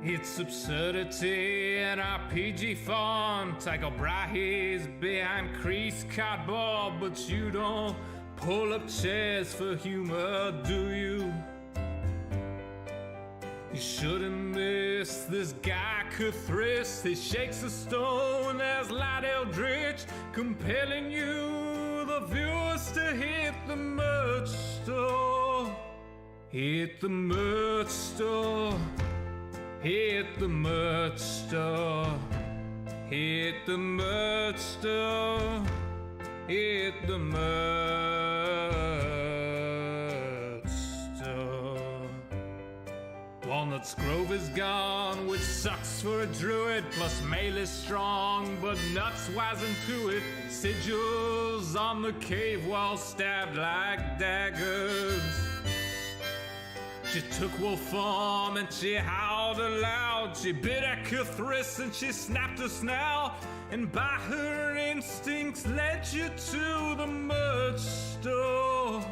It's absurdity in RPG font. Tycho Brahe's behind creased cardboard, but you don't pull up chairs for humor, do you? You shouldn't miss this guy Cthulhu. He shakes a stone. There's Light Eldritch compelling you, the viewers, to hit the merch store. Hit the merch store. Hit the merch store. Hit the merch store. Hit the merch store. Walnut's Grove is gone, which sucks for a druid. Plus mail is strong, but nuts wise into it. Sigils on the cave wall stabbed like daggers. She took wolf form and she howled aloud. She bit at Cthulhu and she snapped her snout. And by her instincts led you to the merch store.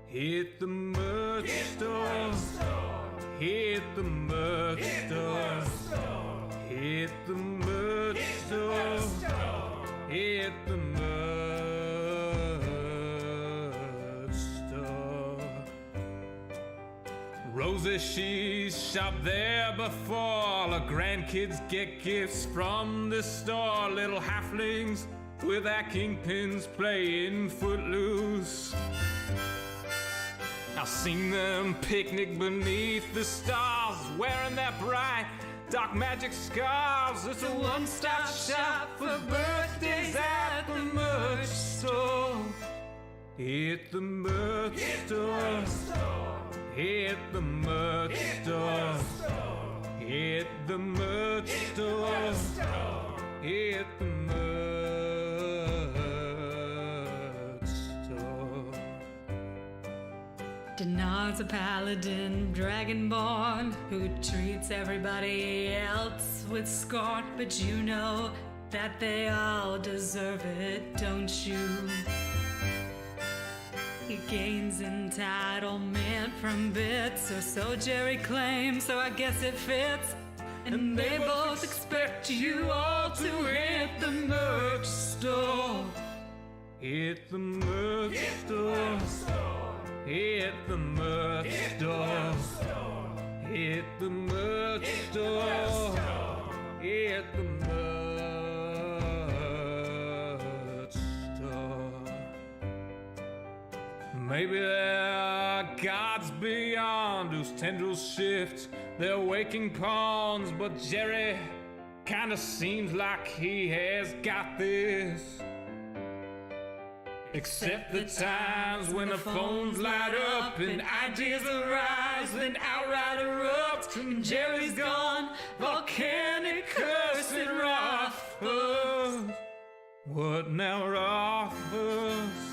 Hit the merch store. Hit the merch store. Hit the merch store. Hit the merch store. Rosie, she's shopped there before. All her grandkids get gifts from this store. Little halflings with their kingpins playing footloose. I've seen them picnic beneath the stars, wearing their bright dark magic scarves. It's a one-stop shop for birthdays at the merch store. Hit the merch store. Hit the merch store. Hit the merch store. Hit the merch store. Denard's a paladin, dragonborn, who treats everybody else with scorn. But you know that they all deserve it, don't you? He gains entitlement from bits, or so Jerry claims, so I guess it fits. And they both expect you all to hit the merch store. Hit the merch store. Hit the merch store. Hit the merch store. Hit the merch store. Maybe there are gods beyond whose tendrils shift their waking pawns, but Jerry kinda seems like he has got this. Except the times when the phones light up and ideas arise, then outright erupt, and Jerry's gone, volcanic cursed Rothfuss. What now, Rothfuss?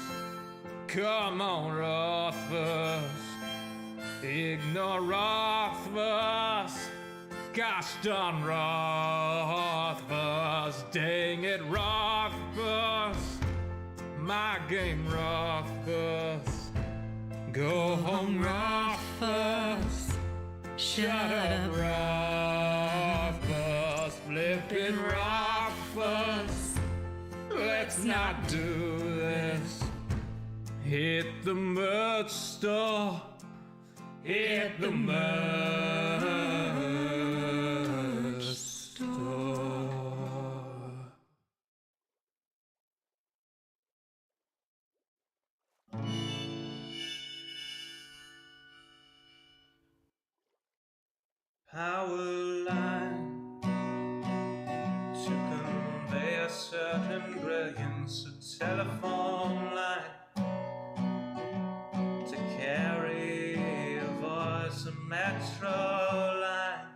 Come on, Rothfuss. Ignore Rothfuss. Gosh darn Rothfuss. Dang it, Rothfuss. My game, Rothfuss. Go home, Rothfuss. Shut up, Rothfuss. Flippin' Rothfuss. Let's not do this. Hit the merch store. Hit the merch store. Power line to convey a certain brilliance, a telephone line to carry a voice, a metro line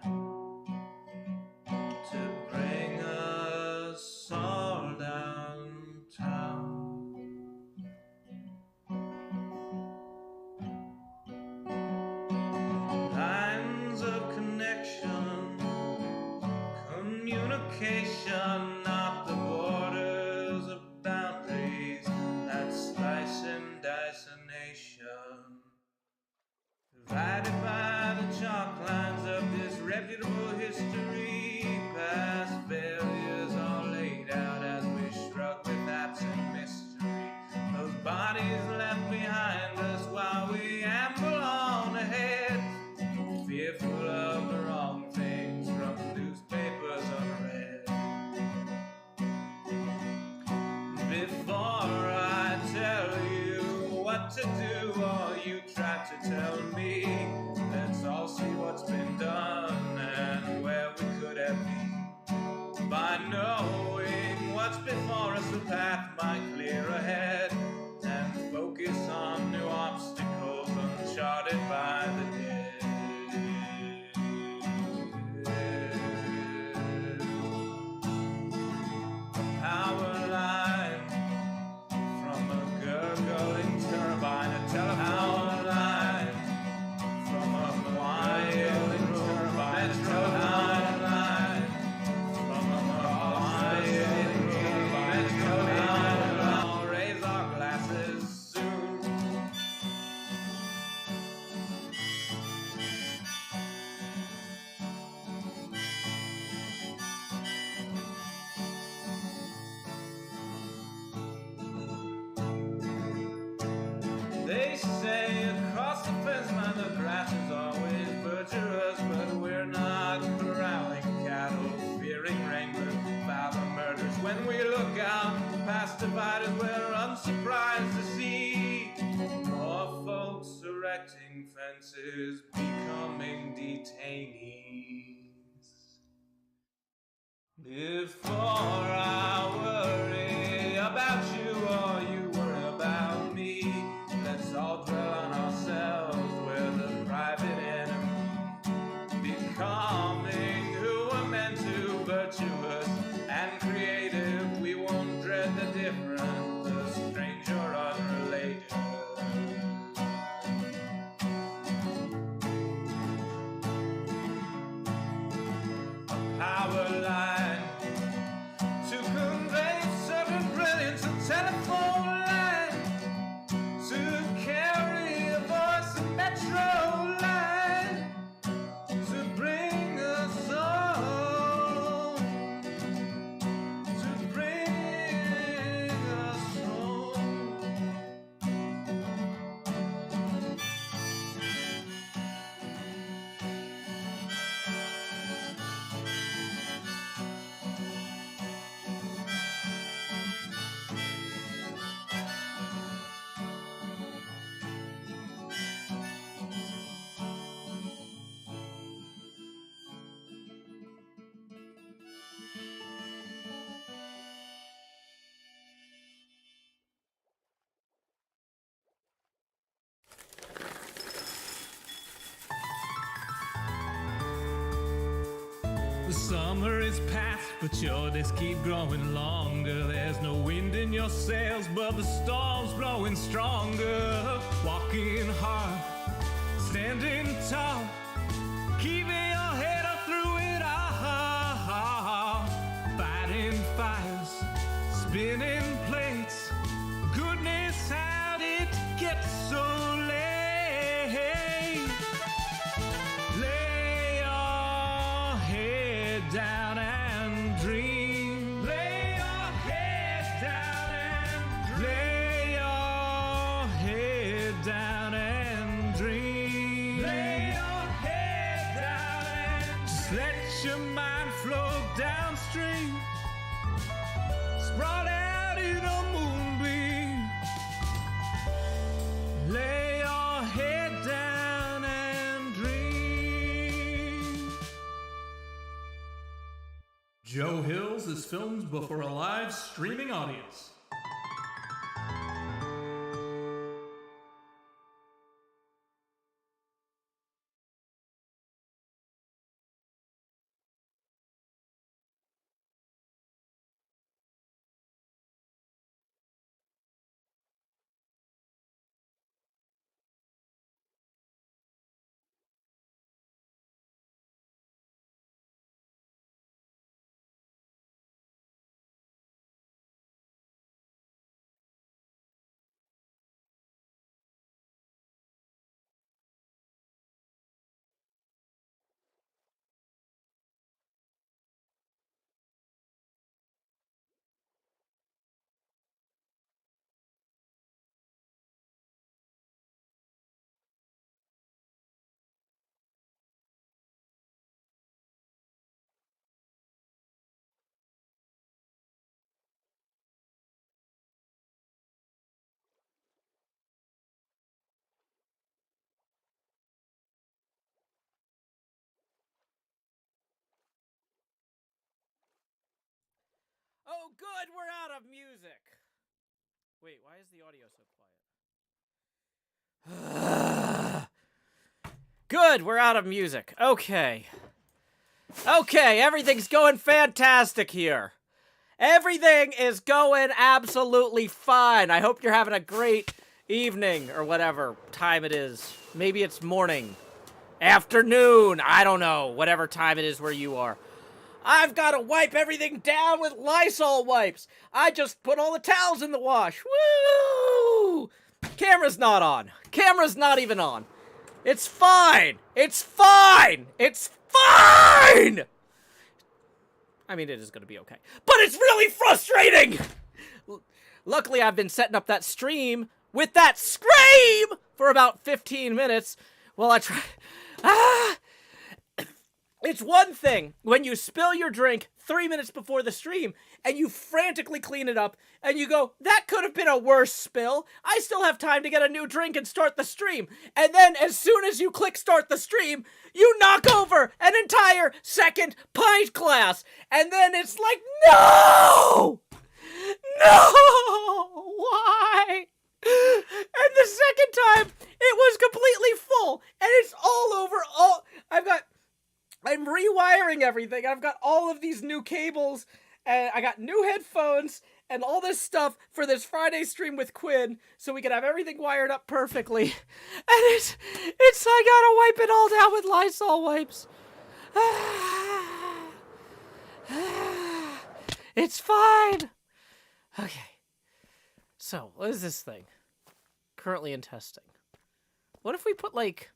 to bring us all downtown. Lines of connection, communication, not the borders of boundaries that slice Before I tell you what to do or you try to tell me, let's all see what's been done and where we could have been. By knowing what's before us, the path might clear ahead and focus on new obstacles uncharted by the dead. A power line from a gurgling turbine, a telephone line from a quiet turbine, a telephone line from a quiet turbine. I'll raise our glasses soon. They say across the fence, man, the grass is always butcherous, but we're not corralling cattle, fearing rain, but violent murders. When we look out past dividers, we're unsurprised to see more folks erecting fences, becoming detainees. Before I worry about you or you worry about me, let's all dwell on ourselves, we're the private enemy. Becoming who we're meant to, virtuous and creative, we won't dread the different, the strange or unrelated. A power line to convey certain brilliance, a telephone line to carry a voice, a metro line to bring us home, to bring us home. The summer is past, but your days keep growing longer. There's no wind in your sails, but the storm's blowing stronger. Walking hard, standing tall, keeping your head up through it all. Fighting fires, spinning plates. Goodness, how did it get so late? Lay your head down and dream. Lay your head down and dream. Lay your head down and dream. Lay your head down and dream. Just let your mind flow downstream. Sprawled out in a moonbeam. Lay your head down and dream. Joe Hills is filmed before a live streaming audience. Oh, good, we're out of music. Wait, why is the audio so quiet? Good, we're out of music. Okay. Okay, everything's going fantastic here. Everything is going absolutely fine. I hope you're having a great evening or whatever time it is. Maybe it's morning, afternoon, I don't know, whatever time it is where you are. I've got to wipe everything down with Lysol wipes. I just put all the towels in the wash. Woo! Camera's not on. Camera's not even on. It's fine. It's fine. It's fine. I mean, it is going to be okay. But it's really frustrating. Luckily, I've been setting up that stream with that scream for about 15 minutes while I try. It's one thing when you spill your drink 3 minutes before the stream and you frantically clean it up and you go, that could have been a worse spill. I still have time to get a new drink and start the stream. And then as soon as you click start the stream, you knock over an entire second pint glass. And then it's like, no! No! Why? And the second time, it was completely full. And it's all over. I'm rewiring everything. I've got all of these new cables, and I got new headphones, and all this stuff for this Friday stream with Quinn, so we can have everything wired up perfectly. And it's I gotta wipe it all down with Lysol wipes. It's fine. Okay. So, what is this thing? Currently in testing. What if we put, like,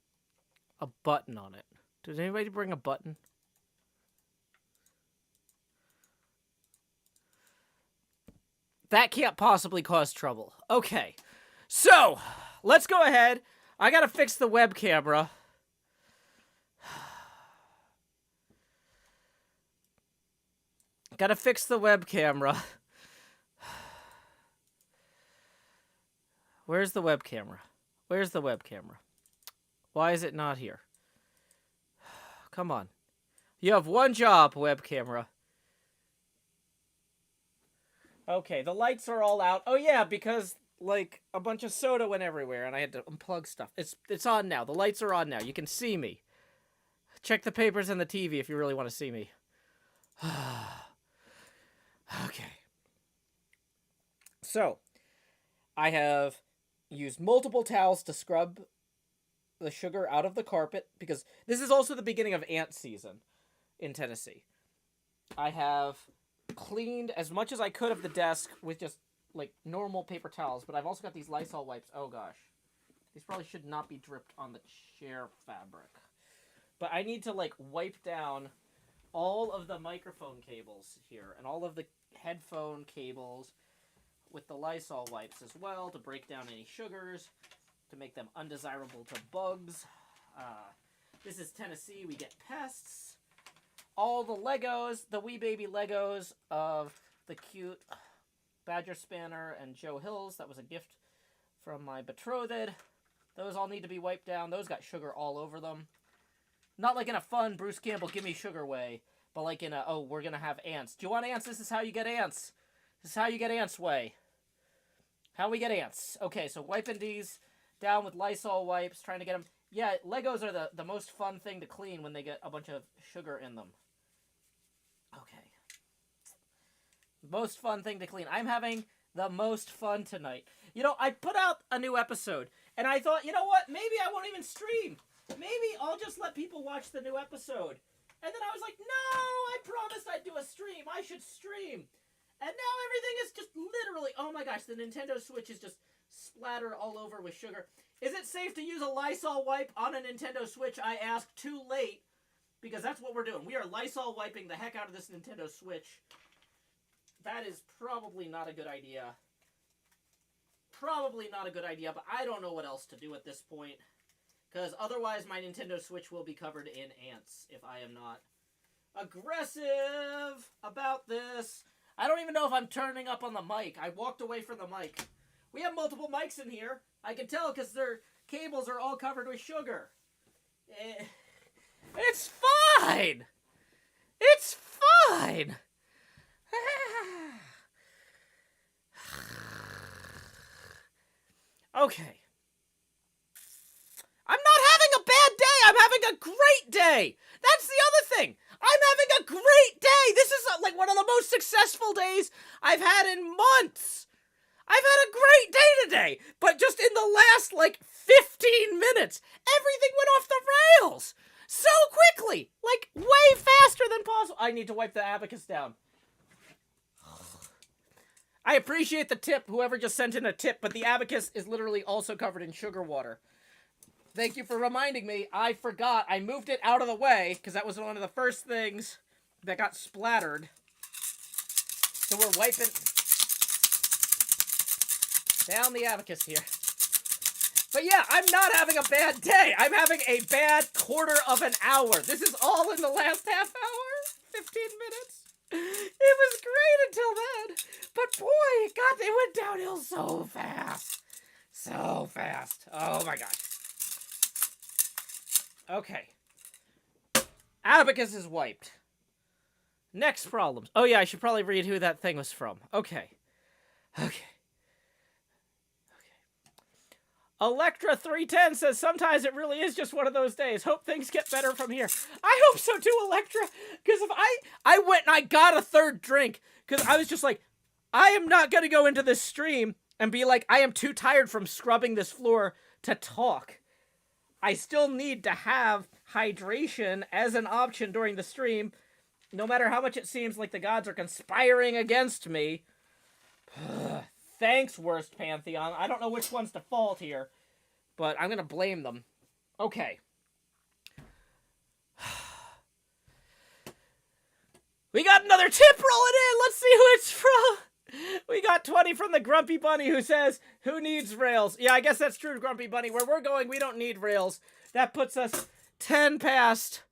a button on it? Did anybody bring a button? That can't possibly cause trouble. Okay. So, let's go ahead. I gotta fix the web camera. Gotta fix the web camera. Where's the web camera? Where's the web camera? Why is it not here? Come on. You have one job, web camera. Okay, the lights are all out. Oh yeah, because like a bunch of soda went everywhere and I had to unplug stuff. It's on now. The lights are on now. You can see me. Check the papers and the TV if you really want to see me. Okay. So, I have used multiple towels to scrub the sugar out of the carpet, because this is also the beginning of ant season in Tennessee. I have cleaned as much as I could of the desk with just, like, normal paper towels, but I've also got these Lysol wipes. Oh, gosh. These probably should not be dripped on the chair fabric. But I need to, like, wipe down all of the microphone cables here, and all of the headphone cables with the Lysol wipes as well, to break down any sugars, to make them undesirable to bugs. This is Tennessee, we get pests. All the Legos, the wee baby Legos of the cute Badger Spanner and Joe Hills. That was a gift from my betrothed. Those all need to be wiped down. Those got sugar all over them. Not like in a fun Bruce Campbell gimme sugar way, but like in a, oh, we're gonna have ants. Do you want ants? This is how you get ants. This is how you get ants way. How we get ants. Okay, so wiping these down with Lysol wipes, trying to get them. Yeah, Legos are the most fun thing to clean when they get a bunch of sugar in them. Okay. Most fun thing to clean. I'm having the most fun tonight. You know, I put out a new episode, and I thought, you know what? Maybe I won't even stream. Maybe I'll just let people watch the new episode. And then I was like, no, I promised I'd do a stream. I should stream. And now everything is just literally, oh my gosh, the Nintendo Switch is just splattered all over with sugar. Is it safe to use a Lysol wipe on a Nintendo Switch? I asked too late, because that's what we're doing. We are Lysol wiping the heck out of this Nintendo Switch. That is probably not a good idea. Probably not a good idea, but I don't know what else to do at this point. Because otherwise my Nintendo Switch will be covered in ants if I am not aggressive about this. I don't even know if I'm turning up on the mic. I walked away from the mic. We have multiple mics in here. I can tell because their cables are all covered with sugar. It's fine! It's fine! Okay. I'm not having a bad day. I'm having a great day. That's the other thing. I'm having a great day. This is like one of the most successful days I've had in months. I've had a great day today. But just in the last, 15 minutes, everything went off the rails. So quickly. Way faster than possible. I need to wipe the abacus down. I appreciate the tip, whoever just sent in a tip, but the abacus is literally also covered in sugar water. Thank you for reminding me. I forgot. I moved it out of the way, because that was one of the first things that got splattered. So we're wiping down the abacus here. But yeah, I'm not having a bad day. I'm having a bad quarter of an hour. This is all in the last half hour? 15 minutes? It was great until then. But boy, God, it went downhill so fast. So fast. Oh my gosh. Okay. Abacus is wiped. Next problems. Oh yeah, I should probably read who that thing was from. Okay. Electra 310 says, sometimes it really is just one of those days. Hope things get better from here. I hope so too, Electra. Because if I went and I got a third drink, because I was just like, I am not going to go into this stream and be like, I am too tired from scrubbing this floor to talk. I still need to have hydration as an option during the stream, no matter how much it seems like the gods are conspiring against me. Thanks, Worst Pantheon. I don't know which one's to fault here, but I'm going to blame them. Okay. We got another tip rolling in. Let's see who it's from. We got 20 from the Grumpy Bunny, who says, who needs rails? Yeah, I guess that's true, Grumpy Bunny. Where we're going, we don't need rails. That puts us 10 past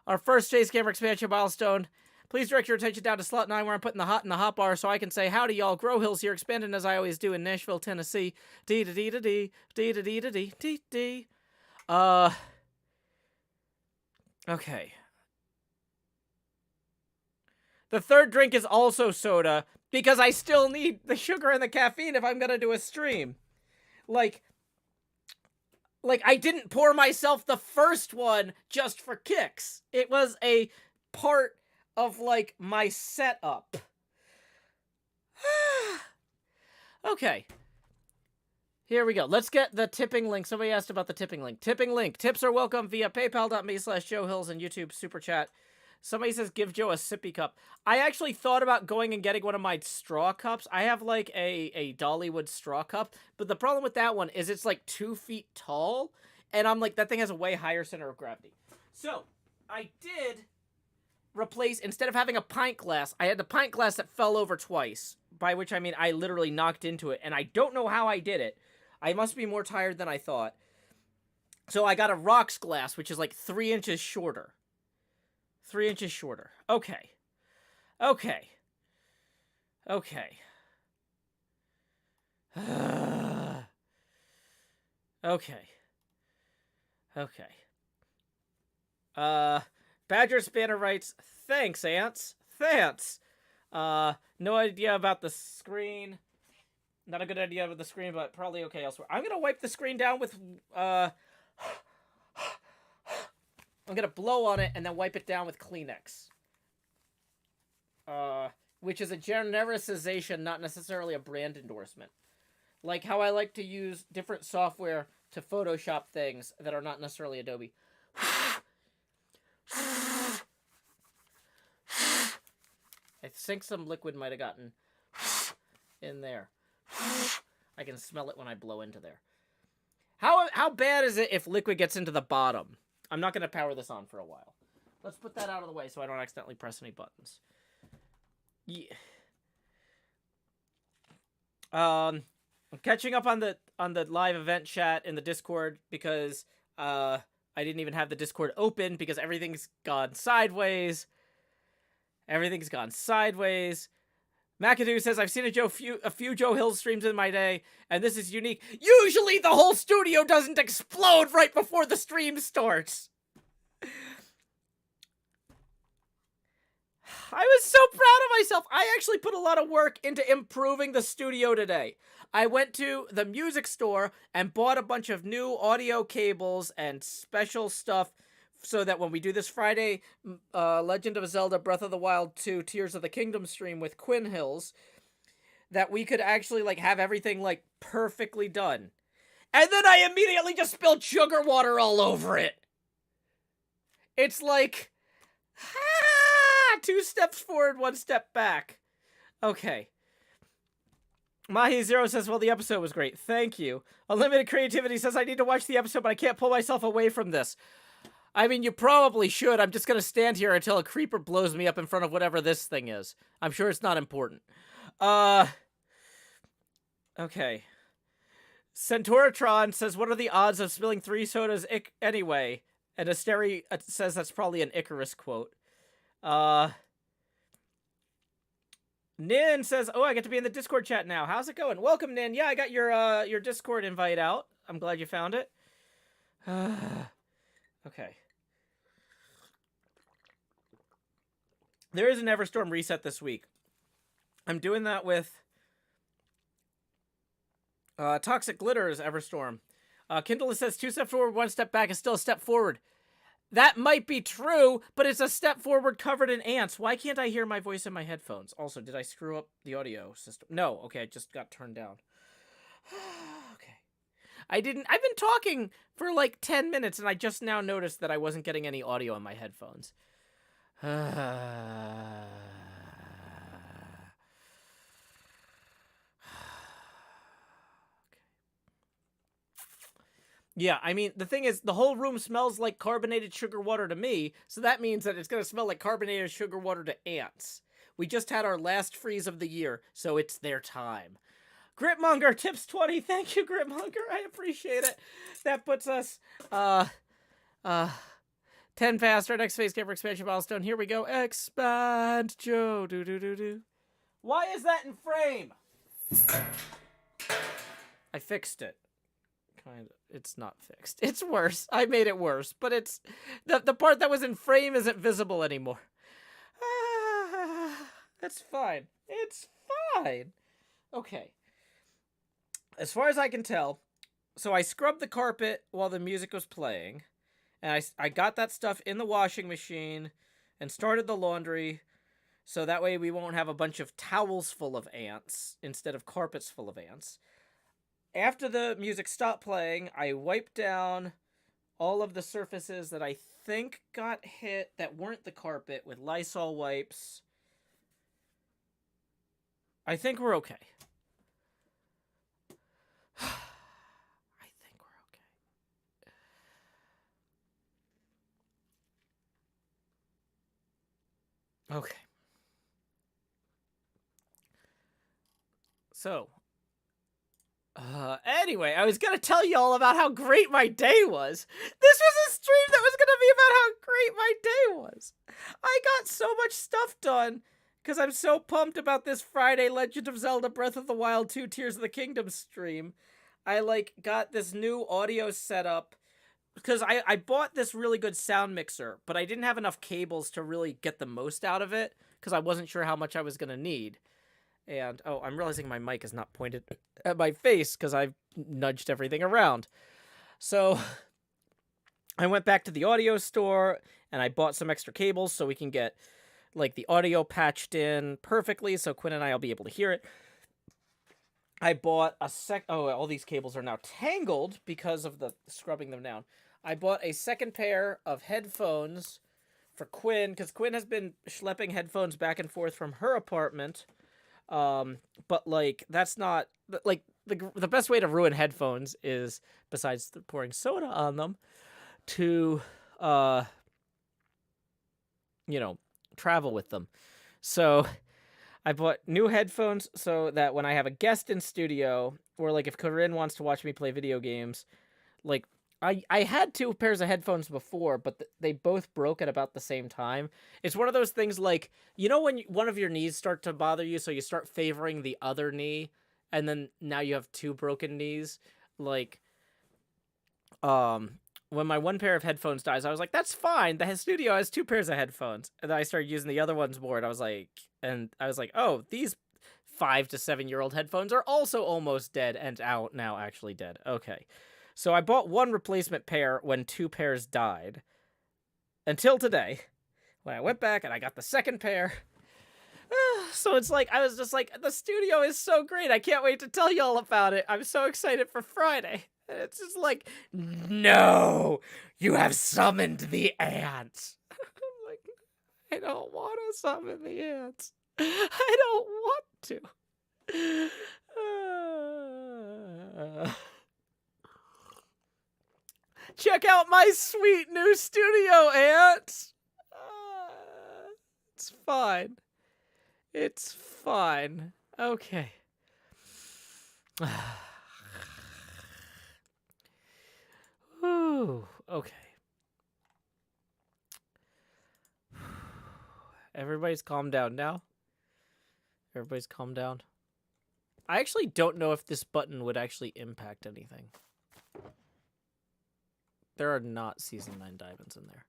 our first Chase Camera expansion milestone. Please direct your attention down to slot 9, where I'm putting the hot in the hot bar so I can say, howdy y'all, Grow Hills here, expanding as I always do in Nashville, Tennessee. Dee-da-dee-da-dee, dee-da-dee-da-dee, dee-dee. Okay. The third drink is also soda, because I still need the sugar and the caffeine if I'm gonna do a stream. Like, I didn't pour myself the first one just for kicks. It was a part of, my setup. Okay. Here we go. Let's get the tipping link. Somebody asked about the tipping link. Tipping link. Tips are welcome via paypal.me/JoeHills and YouTube Super Chat. Somebody says, give Joe a sippy cup. I actually thought about going and getting one of my straw cups. I have, a Dollywood straw cup. But the problem with that one is it's, 2 feet tall. And I'm that thing has a way higher center of gravity. So, I did replace, instead of having a pint glass, I had the pint glass that fell over twice. By which I mean I literally knocked into it. And I don't know how I did it. I must be more tired than I thought. So I got a rocks glass, which is 3 inches shorter. 3 inches shorter. Okay. Okay. Okay. Okay. Okay. Badger Spanner writes, thanks, Ants. Thanks. No idea about the screen. Not a good idea about the screen, but probably okay elsewhere. I'm gonna wipe the screen down with, I'm gonna blow on it and then wipe it down with Kleenex. Which is a genericization, not necessarily a brand endorsement. Like how I like to use different software to Photoshop things that are not necessarily Adobe. I think some liquid might have gotten in there. I can smell it when I blow into there. How bad is it if liquid gets into the bottom? I'm not going to power this on for a while. Let's put that out of the way so I don't accidentally press any buttons. Yeah. I'm catching up on the live event chat in the Discord because I didn't even have the Discord open because everything's gone sideways. Everything's gone sideways. McAdoo says, I've seen a few Joe Hill streams in my day, and this is unique. Usually the whole studio doesn't explode right before the stream starts. I was so proud of myself. I actually put a lot of work into improving the studio today. I went to the music store and bought a bunch of new audio cables and special stuff so that when we do this Friday Legend of Zelda Breath of the Wild 2 Tears of the Kingdom stream with Quinn Hills, that we could actually like have everything like perfectly done. And then I immediately just spilled sugar water all over it. It's like, 2 steps forward, 1 step back. Okay. Mahi Zero says, well, the episode was great. Thank you. Unlimited Creativity says, I need to watch the episode, but I can't pull myself away from this. I mean, you probably should. I'm just going to stand here until a creeper blows me up in front of whatever this thing is. I'm sure it's not important. Okay. Centauratron says, what are the odds of spilling 3 sodas anyway? And Asteri says that's probably an Icarus quote. Nin says, oh, I get to be in the Discord chat now. How's it going? Welcome, Nin. Yeah, I got your Discord invite out. I'm glad you found it. Okay. There is an Everstorm reset this week. I'm doing that with Toxic Glitters Everstorm. Kindle says 2 steps forward, 1 step back is still a step forward. That might be true, but it's a step forward covered in ants. Why can't I hear my voice in my headphones? Also, did I screw up the audio system? No, okay, it just got turned down. Okay. I've been talking for like 10 minutes, and I just now noticed that I wasn't getting any audio in my headphones. Yeah, I mean, the thing is, the whole room smells like carbonated sugar water to me, so that means that it's going to smell like carbonated sugar water to ants. We just had our last freeze of the year, so it's their time. Gritmonger, tips 20. Thank you, Gritmonger. I appreciate it. That puts us, 10 past our next phase camper expansion milestone. Here we go. Expand, Joe. Do. Why is that in frame? I fixed it. Kind of. It's not fixed. It's worse. I made it worse, but it's the part that was in frame isn't visible anymore. It's fine. It's fine. Okay. As far as I can tell, so I scrubbed the carpet while the music was playing, and I got that stuff in the washing machine and started the laundry, so that way we won't have a bunch of towels full of ants instead of carpets full of ants. After the music stopped playing, I wiped down all of the surfaces that I think got hit that weren't the carpet with Lysol wipes. I think we're okay. I think we're okay. Okay. So... anyway, I was gonna tell you all about how great my day was. This was a stream that was gonna be about how great my day was. I got so much stuff done because I'm so pumped about this Friday Legend of Zelda Breath of the Wild 2 Tears of the Kingdom stream. I, got this new audio setup because I bought this really good sound mixer, but I didn't have enough cables to really get the most out of it because I wasn't sure how much I was gonna need. And, oh, I'm realizing my mic is not pointed at my face because I've nudged everything around. So I went back to the audio store and I bought some extra cables so we can get, the audio patched in perfectly so Quinn and I will be able to hear it. I bought all these cables are now tangled because of the scrubbing them down. I bought a second pair of headphones for Quinn because Quinn has been schlepping headphones back and forth from her apartment. But that's not the best way to ruin headphones is, besides pouring soda on them, to travel with them. So I bought new headphones so that when I have a guest in studio, or if Corinne wants to watch me play video games, I had 2 pairs of headphones before, but they both broke at about the same time. It's one of those things when one of your knees start to bother you, so you start favoring the other knee, and then now you have 2 broken knees. when my one pair of headphones dies, I was like, that's fine. The studio has 2 pairs of headphones. And then I started using the other ones more, and I was like, oh, these 5 to 7-year-old headphones are also almost dead and out now, actually dead. Okay. So I bought 1 replacement pair when 2 pairs died. Until today, when I went back and I got the 2nd pair. So it's like, I was just like, the studio is so great. I can't wait to tell you all about it. I'm so excited for Friday. And it's just like, no, you have summoned the ants. I'm like, I don't want to summon the ants. I don't want to. Check out my sweet new studio, ants. It's fine. It's fine. Okay. Ooh, okay. Everybody's calmed down now. Everybody's calmed down. I actually don't know if this button would actually impact anything. There are not Season 9 diamonds in there.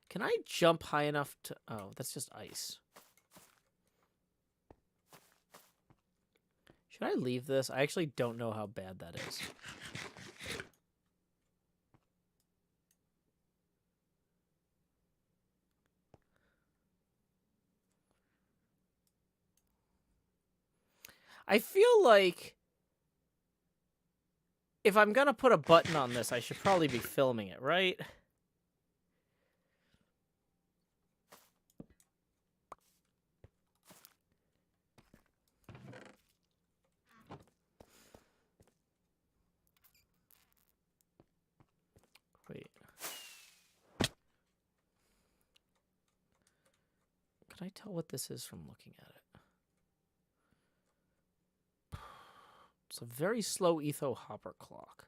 Can I jump high enough to... Oh, that's just ice. Should I leave this? I actually don't know how bad that is. I feel like if I'm gonna put a button on this, I should probably be filming it, right? Wait. Can I tell what this is from looking at it? It's a very slow etho hopper clock.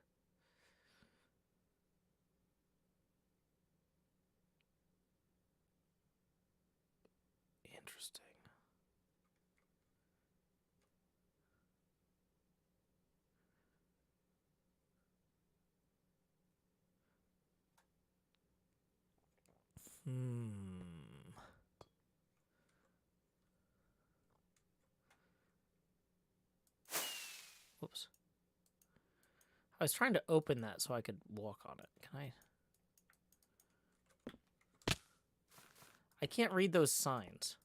Interesting. Whoops. I was trying to open that so I could walk on it. Can I? I can't read those signs.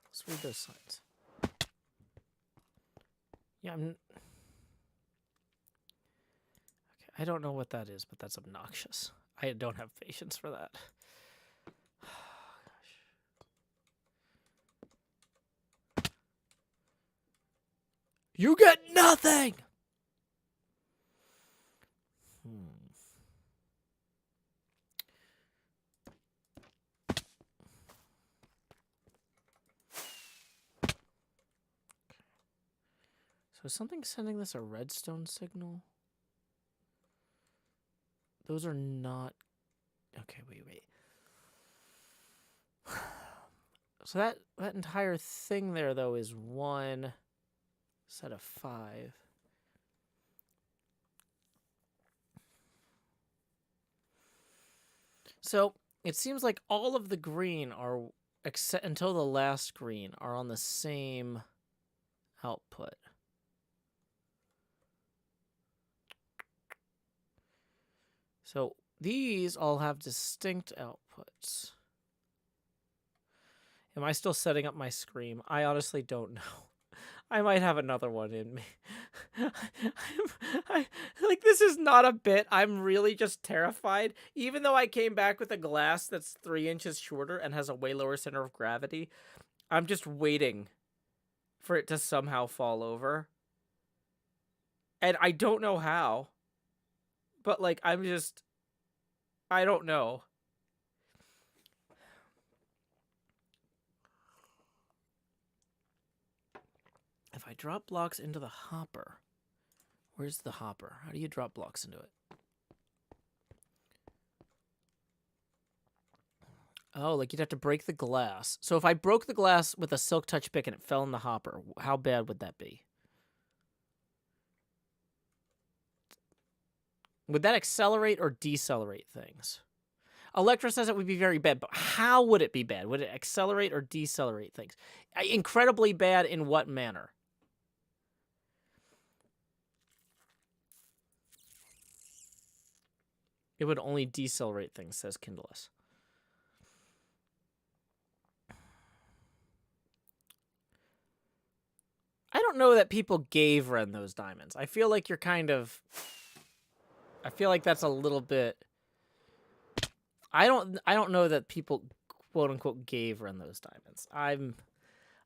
Let's read those signs. Yeah, okay, I don't know what that is, but that's obnoxious. I don't have patience for that. You get nothing! So is something sending this a redstone signal? Those are not... Okay, wait. So that entire thing there, though, is 1 set of 5. So it seems like all of the green are, except until the last green, are on the same output. So these all have distinct outputs. Am I still setting up my scream? I honestly don't know. I might have another one in me. Like, this is not a bit. I'm really just terrified. Even though I came back with a glass that's 3 inches shorter and has a way lower center of gravity, I'm just waiting for it to somehow fall over. And I don't know how. But, like, I don't know. If I drop blocks into the hopper, where's the hopper? How do you drop blocks into it? Oh, like you'd have to break the glass. So if I broke the glass with a silk touch pick and it fell in the hopper, how bad would that be? Would that accelerate or decelerate things? Electra says it would be very bad, but how would it be bad? Would it accelerate or decelerate things? Incredibly bad in what manner? It would only decelerate things, says Kindless. I don't know that people gave Ren those diamonds. I feel like you're kind of... I feel like that's a little bit... I don't know that people, quote unquote, gave Ren those diamonds.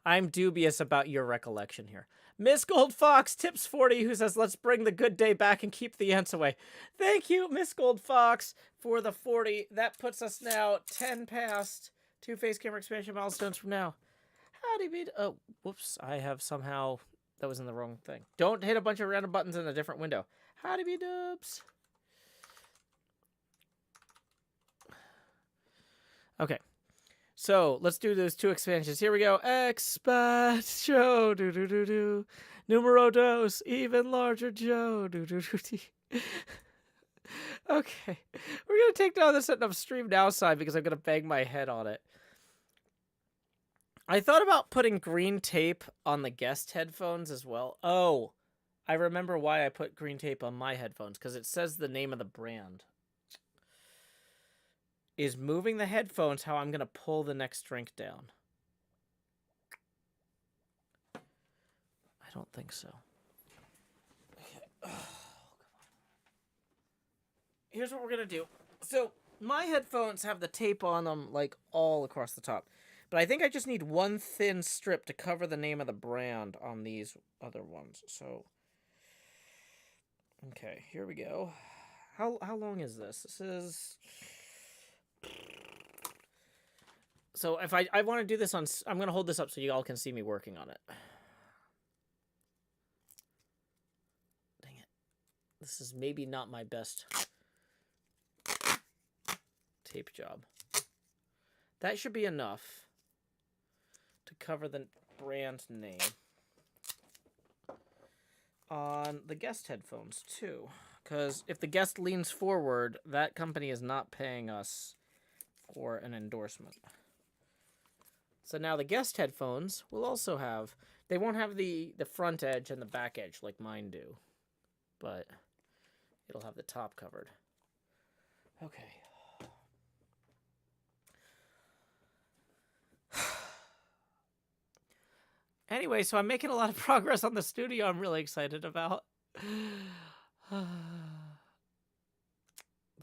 I'm dubious about your recollection here. Miss Gold Fox tips 40, who says, "Let's bring the good day back and keep the ants away." Thank you, Miss Gold Fox, for the 40. That puts us now 10 past 2 face camera expansion milestones from now. Howdy be... Oh, whoops. I have somehow... That was in the wrong thing. Don't hit a bunch of random buttons in a different window. Howdy be dubs. Okay. So, let's do those 2 expansions. Here we go. Expat show. Do do do do. Numero dos. Even larger Joe. Do do do do. Okay. We're going to take down the setting up Stream Now sign because I'm going to bang my head on it. I thought about putting green tape on the guest headphones as well. Oh, I remember why I put green tape on my headphones, because it says the name of the brand. Is moving the headphones how I'm going to pull the next drink down? I don't think so. Okay. Oh, come on. Here's what we're going to do. So, my headphones have the tape on them, like, all across the top. But I think I just need one thin strip to cover the name of the brand on these other ones. So, okay, here we go. How long is this? This is... So if I want to do this on... I'm going to hold this up so you all can see me working on it. Dang it. This is maybe not my best tape job. That should be enough to cover the brand name on the guest headphones too, because if the guest leans forward, that company is not paying us for an endorsement. So now the guest headphones will also have, they won't have the front edge and the back edge like mine do, but it'll have the top covered. Okay. Anyway, so I'm making a lot of progress on the studio I'm really excited about. The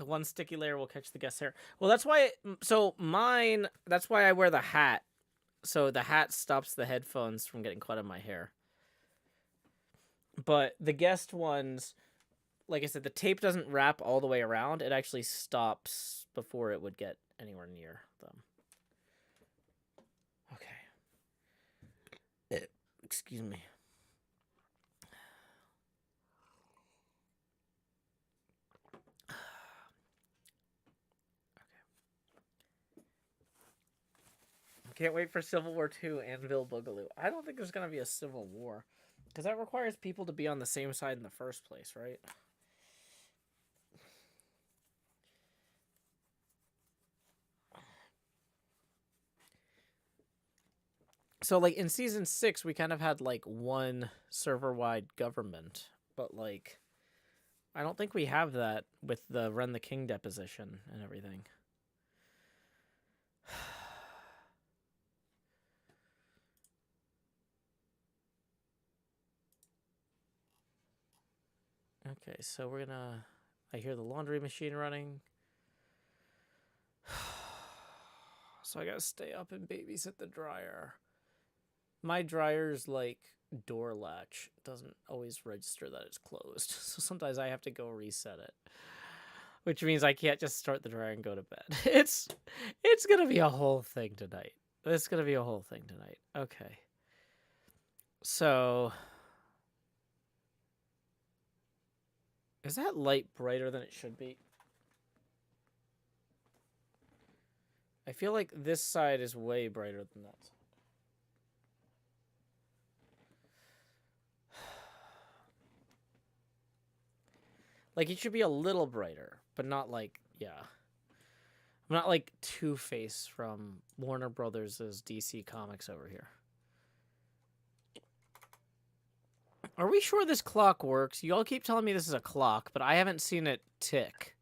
one sticky layer will catch the guest hair. Well, that's why... So mine... That's why I wear the hat. So the hat stops the headphones from getting caught in my hair. But the guest ones... Like I said, the tape doesn't wrap all the way around. It actually stops before it would get anywhere near them. Okay. Excuse me. Can't wait for Civil War II and Bill Boogaloo. I don't think there's going to be a Civil War, because that requires people to be on the same side in the first place, right? So, like, in Season 6, we kind of had, like, one server-wide government, but, like, I don't think we have that with the Ren the King deposition and everything. Okay, so we're gonna... I hear the laundry machine running. So I gotta stay up and babysit the dryer. My dryer's, like, door latch doesn't always register that it's closed. So sometimes I have to go reset it. Which means I can't just start the dryer and go to bed. It's gonna be a whole thing tonight. It's gonna be a whole thing tonight. Okay. So... Is that light brighter than it should be? I feel like this side is way brighter than that side. Like, it should be a little brighter, but not like, yeah. I'm not like Two-Face from Warner Brothers' DC Comics over here. Are we sure this clock works? You all keep telling me this is a clock, but I haven't seen it tick.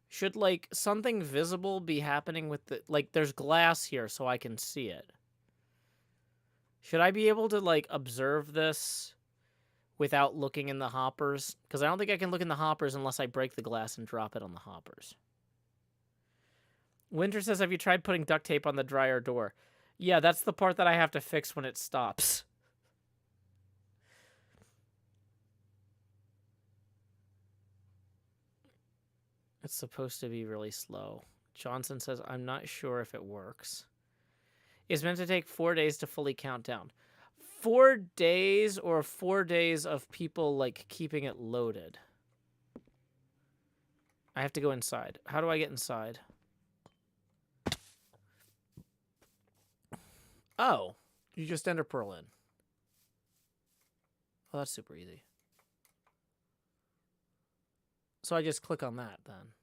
Should, like, something visible be happening with the... Like, there's glass here so I can see it. Should I be able to, like, observe this without looking in the hoppers? Because I don't think I can look in the hoppers unless I break the glass and drop it on the hoppers. Winter says, have you tried putting duct tape on the dryer door? Yeah, that's the part that I have to fix when it stops. It's supposed to be really slow. Johnson says, I'm not sure if it works. It's meant to take 4 days to fully count down. 4 days or 4 days of people, like, keeping it loaded? I have to go inside. How do I get inside? Oh, you just enter pearl in. Oh, that's super easy. So I just click on that, then.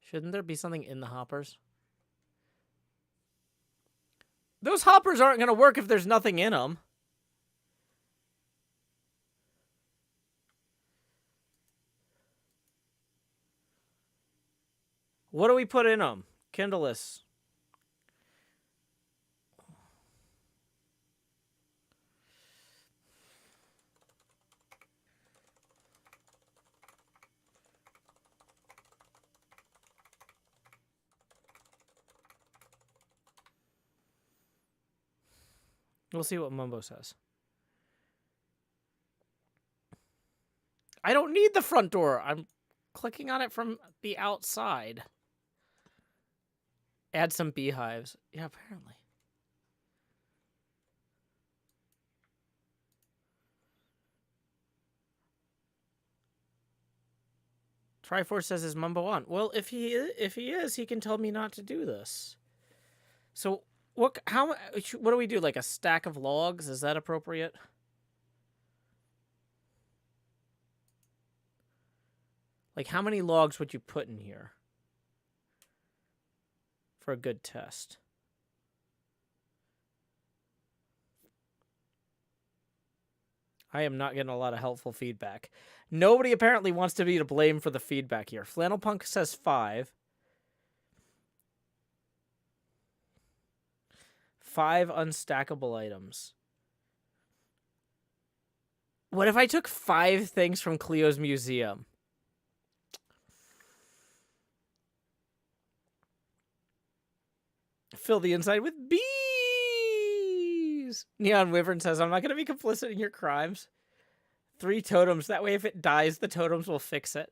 Shouldn't there be something in the hoppers? Those hoppers aren't going to work if there's nothing in them. What do we put in them? Kindleless. We'll see what Mumbo says. I don't need the front door. I'm clicking on it from the outside. Add some beehives. Yeah, apparently. Triforce says, is Mumbo on? Well, if he is, he can tell me not to do this. So, what do we do? Like a stack of logs? Is that appropriate? Like, how many logs would you put in here for a good test? I am not getting a lot of helpful feedback. Nobody apparently wants to be to blame for the feedback here. Flannelpunk says 5. 5 unstackable items. What if I took 5 things from Cleo's museum? Fill the inside with bees! Neon Wyvern says, I'm not going to be complicit in your crimes. 3 totems. That way if it dies, the totems will fix it.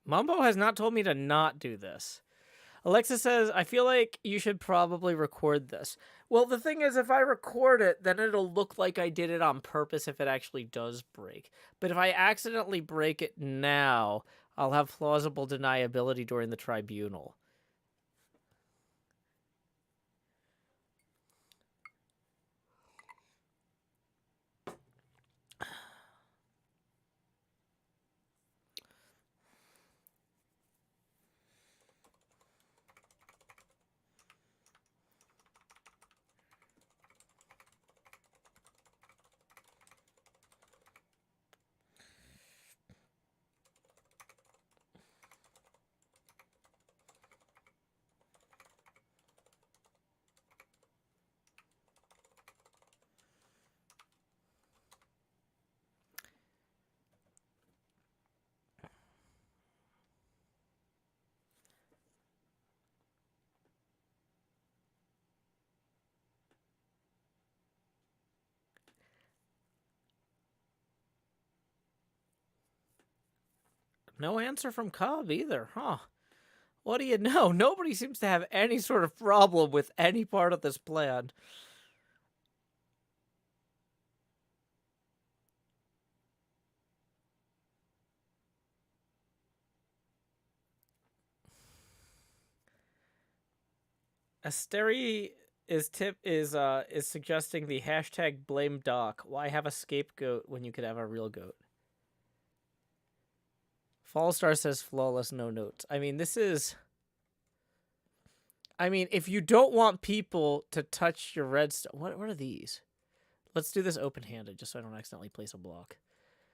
Mumbo has not told me to not do this. Alexa says, I feel like you should probably record this. Well, the thing is, if I record it, then it'll look like I did it on purpose if it actually does break. But if I accidentally break it now, I'll have plausible deniability during the tribunal. No answer from Cub either, huh? What do you know? Nobody seems to have any sort of problem with any part of this plan. Asteri is suggesting the hashtag blame Doc. Why have a scapegoat when you could have a real goat? Fallstar says flawless, no notes. I mean, this is... I mean, if you don't want people to touch your redstone... What are these? Let's do this open-handed, just so I don't accidentally place a block.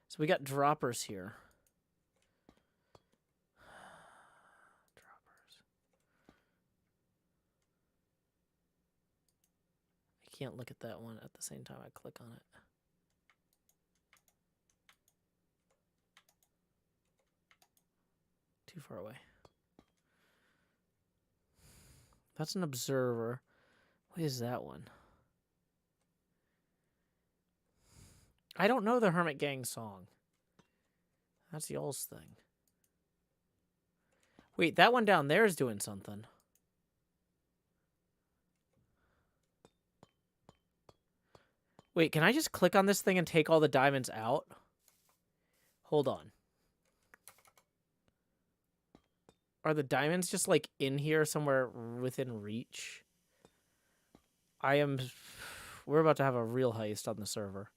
So we got droppers here. Droppers. I can't look at that one at the same time I click on it. Too far away. That's an observer. What is that one? I don't know the Hermit Gang song. That's y'all's thing. Wait, that one down there is doing something. Wait, can I just click on this thing and take all the diamonds out? Hold on. Are the diamonds just, like, in here somewhere within reach? We're about to have a real heist on the server.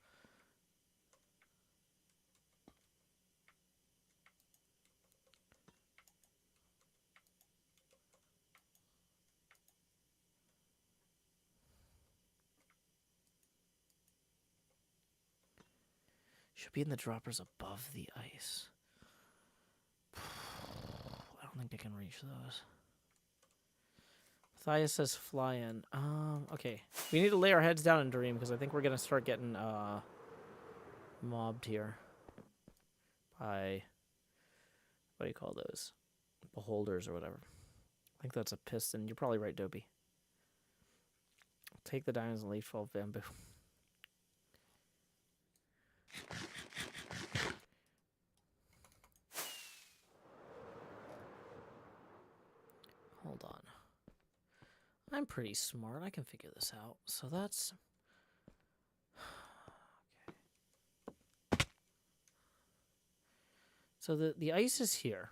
Should be in the droppers above the ice. I don't think they can reach those. Matthias says fly in. Okay. We need to lay our heads down and dream because I think we're gonna start getting mobbed here by, what do you call those? Beholders or whatever. I think that's a piston. You're probably right, Dopey. Take the diamonds and leaf fall bamboo. Hold on. I'm pretty smart. I can figure this out. So that's... Okay. So the ice is here.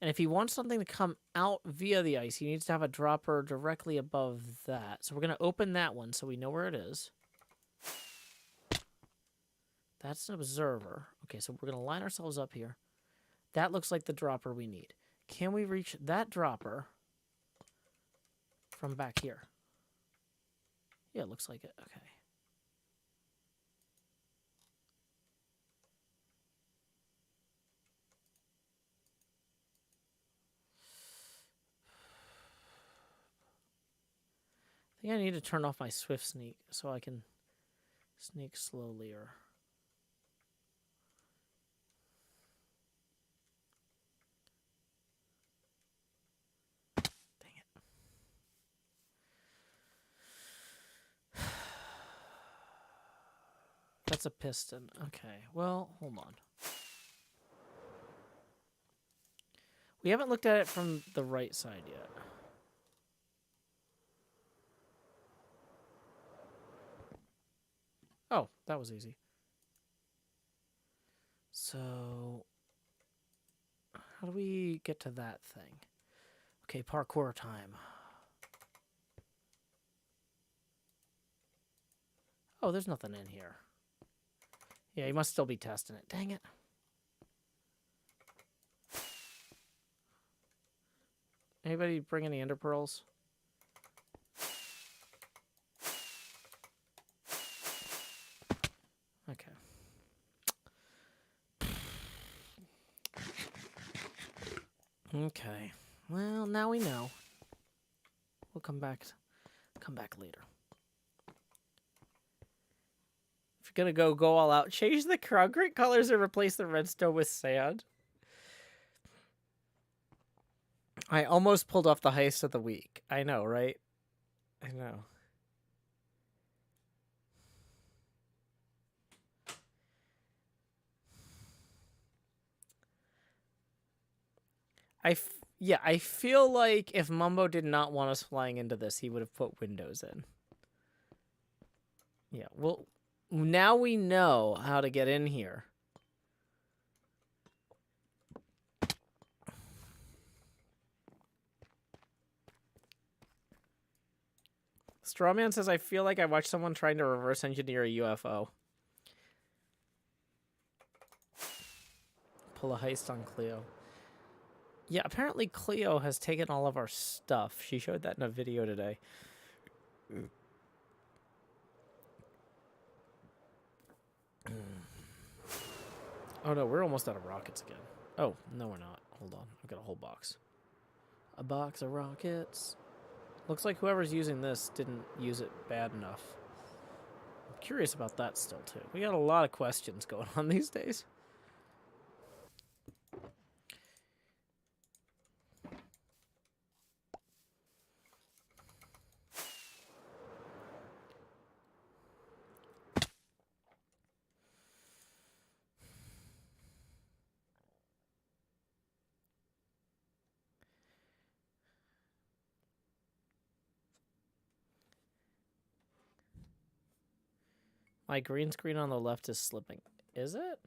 And if he wants something to come out via the ice, he needs to have a dropper directly above that. So we're going to open that one so we know where it is. That's an observer. Okay, so we're going to line ourselves up here. That looks like the dropper we need. Can we reach that dropper from back here? Yeah, it looks like it. Okay. I think I need to turn off my swift sneak so I can sneak slowly or... That's a piston. Okay, well, hold on. We haven't looked at it from the right side yet. Oh, that was easy. So, how do we get to that thing? Okay, parkour time. Oh, there's nothing in here. Yeah, he must still be testing it. Dang it. Anybody bring any ender pearls? Okay. Okay. Well, now we know. We'll come back later. If you're gonna go all out, change the concrete colors and replace the redstone with sand. I almost pulled off the heist of the week. I know, right? I know. I feel like if Mumbo did not want us flying into this, he would have put windows in. Yeah, well, now we know how to get in here. Strawman says, I feel like I watched someone trying to reverse engineer a UFO. Pull a heist on Cleo. Yeah, apparently Cleo has taken all of our stuff. She showed that in a video today. Oh no, we're almost out of rockets again. Oh, no we're not. Hold on, I've got a whole box. A box of rockets. Looks like whoever's using this didn't use it bad enough. I'm curious about that still too. We got a lot of questions going on these days. My green screen on the left is slipping. Is it?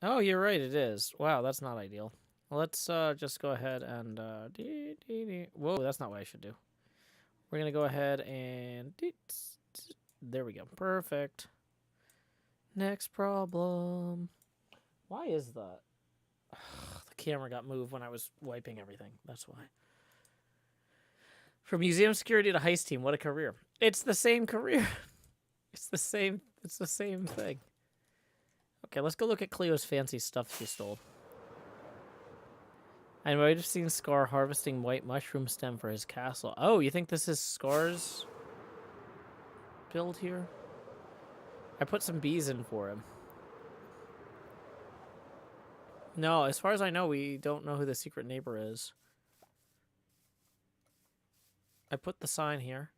Oh, you're right, it is. Wow, that's not ideal. Let's just go ahead and... Whoa, that's not what I should do. We're going to go ahead and... There we go. Perfect. Next problem. Why is that? The camera got moved when I was wiping everything. That's why. From museum security to heist team, what a career. It's the same career. It's the same thing. Okay, let's go look at Cleo's fancy stuff she stole. I might have seen Scar harvesting white mushroom stem for his castle. Oh, you think this is Scar's build here? I put some bees in for him. No, as far as I know, we don't know who the secret neighbor is. I put the sign here.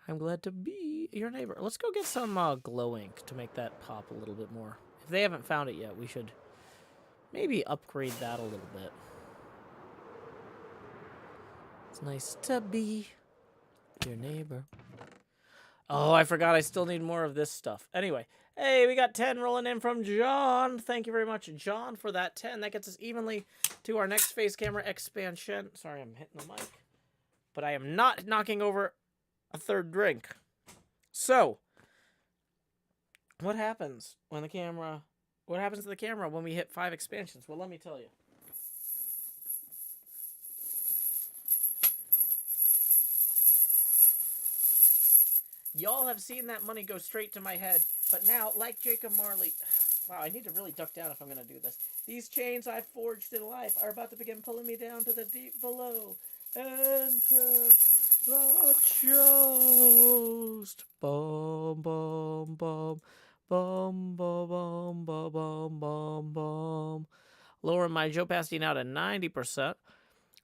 I'm glad to be your neighbor. Let's go get some glow ink to make that pop a little bit more. If they haven't found it yet, we should maybe upgrade that a little bit. It's nice to be your neighbor. Oh, I forgot I still need more of this stuff. Anyway, hey, we got 10 rolling in from John. Thank you very much, John, for that 10. That gets us evenly to our next face camera expansion. Sorry, I'm hitting the mic. But I am not knocking over a third drink. So, what happens when the camera... What happens to the camera when we hit 5 expansions? Well, let me tell you. Y'all have seen that money go straight to my head, but now, like Jacob Marley... Wow, I need to really duck down if I'm going to do this. These chains I've forged in life are about to begin pulling me down to the deep below. Enter the ghost. Bum, bum, bum. Bum, bum, bum, bum, bum, bum, bum. Lowering my Joe Pasty now to 90%.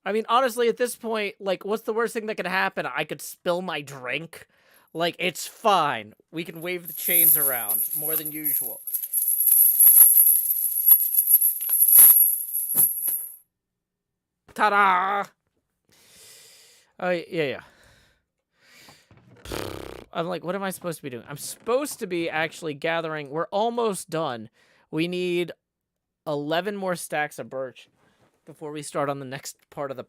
I mean, honestly, at this point, like, what's the worst thing that could happen? I could spill my drink. Like, it's fine. We can wave the chains around more than usual. Ta-da! Oh, yeah. I'm like, what am I supposed to be doing? I'm supposed to be actually gathering. We're almost done. We need 11 more stacks of birch before we start on the next part of the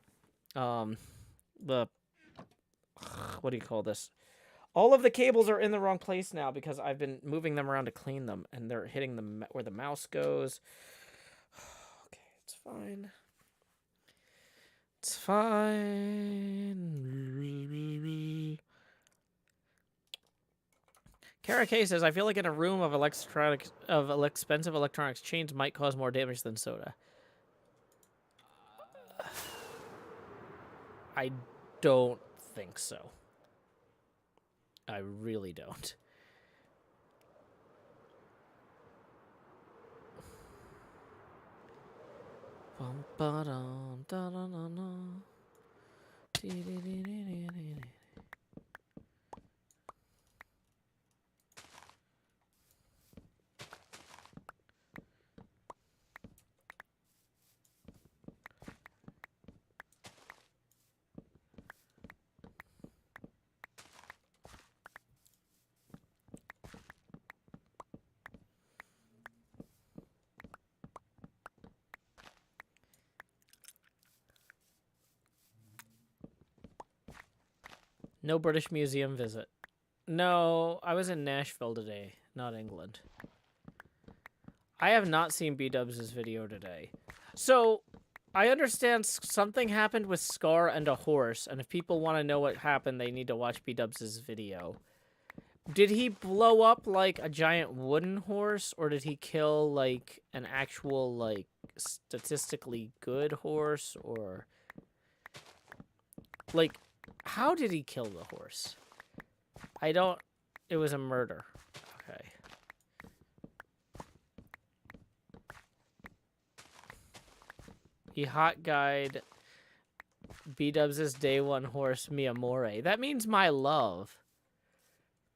what do you call this? All of the cables are in the wrong place now because I've been moving them around to clean them, and they're hitting the where the mouse goes. Okay, it's fine. It's fine. Kara K says, I feel like in a room of expensive electronics, chains might cause more damage than soda. I don't think so. I really don't. Bum, ba-dum, da-da-da-da. Dee-dee-dee-dee-dee-dee. No British Museum visit. No, I was in Nashville today, not England. I have not seen B-Dubs' video today. So, I understand something happened with Scar and a horse, and if people want to know what happened, they need to watch B-Dubs' video. Did he blow up, like, a giant wooden horse, or did he kill, like, an actual, like, statistically good horse, or... Like, how did he kill the horse? I don't... It was a murder. Okay. He hot guyed B-Dubs' day one horse, Mi Amore. That means my love.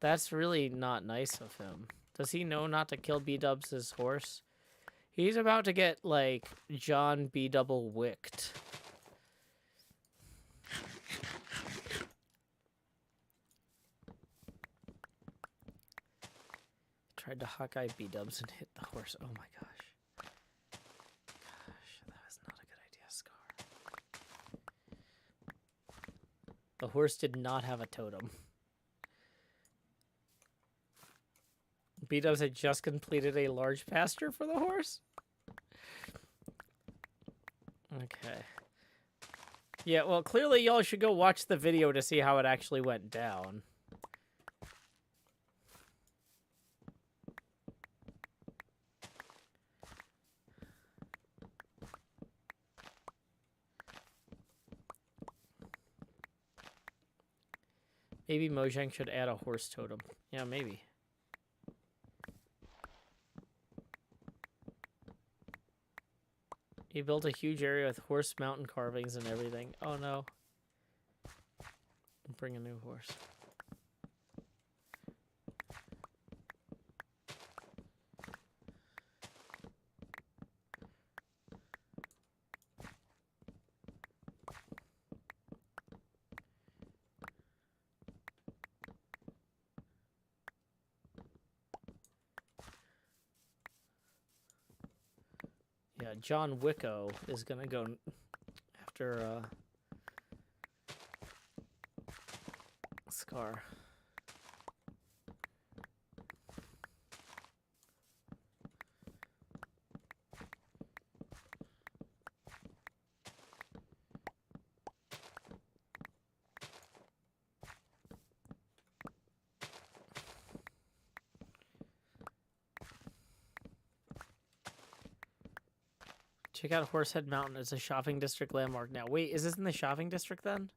That's really not nice of him. Does he know not to kill B-Dubs' horse? He's about to get, like, John B-Double wicked. Tried to Hawkeye B-Dubs and hit the horse. Oh my gosh. Gosh, that was not a good idea, Scar. The horse did not have a totem. B-Dubs had just completed a large pasture for the horse? Okay. Yeah, well, clearly y'all should go watch the video to see how it actually went down. Maybe Mojang should add a horse totem. Yeah, maybe. He built a huge area with horse mountain carvings and everything. Oh no. Bring a new horse. Yeah, John Wicko is gonna go after Scar. Check out Horsehead Mountain. It's a shopping district landmark now. Wait, is this in the shopping district then?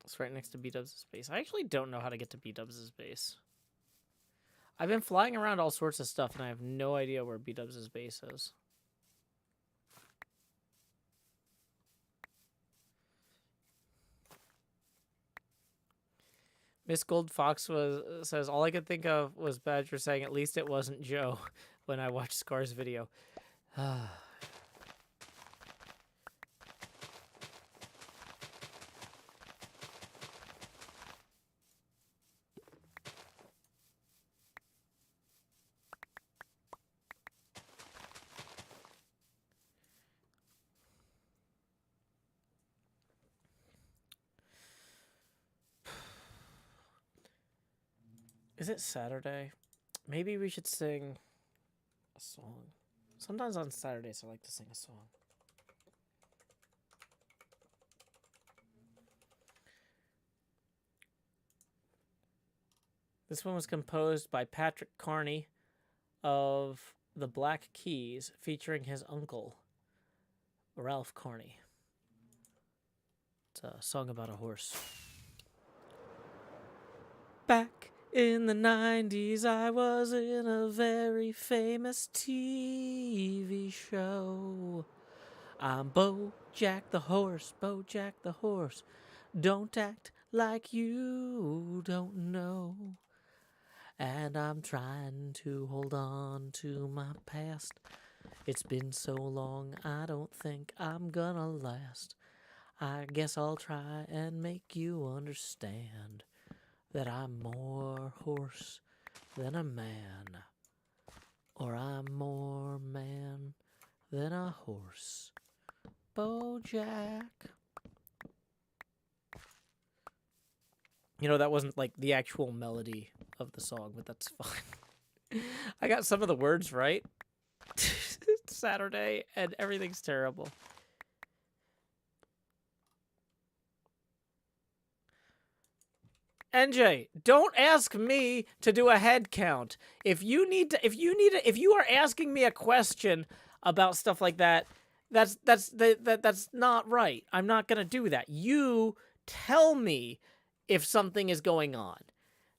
It's right next to B-Dubs' base. I actually don't know how to get to B-Dubs' base. I've been flying around all sorts of stuff, and I have no idea where B-Dubs' base is. Miss Gold Fox says, all I could think of was Badger saying, at least it wasn't Joe, when I watched Scar's video. Is it Saturday? Maybe we should sing a song. Sometimes on Saturdays I like to sing a song. This one was composed by Patrick Carney of the Black Keys, featuring his uncle, Ralph Carney. It's a song about a horse. Back in the 90s, I was in a very famous TV show. I'm Bojack the horse, Bojack the horse. Don't act like you don't know. And I'm trying to hold on to my past. It's been so long, I don't think I'm gonna last. I guess I'll try and make you understand that I'm more horse than a man. Or I'm more man than a horse. Bojack. You know, that wasn't like the actual melody of the song, but that's fine. I got some of the words right. It's Saturday and everything's terrible. NJ, don't ask me to do a head count. If you are asking me a question about stuff like that, that's not right. I'm not gonna do that. You tell me if something is going on.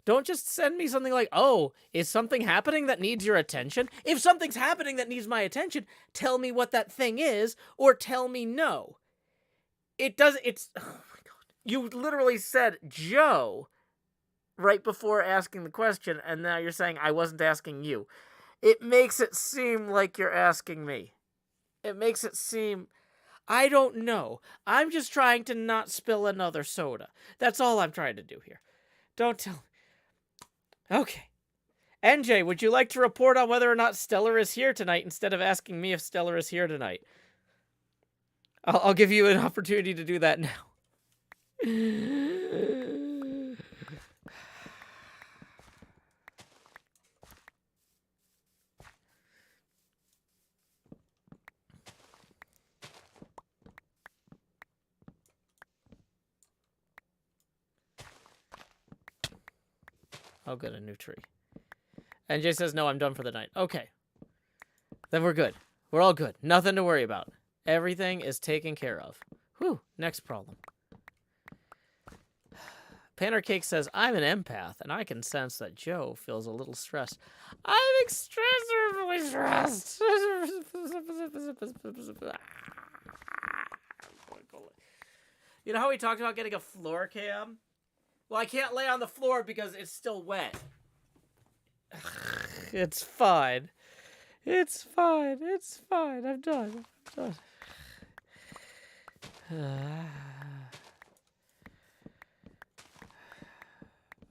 Don't just send me something like, "Oh, is something happening that needs your attention?" If something's happening that needs my attention, tell me what that thing is, or tell me no. It's oh my god. You literally said Joe right before asking the question, and now you're saying I wasn't asking you. It makes it seem like you're asking me. It makes it seem... I don't know. I'm just trying to not spill another soda. That's all I'm trying to do here. Don't tell me. Okay. NJ, would you like to report on whether or not Stellar is here tonight instead of asking me if Stellar is here tonight? I'll give you an opportunity to do that now. Oh, good, a new tree. NJ says, no, I'm done for the night. Okay. Then we're good. We're all good. Nothing to worry about. Everything is taken care of. Whew, next problem. Panner Cake says, I'm an empath, and I can sense that Joe feels a little stressed. I'm extremely stressed. You know how we talked about getting a floor cam? Well, I can't lay on the floor because it's still wet. It's fine. It's fine. It's fine. I'm done. I'm done.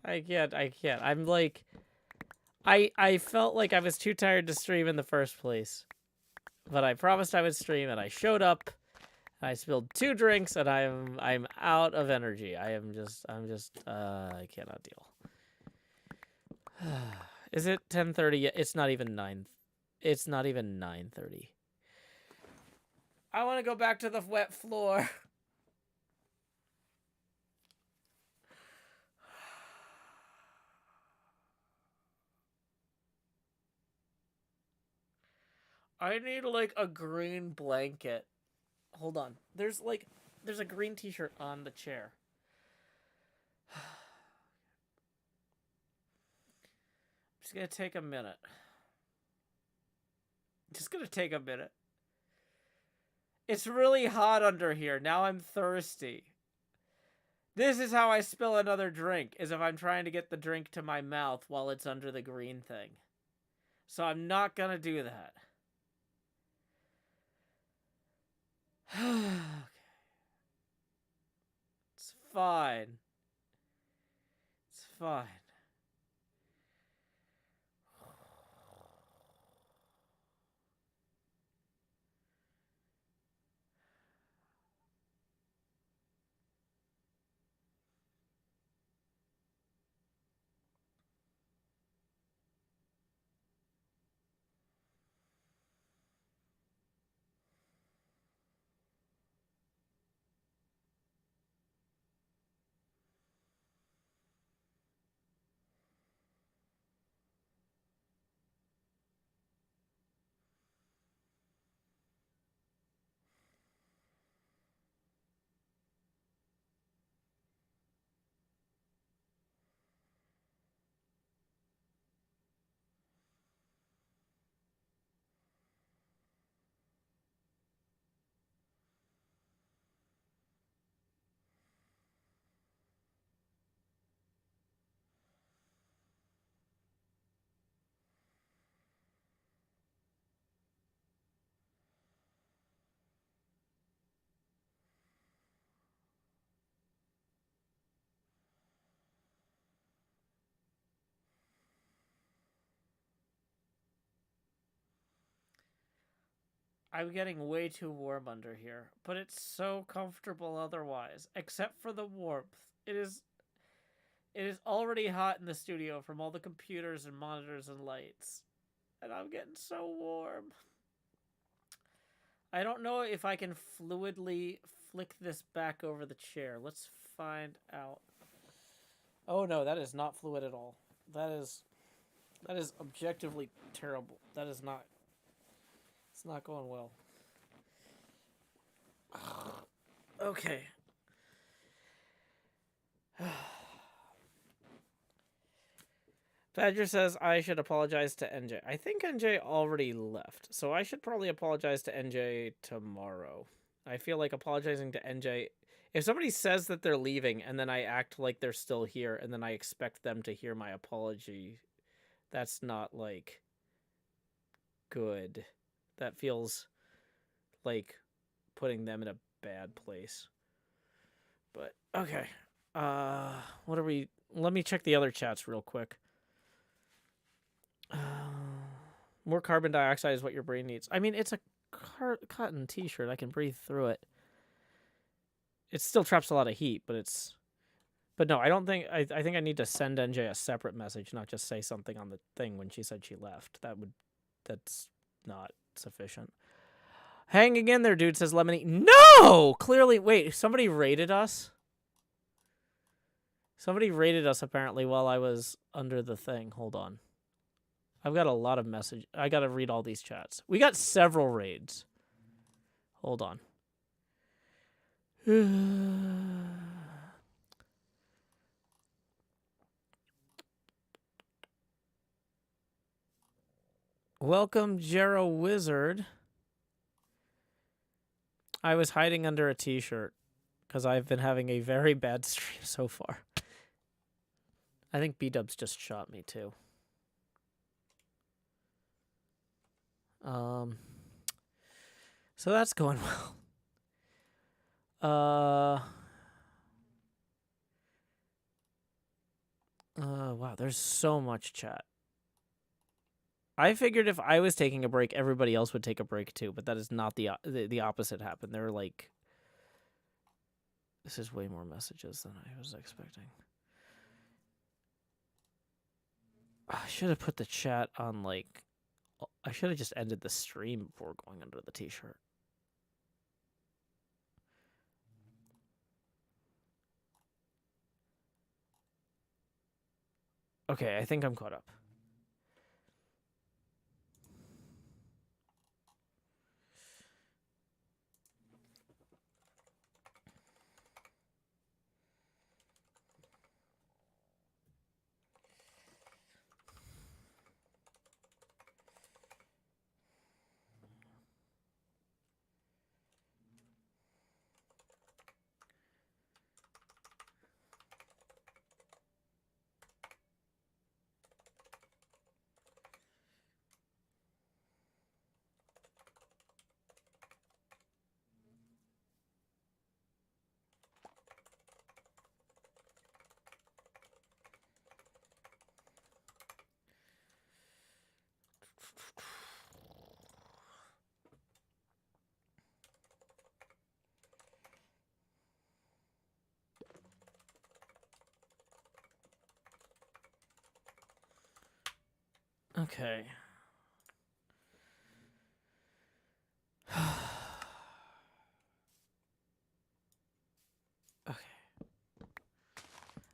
I can't. I'm like... I felt like I was too tired to stream in the first place. But I promised I would stream, and I showed up. I spilled 2 drinks, and I'm out of energy. I cannot deal. Is it 10:30 yet? It's not even 9. It's not even 9:30. I want to go back to the wet floor. I need like a green blanket. Hold on. There's a green t-shirt on the chair. I'm just gonna take a minute. Just gonna take a minute. It's really hot under here. Now I'm thirsty. This is how I spill another drink, is if I'm trying to get the drink to my mouth while it's under the green thing. So I'm not gonna do that. Okay. It's fine. It's fine. I'm getting way too warm under here, but it's so comfortable otherwise, except for the warmth. It is already hot in the studio from all the computers and monitors and lights, and I'm getting so warm. I don't know if I can fluidly flick this back over the chair. Let's find out. Oh no, that is not fluid at all. That is objectively terrible. That is not. It's not going well. Okay. Badger says I should apologize to NJ. I think NJ already left, so I should probably apologize to NJ tomorrow. I feel like apologizing to NJ... If somebody says that they're leaving and then I act like they're still here and then I expect them to hear my apology, that's not, like, good. That feels like putting them in a bad place. But, okay. What are we... Let me check the other chats real quick. More carbon dioxide is what your brain needs. I mean, it's a cotton t-shirt. I can breathe through it. It still traps a lot of heat, but it's... But no, I don't think... I think I need to send NJ a separate message, not just say something on the thing when she said she left. That's not sufficient. Hanging in there, dude, says Lemony. No! Clearly... Wait, somebody raided us? Somebody raided us, apparently, while I was under the thing. Hold on. I've got a lot of message. I gotta read all these chats. We got several raids. Hold on. Welcome, Jero Wizard. I was hiding under a t-shirt because I've been having a very bad stream so far. I think B-Dubs just shot me too. So that's going well. Wow, there's so much chat. I figured if I was taking a break, everybody else would take a break too, but that is not the opposite happened. They're like, this is way more messages than I was expecting. I should have put the chat on, like, I should have just ended the stream before going under the t-shirt. Okay, I think I'm caught up. Okay. Okay.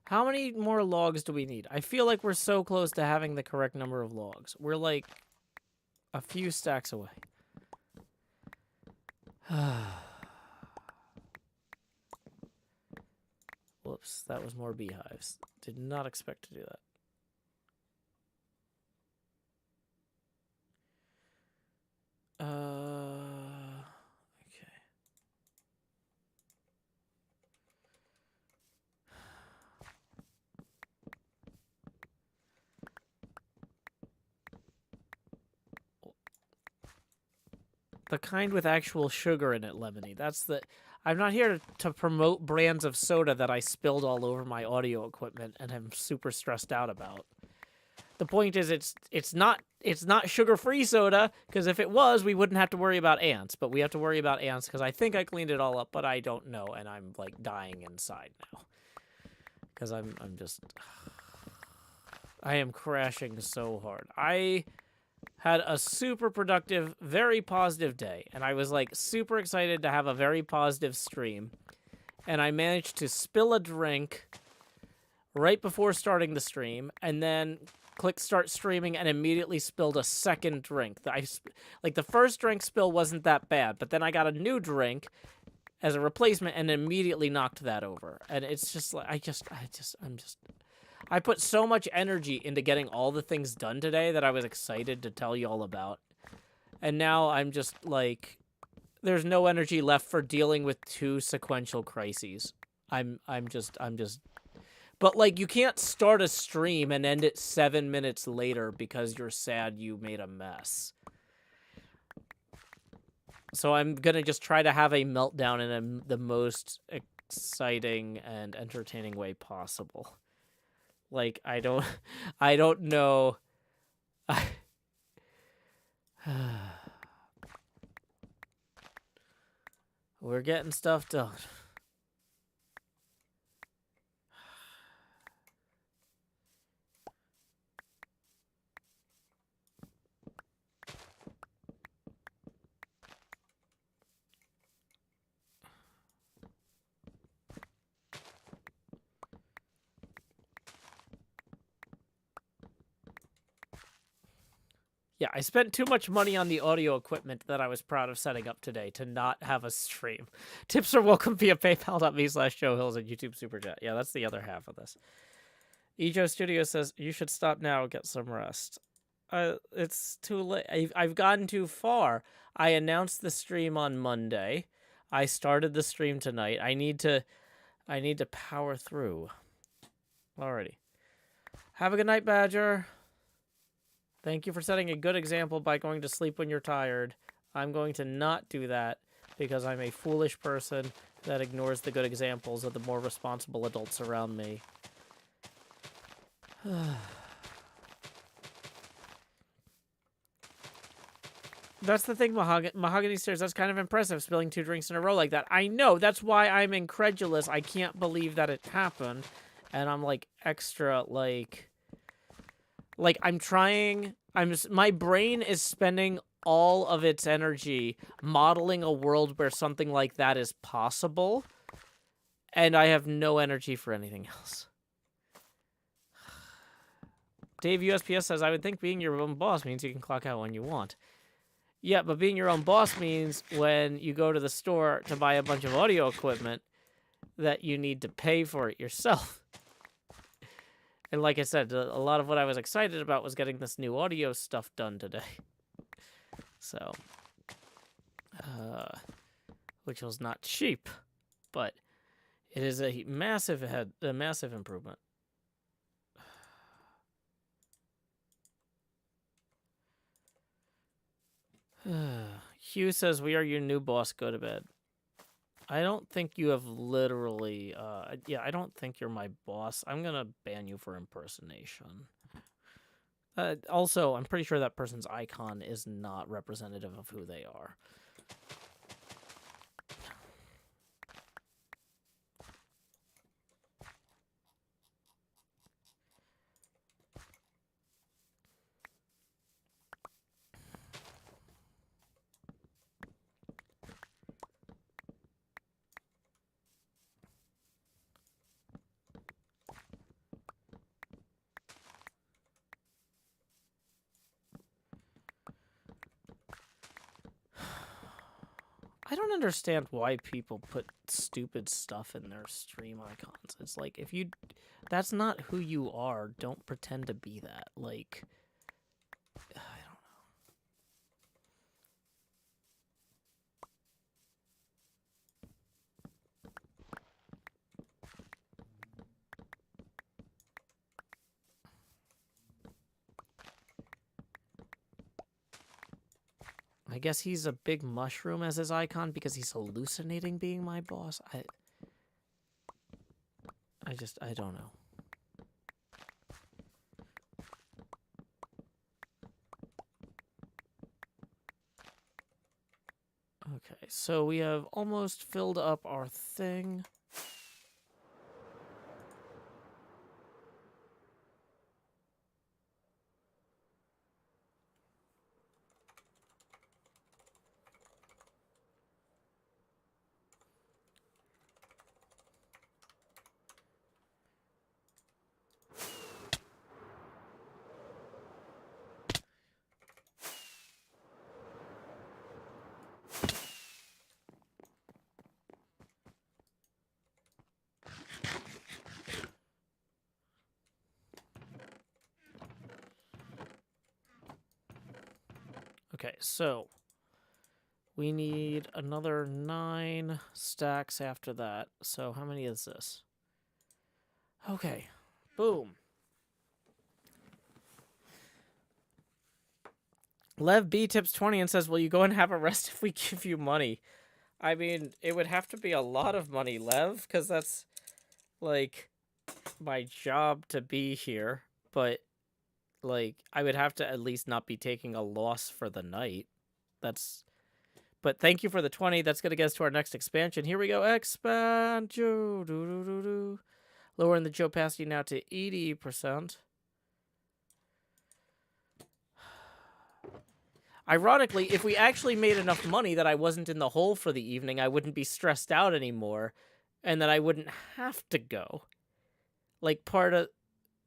How many more logs do we need? I feel like we're so close to having the correct number of logs. We're like a few stacks away. Whoops, that was more beehives. Did not expect to do that. Okay. The kind with actual sugar in it, Lemony. That's the... I'm not here to promote brands of soda that I spilled all over my audio equipment and am super stressed out about. The point is, it's not sugar-free soda, because if it was, we wouldn't have to worry about ants. But we have to worry about ants because I think I cleaned it all up, but I don't know, and I'm like dying inside now because I'm just I am crashing so hard. I had a super productive, very positive day, and I was like super excited to have a very positive stream, and I managed to spill a drink right before starting the stream, and then click start streaming and immediately spilled a second drink. Like the first drink spill wasn't that bad, but then I got a new drink as a replacement and immediately knocked that over. And it's just like I put so much energy into getting all the things done today that I was excited to tell you all about. And now I'm just like there's no energy left for dealing with 2 sequential crises. I'm just But, like, you can't start a stream and end it 7 minutes later because you're sad you made a mess. So I'm gonna just try to have a meltdown in the most exciting and entertaining way possible. Like, I don't know. We're getting stuff done. Yeah, I spent too much money on the audio equipment that I was proud of setting up today to not have a stream. Tips are welcome via paypal.me/JoeHills and YouTube Super Chat. Yeah, that's the other half of this. Ejo Studio says, you should stop now, get some rest. It's too late. I've gotten too far. I announced the stream on Monday. I started the stream tonight. I need to power through. Alrighty. Have a good night, Badger. Thank you for setting a good example by going to sleep when you're tired. I'm going to not do that because I'm a foolish person that ignores the good examples of the more responsible adults around me. That's the thing, Mahogany Stairs. That's kind of impressive, spilling 2 drinks in a row like that. I know. That's why I'm incredulous. I can't believe that it happened. And I'm, like, extra, like I'm trying, my brain is spending all of its energy modeling a world where something like that is possible, and I have no energy for anything else. Dave USPS says, I would think being your own boss means you can clock out when you want. Yeah, but being your own boss means when you go to the store to buy a bunch of audio equipment that you need to pay for it yourself. And like I said, a lot of what I was excited about was getting this new audio stuff done today. So, which was not cheap, but it is a massive improvement. Hugh says, we are your new boss, go to bed. I don't think you have literally, yeah, I don't think you're my boss. I'm gonna ban you for impersonation. Also, I'm pretty sure that person's icon is not representative of who they are. I don't understand why people put stupid stuff in their stream icons. It's like, if you... That's not who you are. Don't pretend to be that. Like... I don't know. I guess he's a big mushroom as his icon because he's hallucinating being my boss. I don't know. Okay, so we have almost filled up our thing. Okay, so we need another 9 stacks after that. So how many is this? Okay, boom. Lev B tips 20 and says, will you go and have a rest if we give you money? I mean, it would have to be a lot of money, Lev, because that's, like, my job to be here. But, like, I would have to at least not be taking a loss for the night. That's... But thank you for the 20. That's going to get us to our next expansion. Here we go. Expand. Lowering the Joe opacity now to 80%. Ironically, if we actually made enough money that I wasn't in the hole for the evening, I wouldn't be stressed out anymore, and that I wouldn't have to go. Like, part of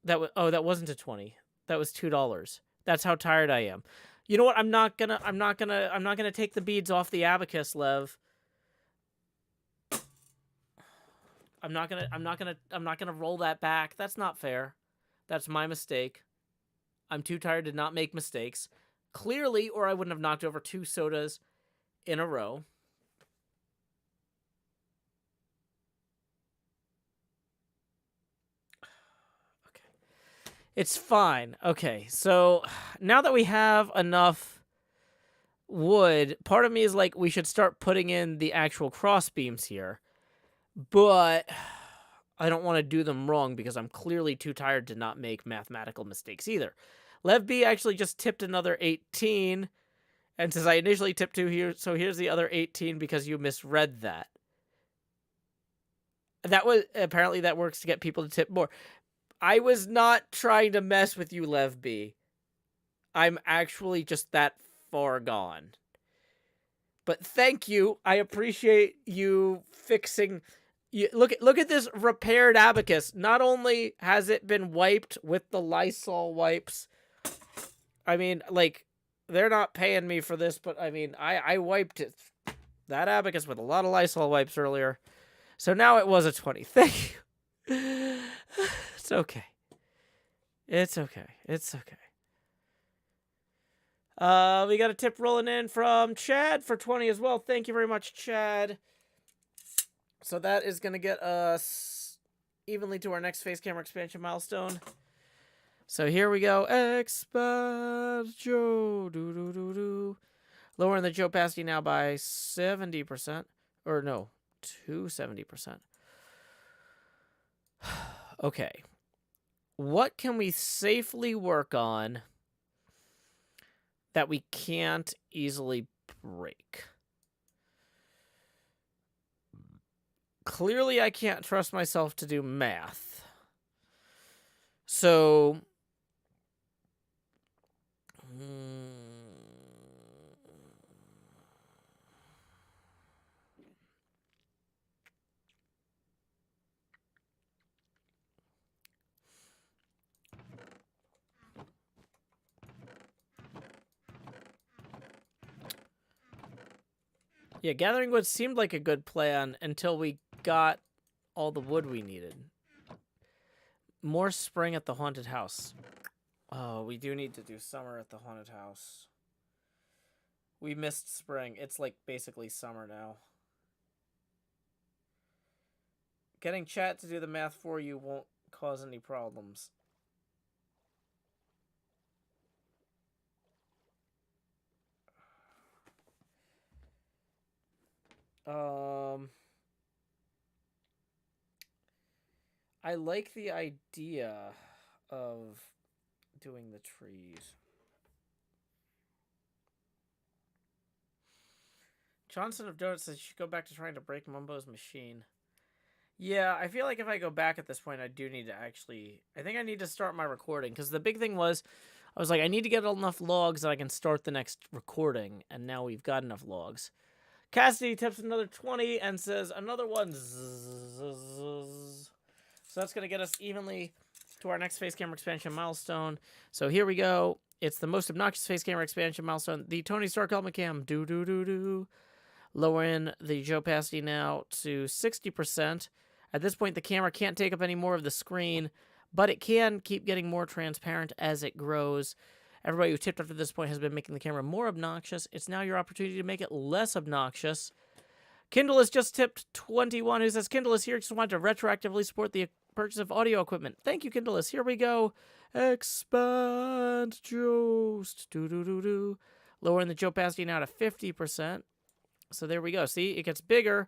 that was... Oh, that wasn't a 20. That was $2. That's how tired I am. You know what? I'm not gonna take the beads off the abacus, Lev. I'm not gonna roll that back. That's not fair. That's my mistake. I'm too tired to not make mistakes. Clearly, or I wouldn't have knocked over 2 sodas in a row. Okay. It's fine. Okay, so now that we have enough wood, part of me is like, we should start putting in the actual cross beams here. But I don't want to do them wrong because I'm clearly too tired to not make mathematical mistakes either. Lev B actually just tipped another 18 and says I initially tipped 2 here, so here's the other 18 because you misread that. That was apparently that works to get people to tip more. I was not trying to mess with you, Lev B. I'm actually just that far gone. But thank you. I appreciate you fixing. Look at this repaired abacus. Not only has it been wiped with the Lysol wipes. I mean, like, they're not paying me for this, but I mean, I wiped it, that abacus with a lot of Lysol wipes earlier. So now it was a 20. Thank you. It's okay. It's okay. It's okay. We got a tip rolling in from Chad for 20 as well. Thank you very much, Chad. So that is going to get us evenly to our next face camera expansion milestone. So here we go. Expand Joe. Lowering the Joe opacity now by 70%. Or no, to 70%. Okay. What can we safely work on that we can't easily break? Clearly, I can't trust myself to do math. So... Yeah, gathering wood seemed like a good plan until we got all the wood we needed. More spring at the haunted house. Oh, we do need to do summer at the haunted house. We missed spring. It's like basically summer now. Getting chat to do the math for you won't cause any problems. I like the idea of doing the trees. Johnson of Donuts says you should go back to trying to break Mumbo's machine. Yeah, I feel like if I go back at this point, I do need to actually... I think I need to start my recording, because the big thing was, I was like, I need to get enough logs that I can start the next recording, and now we've got enough logs. Cassidy tips another 20 and says another one. So that's going to get us evenly to our next face camera expansion milestone. So here we go. It's the most obnoxious face camera expansion milestone. The Tony Stark helmet cam. Do. Lowering the opacity now to 60%. At this point, the camera can't take up any more of the screen, but it can keep getting more transparent as it grows. Everybody who tipped up to this point has been making the camera more obnoxious. It's now your opportunity to make it less obnoxious. Kindle has just tipped 21, who says, Kindle is here, just wanted to retroactively support the purchase of audio equipment. Thank you, Kindle. Here we go. Expand Joost. Do. Lowering the opacity now to 50%. So there we go. See, it gets bigger,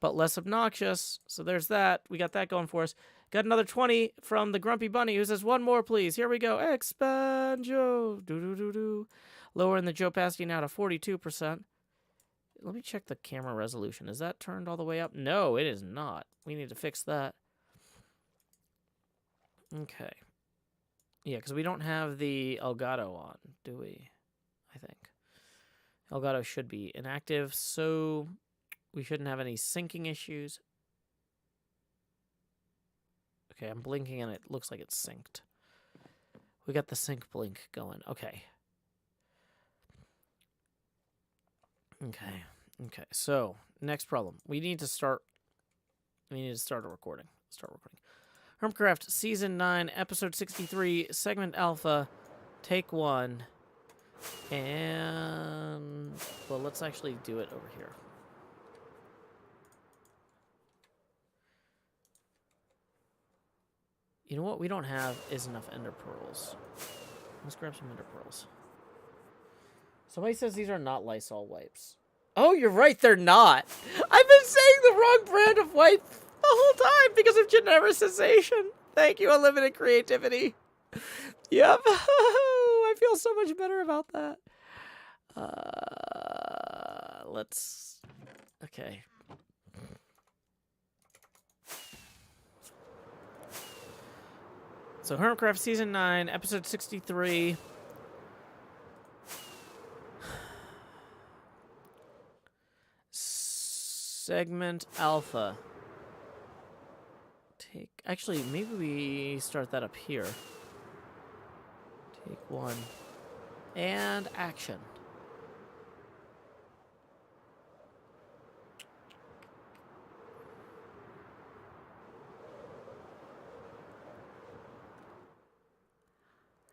but less obnoxious. So there's that. We got that going for us. Got another 20 from the Grumpy Bunny, who says, one more, please. Here we go. Expand Joe. Do. Lowering the opacity now to 42%. Let me check the camera resolution. Is that turned all the way up? No, it is not. We need to fix that. Okay. Yeah, because we don't have the Elgato on, do we? I think. Elgato should be inactive, so we shouldn't have any syncing issues. Okay, I'm blinking and it looks like it's synced. We got the sync blink going. Okay. Okay, so next problem. We need to start a recording. HermitCraft Season 9, Episode 63, Segment Alpha, Take 1. And, well, let's actually do it over here. You know what we don't have is enough ender pearls. Let's grab some ender pearls. Somebody says these are not Lysol wipes. Oh, you're right, they're not. I've been saying the wrong brand of wipe the whole time because of genericization. Thank you, Unlimited Creativity. Yep. I feel so much better about that. Okay. So, HermitCraft Season 9, Episode 63. Segment Alpha. Actually, maybe we start that up here. Take 1. And action.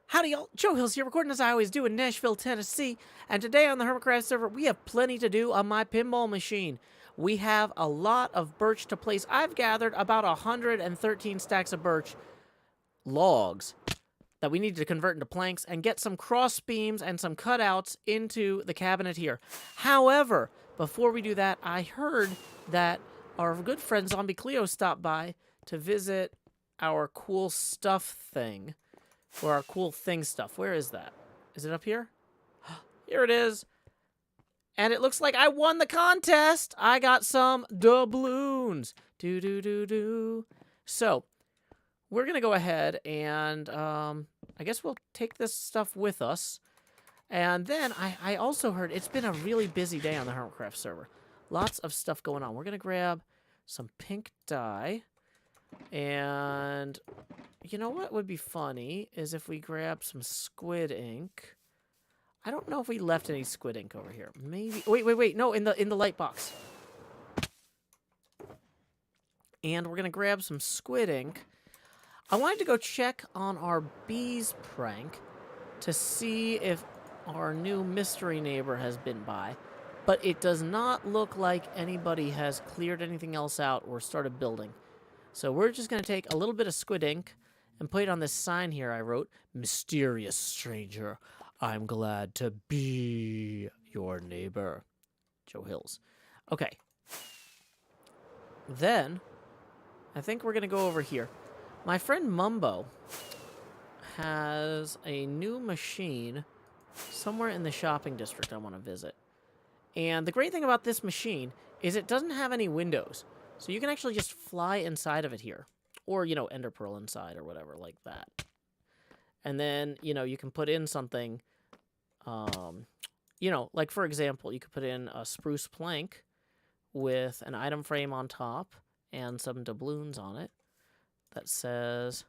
Howdy, y'all. Joe Hills here, recording as I always do in Nashville, Tennessee. And today on the HermitCraft server, we have plenty to do on my pinball machine. We have a lot of birch to place. I've gathered about 113 stacks of birch logs that we need to convert into planks and get some cross beams and some cutouts into the cabinet here. However, before we do that, I heard that our good friend Zombie Cleo stopped by to visit our cool stuff thing. Or our cool thing stuff. Where is that? Is it up here? Here it is. And it looks like I won the contest. I got some doubloons. Do. So, we're going to go ahead and I guess we'll take this stuff with us. And then I also heard it's been a really busy day on the HermitCraft server. Lots of stuff going on. We're going to grab some pink dye. And you know what would be funny is if we grab some squid ink. I don't know if we left any squid ink over here. Maybe. Wait. No, in the light box. And we're gonna grab some squid ink. I wanted to go check on our bees prank to see if our new mystery neighbor has been by, but it does not look like anybody has cleared anything else out or started building. So we're just going to take a little bit of squid ink and put it on this sign here I wrote. Mysterious stranger, I'm glad to be your neighbor. Joe Hills. Okay. Then, I think we're going to go over here. My friend Mumbo has a new machine somewhere in the shopping district I want to visit. And the great thing about this machine is it doesn't have any windows. So you can actually just fly inside of it here. Or, you know, ender pearl inside or whatever like that. And then, you know, you can put in something, you know, like for example, you could put in a spruce plank with an item frame on top and some doubloons on it that says...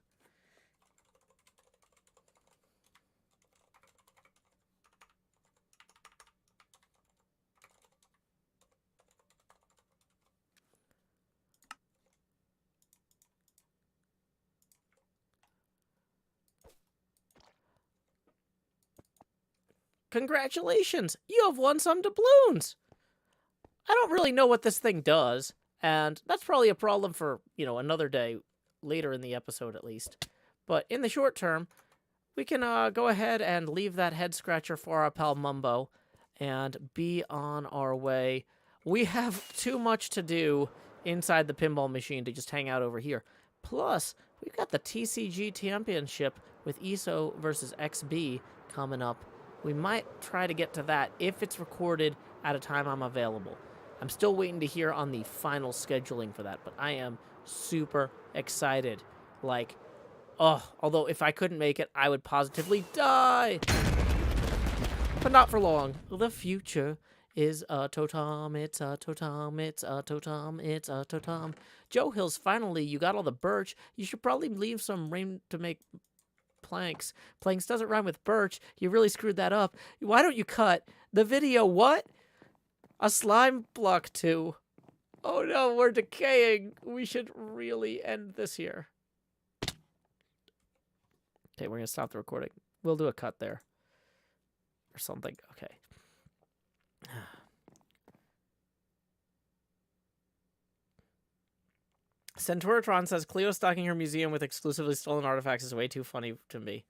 Congratulations! You have won some doubloons! I don't really know what this thing does, and that's probably a problem for, you know, another day, later in the episode at least. But in the short term, we can go ahead and leave that head scratcher for our pal Mumbo and be on our way. We have too much to do inside the pinball machine to just hang out over here. Plus, we've got the TCG Championship with ESO versus XB coming up. We might try to get to that if it's recorded at a time I'm available. I'm still waiting to hear on the final scheduling for that, but I am super excited. Like, oh, although if I couldn't make it, I would positively die. But not for long. The future is a totem, it's a totem, it's a totem, it's a totem. Joe Hills, finally, you got all the birch. You should probably leave some rain to make... planks. Planks doesn't rhyme with birch. You really screwed that up. Why don't you cut the video? What? A slime block too. Oh no, we're decaying. We should really end this here. Okay, we're gonna stop the recording. We'll do a cut there. Or something. Okay. Centauratron says, Cleo stocking her museum with exclusively stolen artifacts is way too funny to me.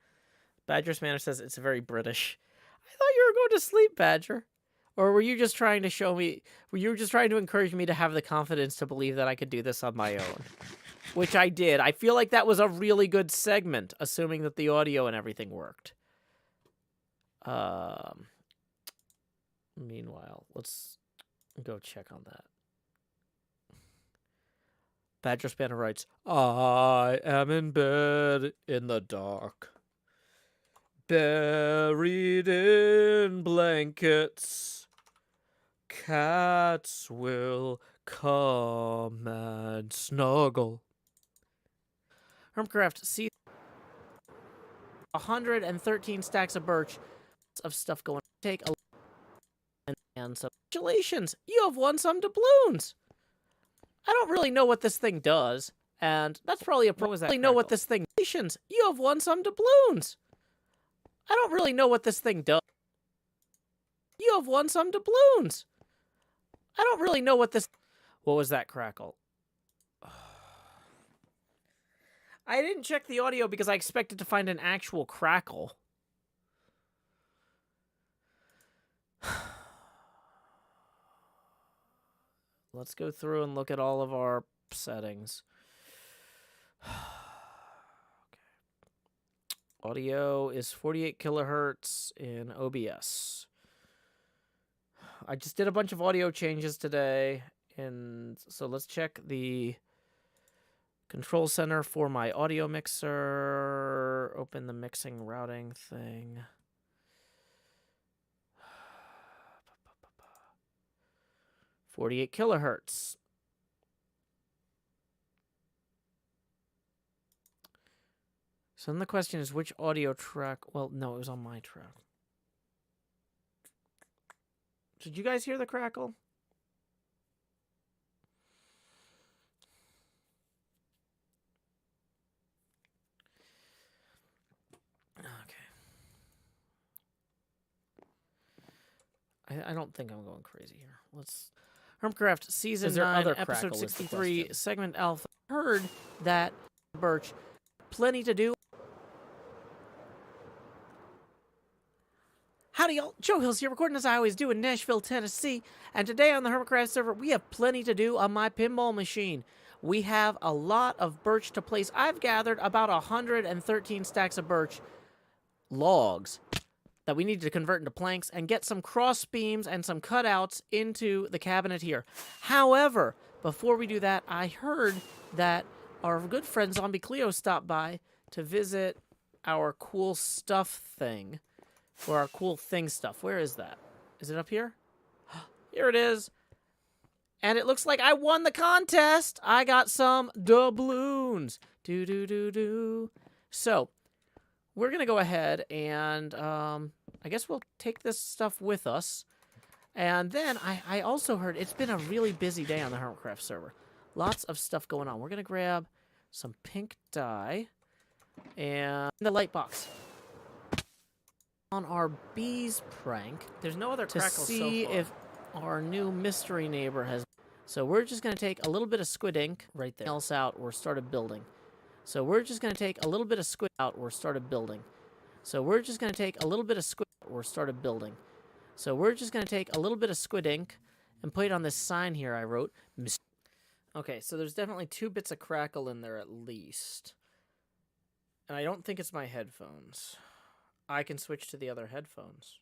Badger Spanner says, it's very British. I thought you were going to sleep, Badger. Or were you just trying to show me, were you just trying to encourage me to have the confidence to believe that I could do this on my own? Which I did. I feel like that was a really good segment, assuming that the audio and everything worked. Meanwhile, let's go check on that. Badger Spanner writes, I am in bed in the dark, buried in blankets. Cats will come and snuggle. HermitCraft sees 113 stacks of birch of stuff going. Take a and some. Congratulations, you have won some doubloons. I don't really know what this thing does, and that's probably a pro. I don't really know what this thing. You have won some doubloons. I don't really know what this thing does. You have won some doubloons. I don't really know what this... What was that crackle? I didn't check the audio because I expected to find an actual crackle. Let's go through and look at all of our settings. Okay. Audio is 48 kilohertz in OBS. I just did a bunch of audio changes today, and so let's check the control center for my audio mixer. Open the mixing routing thing. 48 kilohertz. So then the question is, which audio track? Well, no, it was on my track. Did you guys hear the crackle? Okay. I don't think I'm going crazy here. Let's... HermitCraft Season 9, Episode 63, Segment Alpha. Heard that Birch, plenty to do. Howdy, y'all. Joe Hills here, recording as I always do in Nashville, Tennessee. And today on the HermitCraft server, we have plenty to do on my pinball machine. We have a lot of birch to place. I've gathered about 113 stacks of birch logs that we needed to convert into planks and get some cross beams and some cutouts into the cabinet here. However, before we do that, I heard that our good friend Zombie Cleo stopped by to visit our cool stuff thing, or our cool thing stuff. Where is that? Is it up here? Here it is. And it looks like I won the contest. I got some doubloons. Do. So, we're going to go ahead and I guess we'll take this stuff with us. And then I also heard it's been a really busy day on the HermitCraft server. Lots of stuff going on. We're going to grab some pink dye and the light box. On our bees prank, There's no other to crackles see so far. if our new mystery neighbor has... So we're just going to take a little bit of squid ink Right there. else out or started building. So we're just going to take a little bit of squid out or started building. So we're just going to take a little bit of squid or started building. So we're just going to take a little bit of squid ink and put it on this sign here I wrote. Okay, so there's definitely 2 bits of crackle in there at least. And I don't think it's my headphones. I can switch to the other headphones.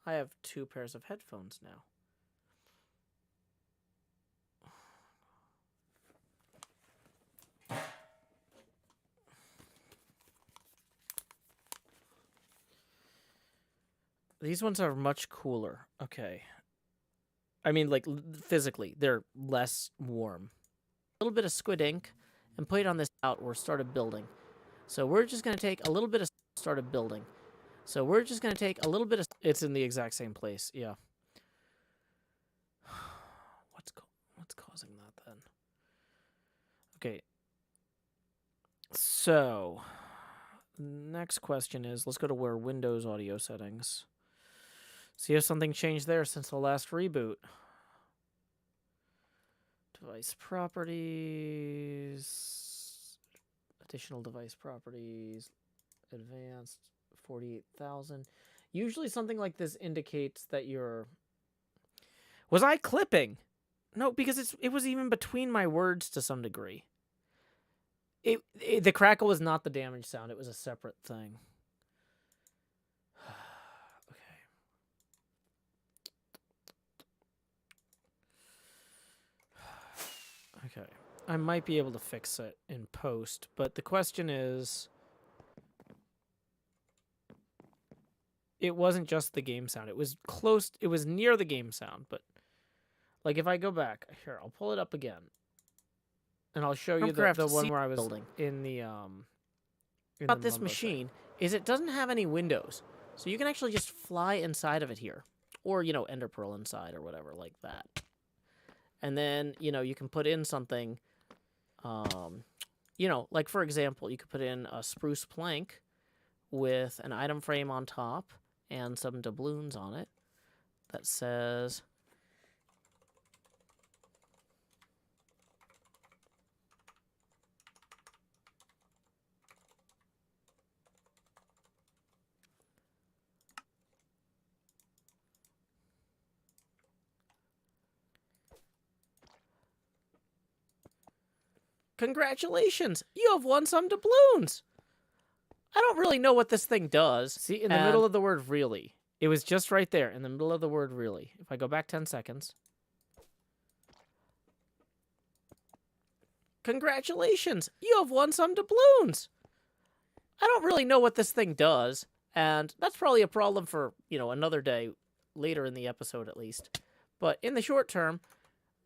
I have 2 pairs of headphones now. These ones are much cooler. Okay. I mean, like, physically, they're less warm. A little bit of squid ink and put it on this out or started building. So we're just going to take a little bit of started building. So we're just going to take a little bit of... It's in the exact same place, yeah. What's causing that then? Okay. So, next question is, let's go to where Windows audio settings. See if something changed there since the last reboot. Device properties. Additional device properties. Advanced 48,000. Usually something like this indicates that you're... Was I clipping? No, because it was even between my words to some degree. The crackle was not the damage sound. It was a separate thing. Okay. I might be able to fix it in post, but the question is... It wasn't just the game sound. It was close. It was near the game sound, but... Like, if I go back... Here, I'll pull it up again. And I'll show you the one where I was building. In the, about this machine is it doesn't have any windows. So you can actually just fly inside of it here. Or, you know, ender pearl inside or whatever, like that. And then, you know, you can put in something, you know, like, for example, you could put in a spruce plank with an item frame on top and some doubloons on it that says... Congratulations! You have won some doubloons! I don't really know what this thing does. See, in the middle of the word really. It was just right there, in the middle of the word really. If I go back 10 seconds. Congratulations! You have won some doubloons! I don't really know what this thing does, and that's probably a problem for, you know, another day, later in the episode at least. But in the short term...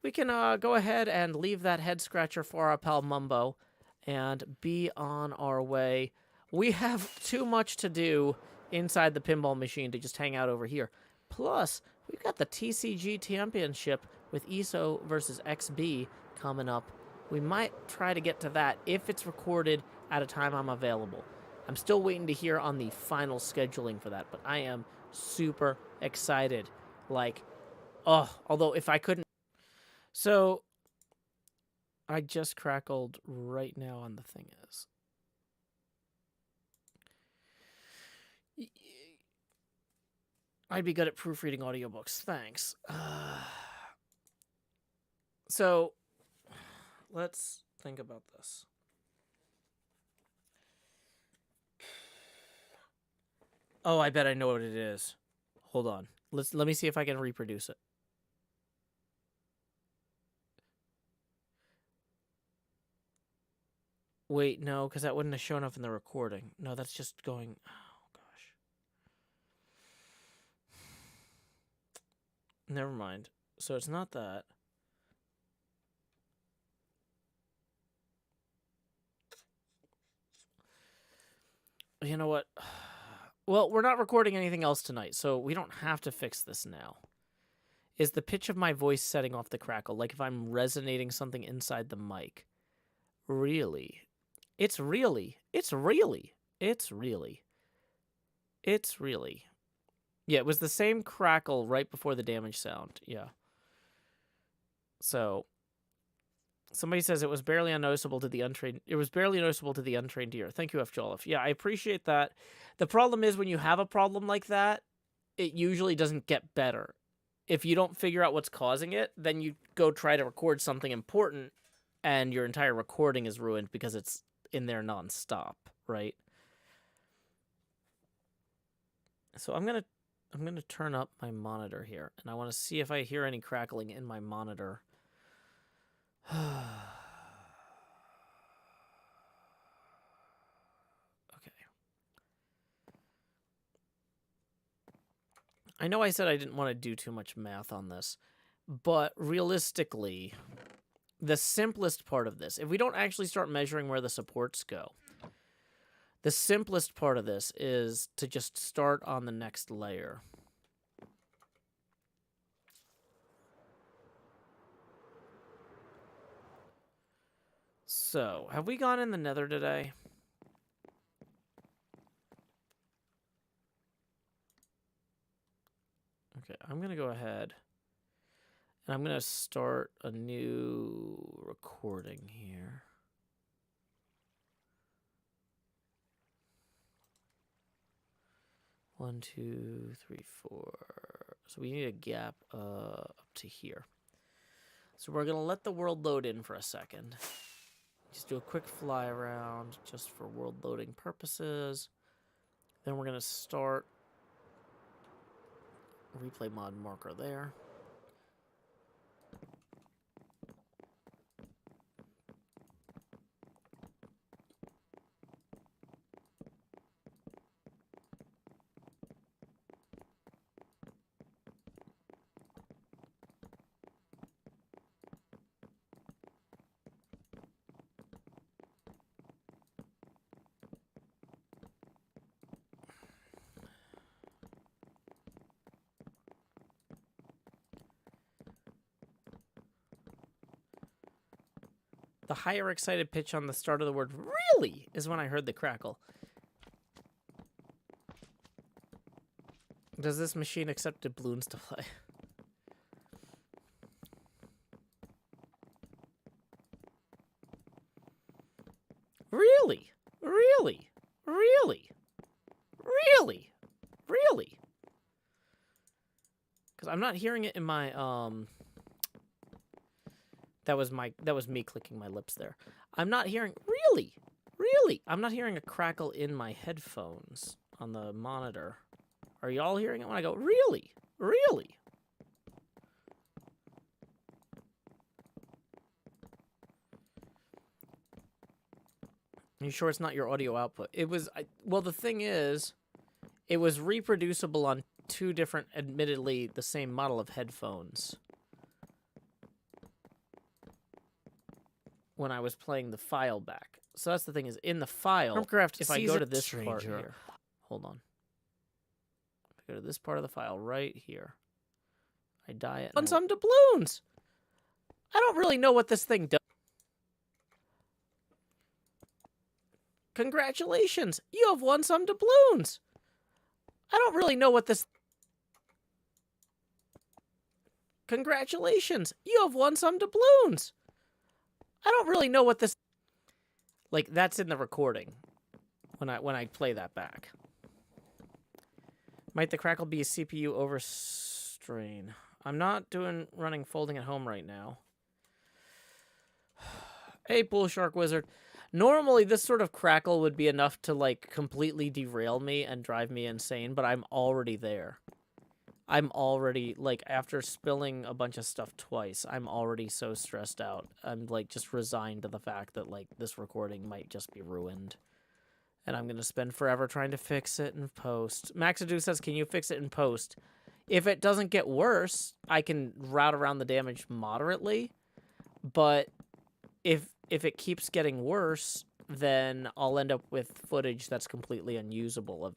We can go ahead and leave that head scratcher for our pal Mumbo and be on our way. We have too much to do inside the pinball machine to just hang out over here. Plus, we've got the TCG Championship with ESO versus XB coming up. We might try to get to that if it's recorded at a time I'm available. I'm still waiting to hear on the final scheduling for that, but I am super excited. Like, oh, although if I couldn't... So, I just crackled right now on the thing is. I'd be good at proofreading audiobooks. Thanks. So, let's think about this. Oh, I bet I know what it is. Hold on. Let me see if I can reproduce it. Wait, no, because that wouldn't have shown up in the recording. No, that's just going... Oh, gosh. Never mind. So it's not that. You know what? Well, we're not recording anything else tonight, so we don't have to fix this now. Is the pitch of my voice setting off the crackle? Like if I'm resonating something inside the mic? Really? It's really. It's really. It's really. It's really. Yeah, it was the same crackle right before the damage sound. Yeah. So somebody says it was barely unnoticeable to the untrained. It was barely noticeable to the untrained ear. Thank you, F. Jolliffe. Yeah, I appreciate that. The problem is when you have a problem like that, it usually doesn't get better. If you don't figure out what's causing it, then you go try to record something important, and your entire recording is ruined because it's in there nonstop, right? So I'm gonna turn up my monitor here, and I want to see if I hear any crackling in my monitor. Okay. I know I said I didn't want to do too much math on this, but realistically, the simplest part of this, if we don't actually start measuring where the supports go, the simplest part of this is to just start on the next layer. So, have we gone in the Nether today? Okay, I'm going to go ahead and I'm going to start a new recording here. One, two, three, four. So we need a gap up to here. So we're going to let the world load in for a second. Just do a quick fly around just for world loading purposes. Then we're going to start replay mod marker there. The higher excited pitch on the start of the word really is when I heard the crackle. Does this machine accept doubloons to play? Really? Really? Really? Really? Really? Because I'm not hearing it in my, That was me clicking my lips there. I'm not hearing, really? I'm not hearing a crackle in my headphones on the monitor. Are y'all hearing it when I go, really? Are you sure it's not your audio output? It was, well, the thing is, it was reproducible on two different, admittedly, the same model of headphones. When I was playing the file back. So that's the thing is, in the file, HermitCraft, if I go to this part here, hold on. If I go to this part of the file right here, I die it. On some doubloons! I don't really know what this thing does. Congratulations! You have won some doubloons! I don't really know what this... Congratulations! You have won some doubloons! I don't really know what this... Like, that's in the recording when I play that back. Might the crackle be a CPU overstrain? I'm not running folding at home right now. Hey, Bull Shark Wizard. Normally, this sort of crackle would be enough to, like, completely derail me and drive me insane, but I'm already there. I'm already, like, after spilling a bunch of stuff twice, I'm already so stressed out. I'm, like, just resigned to the fact that, like, this recording might just be ruined. And I'm going to spend forever trying to fix it in post. Maxadu says, can you fix it in post? If it doesn't get worse, I can route around the damage moderately. But if it keeps getting worse, then I'll end up with footage that's completely unusable.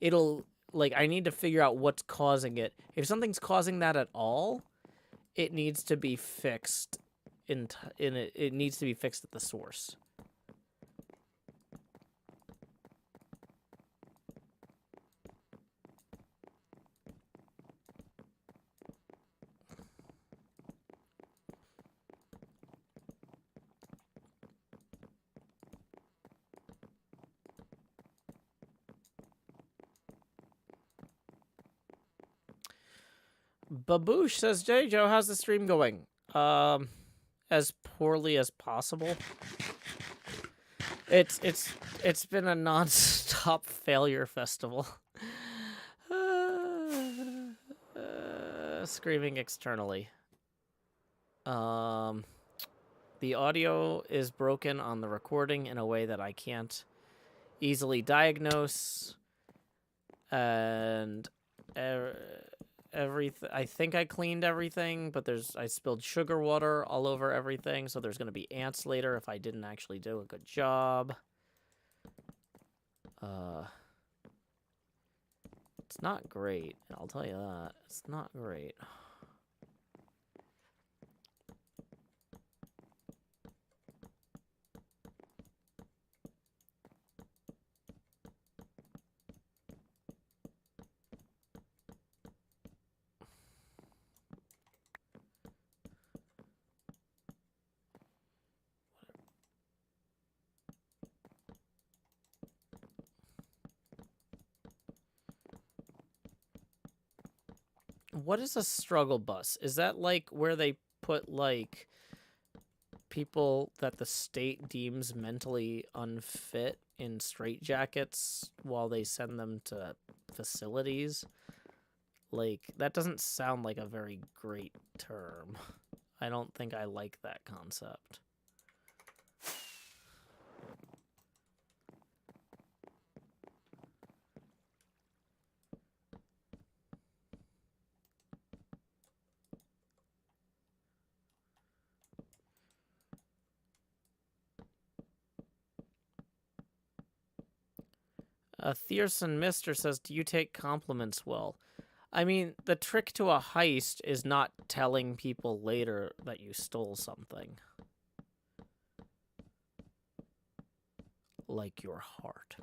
It'll, like, I need to figure out what's causing it. If something's causing that at all, it needs to be fixed it needs to be fixed at the source. Baboosh says, J. Joe, how's the stream going? As poorly as possible. It's been a non-stop failure festival. Screaming externally. The audio is broken on the recording in a way that I can't easily diagnose, and I think I cleaned everything, but I spilled sugar water all over everything, so there's going to be ants later if I didn't actually do a good job. It's not great, I'll tell you that. It's not great. What is a struggle bus? Is that like where they put like people that the state deems mentally unfit in straitjackets while they send them to facilities? Like, that doesn't sound like a very great term. I don't think I like that concept. Thierson Mister says, do you take compliments well? I mean, the trick to a heist is not telling people later that you stole something. Like your heart.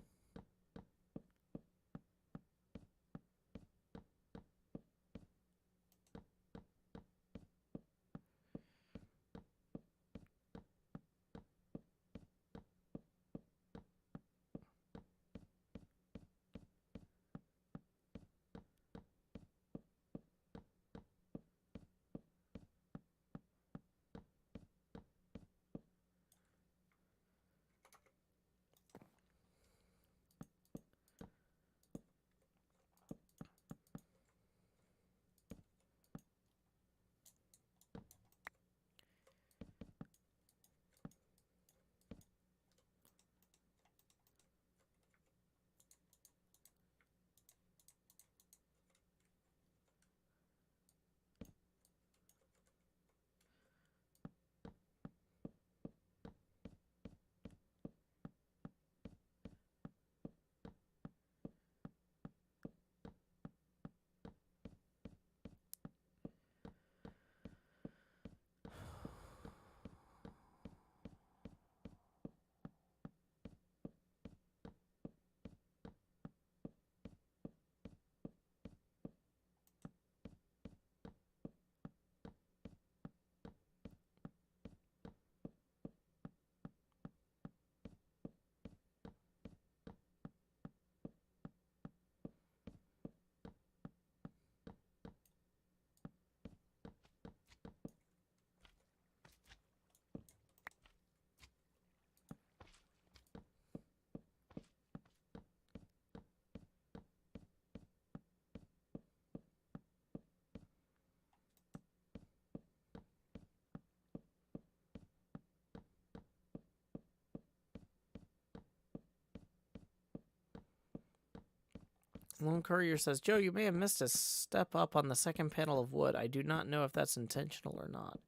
Lone Courier says, Joe, you may have missed a step up on the second panel of wood. I do not know if that's intentional or not.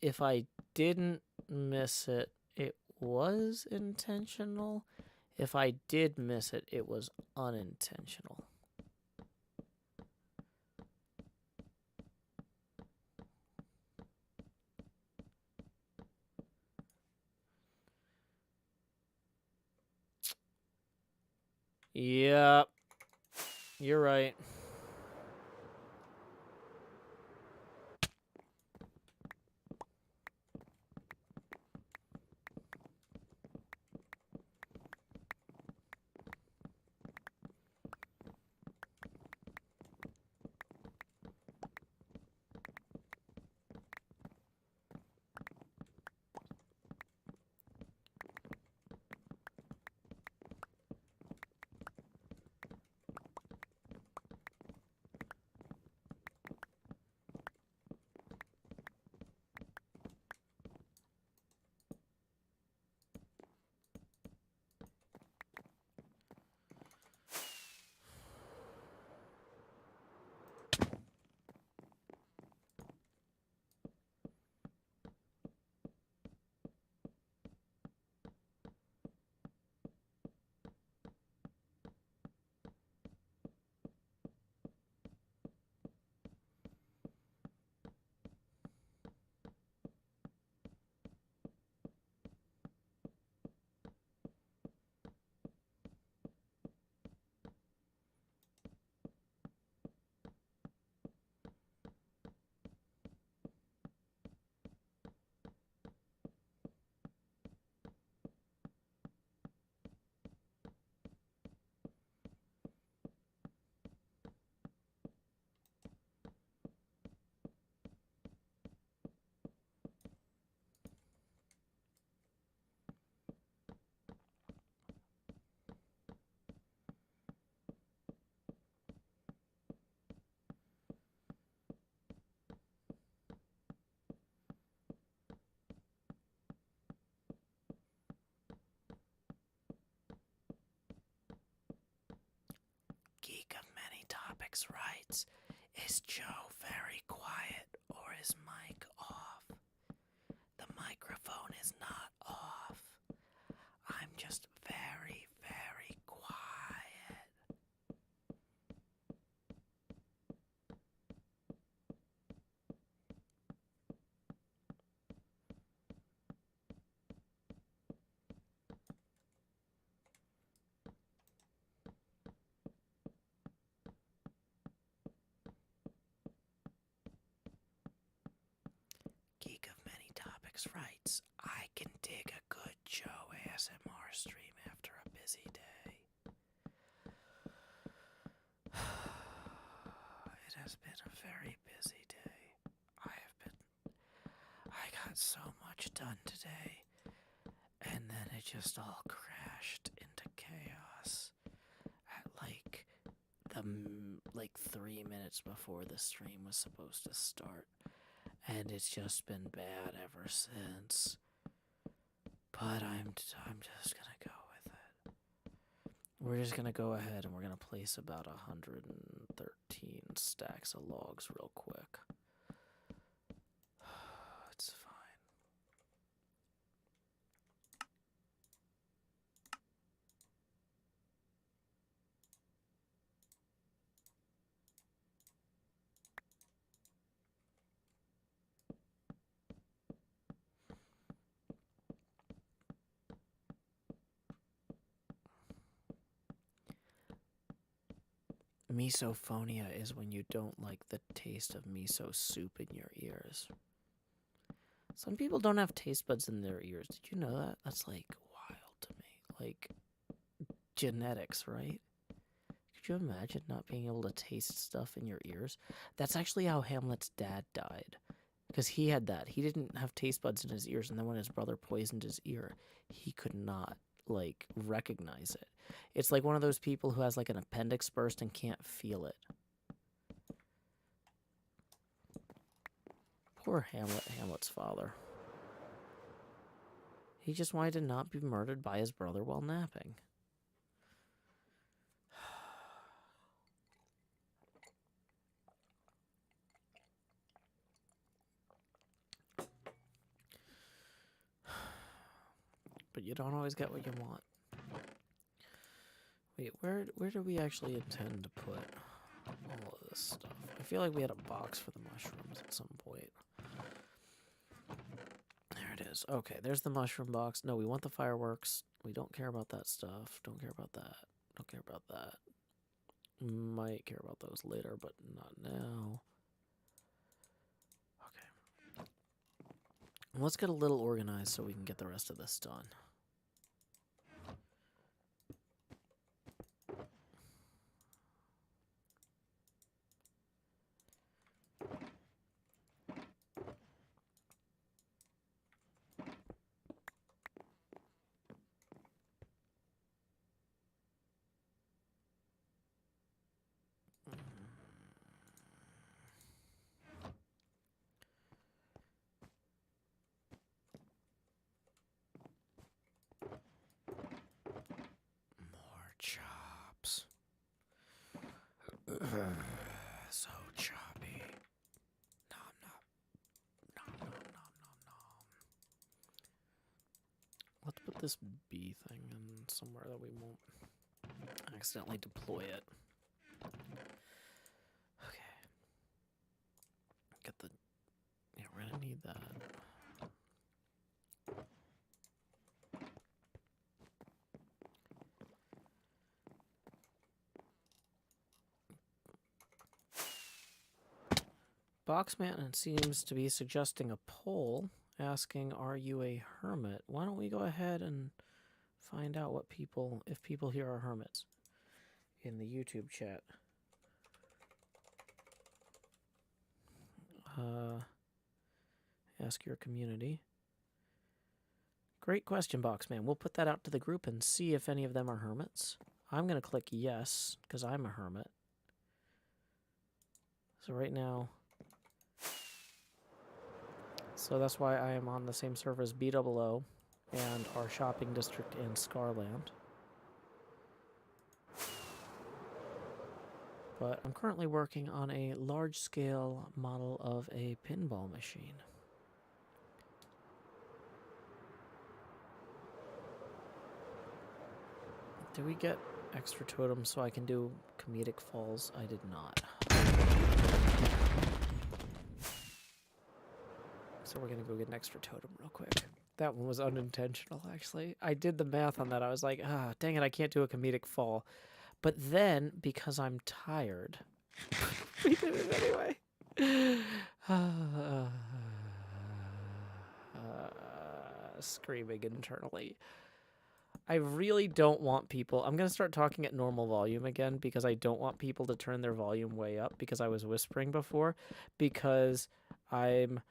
If I didn't miss it, it was intentional. If I did miss it, it was unintentional. Yep. You're right. Geek of Many Topics writes, is Joe very quiet or is mic off? The microphone is not off. I'm just very, very quiet. Geek of Many Topics writes, I can dig a good Joe ASMR stream after a busy day. It has been a very busy day. I got so much done today, and then it just all crashed into chaos at like 3 minutes before the stream was supposed to start. And it's just been bad ever since. But I'm just gonna go with it. We're just gonna go ahead and we're gonna place about 113 stacks of logs real quick. It's fine. Misophonia is when you don't like the taste of miso soup in your ears. Some people don't have taste buds in their ears. Did you know that? That's like wild to me. Like genetics, right? Could you imagine not being able to taste stuff in your ears? That's actually how Hamlet's dad died. Because he had that. He didn't have taste buds in his ears, and then when his brother poisoned his ear, he could not, like, recognize it. It's like one of those people who has, like, an appendix burst and can't feel it. Poor Hamlet's father. He just wanted to not be murdered by his brother while napping. but you don't always get what you want. Wait, where do we actually intend to put all of this stuff? I feel like we had a box for the mushrooms at some point. There it is. Okay, there's the mushroom box. No, we want the fireworks. We don't care about that stuff. Don't care about that. Don't care about that. Might care about those later, but not now. Okay. Let's get a little organized so we can get the rest of this done. More chops. So choppy. Nom nom. Nom nom nom nom nom. Let's put this bee thing in somewhere that we won't accidentally deploy it. Okay. Get the... Yeah, we're gonna need that. Boxman seems to be suggesting a poll asking, are you a hermit? Why don't we go ahead and find out what people, if people here are hermits in the YouTube chat. Ask your community. Great question, Boxman. We'll put that out to the group and see if any of them are hermits. I'm going to click yes, because I'm a hermit. So right now... So that's why I am on the same server as BOO and our shopping district in Scarland. But I'm currently working on a large-scale model of a pinball machine. Did we get extra totems so I can do comedic falls? I did not. So we're gonna go get an extra totem real quick. That one was unintentional, actually. I did the math on that. I was like, ah, dang it, I can't do a comedic fall. But then, because I'm tired, we did it anyway. Screaming internally. I really don't want people... I'm going to start talking at normal volume again because I don't want people to turn their volume way up because I was whispering before. Because I'm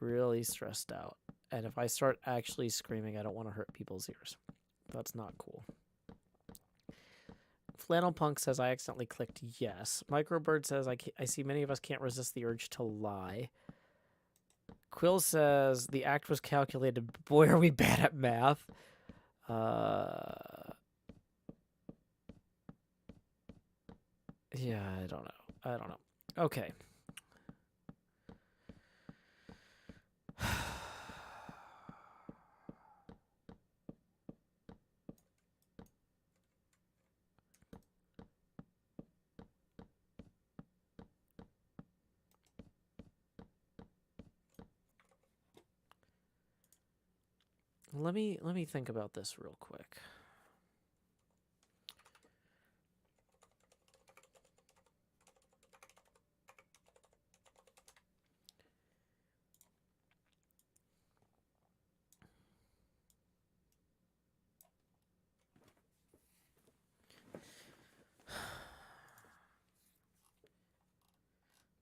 really stressed out. And if I start actually screaming, I don't want to hurt people's ears. That's not cool. Flannel Punk says I accidentally clicked yes. Microbird says I see many of us can't resist the urge to lie. Quill says the act was calculated. Boy, are we bad at math. Yeah, I don't know. Okay. Let me think about this real quick.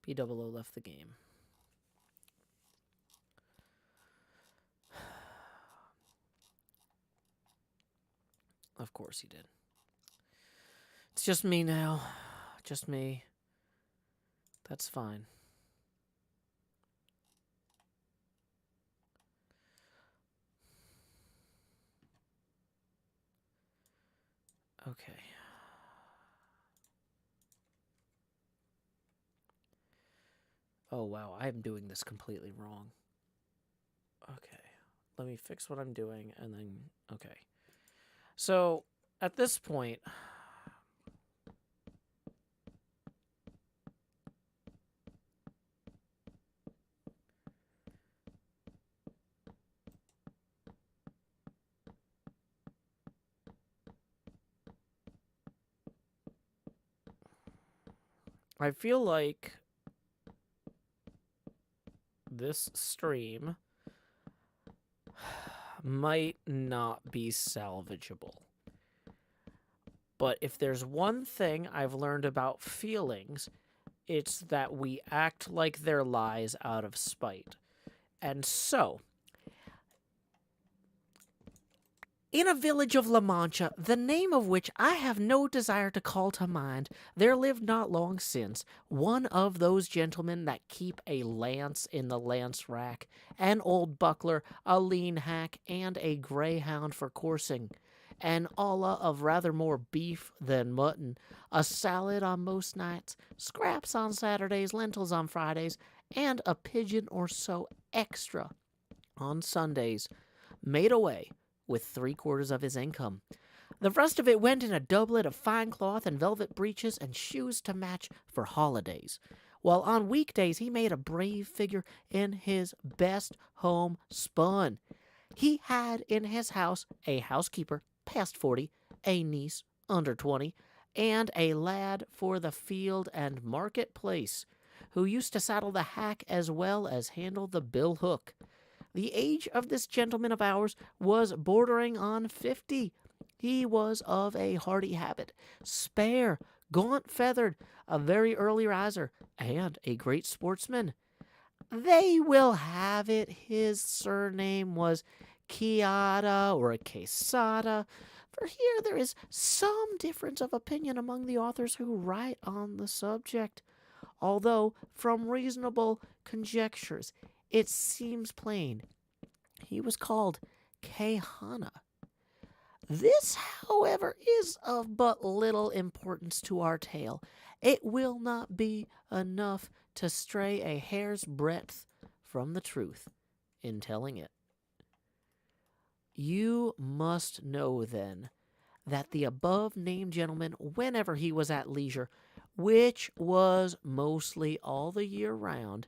BOO left the game. Of course he did. It's just me now. Just me. That's fine. Okay. Oh, wow. I'm doing this completely wrong. Okay. let me fix what I'm doing, and then, okay. So, at this point, I feel like this stream might not be salvageable. But if there's one thing I've learned about feelings, it's that we act like they're lies out of spite. And so, in a village of La Mancha, the name of which I have no desire to call to mind, there lived not long since one of those gentlemen that keep a lance in the lance rack, an old buckler, a lean hack, and a greyhound for coursing, an olla of rather more beef than mutton, a salad on most nights, scraps on Saturdays, lentils on Fridays, and a pigeon or so extra on Sundays, made away with 3/4 of his income. The rest of it went in a doublet of fine cloth and velvet breeches and shoes to match for holidays, while on weekdays he made a brave figure in his best homespun. He had in his house a housekeeper past 40, a niece under 20, and a lad for the field and marketplace, who used to saddle the hack as well as handle the bill hook. The age of this gentleman of ours was bordering on 50. He was of a hardy habit, spare, gaunt-feathered, a very early riser, and a great sportsman. They will have it his surname was Quixote or Quixote, for here there is some difference of opinion among the authors who write on the subject, although from reasonable conjectures it seems plain he was called Quixote. This, however, is of but little importance to our tale. It will not be enough to stray a hair's breadth from the truth in telling it. You must know, then, that the above-named gentleman, whenever he was at leisure, which was mostly all the year round,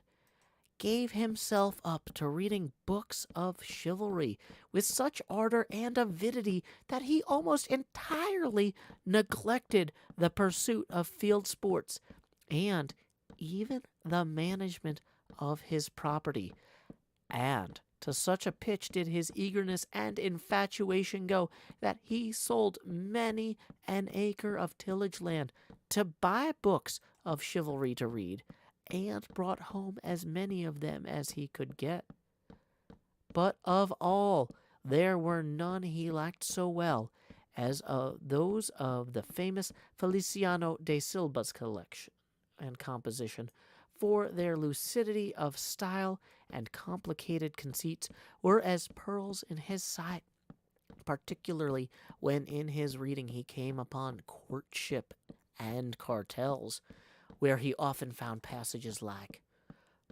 gave himself up to reading books of chivalry with such ardor and avidity that he almost entirely neglected the pursuit of field sports and even the management of his property. And to such a pitch did his eagerness and infatuation go that he sold many an acre of tillage land to buy books of chivalry to read, and brought home as many of them as he could get. But of all, there were none he liked so well as those of the famous Feliciano de Silva's collection and composition, for their lucidity of style and complicated conceits were as pearls in his sight, particularly when in his reading he came upon courtship and cartels, where he often found passages like,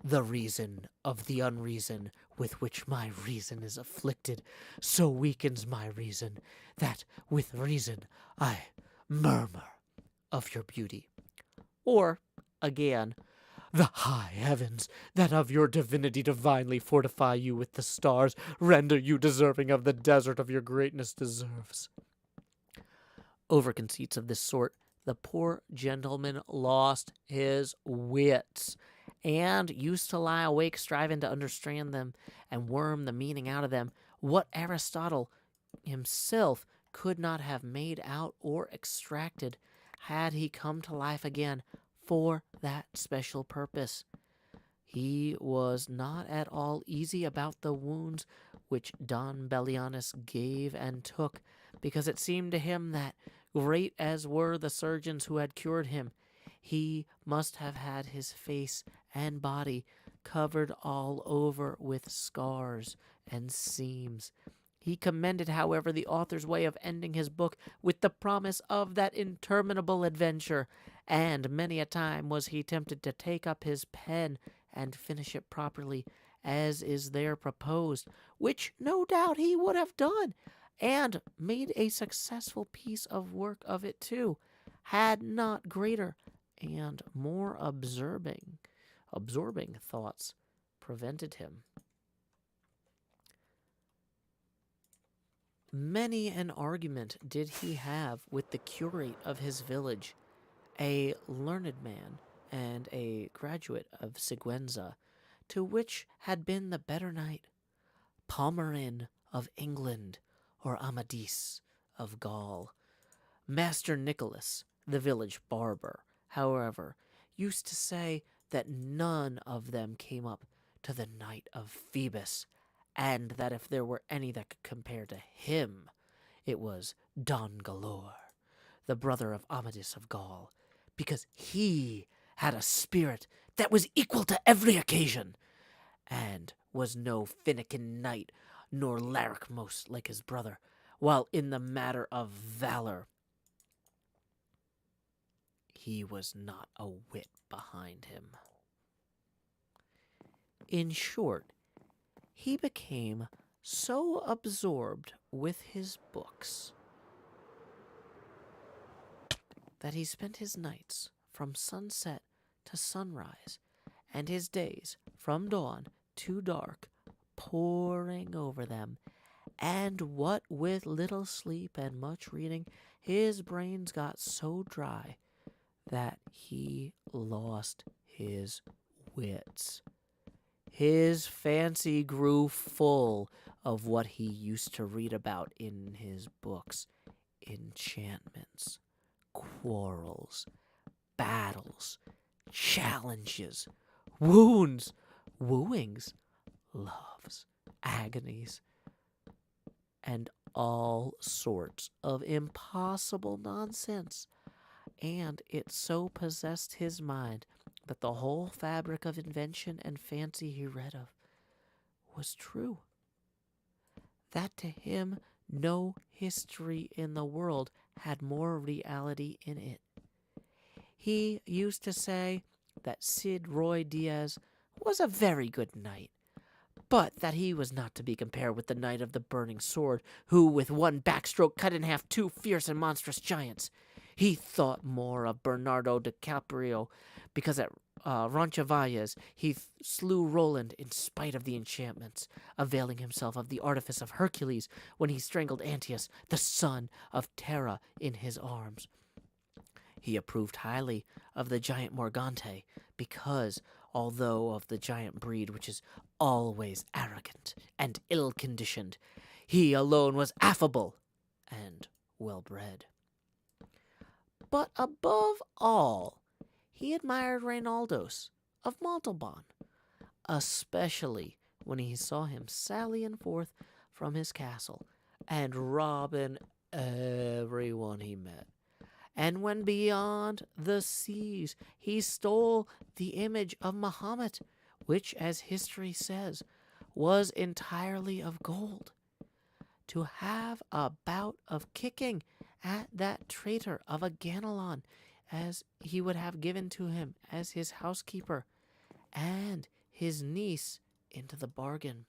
"The reason of the unreason with which my reason is afflicted so weakens my reason, that with reason I murmur of your beauty." Or, again, "The high heavens, that of your divinity divinely fortify you with the stars, render you deserving of the desert of your greatness deserves." Over conceits of this sort, the poor gentleman lost his wits, and used to lie awake striving to understand them and worm the meaning out of them, what Aristotle himself could not have made out or extracted had he come to life again for that special purpose. He was not at all easy about the wounds which Don Bellianus gave and took, because it seemed to him that, great as were the surgeons who had cured him, he must have had his face and body covered all over with scars and seams. He commended, however, the author's way of ending his book with the promise of that interminable adventure, and many a time was he tempted to take up his pen and finish it properly, as is there proposed, which no doubt he would have done, and made a successful piece of work of it too, had not greater and more absorbing thoughts prevented him. Many an argument did he have with the curate of his village, a learned man and a graduate of Siguenza, to which had been the better knight, Pomerin of England, or Amadis of Gaul. Master Nicholas, the village barber, however, used to say that none of them came up to the Knight of Phoebus, and that if there were any that could compare to him, it was Don Galore, the brother of Amadis of Gaul, because he had a spirit that was equal to every occasion, and was no finikin knight, nor larrick-most like his brother, while in the matter of valor he was not a whit behind him. In short, he became so absorbed with his books that he spent his nights from sunset to sunrise, and his days from dawn to dark, poring over them, and what with little sleep and much reading, his brains got so dry that he lost his wits. His fancy grew full of what he used to read about in his books: enchantments, quarrels, battles, challenges, wounds, wooings, loves, agonies, and all sorts of impossible nonsense. And it so possessed his mind that the whole fabric of invention and fancy he read of was true. That to him no history in the world had more reality in it. He used to say that Cid Roy Diaz was a very good knight, but that he was not to be compared with the Knight of the Burning Sword, who with one backstroke cut in half 2 fierce and monstrous giants. He thought more of Bernardo de Caprio, because at Roncesvalles he slew Roland in spite of the enchantments, availing himself of the artifice of Hercules when he strangled Antaeus, the son of Terra, in his arms. He approved highly of the giant Morgante, because, although of the giant breed which is always arrogant and ill-conditioned, he alone was affable and well-bred. But above all, he admired Reinaldos of Montalban, especially when he saw him sallying forth from his castle and robbing everyone he met. And when beyond the seas he stole the image of Mahomet, which, as history says, was entirely of gold, to have a bout of kicking at that traitor of a Ganelon, as he would have given to him as his housekeeper, and his niece into the bargain.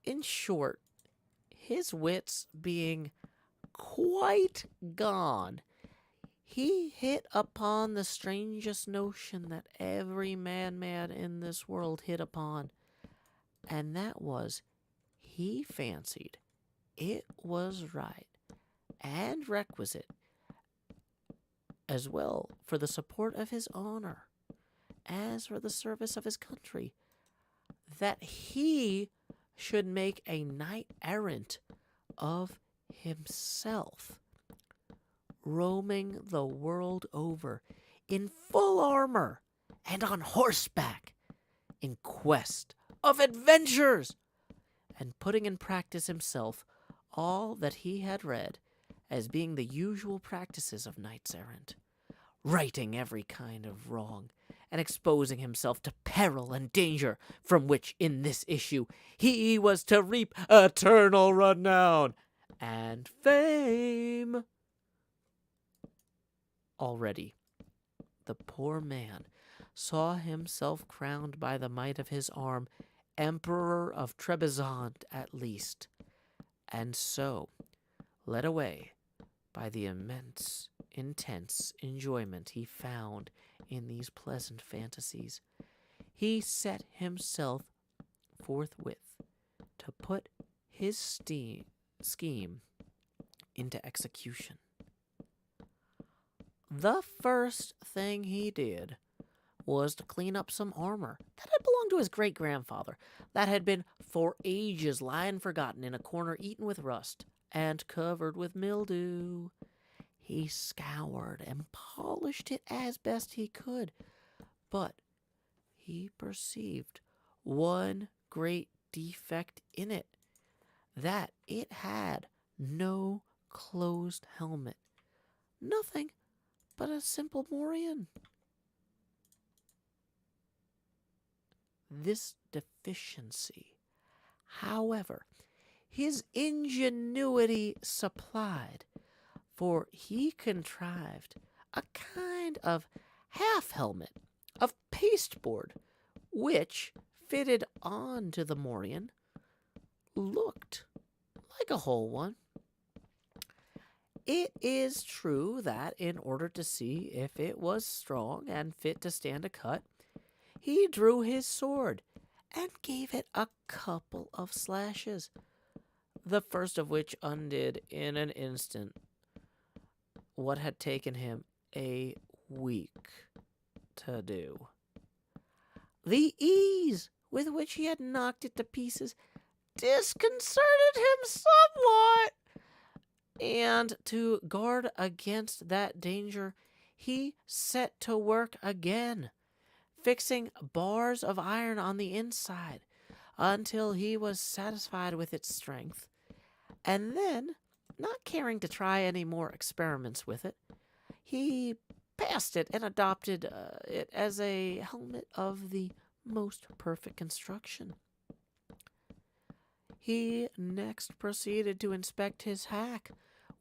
In short, his wits being quite gone, he hit upon the strangest notion that every madman in this world hit upon, and that was, he fancied it was right and requisite, as well for the support of his honor as for the service of his country, that he should make a knight-errant of himself, roaming the world over in full armor and on horseback, in quest of adventures, and putting in practice himself all that he had read as being the usual practices of knights-errant, righting every kind of wrong, and exposing himself to peril and danger, from which in this issue he was to reap eternal renown and fame. Already the poor man saw himself crowned by the might of his arm, Emperor of Trebizond at least, and so, led away by the intense enjoyment he found in these pleasant fantasies, he set himself forthwith to put his scheme into execution. The first thing he did was to clean up some armor that had belonged to his great-grandfather, that had been for ages lying forgotten in a corner, eaten with rust and covered with mildew. He scoured and polished it as best he could, but he perceived one great defect in it, that it had no closed helmet, nothing but a simple morion. This deficiency, however, his ingenuity supplied, for he contrived a kind of half-helmet of pasteboard, which, fitted on to the morion, looked like a whole one. It is true that in order to see if it was strong and fit to stand a cut, he drew his sword and gave it a couple of slashes, the first of which undid in an instant what had taken him a week to do. The ease with which he had knocked it to pieces disconcerted him somewhat, and to guard against that danger, he set to work again, fixing bars of iron on the inside until he was satisfied with its strength, and then, not caring to try any more experiments with it, he passed it and adopted it as a helmet of the most perfect construction. He next proceeded to inspect his hack,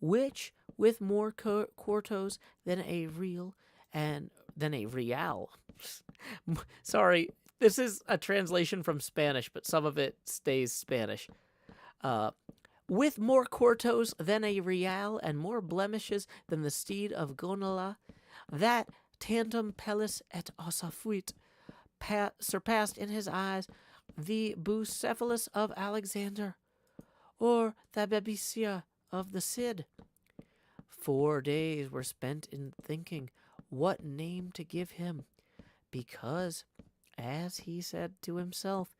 which, with more quartos than a real and than a real. Sorry, this is a translation from Spanish, but some of it stays Spanish. With more quartos than a real and more blemishes than the steed of Gonala, that tandem pellis et ossa fuit surpassed in his eyes the Bucephalus of Alexander, or the Babesia of the Cid. 4 days were spent in thinking what name to give him, because, as he said to himself,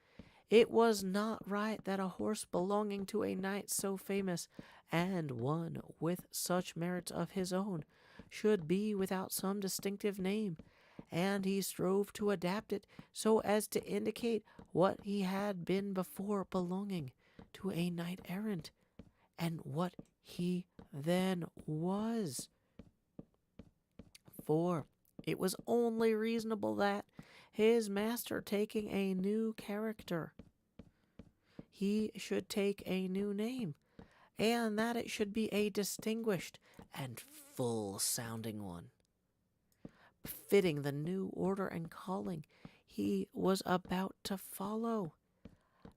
it was not right that a horse belonging to a knight so famous, and one with such merits of his own, should be without some distinctive name, and he strove to adapt it so as to indicate what he had been before belonging to a knight-errant, and what he then was. For it was only reasonable that, his master taking a new character, he should take a new name, and that it should be a distinguished and full-sounding one, befitting the new order and calling he was about to follow.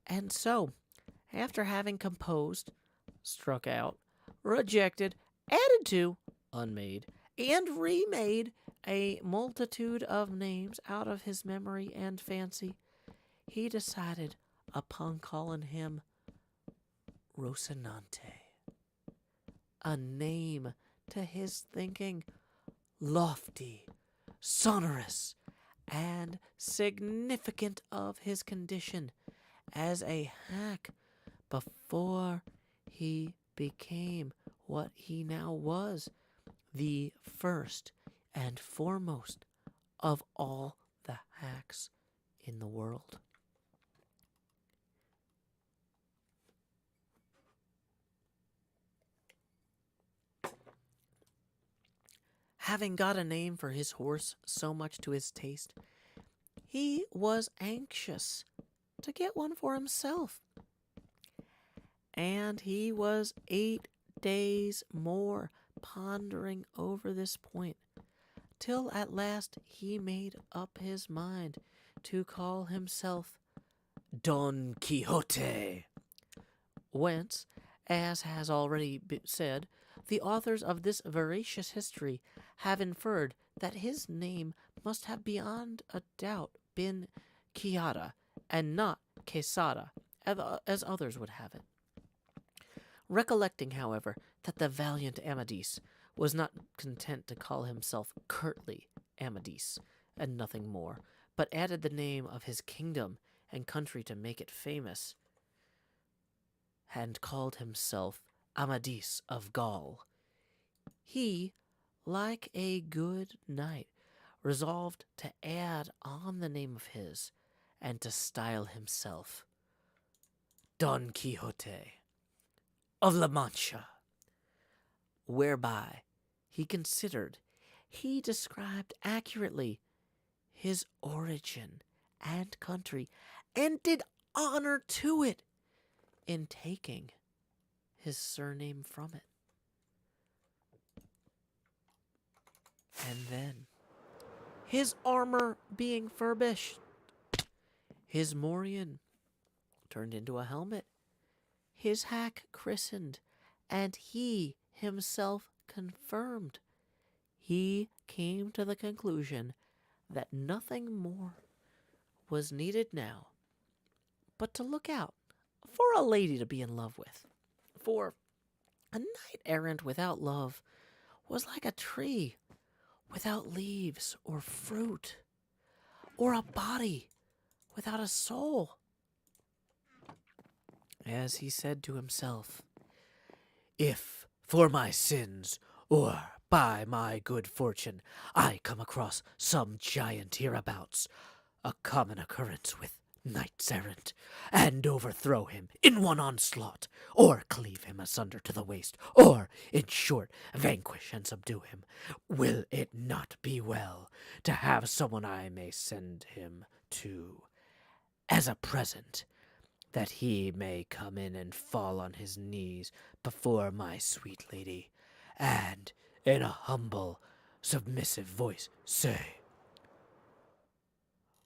And so, after having composed, struck out, rejected, added to, unmade, and remade a multitude of names out of his memory and fancy, he decided upon calling him Rocinante, a name to his thinking lofty, sonorous, and significant of his condition as a hack before he became what he now was, the first and foremost of all the hacks in the world. Having got a name for his horse so much to his taste, he was anxious to get one for himself. And he was 8 days more pondering over this point, till at last he made up his mind to call himself Don Quixote. Whence, as has already been said, the authors of this veracious history have inferred that his name must have beyond a doubt been Quixada, and not Quesada, as others would have it. Recollecting, however, that the valiant Amadis was not content to call himself curtly Amadis, and nothing more, but added the name of his kingdom and country to make it famous, and called himself Amadis of Gaul, he, like a good knight, resolved to add on the name of his, and to style himself Don Quixote of La Mancha, whereby he considered he described accurately his origin and country, and did honor to it in taking his surname from it. And then, his armor being furbished, his morion turned into a helmet, his hack christened, and he himself confirmed, he came to the conclusion that nothing more was needed now but to look out for a lady to be in love with. For a knight errant without love was like a tree without leaves or fruit, or a body without a soul. As he said to himself, "If for my sins, or by my good fortune, I come across some giant hereabouts, a common occurrence with knights errant, and overthrow him in one onslaught, or cleave him asunder to the waist, or, in short, vanquish and subdue him, will it not be well to have someone I may send him to as a present, that he may come in and fall on his knees before my sweet lady, and in a humble, submissive voice say,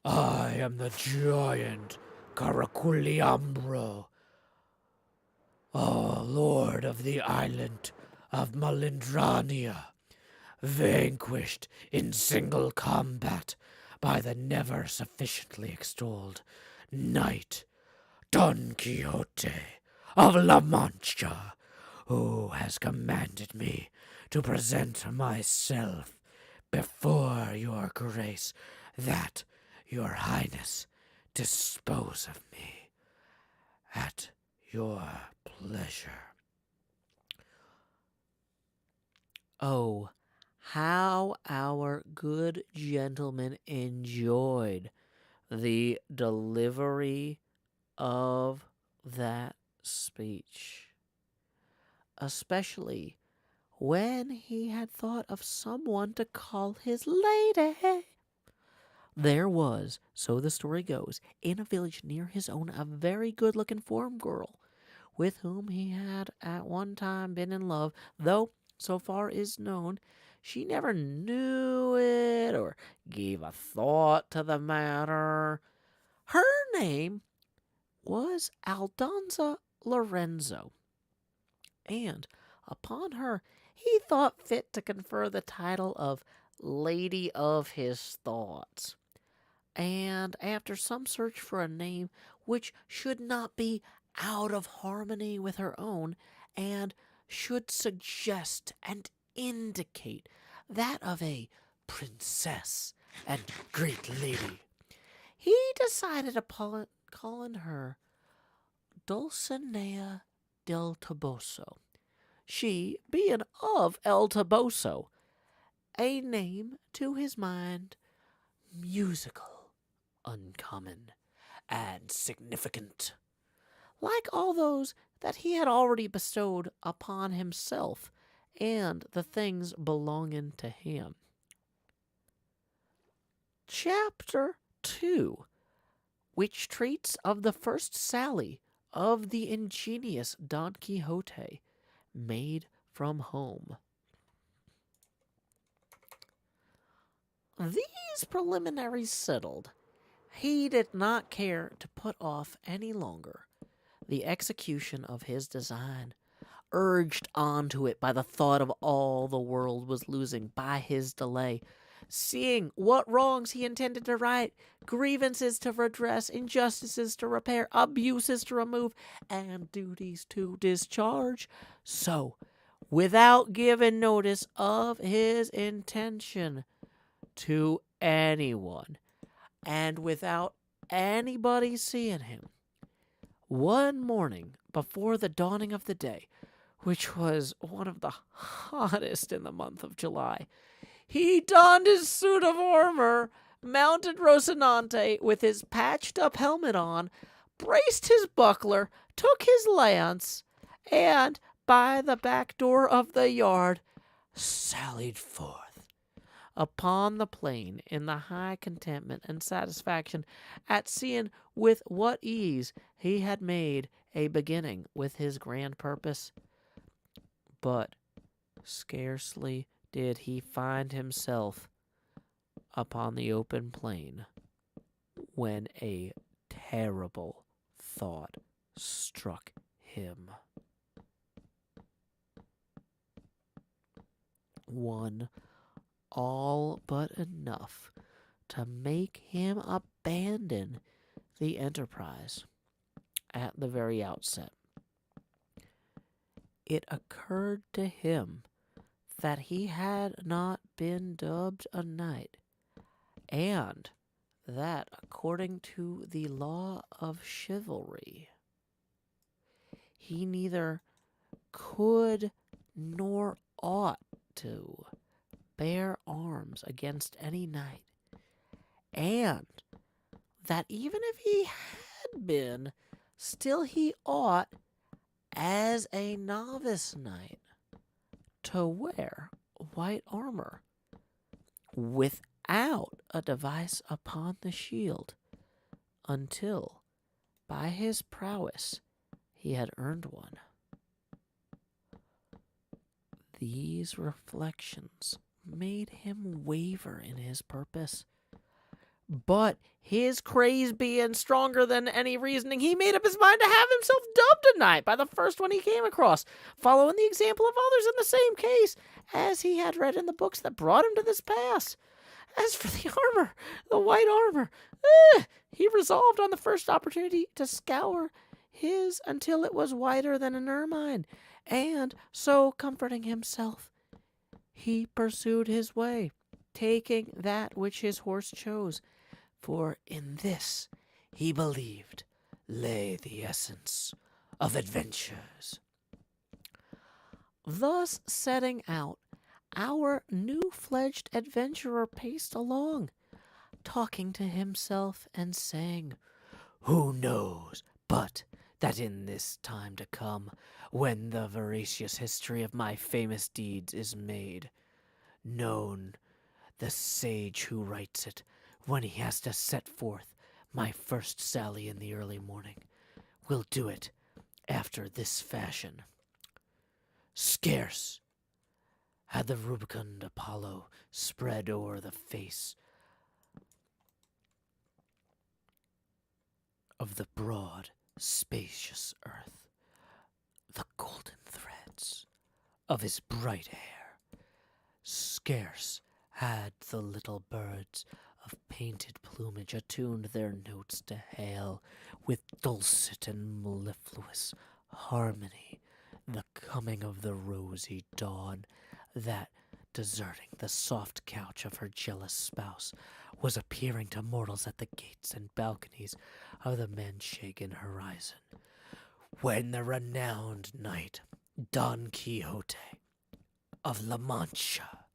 'I am the giant Caraculiambro, lord of the island of Malindrania, vanquished in single combat by the never sufficiently extolled knight Don Quixote of La Mancha, who has commanded me to present myself before your grace, that your highness dispose of me at your pleasure.'" Oh, how our good gentleman enjoyed the delivery of that speech, especially when he had thought of someone to call his lady. There was, so the story goes, in a village near his own, a very good-looking farm girl, with whom he had at one time been in love, though, so far is known, she never knew it or gave a thought to the matter. Her name was Aldonza Lorenzo, and upon her he thought fit to confer the title of Lady of his Thoughts. And after some search for a name which should not be out of harmony with her own, and should suggest and indicate that of a princess and great lady, he decided upon calling her Dulcinea del Toboso, she being of El Toboso, a name to his mind musical, uncommon, and significant, like all those that he had already bestowed upon himself and the things belonging to him. Chapter 2, which treats of the first sally of the ingenious Don Quixote, made from home. These preliminaries settled, he did not care to put off any longer the execution of his design, urged onto it by the thought of all the world was losing by his delay, seeing what wrongs he intended to right, grievances to redress, injustices to repair, abuses to remove, and duties to discharge. So, without giving notice of his intention to anyone, and without anybody seeing him, one morning before the dawning of the day, which was one of the hottest in the month of July, he donned his suit of armor, mounted Rocinante with his patched-up helmet on, braced his buckler, took his lance, and, by the back door of the yard, sallied forth upon the plain in the high contentment and satisfaction at seeing with what ease he had made a beginning with his grand purpose. But scarcely did he find himself upon the open plain when a terrible thought struck him. One all but enough to make him abandon the enterprise at the very outset. It occurred to him that he had not been dubbed a knight, and that, according to the law of chivalry, he neither could nor ought to bear arms against any knight, and that even if he had been, still he ought, as a novice knight, to wear white armor without a device upon the shield until, by his prowess, he had earned one. These reflections made him waver in his purpose. But his craze being stronger than any reasoning, he made up his mind to have himself dubbed a knight by the first one he came across, following the example of others in the same case, as he had read in the books that brought him to this pass. As for the armor, the white armor, he resolved on the first opportunity to scour his until it was whiter than an ermine, and so comforting himself, he pursued his way, taking that which his horse chose, for in this, he believed, lay the essence of adventures. Thus setting out, our new-fledged adventurer paced along, talking to himself and saying, "Who knows but that in this time to come, when the veracious history of my famous deeds is made known, the sage who writes it, when he has to set forth my first sally in the early morning, will do it after this fashion. Scarce had the rubicund Apollo spread o'er the face of the broad, spacious earth the golden threads of his bright hair. Scarce had the little birds of painted plumage attuned their notes to hail with dulcet and mellifluous harmony the coming of the rosy dawn that, deserting the soft couch of her jealous spouse, was appearing to mortals at the gates and balconies of the Manchegan horizon, when the renowned knight Don Quixote of La Mancha,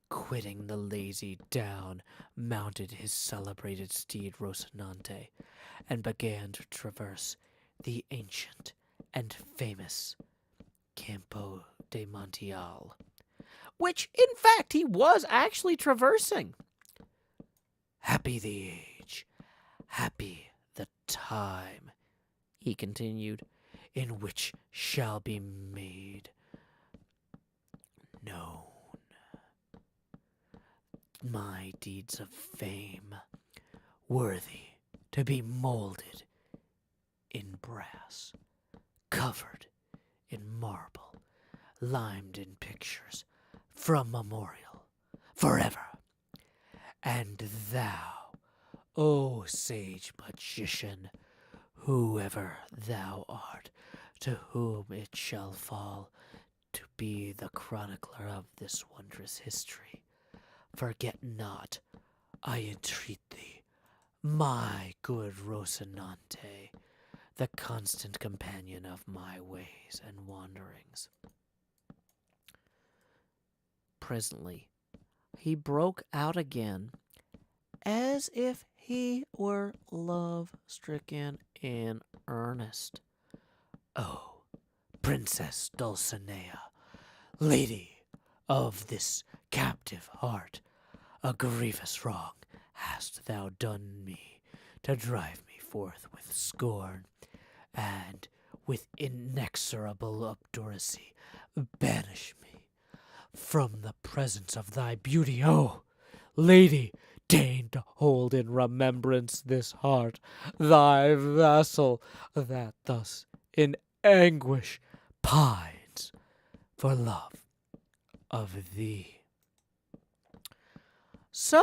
quitting the lazy down, mounted his celebrated steed Rocinante, and began to traverse the ancient and famous Campo de Montiel, which, in fact, he was actually traversing. Happy the age, happy the time, he continued, in which shall be made known my deeds of fame, worthy to be molded in brass, covered in marble, limed in pictures, from memorial, forever. And thou, O sage magician, whoever thou art, to whom it shall fall to be the chronicler of this wondrous history, forget not, I entreat thee, my good Rocinante, the constant companion of my ways and wanderings. Presently, he broke out again, as if he were love-stricken in earnest. Oh, Princess Dulcinea, lady of this captive heart, a grievous wrong hast thou done me to drive me forth with scorn, and with inexorable obduracy banish me from the presence of thy beauty. Oh, lady, deign to hold in remembrance this heart, thy vassal, that thus in anguish pines for love of thee. So,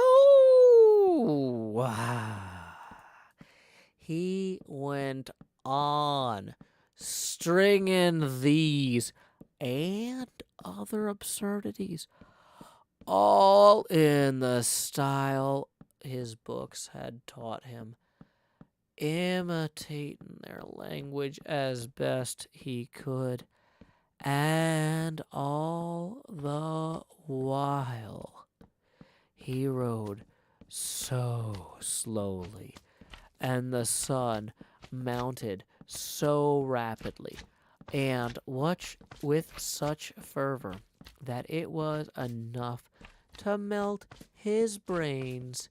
he went on stringing these and other absurdities, all in the style his books had taught him, imitating their language as best he could, and all the while he rode so slowly, and the sun mounted so rapidly, and with such fervor, that it was enough to melt his brains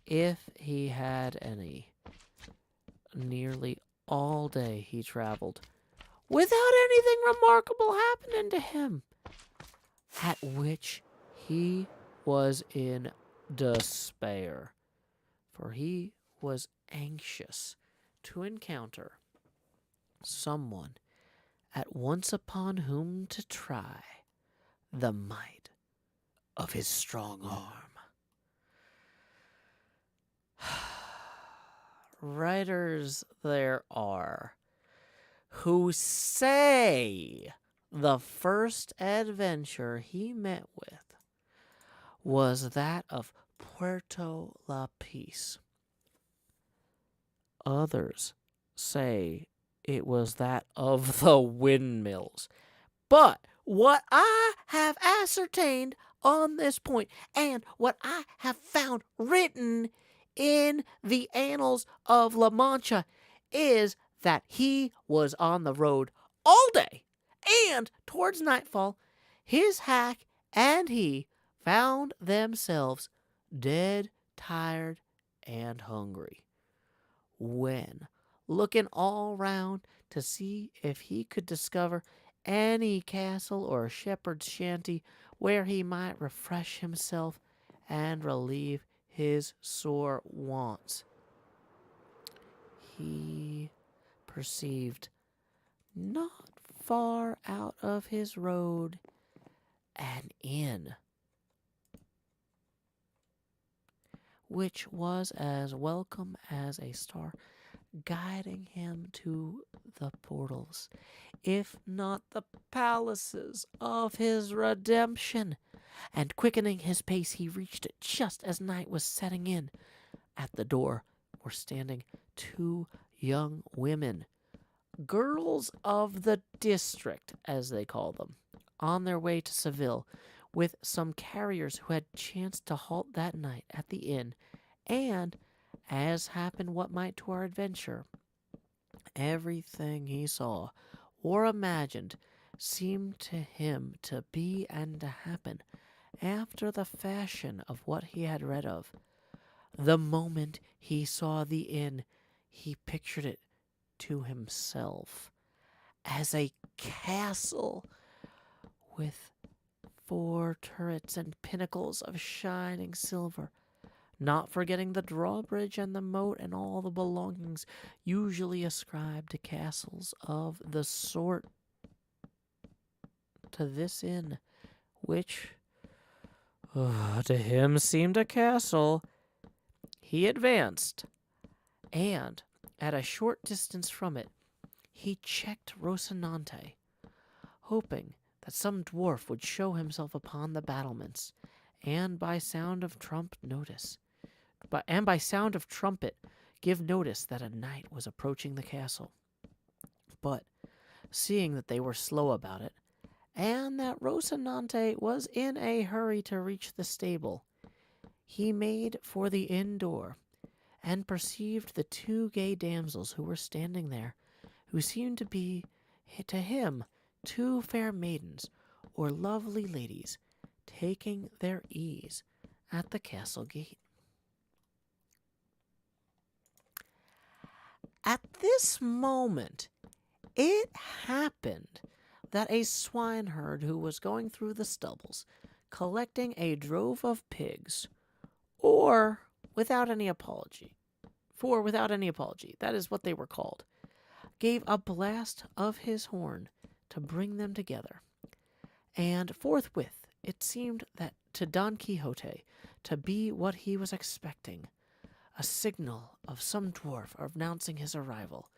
if he had any. Nearly all day he traveled, without anything remarkable happening to him, at which he was in despair, for he was anxious to encounter someone at once upon whom to try the might of his strong arm. Writers there are who say the first adventure he met with was that of Puerto La Peace. Others say it was that of the windmills. But what I have ascertained on this point, and what I have found written in the annals of La Mancha, is that he was on the road all day, and towards nightfall, his hack and he found themselves dead, tired, and hungry, when, looking all round to see if he could discover any castle or shepherd's shanty where he might refresh himself and relieve his sore wants, he perceived not far out of his road an inn, which was as welcome as a star, guiding him to the portals, if not the palaces, of his redemption. And quickening his pace, he reached it just as night was setting in. At the door were standing two young women, girls of the district, as they call them, on their way to Seville, with some carriers who had chanced to halt that night at the inn, and, as happened what might to our adventure, everything he saw or imagined seemed to him to be and to happen after the fashion of what he had read of. The moment he saw the inn, he pictured it to himself as a castle with 4 turrets and pinnacles of shining silver, not forgetting the drawbridge and the moat and all the belongings usually ascribed to castles of the sort. To this inn, which to him seemed a castle, he advanced, and at a short distance from it, he checked Rocinante, hoping that some dwarf would show himself upon the battlements, and by sound of trumpet give notice that a knight was approaching the castle. But seeing that they were slow about it, and that Rocinante was in a hurry to reach the stable, he made for the inn door, and perceived the 2 gay damsels who were standing there, who seemed to be, to him, 2 fair maidens, or lovely ladies, taking their ease at the castle gate. At this moment, it happened that a swineherd who was going through the stubbles, collecting a drove of pigs, without any apology, that is what they were called, gave a blast of his horn to bring them together. And forthwith it seemed that to Don Quixote to be what he was expecting, a signal of some dwarf announcing his arrival.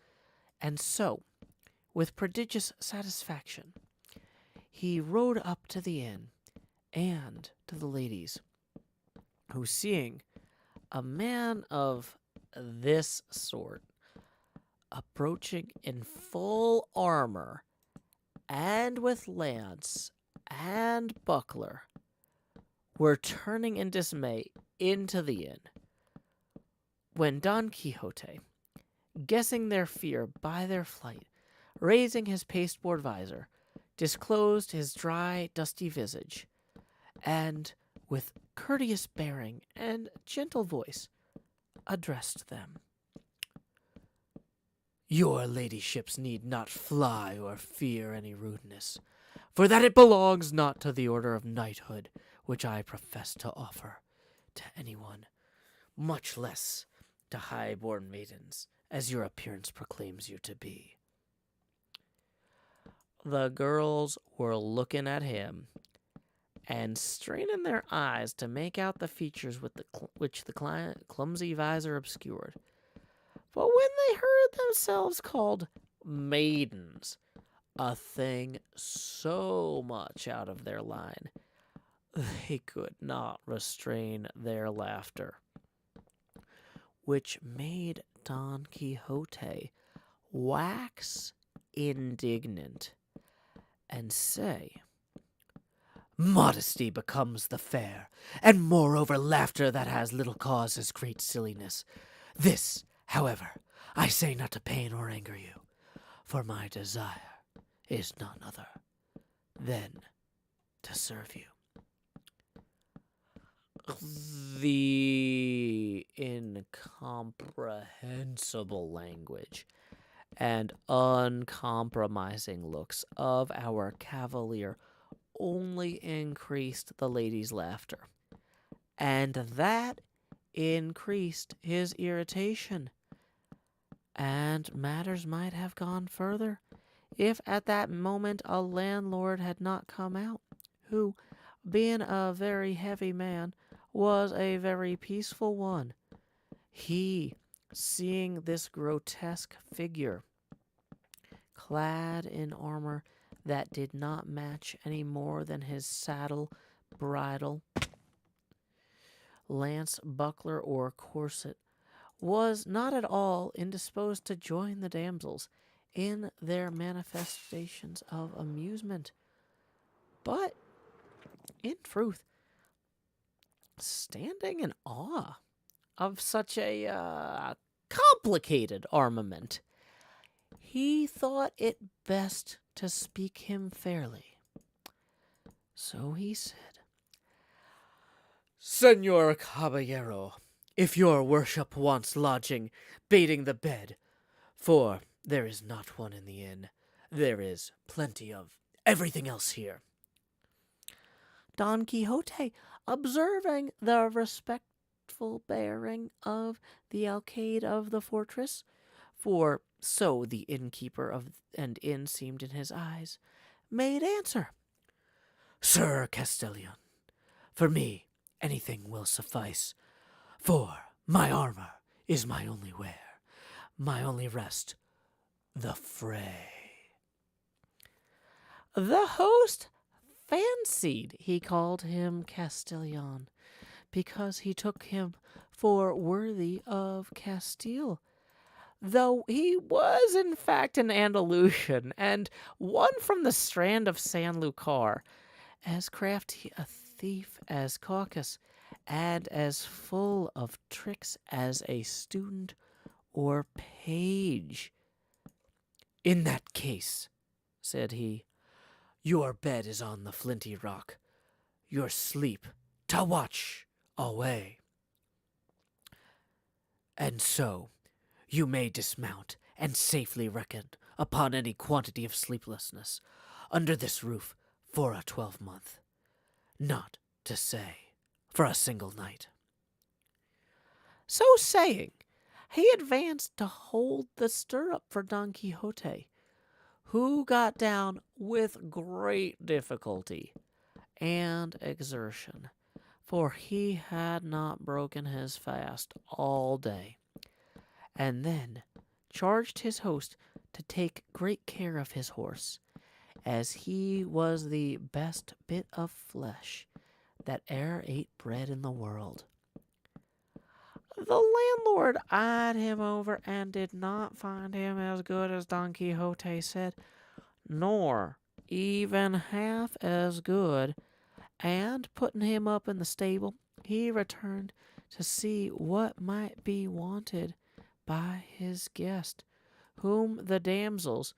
And so, with prodigious satisfaction, he rode up to the inn and to the ladies, who, seeing a man of this sort approaching in full armor and with lance and buckler, were turning in dismay into the inn, when Don Quixote, guessing their fear by their flight, raising his pasteboard visor, disclosed his dry, dusty visage, and, with courteous bearing and gentle voice, addressed them. "Your ladyships need not fly or fear any rudeness, for that it belongs not to the order of knighthood which I profess to offer to anyone, much less to high-born maidens, as your appearance proclaims you to be." The girls were looking at him and straining their eyes to make out the features which the clumsy visor obscured. But when they heard themselves called maidens, a thing so much out of their line, they could not restrain their laughter, which made Don Quixote wax indignant and say, "Modesty becomes the fair, and moreover laughter that has little cause is great silliness. This, however, I say not to pain or anger you, for my desire is none other than to serve you." The incomprehensible language and uncompromising looks of our cavalier only increased the lady's laughter, and that increased his irritation, and matters might have gone further if at that moment a landlord had not come out, who, being a very heavy man, was a very peaceful one. He, seeing this grotesque figure, clad in armor that did not match any more than his saddle, bridle, lance, buckler, or corset, was not at all indisposed to join the damsels in their manifestations of amusement, but, in truth, standing in awe of such a complicated armament, he thought it best to speak him fairly. So he said, "Señor Caballero, if your worship wants lodging, baiting the bed, for there is not one in the inn, there is plenty of everything else here." Don Quixote, observing the respectful bearing of the alcalde of the fortress, for so the innkeeper of and inn seemed in his eyes, made answer, Sir Castellan, for me anything will suffice, for my armor is my only wear, my only rest, the fray. The host fancied he called him Castellan, because he took him for worthy of Castile, though he was in fact an Andalusian, and one from the strand of San Lucar, as crafty a thief as Caucus, and as full of tricks as a student or page. In that case, said he, your bed is on the flinty rock, your sleep to watch away. And so you may dismount and safely reckon upon any quantity of sleeplessness under this roof for a 12-month, not to say for a single night. So saying, he advanced to hold the stirrup for Don Quixote, who got down with great difficulty and exertion, for he had not broken his fast all day, and then charged his host to take great care of his horse, as he was the best bit of flesh that e'er ate bread in the world. The landlord eyed him over and did not find him as good as Don Quixote said, nor even half as good, and putting him up in the stable, he returned to see what might be wanted by his guest, whom the damsels,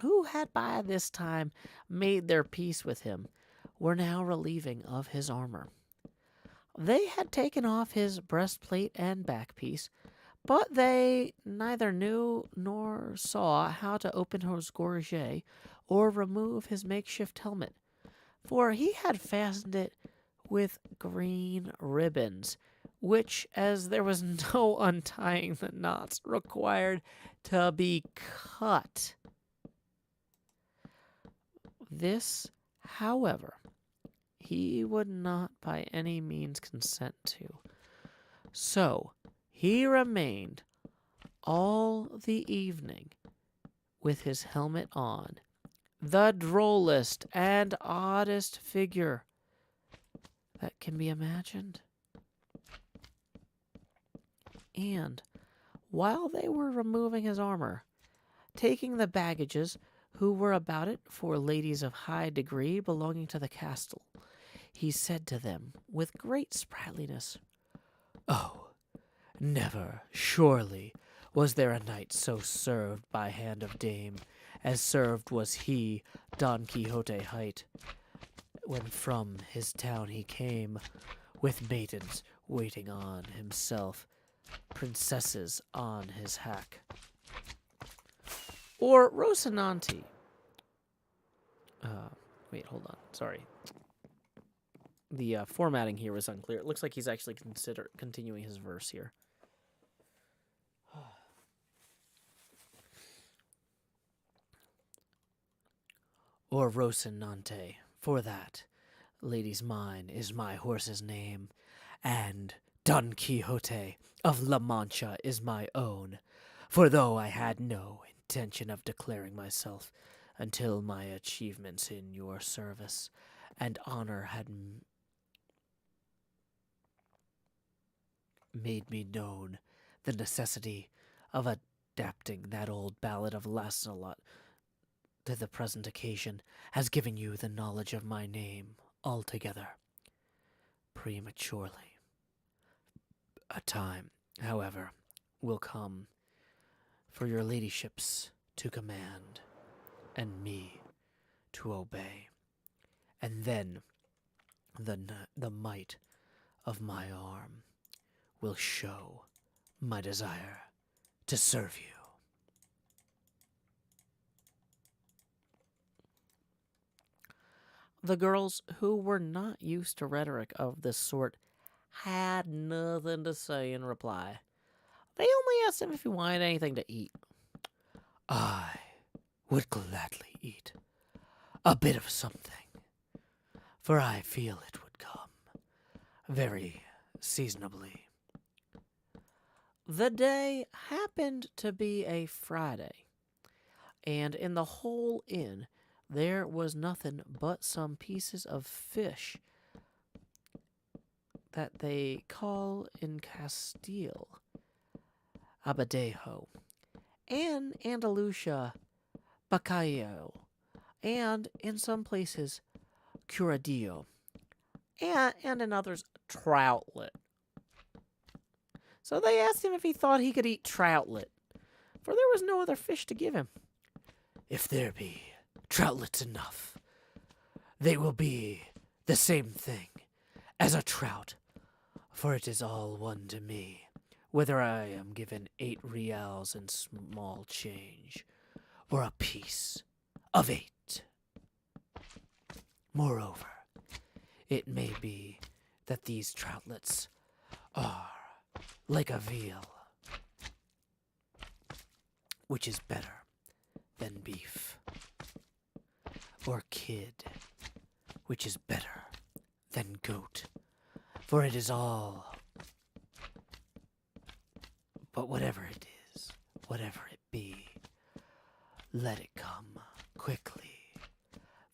who had by this time made their peace with him, were now relieving of his armor. They had taken off his breastplate and backpiece, but they neither knew nor saw how to open his gorget or remove his makeshift helmet, for he had fastened it with green ribbons, which, as there was no untying the knots, required to be cut. This, however, he would not by any means consent to. So he remained all the evening with his helmet on, the drollest and oddest figure that can be imagined. And while they were removing his armor, taking the baggages who were about it for ladies of high degree belonging to the castle, he said to them with great sprightliness, Oh, never, surely, was there a knight so served by hand of dame, as served was he, Don Quixote hight, when from his town he came, with maidens waiting on himself, princesses on his hack. Or Rocinante. Wait, hold on. Sorry. The formatting here was unclear. It looks like he's actually continuing his verse here. Or Rocinante, for that, ladies mine, is my horse's name, and Don Quixote of La Mancha is my own, for though I had no intention of declaring myself until my achievements in your service and honor had made me known the necessity of adapting that old ballad of Lancelot to the present occasion, has given you the knowledge of my name altogether prematurely. A time, however, will come for your ladyships to command, and me to obey, and then the might of my arm will show my desire to serve you. The girls, who were not used to rhetoric of this sort, had nothing to say in reply. They only asked him if he wanted anything to eat. I would gladly eat a bit of something, for I feel it would come very seasonably. The day happened to be a Friday, and in the whole inn there was nothing but some pieces of fish that they call in Castile abadejo, and Andalusia bacalao, and in some places curadillo, and in others troutlet. So they asked him if he thought he could eat troutlet, for there was no other fish to give him. If there be troutlets enough, they will be the same thing as a trout, for it is all one to me, whether I am given 8 reals in small change, or a piece of 8. Moreover, it may be that these troutlets are like a veal, which is better than beef, or kid, which is better than goat, for it is all. But whatever it is, whatever it be, let it come quickly,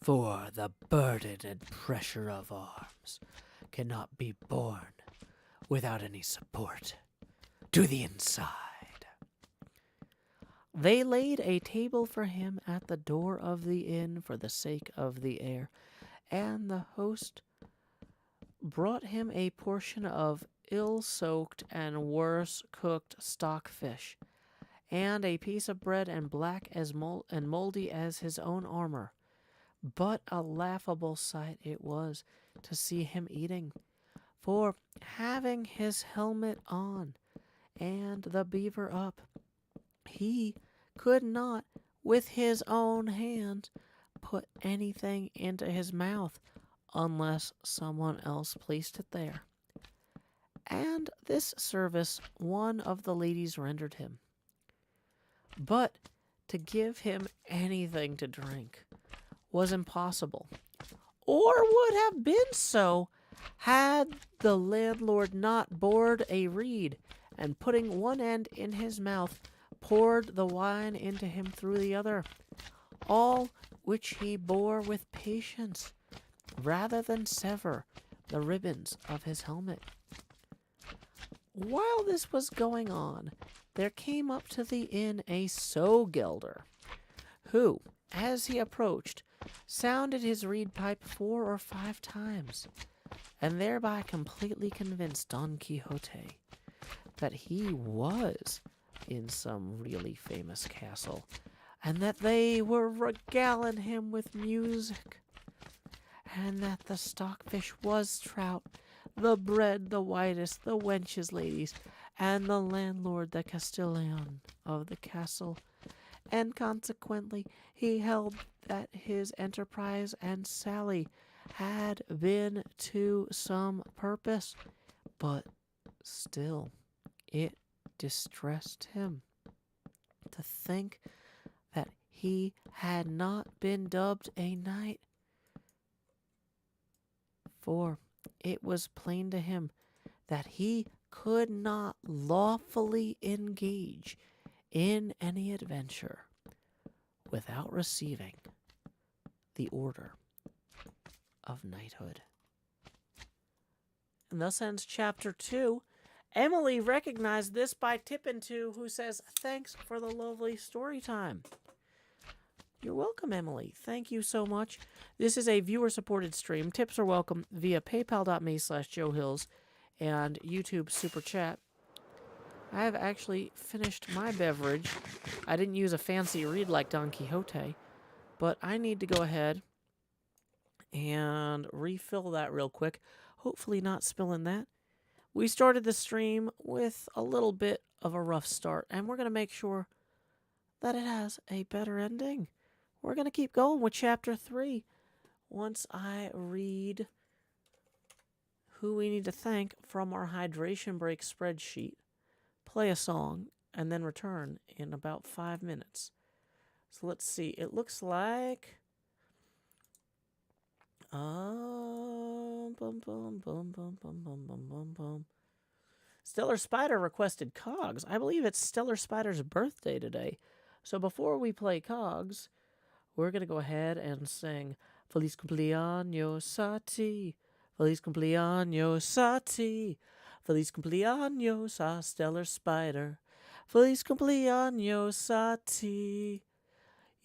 for the burden and pressure of arms cannot be borne without any support to the inside. They laid a table for him at the door of the inn for the sake of the air, and the host brought him a portion of ill-soaked and worse-cooked stockfish, and a piece of bread and black as and moldy as his own armor. But a laughable sight it was to see him eating, for having his helmet on and the beaver up, he could not with his own hand put anything into his mouth unless someone else placed it there. And this service one of the ladies rendered him. But to give him anything to drink was impossible, or would have been so had the landlord not bored a reed, and putting one end in his mouth, poured the wine into him through the other, all which he bore with patience, rather than sever the ribbons of his helmet. While this was going on, there came up to the inn a sow-gelder, who, as he approached, sounded his reed pipe 4 or 5 times, and thereby completely convinced Don Quixote that he was in some really famous castle, and that they were regaling him with music, and that the stockfish was trout, the bread the whitest, the wenches ladies, and the landlord the castellan of the castle, and consequently he held that his enterprise and sally had been to some purpose, but still it distressed him to think that he had not been dubbed a knight, for it was plain to him that he could not lawfully engage in any adventure without receiving the order of knighthood. And thus ends chapter 2. Emily recognized this by tipping to, who says, "Thanks for the lovely story time." You're welcome, Emily. Thank you so much. This is a viewer-supported stream. Tips are welcome via paypal.me/JoeHills and YouTube Super Chat. I have actually finished my beverage. I didn't use a fancy reed like Don Quixote, but I need to go ahead and refill that real quick. Hopefully not spilling that. We started the stream with a little bit of a rough start, and we're going to make sure that it has a better ending. We're going to keep going with chapter 3, once I read who we need to thank from our hydration break spreadsheet, play a song, and then return in about 5 minutes. So let's see. It looks like... Stellar Spider requested Cogs. I believe it's Stellar Spider's birthday today. So before we play Cogs, we're going to go ahead and sing Feliz cumpleaños a ti. Feliz cumpleaños a ti. Feliz cumpleaños a Stellar Spider. Feliz cumpleaños a ti.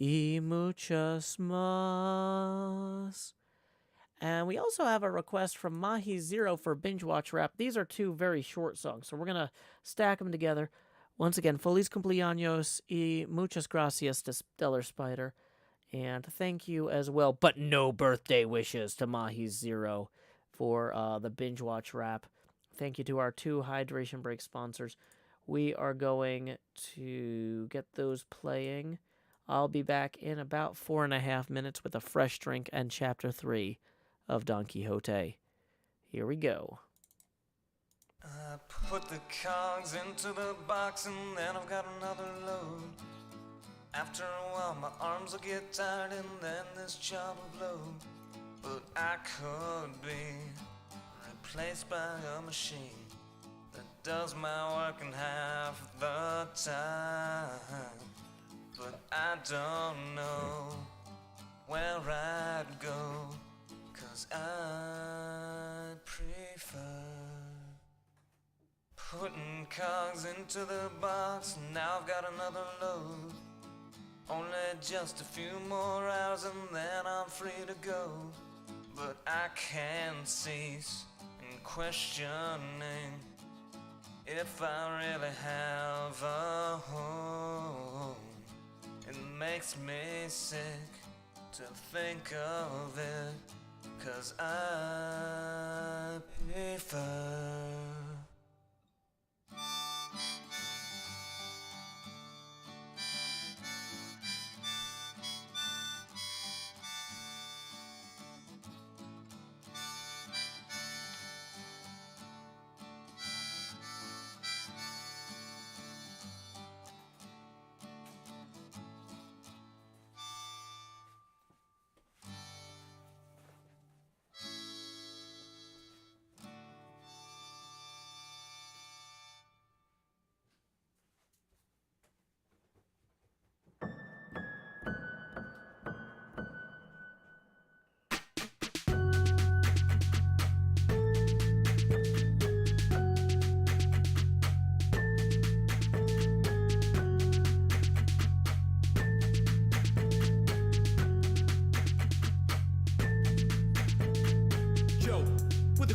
Y muchos más. And we also have a request from Mahi Zero for Binge Watch Rap. These are two very short songs, so we're going to stack them together. Once again, Feliz cumpleaños y muchas gracias to Stellar Spider. And thank you as well, but no birthday wishes to Mahi Zero for the Binge Watch Rap. Thank you to our 2 hydration break sponsors. We are going to get those playing. I'll be back in about 4.5 minutes with a fresh drink and Chapter 3 of Don Quixote. Here we go. I put the cogs into the box and then I've got another load. After a while my arms will get tired and then this job will blow. But I could be replaced by a machine that does my work in half the time. But I don't know where I'd go, 'cause I prefer putting cogs into the box. Now I've got another load. Only just a few more hours and then I'm free to go. But I can't cease in questioning if I really have a home. It makes me sick to think of it, 'cause I prefer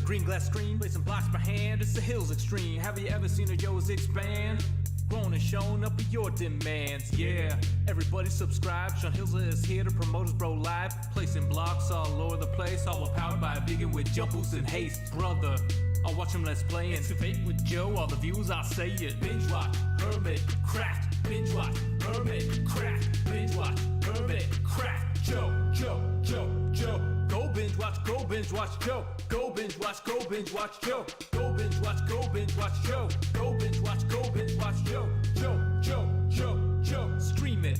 green glass screen, placing blocks per hand, it's the hills extreme. Have you ever seen a Yo's expand? Grown and shown up with your demands, yeah. Everybody subscribe, Sean Hills is here to promote his bro live. Placing blocks all over the place, all powered by a vegan with jump boost and haste. Brother, I'll watch him let's play and debate with Joe, all the views I'll say it. Binge watch, HermitCraft, binge watch, HermitCraft, binge watch, HermitCraft. Joe. Go binge watch, go binge watch Joe. Go binge watch, go binge watch Joe. Go binge watch, go binge watch Joe. Go binge watch, go binge watch Joe. Joe. Stream it.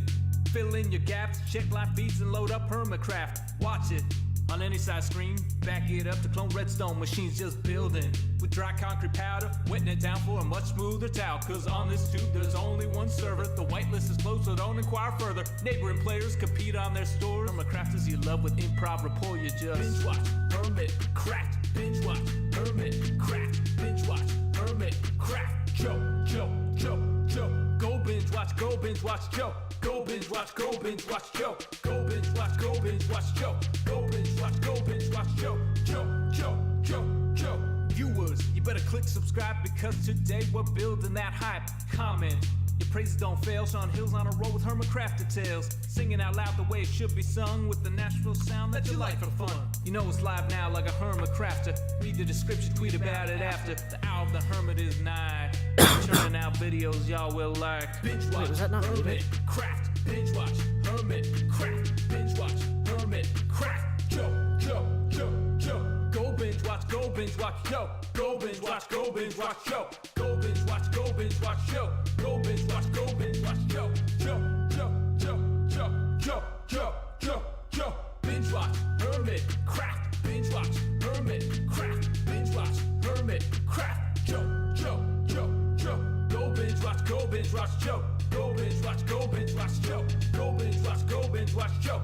Fill in your gaps, check live feeds and load up HermitCraft. Watch it on any size screen. Back it up to clone redstone machines just building. With dry concrete powder, wetting it down for a much smoother towel. 'Cause on this tube there's only one server. The whitelist is closed, so don't inquire further. Neighboring players compete on their stores. HermitCrafters you love with improv rapport, you just binge watch, HermitCraft, binge watch, HermitCraft, binge watch, HermitCraft. Joe. Go binge watch, go binge watch Joe. Go binge watch, go binge watch Joe. Go binge watch, go binge watch Joe. Go binge watch, go binge watch Joe. Viewers, you better click subscribe because today we're building that hype. Comment, your praises don't fail. Sean Hill's on a roll with HermitCraft details. Singing out loud the way it should be sung with the Nashville sound that you like for fun. You know it's live now like a HermitCrafter. Read the description, tweet about it after. The hour of the Hermit is nigh. Churning out videos y'all will like. Binge watch, was that not HermitCraft. Binge watch, HermitCraft. Binge watch, HermitCraft. Go binge watch, go binge watch, yo. Go binge watch, go binge watch, yo. Go binge watch, go binge watch, yo. Go binge watch, go binge watch, yo. Binge watch, HermitCraft. Binge watch, HermitCraft. Binge watch, HermitCraft. Go binge watch, go binge watch, yo. Go binge watch, go binge watch, yo. Go binge watch, go binge watch, yo.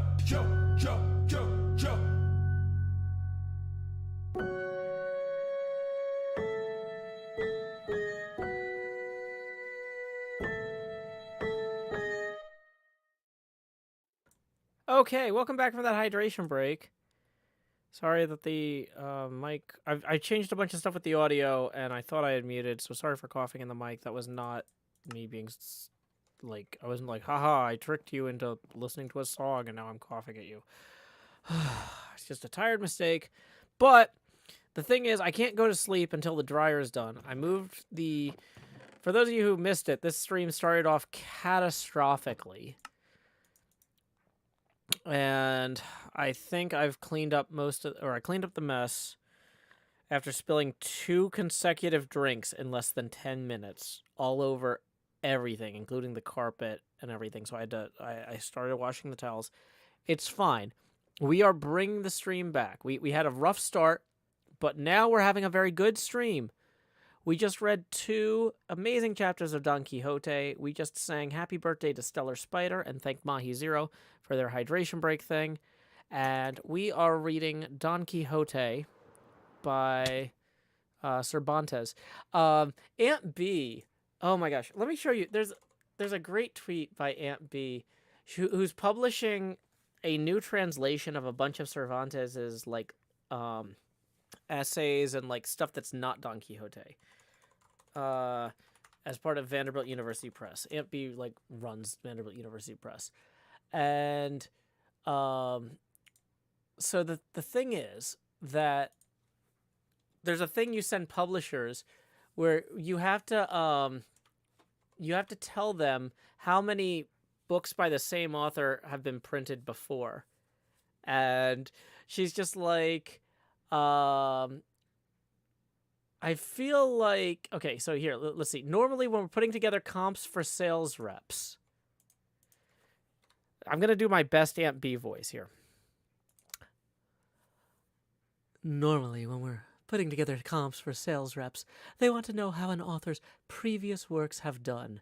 Okay, welcome back from that hydration break. Sorry that the mic... I changed a bunch of stuff with the audio, and I thought I had muted, so sorry for coughing in the mic. That was not me being... I wasn't like, haha, I tricked you into listening to a song, and now I'm coughing at you. It's just a tired mistake. But the thing is, I can't go to sleep until the dryer is done. I moved the... For those of you who missed it, this stream started off catastrophically. And I think I've cleaned up I cleaned up the mess after spilling 2 consecutive drinks in less than 10 minutes all over everything, including the carpet and everything. So I started washing the towels. It's fine. We are bringing the stream back. We had a rough start, but now we're having a very good stream. We just read 2 amazing chapters of Don Quixote. We just sang Happy Birthday to Stellar Spider and thanked Mahi Zero for their hydration break thing. And we are reading Don Quixote by Cervantes. Aunt B. Oh my gosh. Let me show you. There's a great tweet by Aunt B who's publishing a new translation of a bunch of Cervantes's like essays and like stuff that's not Don Quixote. As part of Vanderbilt University Press. Aunt B like runs Vanderbilt University Press. And so the thing is that there's a thing you send publishers where you have to tell them how many books by the same author have been printed before. And she's just like I feel like... Okay, so here, let's see. Normally, when we're putting together comps for sales reps... I'm going to do my best Aunt B voice here. Normally, when we're putting together comps for sales reps, they want to know how an author's previous works have done.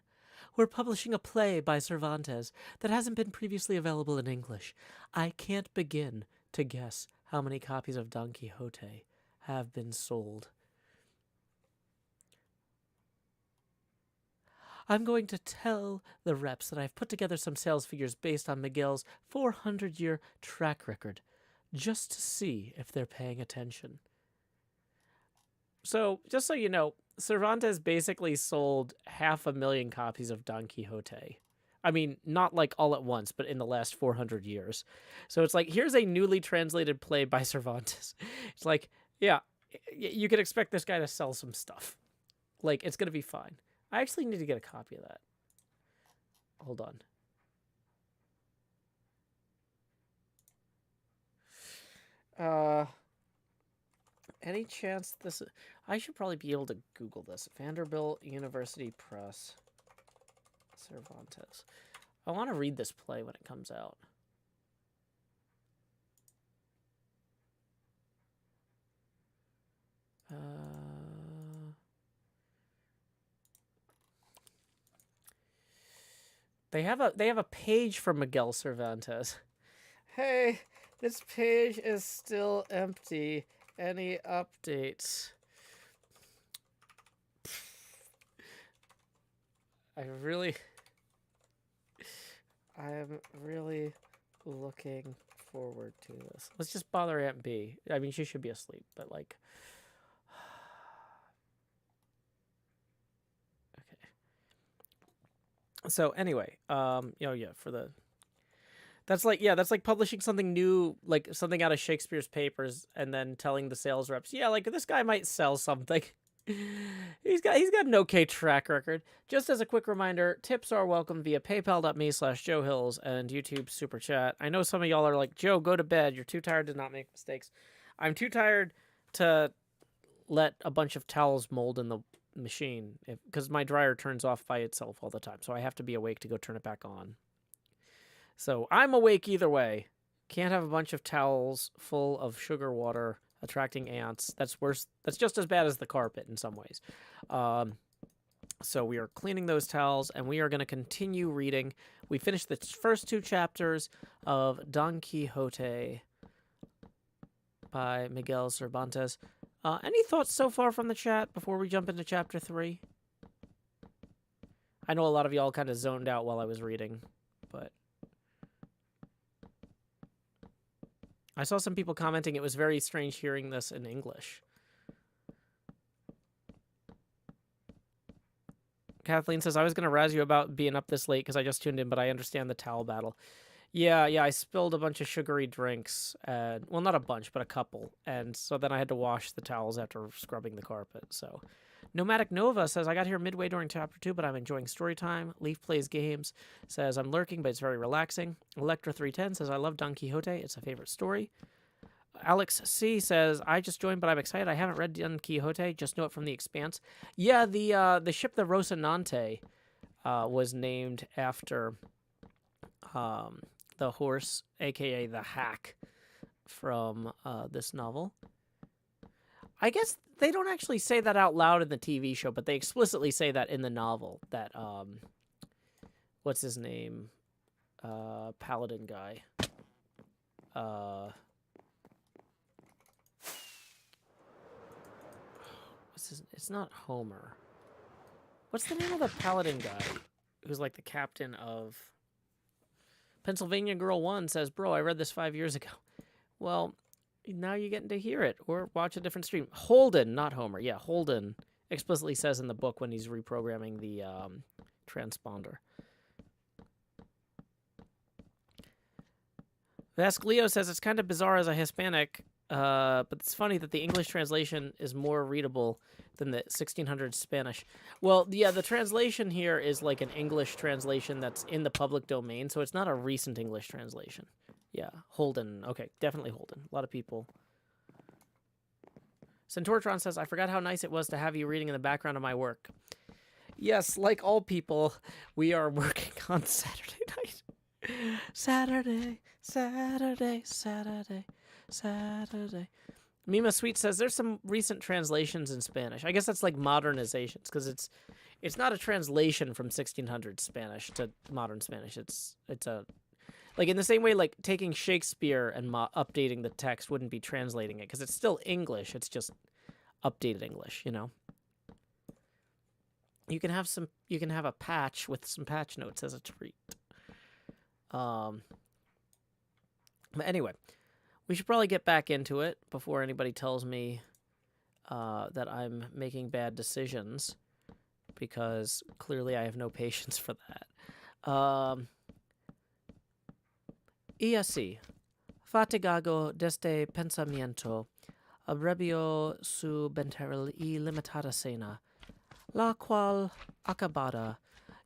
We're publishing a play by Cervantes that hasn't been previously available in English. I can't begin to guess how many copies of Don Quixote have been sold. I'm going to tell the reps that I've put together some sales figures based on Miguel's 400-year track record, just to see if they're paying attention. So, just so you know, Cervantes basically sold 500,000 copies of Don Quixote. I mean, not like all at once, but in the last 400 years. So it's like, here's a newly translated play by Cervantes. It's like, yeah, you could expect this guy to sell some stuff. Like, it's going to be fine. I actually need to get a copy of that. Hold on. Any chance this... I should probably be able to Google this. Vanderbilt University Press. Cervantes. I want to read this play when it comes out. They have a page for Miguel Cervantes. Hey, this page is still empty. Any updates? I am really looking forward to this. Let's just bother Aunt B. I mean, she should be asleep, but like... Okay. So anyway, for the... That's like publishing something new, like something out of Shakespeare's papers, and then telling the sales reps, yeah, like this guy might sell something. He's got an okay track record. Just as a quick reminder, tips are welcome via paypal.me/Joe Hills and YouTube Super Chat. I know some of y'all are like, Joe, go to bed. You're too tired to not make mistakes. I'm too tired to let a bunch of towels mold in the machine because my dryer turns off by itself all the time. So I have to be awake to go turn it back on. So I'm awake either way. Can't have a bunch of towels full of sugar water attracting ants. That's worse. That's just as bad as the carpet in some ways. So we are cleaning those towels, and we are going to continue reading. We finished the first 2 chapters of Don Quixote by Miguel Cervantes. Any thoughts so far from the chat before we jump into chapter 3? I know a lot of y'all kind of zoned out while I was reading, but I saw some people commenting it was very strange hearing this in English. Kathleen says, I was going to razz you about being up this late because I just tuned in, but I understand the towel battle. Yeah, I spilled a bunch of sugary drinks. Well, not a bunch, but a couple. And so then I had to wash the towels after scrubbing the carpet. So, Nomadic Nova says, I got here midway during chapter 2, but I'm enjoying story time. Leaf Plays Games says, I'm lurking, but it's very relaxing. Electra310 says, I love Don Quixote. It's a favorite story. Alex C says, I just joined, but I'm excited. I haven't read Don Quixote, just know it from The Expanse. Yeah, the ship, the Rocinante, was named after the horse, a.k.a. the hack, from this novel. I guess they don't actually say that out loud in the TV show, but they explicitly say that in the novel. That, what's his name? Paladin guy. It's not Homer. What's the name of the Paladin guy? Who's like the captain of... Pennsylvania Girl 1 says, bro, I read this 5 years ago. Well, now you're getting to hear it or watch a different stream. Holden, not Homer. Yeah, Holden explicitly says in the book when he's reprogramming the transponder. Vask Leo says, it's kind of bizarre as a Hispanic, but it's funny that the English translation is more readable than the 1600 Spanish. Well, yeah, the translation here is like an English translation that's in the public domain, so it's not a recent English translation. Yeah, Holden. Okay, definitely Holden. A lot of people. Centauratron says, I forgot how nice it was to have you reading in the background of my work. Yes, like all people, we are working on Saturday night. Saturday. Mima Sweet says there's some recent translations in Spanish. I guess that's like modernizations because it's not a translation from 1600 Spanish to modern Spanish. It's a like in the same way like taking Shakespeare and updating the text wouldn't be translating it because it's still English. It's just updated English, you know. You can have a patch with some patch notes as a treat. But anyway, we should probably get back into it before anybody tells me that I'm making bad decisions, because clearly I have no patience for that. Y así, fatigado desde pensamiento, abrevio su venteril y limitada cena, la cual acabada,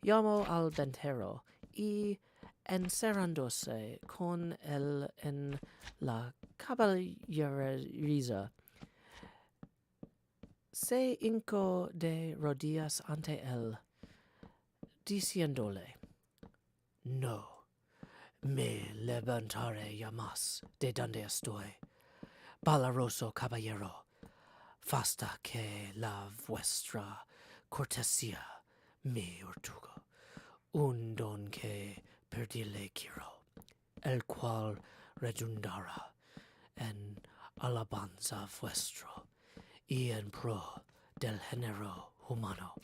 llamo al ventero y encerrándose con él en la caballeriza, se hincó de rodillas ante él, diciéndole, no me levantaré jamás de donde estoy, valeroso caballero, hasta que la vuestra cortesía me otorgue un don que perdile quiero, el cual redundará en alabanza vuestro y en pro del género humano.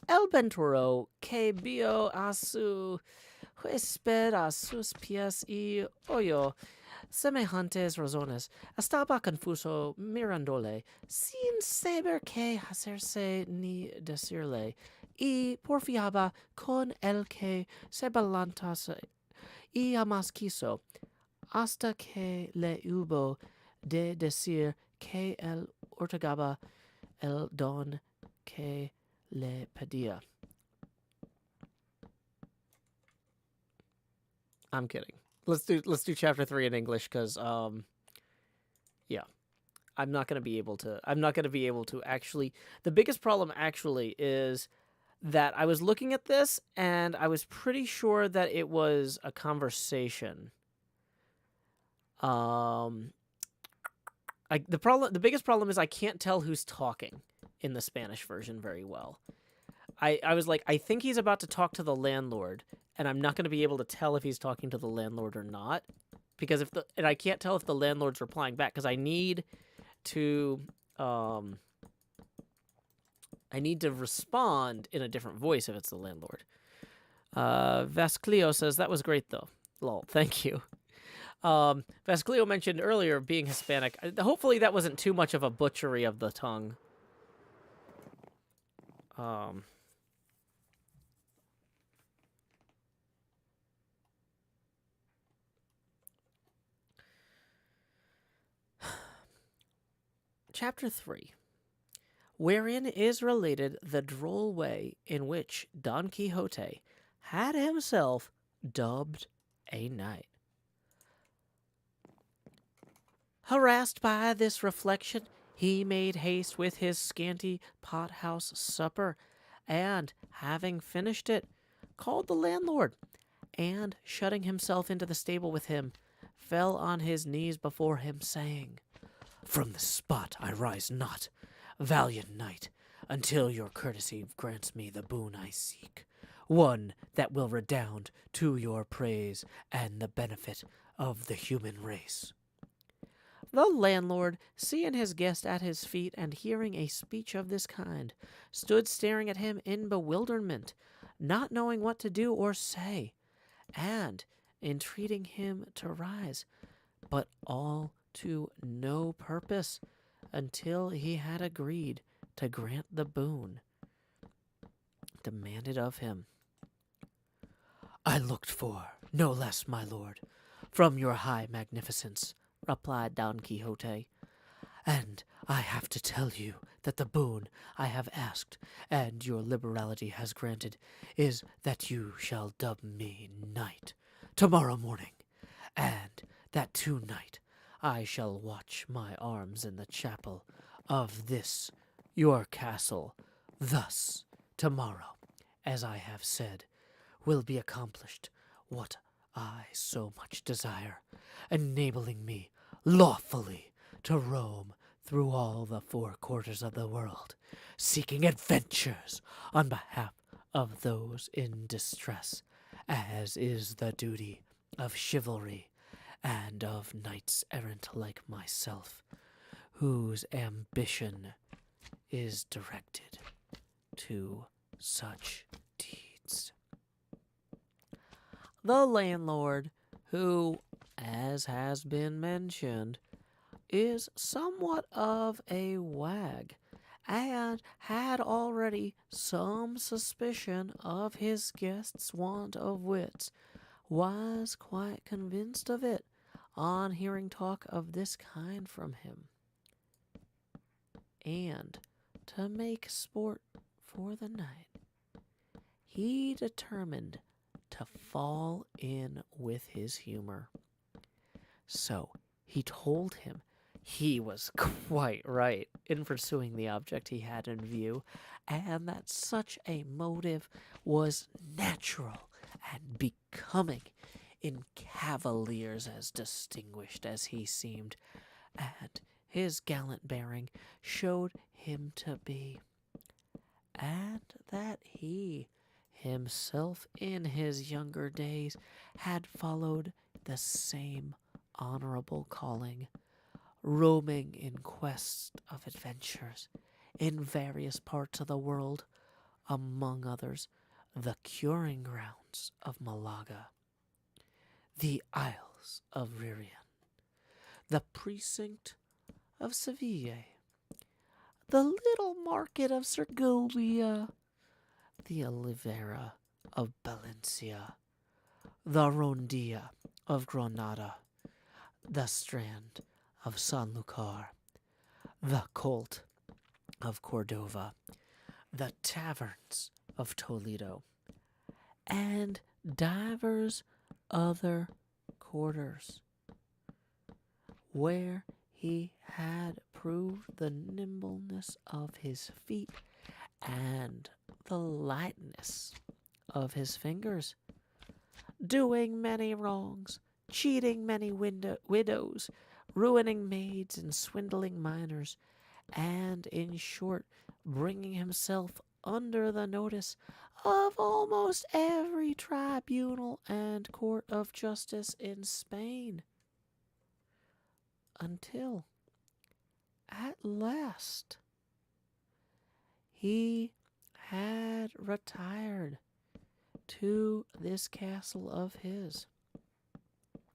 El ventero que vio a su huésped a sus pies y oyó semejantes razones, estaba confuso mirándole, sin saber qué hacerse ni decirle, y porfiaba con el que se balantase, y jamás quiso, hasta que le hubo de decir que el ortogaba el don que le pedía. I'm kidding. Let's do chapter 3 in English because yeah. I'm not going to be able to actually. The biggest problem actually is that I was looking at this and I was pretty sure that it was a conversation. The biggest problem is I can't tell who's talking in the Spanish version very well. I was like, I think he's about to talk to the landlord, and I'm not going to be able to tell if he's talking to the landlord or not, because and I can't tell if the landlord's replying back because I need to respond in a different voice if it's the landlord. Vascleo says that was great though. Lol, thank you. Vascleo mentioned earlier being Hispanic. Hopefully that wasn't too much of a butchery of the tongue. Chapter 3, wherein is related the droll way in which Don Quixote had himself dubbed a knight. Harassed by this reflection, he made haste with his scanty pothouse supper, and, having finished it, called the landlord, and, shutting himself into the stable with him, fell on his knees before him, saying, "From this spot I rise not, valiant knight, until your courtesy grants me the boon I seek, one that will redound to your praise and the benefit of the human race." The landlord, seeing his guest at his feet and hearing a speech of this kind, stood staring at him in bewilderment, not knowing what to do or say, and entreating him to rise, but all to no purpose, until he had agreed to grant the boon demanded of him. "I looked for no less, my lord, from your high magnificence," replied Don Quixote, "and I have to tell you that the boon I have asked and your liberality has granted is that you shall dub me knight tomorrow morning, and that tonight I shall watch my arms in the chapel of this your castle. Thus, tomorrow, as I have said, will be accomplished what I so much desire, enabling me lawfully to roam through all the 4 quarters of the world, seeking adventures on behalf of those in distress, as is the duty of chivalry and of knights errant like myself, whose ambition is directed to such deeds. The landlord, who, as has been mentioned, is somewhat of a wag, and had already some suspicion of his guest's want of wits, was quite convinced of it on hearing talk of this kind from him. And, to make sport for the night, he determined to fall in with his humor. So he told him he was quite right in pursuing the object he had in view, and that such a motive was natural and becoming in cavaliers as distinguished as he seemed, and his gallant bearing showed him to be, and that he himself in his younger days had followed the same honorable calling, roaming in quest of adventures in various parts of the world, among others the curing grounds of Malaga, the Isles of Ririan, the precinct of Seville, the little market of Segovia, the Oliveira of Valencia, the Rondia of Granada, the Strand of Sanlúcar, the colt of Cordova, the taverns of Toledo, and divers other quarters, where he had proved the nimbleness of his feet and the lightness of his fingers, doing many wrongs, cheating many widows, ruining maids and swindling minors, and, in short, bringing himself under the notice of almost every tribunal and court of justice in Spain, until, at last, he had retired to this castle of his,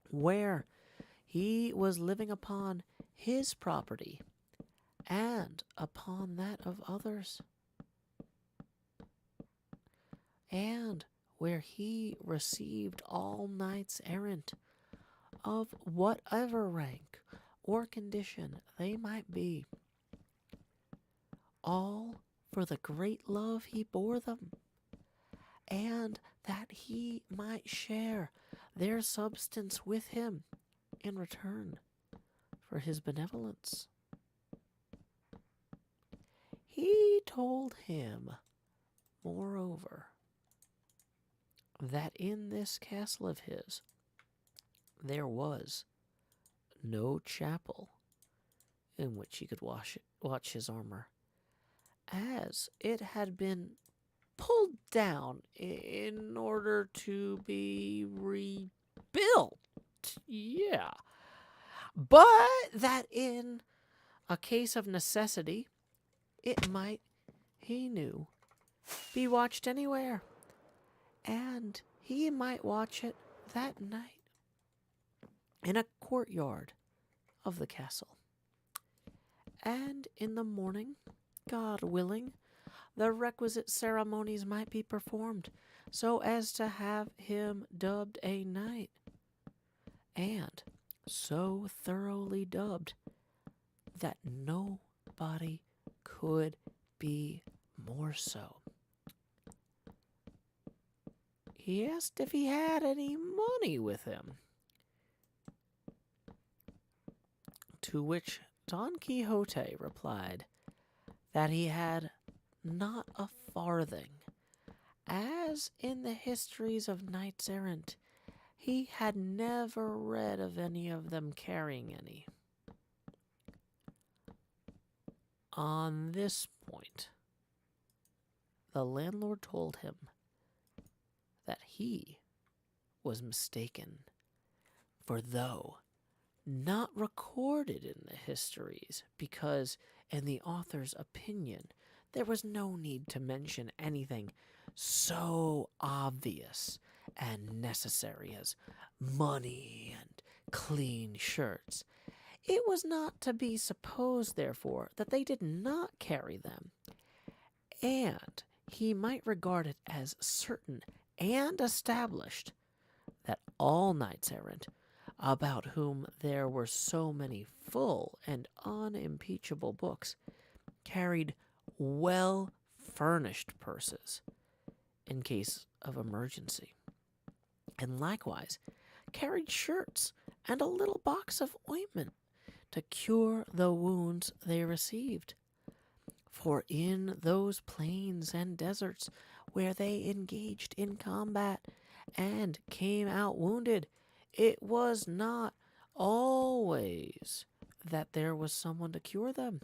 where he was living upon his property and upon that of others, and where he received all knights errant of whatever rank or condition they might be, all for the great love he bore them, and that he might share their substance with him in return for his benevolence. He told him, moreover, that in this castle of his there was no chapel in which he could watch his armor, as it had been pulled down in order to be rebuilt. Yeah. But that in a case of necessity, it might, he knew, be watched anywhere. And he might watch it that night in a courtyard of the castle. And in the morning, God willing, the requisite ceremonies might be performed, so as to have him dubbed a knight, and so thoroughly dubbed that nobody could be more so. He asked if he had any money with him, to which Don Quixote replied that he had not a farthing, as in the histories of knights errant he had never read of any of them carrying any. On this point, the landlord told him that he was mistaken, for though not recorded in the histories, because in the author's opinion there was no need to mention anything so obvious and necessary as money and clean shirts, it was not to be supposed, therefore, that they did not carry them, and he might regard it as certain and established that all knights errant, about whom there were so many full and unimpeachable books, carried well-furnished purses in case of emergency, and likewise carried shirts and a little box of ointment to cure the wounds they received. For in those plains and deserts where they engaged in combat and came out wounded, it was not always that there was someone to cure them,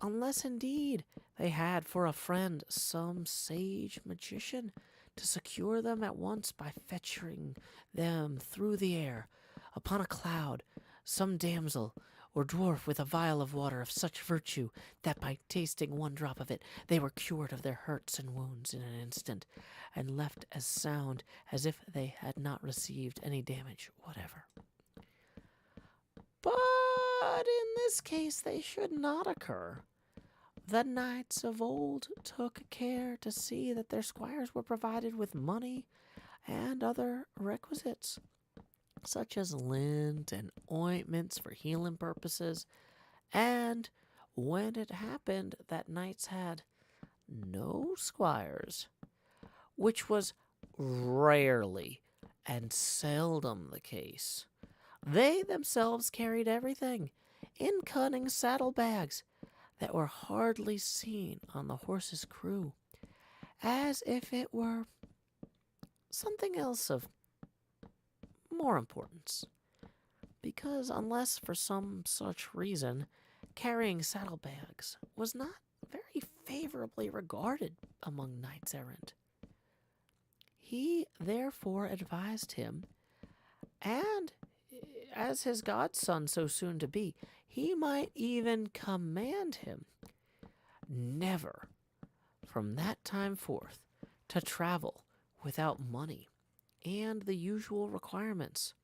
unless indeed they had for a friend some sage magician to secure them at once by fetching them through the air upon a cloud, some damsel or dwarf with a vial of water of such virtue that by tasting one drop of it they were cured of their hurts and wounds in an instant, and left as sound as if they had not received any damage whatever. But in this case they should not occur. The knights of old took care to see that their squires were provided with money and other requisites, such as lint and ointments for healing purposes, And when it happened that knights had no squires, which was rarely and seldom the case, they themselves carried everything in cunning saddlebags that were hardly seen on the horse's crew, as if it were something else of more importance. Because unless for some such reason carrying saddlebags was not very favorably regarded among knights errant, he therefore advised him, and as his godson so soon to be, he might even command him, never from that time forth to travel without money and the usual requirements,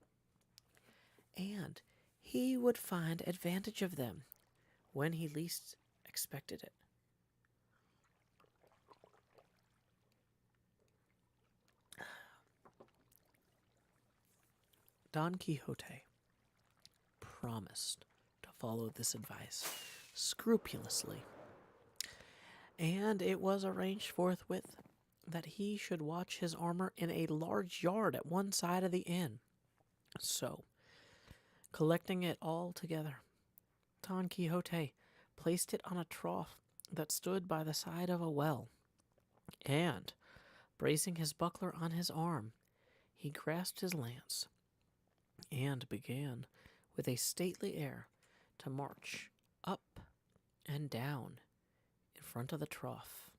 and he would find advantage of them when he least expected it. Don Quixote promised to follow this advice scrupulously, and it was arranged forthwith that he should watch his armor in a large yard at one side of the inn. So, collecting it all together, Don Quixote placed it on a trough that stood by the side of a well, and, bracing his buckler on his arm, he grasped his lance and began, with a stately air, to march up and down in front of the trough.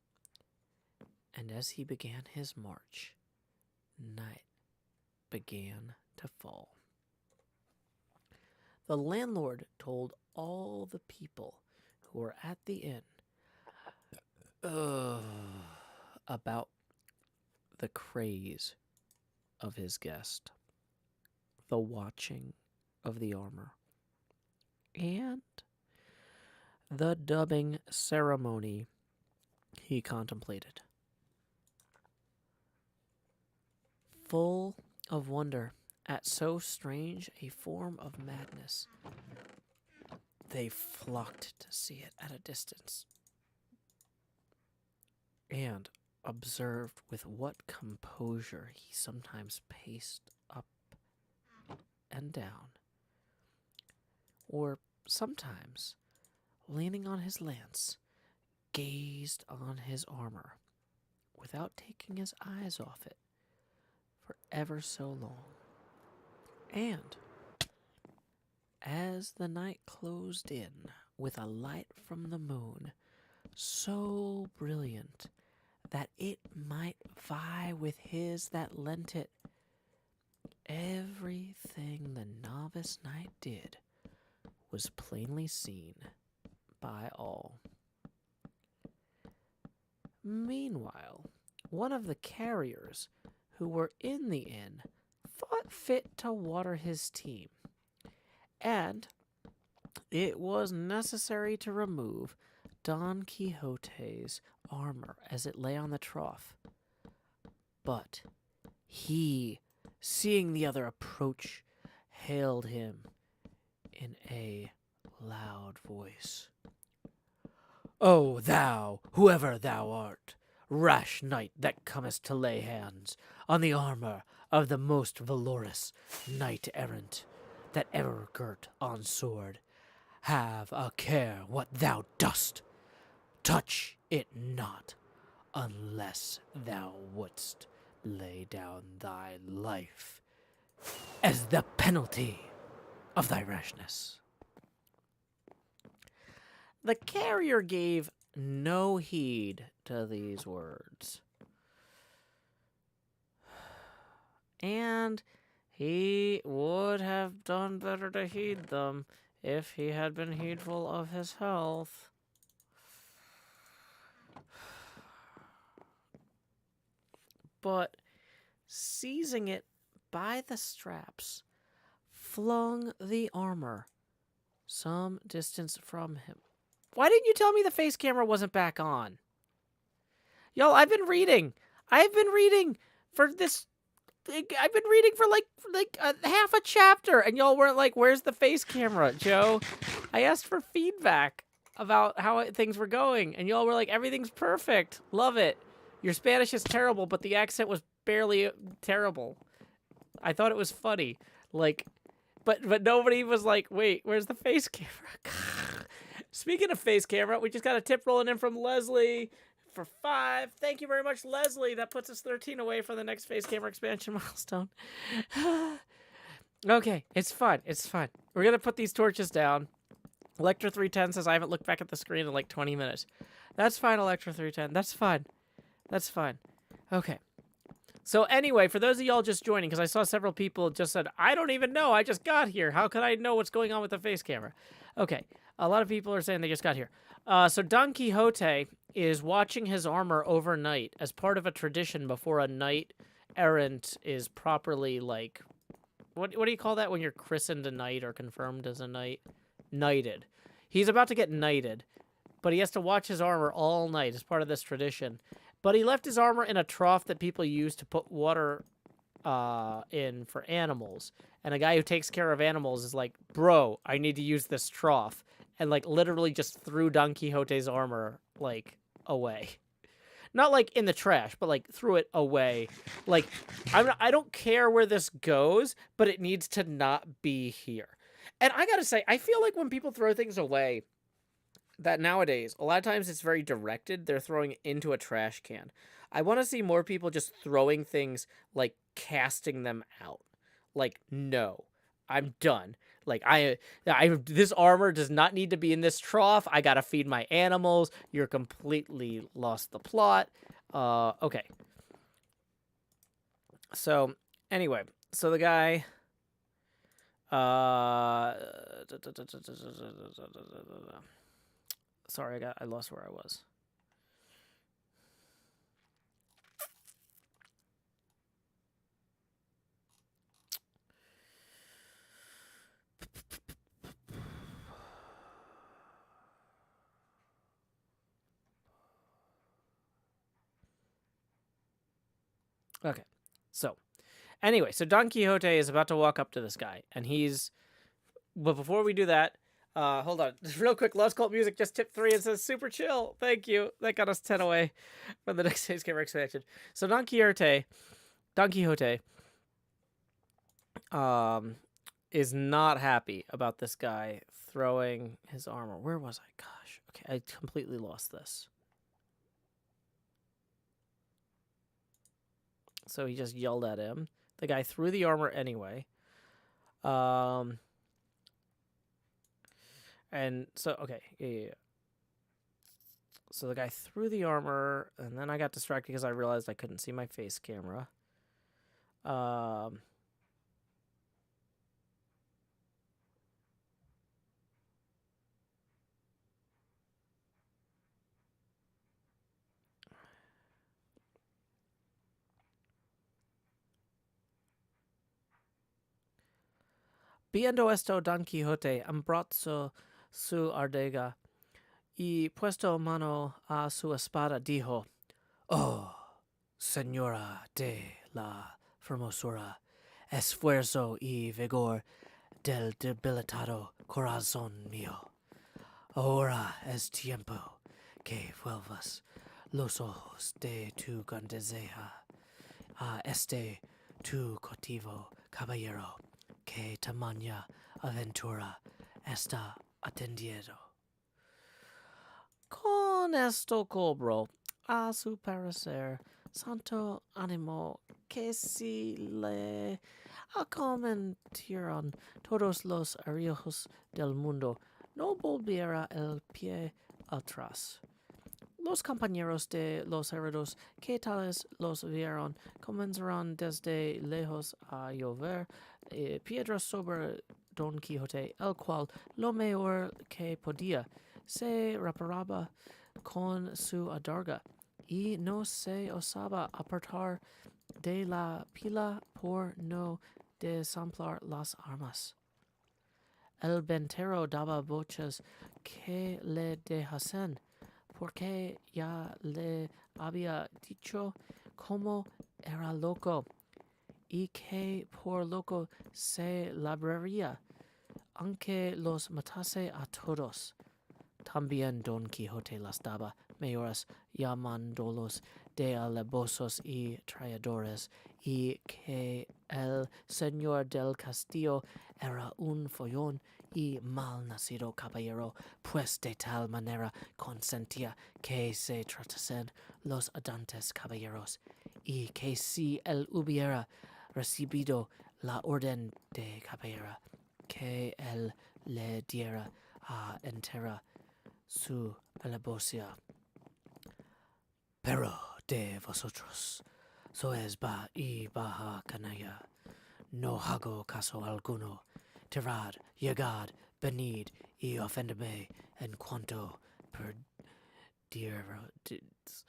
And as he began his march, night began to fall. The landlord told all the people who were at the inn about the craze of his guest, the watching of the armor, and the dubbing ceremony he contemplated. Full of wonder at so strange a form of madness, they flocked to see it at a distance, and observed with what composure he sometimes paced up and down, or sometimes, leaning on his lance, gazed on his armor without taking his eyes off it for ever so long. And as the night closed in with a light from the moon so brilliant that it might vie with his that lent it, everything the novice knight did was plainly seen by all. Meanwhile, one of the carriers who were in the inn thought fit to water his team, and it was necessary to remove Don Quixote's armor as it lay on the trough. But he, seeing the other approach, hailed him in a loud voice. "O thou, whoever thou art, rash knight that comest to lay hands on the armor of the most valorous knight-errant that ever girt on sword, have a care what thou dost. Touch it not, unless thou wouldst lay down thy life as the penalty of thy rashness." The carrier gave no heed to these words, and he would have done better to heed them if he had been heedful of his health. But seizing it by the straps, flung the armor some distance from him. Why didn't you tell me the face camera wasn't back on? Y'all, I've been reading for this I've been reading for like half a chapter, and y'all weren't like, "Where's the face camera, Joe?" I asked for feedback about how things were going, and y'all were like, "Everything's perfect, love it." Your Spanish is terrible, but the accent was barely terrible. I thought it was funny, like, but nobody was like, "Wait, where's the face camera?" Speaking of face camera, we just got a tip rolling in from Leslie. For 5. Thank you very much, Leslie. That puts us 13 away from the next face camera expansion milestone. Okay, it's fun. It's fun. We're going to put these torches down. Electra 310 says I haven't looked back at the screen in like 20 minutes. That's fine, Electra 310. That's fine. That's fine. Okay. So anyway, for those of y'all just joining, because I saw several people just said, I don't even know. I just got here. How could I know what's going on with the face camera? Okay. A lot of people are saying they just got here. So Don Quixote is watching his armor overnight as part of a tradition before a knight errant is properly, like, what do you call that when you're christened a knight or confirmed as a knight? Knighted. He's about to get knighted, but he has to watch his armor all night as part of this tradition. But he left his armor in a trough that people use to put water in for animals. And a guy who takes care of animals is like, bro, I need to use this trough. And, like, literally just threw Don Quixote's armor, like, away. Not, like, in the trash, but, like, threw it away. Like, I don't care where this goes, but it needs to not be here. And I gotta say, I feel like when people throw things away, that nowadays, a lot of times it's very directed. They're throwing it into a trash can. I want to see more people just throwing things, like, casting them out. Like, no, I'm done. Like, this armor does not need to be in this trough. I gotta feed my animals. You're completely lost the plot. Okay. So, anyway. So the guy... Sorry, I lost where I was. Okay, so anyway, so Don Quixote is about to walk up to this guy, and but before we do that, hold on, just real quick, Lost Cult Music just tipped 3 and says super chill. Thank you. That got us 10 away from the next day's camera expansion. So Don Quixote, is not happy about this guy throwing his armor. Where was I? Gosh, okay, I completely lost this. So he just yelled at him. The guy threw the armor anyway. And so, okay, yeah. So the guy threw the armor, and then I got distracted because I realized I couldn't see my face camera. Viendo esto, Don Quixote abrazó su ardega y puesto mano a su espada dijo, "Oh, señora de la hermosura, esfuerzo y vigor del debilitado corazón mío. Ahora es tiempo que vuelvas los ojos de tu grandeza a este tu cautivo caballero que tamaña aventura está atendiendo." Con esto cobró a su parecer santo ánimo que si le acometieron todos los arriesgos del mundo, no volviera el pie atrás. Los compañeros de los heridos que tales los vieron comenzaron desde lejos a llover piedras sobre Don Quijote, el cual, lo mejor que podía, se reparaba con su adarga y no se osaba apartar de la pila por no desemplar las armas. El ventero daba voces que le dejasen, porque ya le había dicho cómo era loco, y que por loco se labraría, aunque los matase a todos. También Don Quijote las daba mayores llamándolos de alevosos y traidores, y que el señor del castillo era un follón y mal nacido caballero, pues de tal manera consentía que se tratasen los adantes caballeros, y que si él hubiera recibido la orden de caballero, que él le diera a entera su alevosia. Pero de vosotros sois y baja canalla, no hago caso alguno. Tirad, llegad, venid y ofendeme en cuanto perdiereis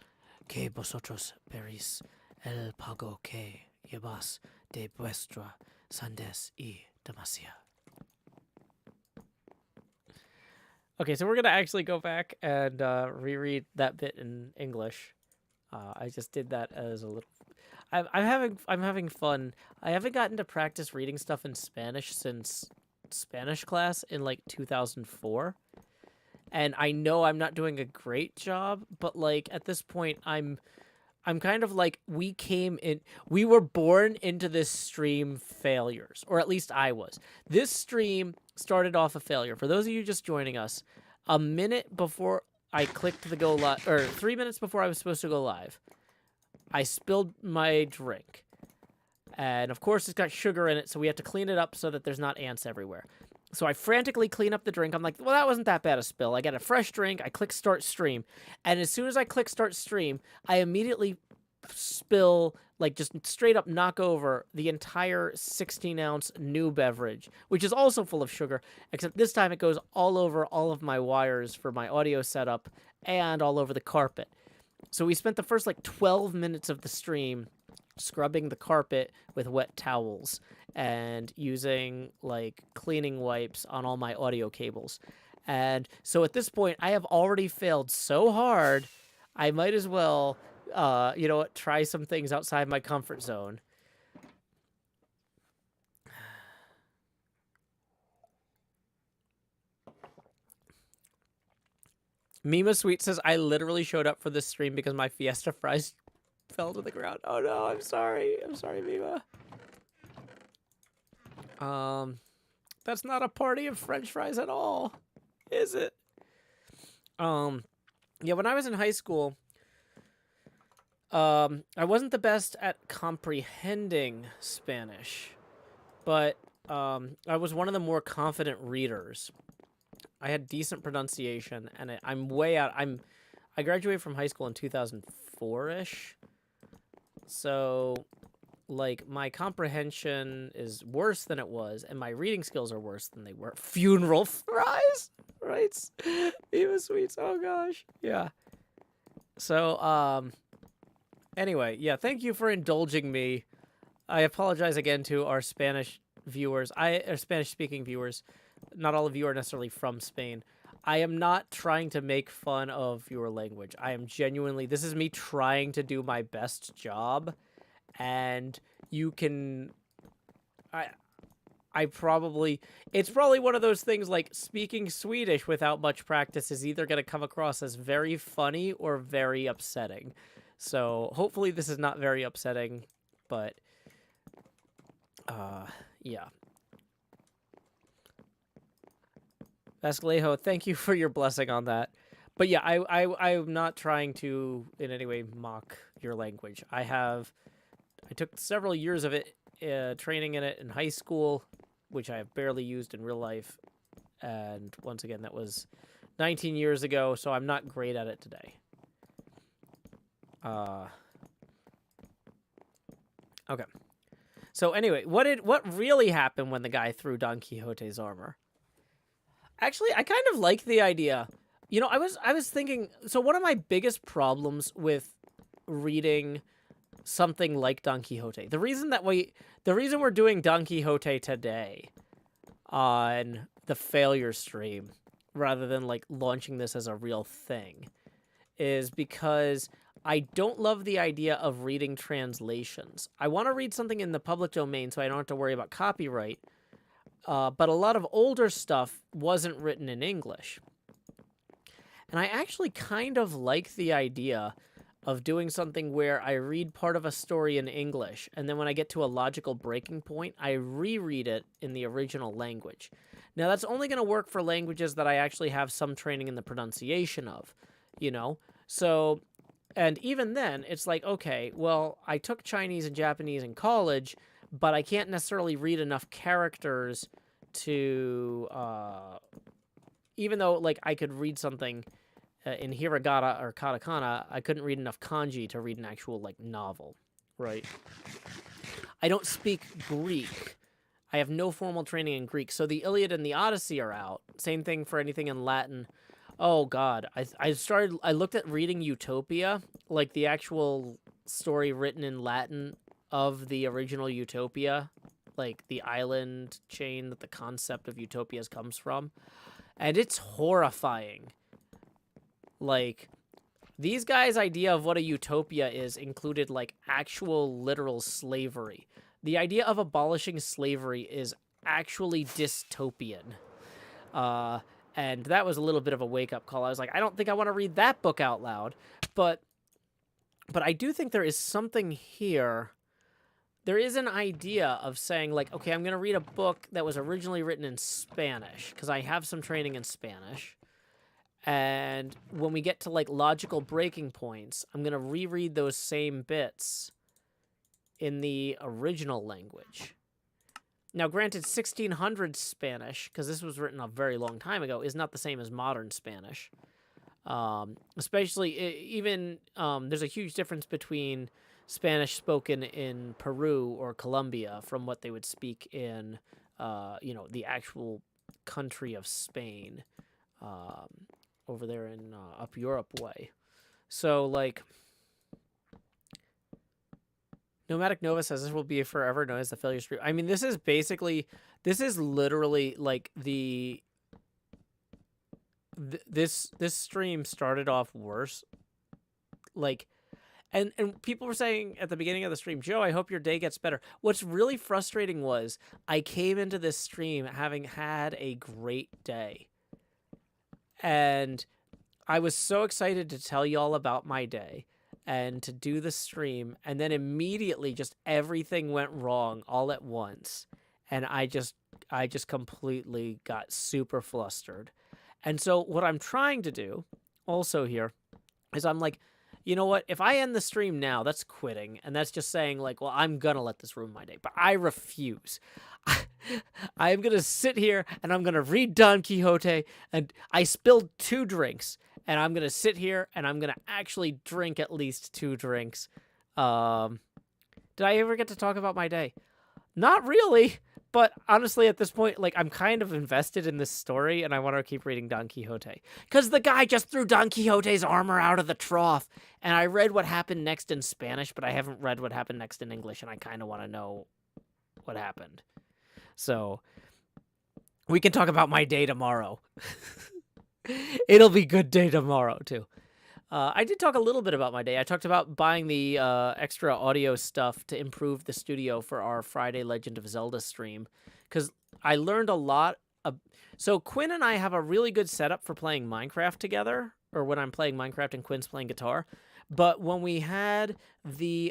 que vosotros veréis el pago que llevas de vuestra sandez y demasia. Okay, so we're gonna actually go back and reread that bit in English. I just did that as a little. I'm having fun. I haven't gotten to practice reading stuff in Spanish since Spanish class in like 2004, and I know I'm not doing a great job. But like at this point, I'm kind of like we were born into this stream failures, or at least I was. This stream started off a failure. For those of you just joining us, a minute before I clicked the go live, or 3 minutes before I was supposed to go live, I spilled my drink. And of course it's got sugar in it, so we have to clean it up so that there's not ants everywhere. So I frantically clean up the drink. I'm like, well, that wasn't that bad a spill. I get a fresh drink, I click start stream, and as soon as I click start stream, I immediately spill, like just straight up knock over the entire 16-ounce new beverage, which is also full of sugar, except this time it goes all over all of my wires for my audio setup and all over the carpet. So we spent the first like 12 minutes of the stream scrubbing the carpet with wet towels and using like cleaning wipes on all my audio cables. And so at this point, I have already failed so hard, I might as well, you know what, try some things outside my comfort zone. Mima Sweet says, I literally showed up for this stream because my Fiesta fries fell to the ground. Oh no, I'm sorry. I'm sorry, Mima. That's not a party of French fries at all, is it? Yeah, when I was in high school, I wasn't the best at comprehending Spanish, but I was one of the more confident readers. I had decent pronunciation, and I'm way out. I graduated from high school in 2004-ish, so like my comprehension is worse than it was, and my reading skills are worse than they were. Funeral fries, right? Eva Sweets. Oh gosh, yeah. So anyway, yeah. Thank you for indulging me. I apologize again to our Spanish viewers. Spanish-speaking viewers. Not all of you are necessarily from Spain. I am not trying to make fun of your language. I am genuinely, this is me trying to do my best job, and you can, it's probably one of those things like speaking Swedish without much practice is either going to come across as very funny or very upsetting. So hopefully this is not very upsetting, but, yeah. Vascalejo, thank you for your blessing on that. But yeah, I'm not trying to in any way mock your language. I took several years of it, training in it in high school, which I have barely used in real life. And once again, that was 19 years ago, so I'm not great at it today. Okay. So anyway, what really happened when the guy threw Don Quixote's armor? Actually, I kind of like the idea. You know, I was thinking, so one of my biggest problems with reading something like Don Quixote, the reason we're doing Don Quixote today on the failure stream rather than like launching this as a real thing is because I don't love the idea of reading translations. I want to read something in the public domain so I don't have to worry about copyright. But a lot of older stuff wasn't written in English. And I actually kind of like the idea of doing something where I read part of a story in English, and then when I get to a logical breaking point, I reread it in the original language. Now, that's only going to work for languages that I actually have some training in the pronunciation of, you know? So, and even then, it's like, okay, well, I took Chinese and Japanese in college, but I can't necessarily read enough characters to, even though, like, I could read something in hiragana or katakana, I couldn't read enough kanji to read an actual, like, novel, right? I don't speak Greek. I have no formal training in Greek, so the Iliad and the Odyssey are out. Same thing for anything in Latin. Oh, God. I looked at reading Utopia, like the actual story written in Latin of the original Utopia, like the island chain that the concept of utopias comes from, and it's horrifying. Like, these guys' idea of what a utopia is included, like, actual literal slavery. The idea of abolishing slavery is actually dystopian. And that was a little bit of a wake-up call. I was like, I don't think I want to read that book out loud. But I do think there is something here. There is an idea of saying, like, okay, I'm going to read a book that was originally written in Spanish, because I have some training in Spanish. And when we get to, like, logical breaking points, I'm going to reread those same bits in the original language. Now, granted, 1600 Spanish, because this was written a very long time ago, is not the same as modern Spanish. Especially, even, there's a huge difference between Spanish spoken in Peru or Colombia from what they would speak in, the actual country of Spain. Over there in up Europe way. So, like, Nomadic Nova says this will be forever known as the failure stream. I mean, this is literally, like, this stream started off worse. Like, and people were saying at the beginning of the stream, Joe, I hope your day gets better. What's really frustrating was I came into this stream having had a great day. And I was so excited to tell y'all about my day and to do the stream. And then immediately just everything went wrong all at once. And I just completely got super flustered. And so what I'm trying to do also here is I'm like, you know what? If I end the stream now, that's quitting. And that's just saying, like, well, I'm going to let this ruin my day. But I refuse. I'm going to sit here and I'm going to read Don Quixote. And I spilled 2 drinks. And I'm going to sit here and I'm going to actually drink at least 2 drinks. Did I ever get to talk about my day? Not really. But honestly, at this point, like, I'm kind of invested in this story, and I want to keep reading Don Quixote. Because the guy just threw Don Quixote's armor out of the trough, and I read what happened next in Spanish, but I haven't read what happened next in English, and I kind of want to know what happened. So, we can talk about my day tomorrow. It'll be good day tomorrow, too. I did talk a little bit about my day. I talked about buying the extra audio stuff to improve the studio for our Friday Legend of Zelda stream, because I learned a lot. So Quinn and I have a really good setup for playing Minecraft together, or when I'm playing Minecraft and Quinn's playing guitar. But when we had the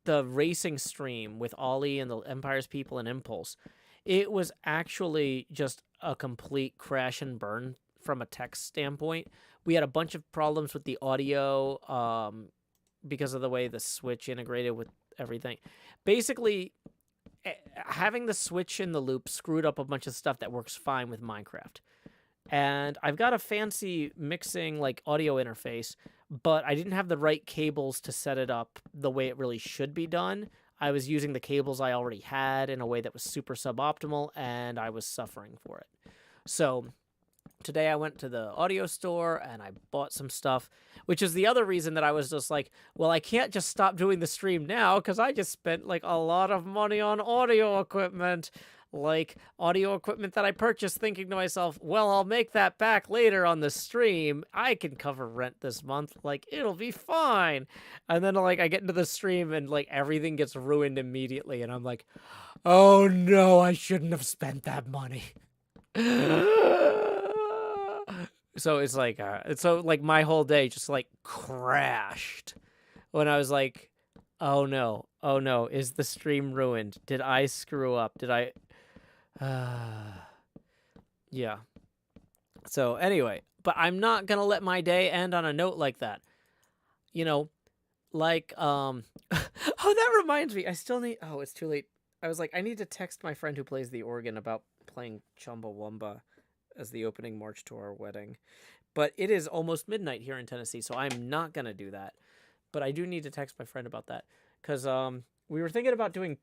racing stream with Ollie and the Empire's people and Impulse, it was actually just a complete crash and burn from a text standpoint. We had a bunch of problems with the audio because of the way the Switch integrated with everything. Basically, having the Switch in the loop screwed up a bunch of stuff that works fine with Minecraft. And I've got a fancy mixing, like, audio interface, but I didn't have the right cables to set it up the way it really should be done. I was using the cables I already had in a way that was super suboptimal, and I was suffering for it. So today I went to the audio store and I bought some stuff, which is the other reason that I was just like, well, I can't just stop doing the stream now because I just spent, like, a lot of money on audio equipment. like audio equipment that I purchased thinking to myself, well, I'll make that back later on the stream. I can cover rent this month. Like, it'll be fine. And then, like, I get into the stream and, like, everything gets ruined immediately. And I'm like, oh no, I shouldn't have spent that money. So it's like, my whole day just, like, crashed when I was like, oh no, is the stream ruined? Did I screw up? Did I... yeah. So anyway, but I'm not gonna let my day end on a note like that. You know, like, oh, that reminds me, I still need... Oh, it's too late. I was like, I need to text my friend who plays the organ about playing Chumbawamba as the opening march to our wedding. But it is almost midnight here in Tennessee, so I'm not gonna do that. But I do need to text my friend about that. Because we were thinking about doing...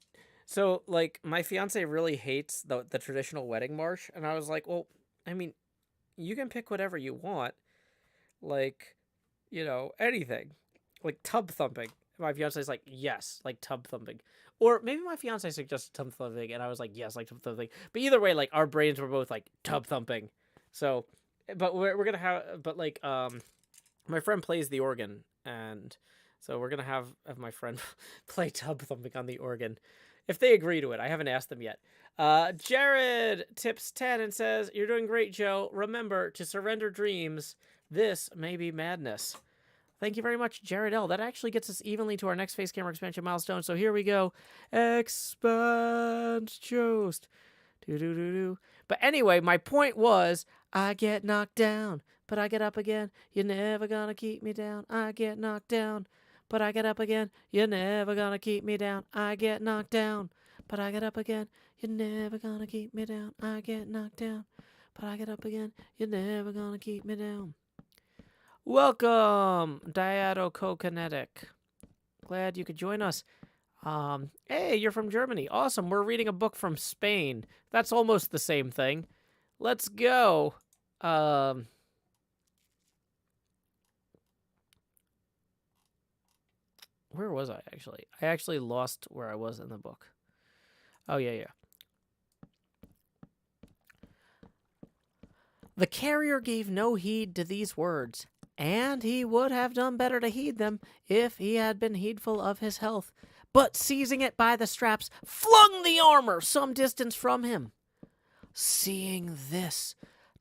So, like, my fiance really hates the traditional wedding march. And I was like, well, I mean, you can pick whatever you want. Like, you know, anything. Like, tub thumping. My fiance's like, yes, like tub thumping. Or maybe my fiance suggested tub thumping, and I was like, yes, like tub thumping. But either way, like, our brains were both like, tub thumping. So, but we're going to have... But, like, my friend plays the organ, and... So we're going to have my friend play tub thumping on the organ. If they agree to it. I haven't asked them yet. Jared tips 10 and says, you're doing great, Joe. Remember to surrender dreams. This may be madness. Thank you very much, Jared L. That actually gets us evenly to our next face camera expansion milestone. So here we go. Expand Jost. Do-do-do-do. But anyway, my point was, I get knocked down, but I get up again. You're never gonna keep me down. I get knocked down, but I get up again. You're never gonna keep me down. I get knocked down, but I get up again. You're never gonna keep me down. I get knocked down, but I get up again. You're never gonna keep me down. Welcome, Diadocokinetic. Glad you could join us. Hey, you're from Germany. Awesome. We're reading a book from Spain. That's almost the same thing. Let's go. Where was I, actually? I actually lost where I was in the book. Oh, yeah. The carrier gave no heed to these words, and he would have done better to heed them if he had been heedful of his health, but seizing it by the straps, flung the armor some distance from him. Seeing this,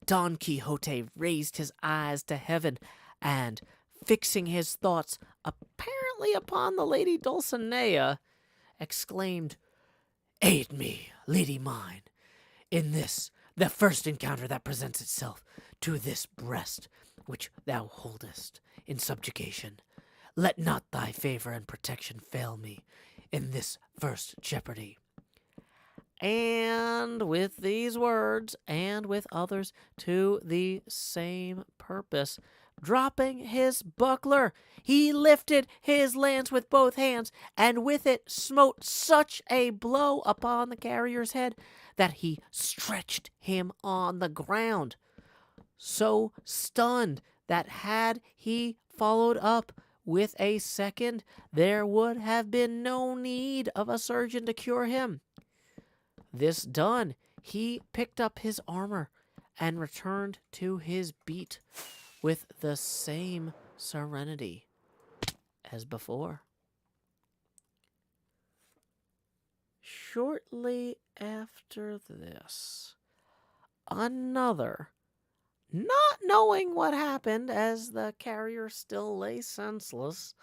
Don Quixote raised his eyes to heaven, and, fixing his thoughts apparently upon the lady Dulcinea, exclaimed, Aid me, lady mine, in this, the first encounter that presents itself to this breast, which thou holdest in subjugation. Let not thy favor and protection fail me in this first jeopardy. And with these words, and with others to the same purpose, dropping his buckler, he lifted his lance with both hands, and with it smote such a blow upon the carrier's head that he stretched him on the ground, so stunned that had he followed up with a second, there would have been no need of a surgeon to cure him. This done, he picked up his armor and returned to his beat with the same serenity as before. Shortly after this, another, not knowing what happened as the carrier still lay senseless,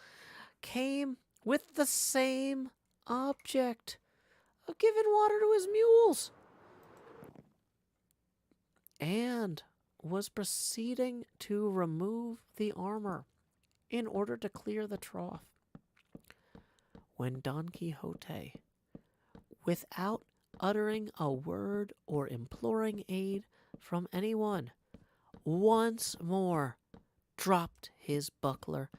came with the same object of giving water to his mules, and was proceeding to remove the armor in order to clear the trough, when Don Quixote, without uttering a word or imploring aid from anyone, once more dropped his buckler,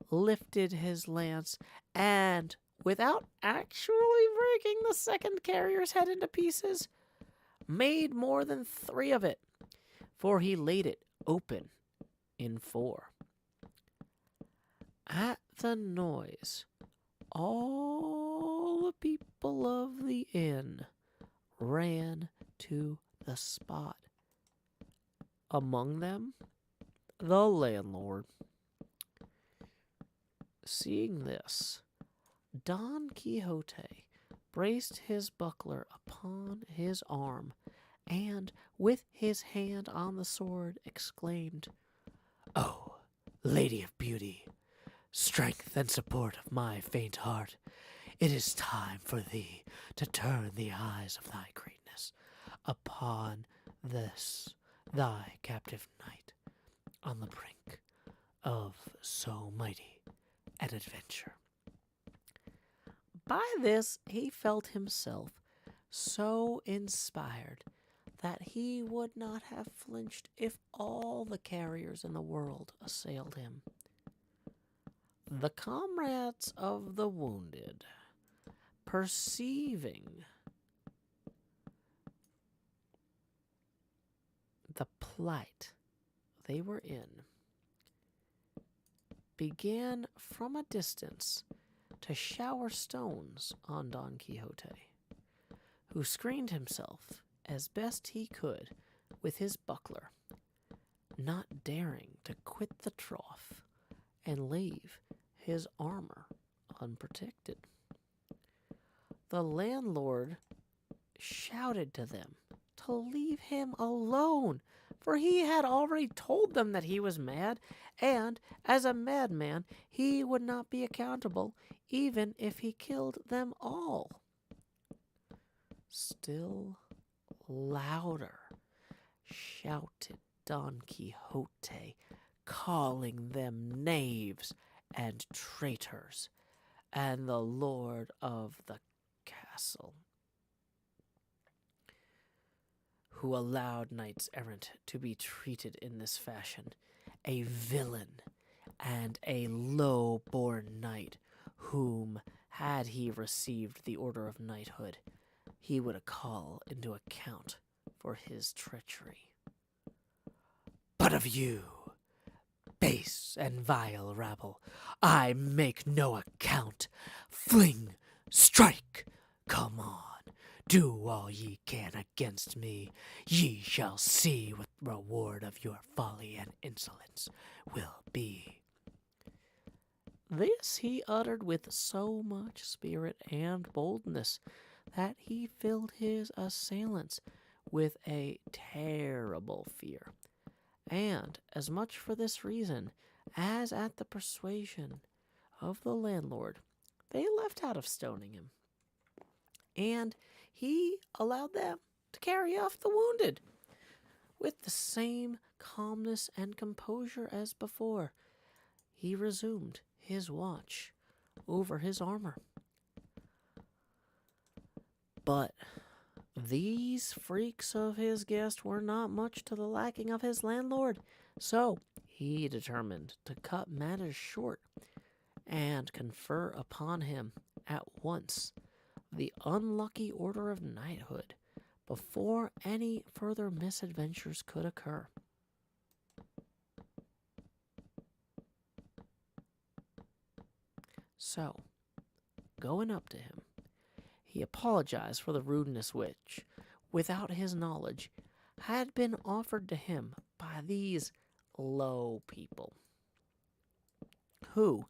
lifted his lance, and, without actually breaking the second carrier's head into pieces, made more than 3 of it, for he laid it open in 4. At the noise, all the people of the inn ran to the spot. Among them, the landlord. Seeing this, Don Quixote braced his buckler upon his arm, and, with his hand on the sword, exclaimed, "Oh, Lady of Beauty, strength and support of my faint heart, it is time for thee to turn the eyes of thy greatness upon this thy captive knight on the brink of so mighty an adventure." By this he felt himself so inspired that he would not have flinched if all the carriers in the world assailed him. The comrades of the wounded, perceiving the plight they were in, began from a distance to shower stones on Don Quixote, who screened himself as best he could with his buckler, not daring to quit the trough and leave his armor unprotected. The landlord shouted to them to leave him alone, for he had already told them that he was mad, and as a madman he would not be accountable even if he killed them all. Still louder shouted Don Quixote, calling them knaves and traitors, and the lord of the castle, who allowed knights errant to be treated in this fashion, a villain and a low-born knight, whom, had he received the order of knighthood, he would call into account for his treachery. But of you, base and vile rabble, I make no account. Fling, strike, come on, do all ye can against me. Ye shall see what the reward of your folly and insolence will be. This he uttered with so much spirit and boldness that he filled his assailants with a terrible fear, and as much for this reason as at the persuasion of the landlord, they left out of stoning him, and he allowed them to carry off the wounded. With the same calmness and composure as before, he resumed his watch over his armor. But these freaks of his guest were not much to the liking of his landlord, so he determined to cut matters short and confer upon him at once the unlucky order of knighthood before any further misadventures could occur. So, going up to him, he apologized for the rudeness which, without his knowledge, had been offered to him by these low people, who,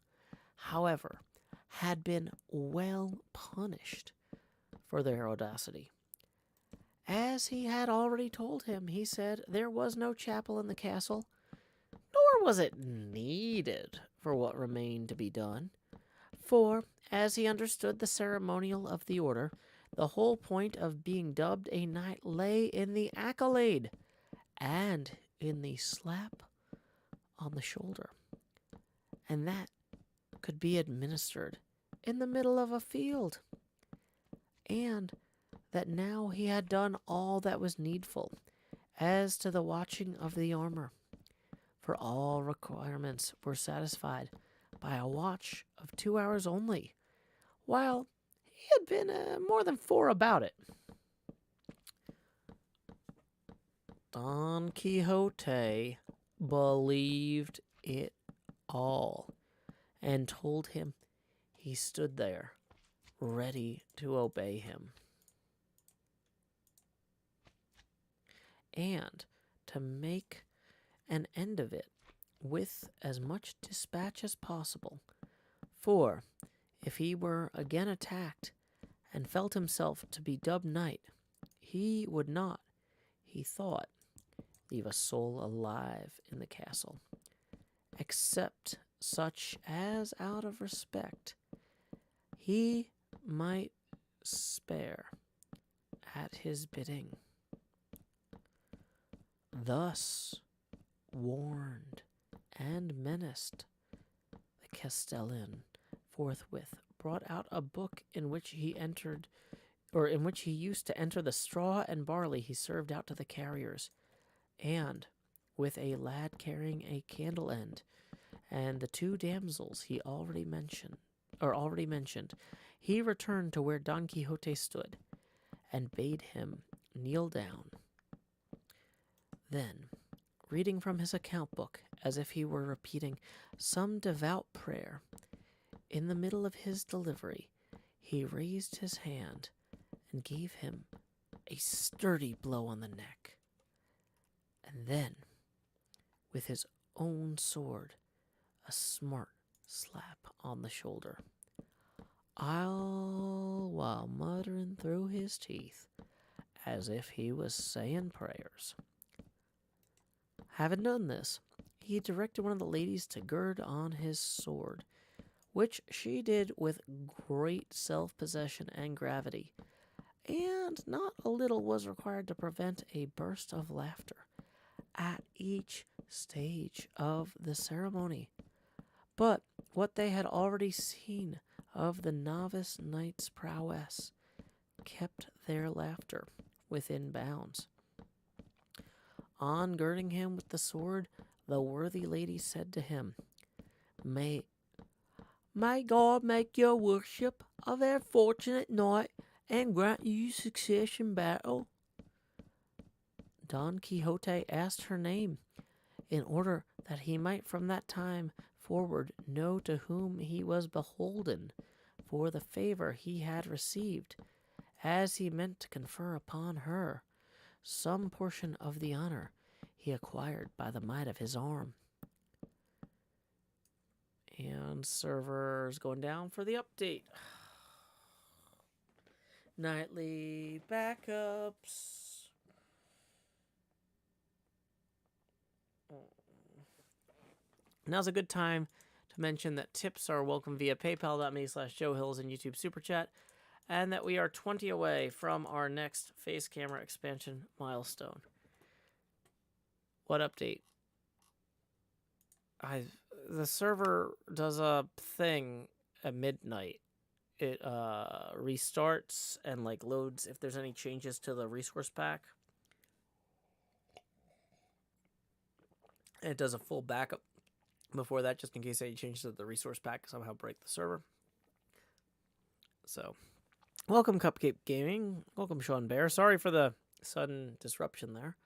however, had been well punished for their audacity. As he had already told him, he said there was no chapel in the castle, nor was it needed for what remained to be done. For, as he understood the ceremonial of the order, the whole point of being dubbed a knight lay in the accolade and in the slap on the shoulder, and that could be administered in the middle of a field, and that now he had done all that was needful as to the watching of the armor, for all requirements were satisfied by a watch of 2 hours only, while he had been more than 4 about it. Don Quixote believed it all, and told him he stood there, ready to obey him. and to make an end of it with as much dispatch as possible. For if he were again attacked and felt himself to be dubbed knight, he would not, he thought, leave a soul alive in the castle, except such as out of respect he might spare at his bidding. Thus warned and menaced, the castellan forthwith brought out a book in which he used to enter the straw and barley he served out to the carriers, and with a lad carrying a candle end, and the two damsels he already mentioned, he returned to where Don Quixote stood, and bade him kneel down. Then, reading from his account book as if he were repeating some devout prayer, in the middle of his delivery, he raised his hand and gave him a sturdy blow on the neck, and then, with his own sword, a smart slap on the shoulder, all while muttering through his teeth as if he was saying prayers. Having done this, he directed one of the ladies to gird on his sword, which she did with great self-possession and gravity, and not a little was required to prevent a burst of laughter at each stage of the ceremony. But what they had already seen of the novice knight's prowess kept their laughter within bounds. On girding him with the sword, the worthy lady said to him, May God make your worship a very fortunate knight and grant you success in battle. Don Quixote asked her name, in order that he might from that time forward know to whom he was beholden for the favor he had received, as he meant to confer upon her some portion of the honor he acquired by the might of his arm. And server's going down for the update. Nightly backups. Now's a good time to mention that tips are welcome via paypal.me/JoeHills and YouTube Super Chat, and that we are 20 away from our next face camera expansion milestone. What update? The server does a thing at midnight. It restarts and loads if there's any changes to the resource pack. And it does a full backup before that, just in case any changes to the resource pack somehow break the server. So, welcome Cupcake Gaming. Welcome Sean Bear. Sorry for the sudden disruption there.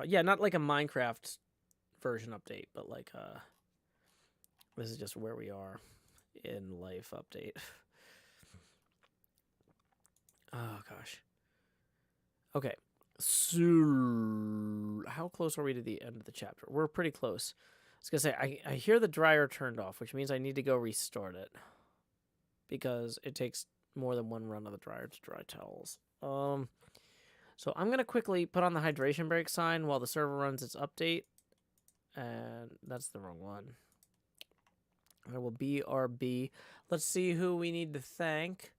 Yeah, not like a Minecraft version update, but this is just where we are in life update. Oh, gosh. Okay. So, how close are we to the end of the chapter? We're pretty close. I was going to say, I hear the dryer turned off, which means I need to go restart it. Because it takes more than one run of the dryer to dry towels. So I'm going to quickly put on the hydration break sign while the server runs its update. And that's the wrong one. I will BRB. Let's see who we need to thank.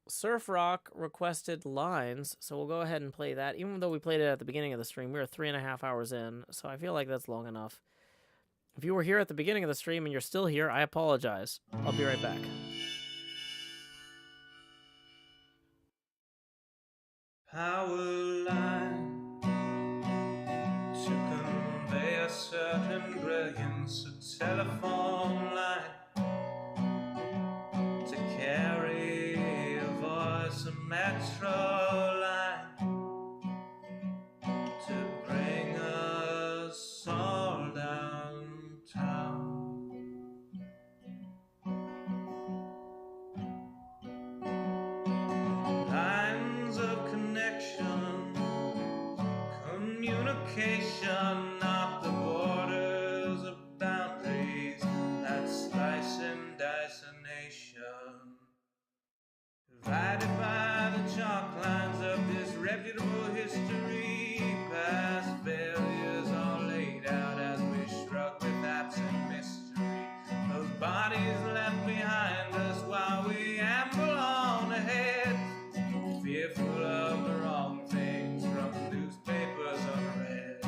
Surf Rock requested lines, so we'll go ahead and play that. Even though we played it at the beginning of the stream, we were 3.5 hours in, so I feel like that's long enough. If you were here at the beginning of the stream and you're still here, I apologize. I'll be right back. Power line to convey a certain brilliance, a telephone line to carry a voice, a metro line to bring us all downtown. location, not the borders of boundaries that slice and dice a nation. Divided by the chalk lines of disreputable history, past failures are laid out as we shrug with absent mystery. Those bodies left behind us while we amble on ahead, fearful of the wrong things from newspapers unread.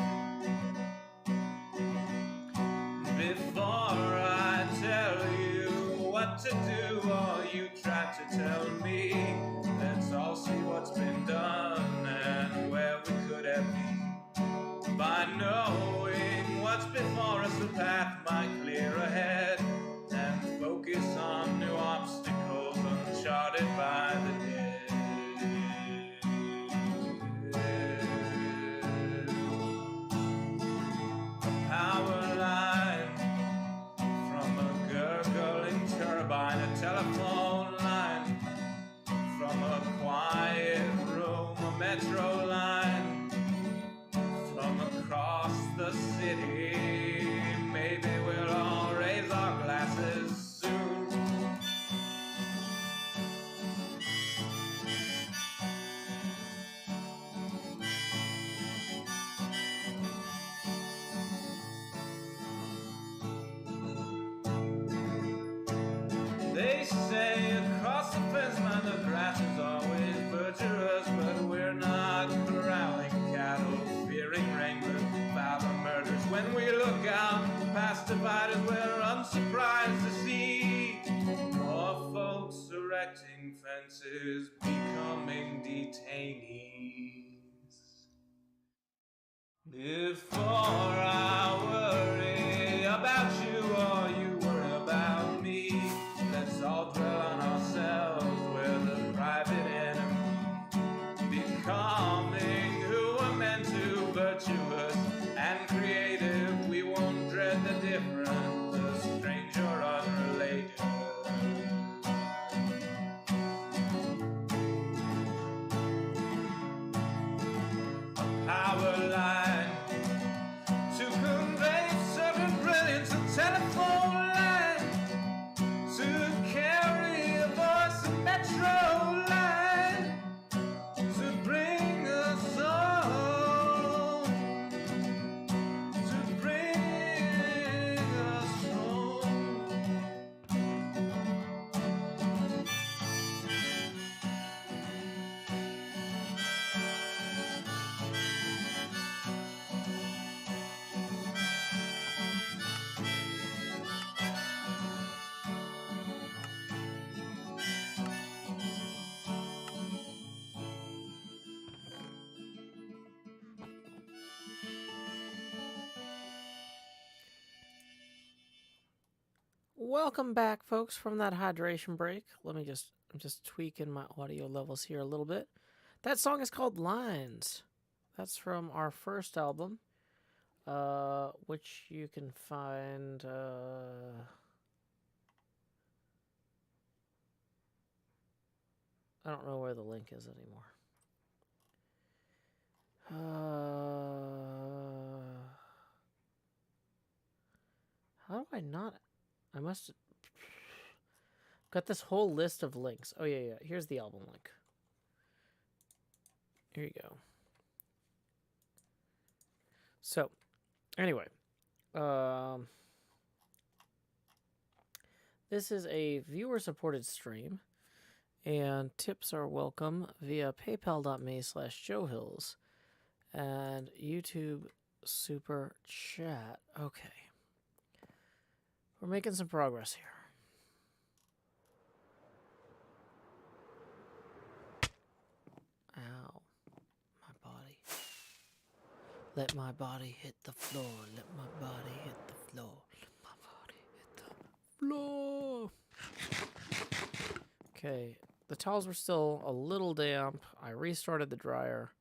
Before I tell you what to do or you try to tell me, let's all see what's been done and where we could have been. By knowing what's before us, the path might clear ahead and focus on new obstacles uncharted by the dead. A power line from a gurgling turbine, a telephone line from a quiet room, a metro line from across the city. Maybe we'll all raise our glasses soon. They say across the fence line the grass is always butcherous, but we're not corralling cattle, fearing wranglers about the murders. When we look out past dividers, we're unsurprised to see more folks erecting fences, becoming detainees. Before I worry about you or you worry about me, let's all dwell on ourselves, we're the private enemy. Becoming who we're meant to, virtuous and creative, we won't dread the different, the strange or unrelated. A power line to convey certain brilliance, a telephone line to carry a voice, a metro line to bring us home, to bring us home. Welcome back, folks, from that hydration break. I'm just tweaking my audio levels here a little bit. That song is called Lines. That's from our first album, which you can find. I don't know where the link is anymore. How do I not? I must got this whole list of links. Oh yeah. Here's the album link. Here you go. So, anyway, this is a viewer-supported stream, and tips are welcome via paypal.me/JoeHills and YouTube Super Chat. Okay. We're making some progress here. Ow. My body. Let my body hit the floor. Let my body hit the floor. Let my body hit the floor. Okay. The towels were still a little damp. I restarted the dryer.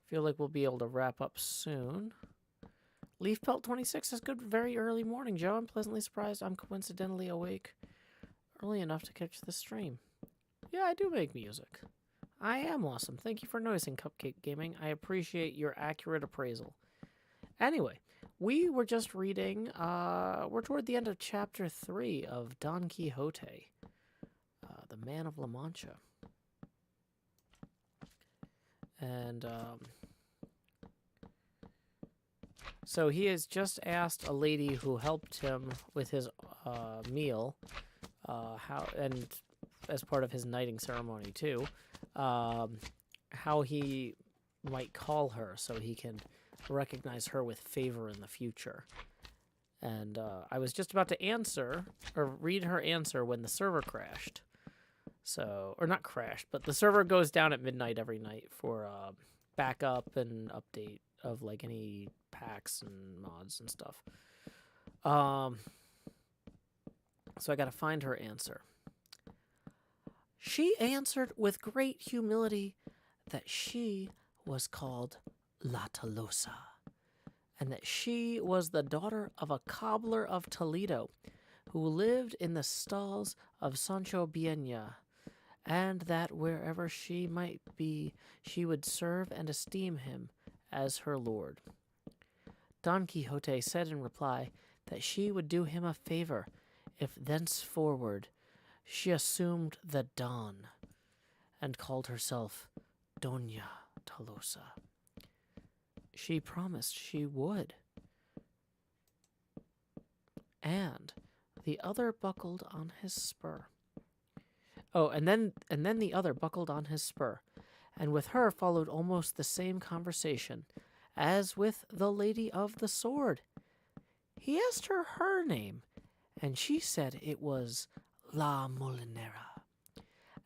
Feel like we'll be able to wrap up soon. Leaf Pelt 26 is good. Very early morning, Joe. I'm pleasantly surprised I'm coincidentally awake early enough to catch the stream. Yeah, I do make music. I am awesome. Thank you for noticing, Cupcake Gaming. I appreciate your accurate appraisal. Anyway, we were just reading, we're toward the end of chapter 3 of Don Quixote, the Man of La Mancha. And, so he has just asked a lady who helped him with his meal, and as part of his knighting ceremony too, how he might call her so he can recognize her with favor in the future. And I was just about to answer or read her answer when the server crashed. So, or not crashed, but the server goes down at midnight every night for backup and update of like any packs and mods and stuff. So I got to find her answer. She answered with great humility that she was called La Tolosa, and that she was the daughter of a cobbler of Toledo who lived in the stalls of Sancho Bienya, and that wherever she might be, she would serve and esteem him as her lord. Don Quixote said in reply that she would do him a favor if thenceforward she assumed the Don and called herself Doña Tolosa. She promised she would. And the other buckled on his spur. Oh, and then the other buckled on his spur, and with her followed almost the same conversation as with the lady of the sword. He asked her name, and she said it was La Molinera,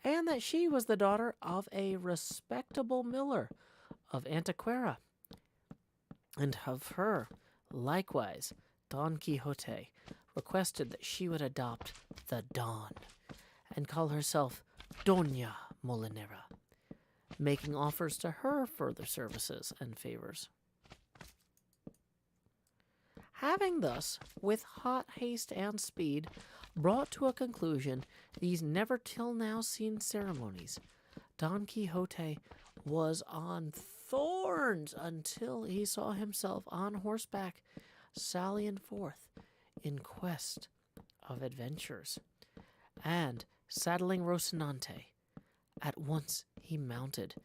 and that she was the daughter of a respectable miller of Antequera. And of her, likewise, Don Quixote requested that she would adopt the Don and call herself Doña Molinera, making offers to her further services and favors. Having thus, with hot haste and speed, brought to a conclusion these never till now seen ceremonies, Don Quixote was on thorns until he saw himself on horseback sallying forth in quest of adventures. And, saddling Rocinante, at once he mounted,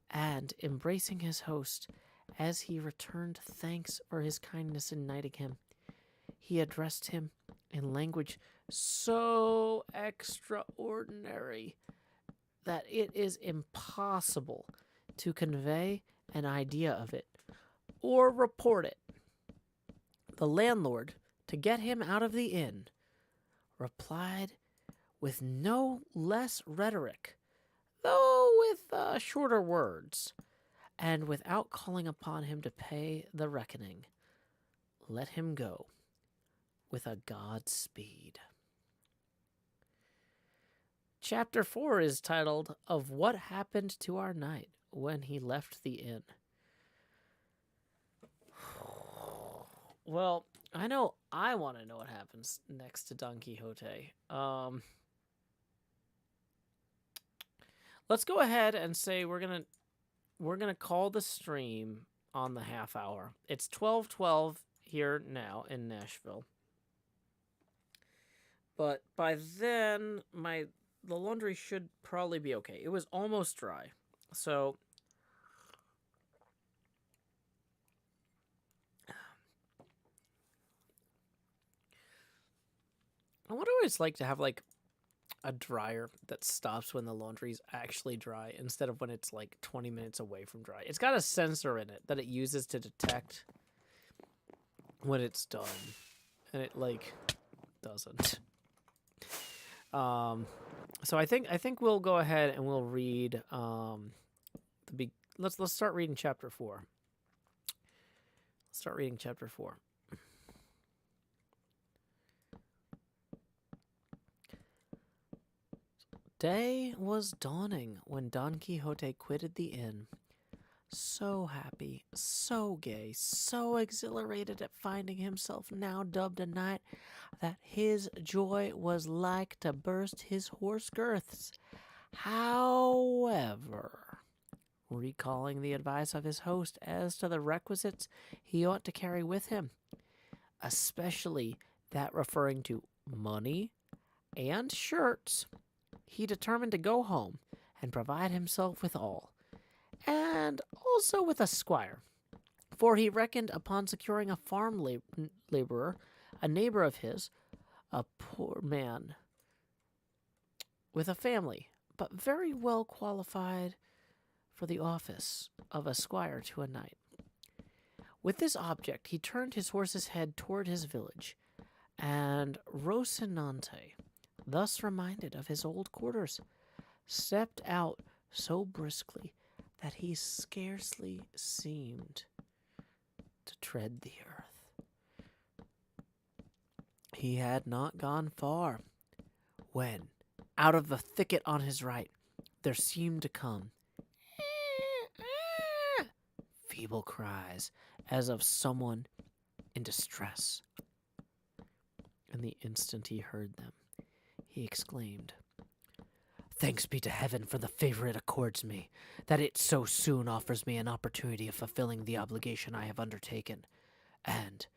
and, embracing his host, as he returned thanks for his kindness in knighting him, he addressed him in language so extraordinary that it is impossible to convey an idea of it or report it. The landlord, to get him out of the inn, replied with no less rhetoric, though with shorter words, and without calling upon him to pay the reckoning, let him go with a Godspeed. Chapter 4 is titled, Of What Happened to Our Knight When He Left the Inn. Well, I know I want to know what happens next to Don Quixote. Let's go ahead and say we're gonna call the stream on the half hour. It's 12:12 here now in Nashville. But by then, the laundry should probably be okay. It was almost dry. So I would always like to have like a dryer that stops when the laundry's actually dry instead of when it's like 20 minutes away from dry. It's got a sensor in it that it uses to detect when it's done, and it like doesn't. So I think we'll go ahead and we'll read let's start reading chapter 4. Let's start reading chapter 4. Day was dawning when Don Quixote quitted the inn. So happy, so gay, so exhilarated at finding himself now dubbed a knight that his joy was like to burst his horse girths. However, recalling the advice of his host as to the requisites he ought to carry with him, especially that referring to money and shirts, he determined to go home and provide himself with all, and also with a squire, for he reckoned upon securing a farm laborer, a neighbor of his, a poor man with a family, but very well qualified for the office of a squire to a knight. With this object, he turned his horse's head toward his village, and Rocinante, thus reminded of his old quarters, stepped out so briskly that he scarcely seemed to tread the earth. He had not gone far when, out of the thicket on his right, there seemed to come feeble cries as of someone in distress. And the instant he heard them, he exclaimed, "Thanks be to heaven for the favor it accords me, that it so soon offers me an opportunity of fulfilling the obligation I have undertaken, and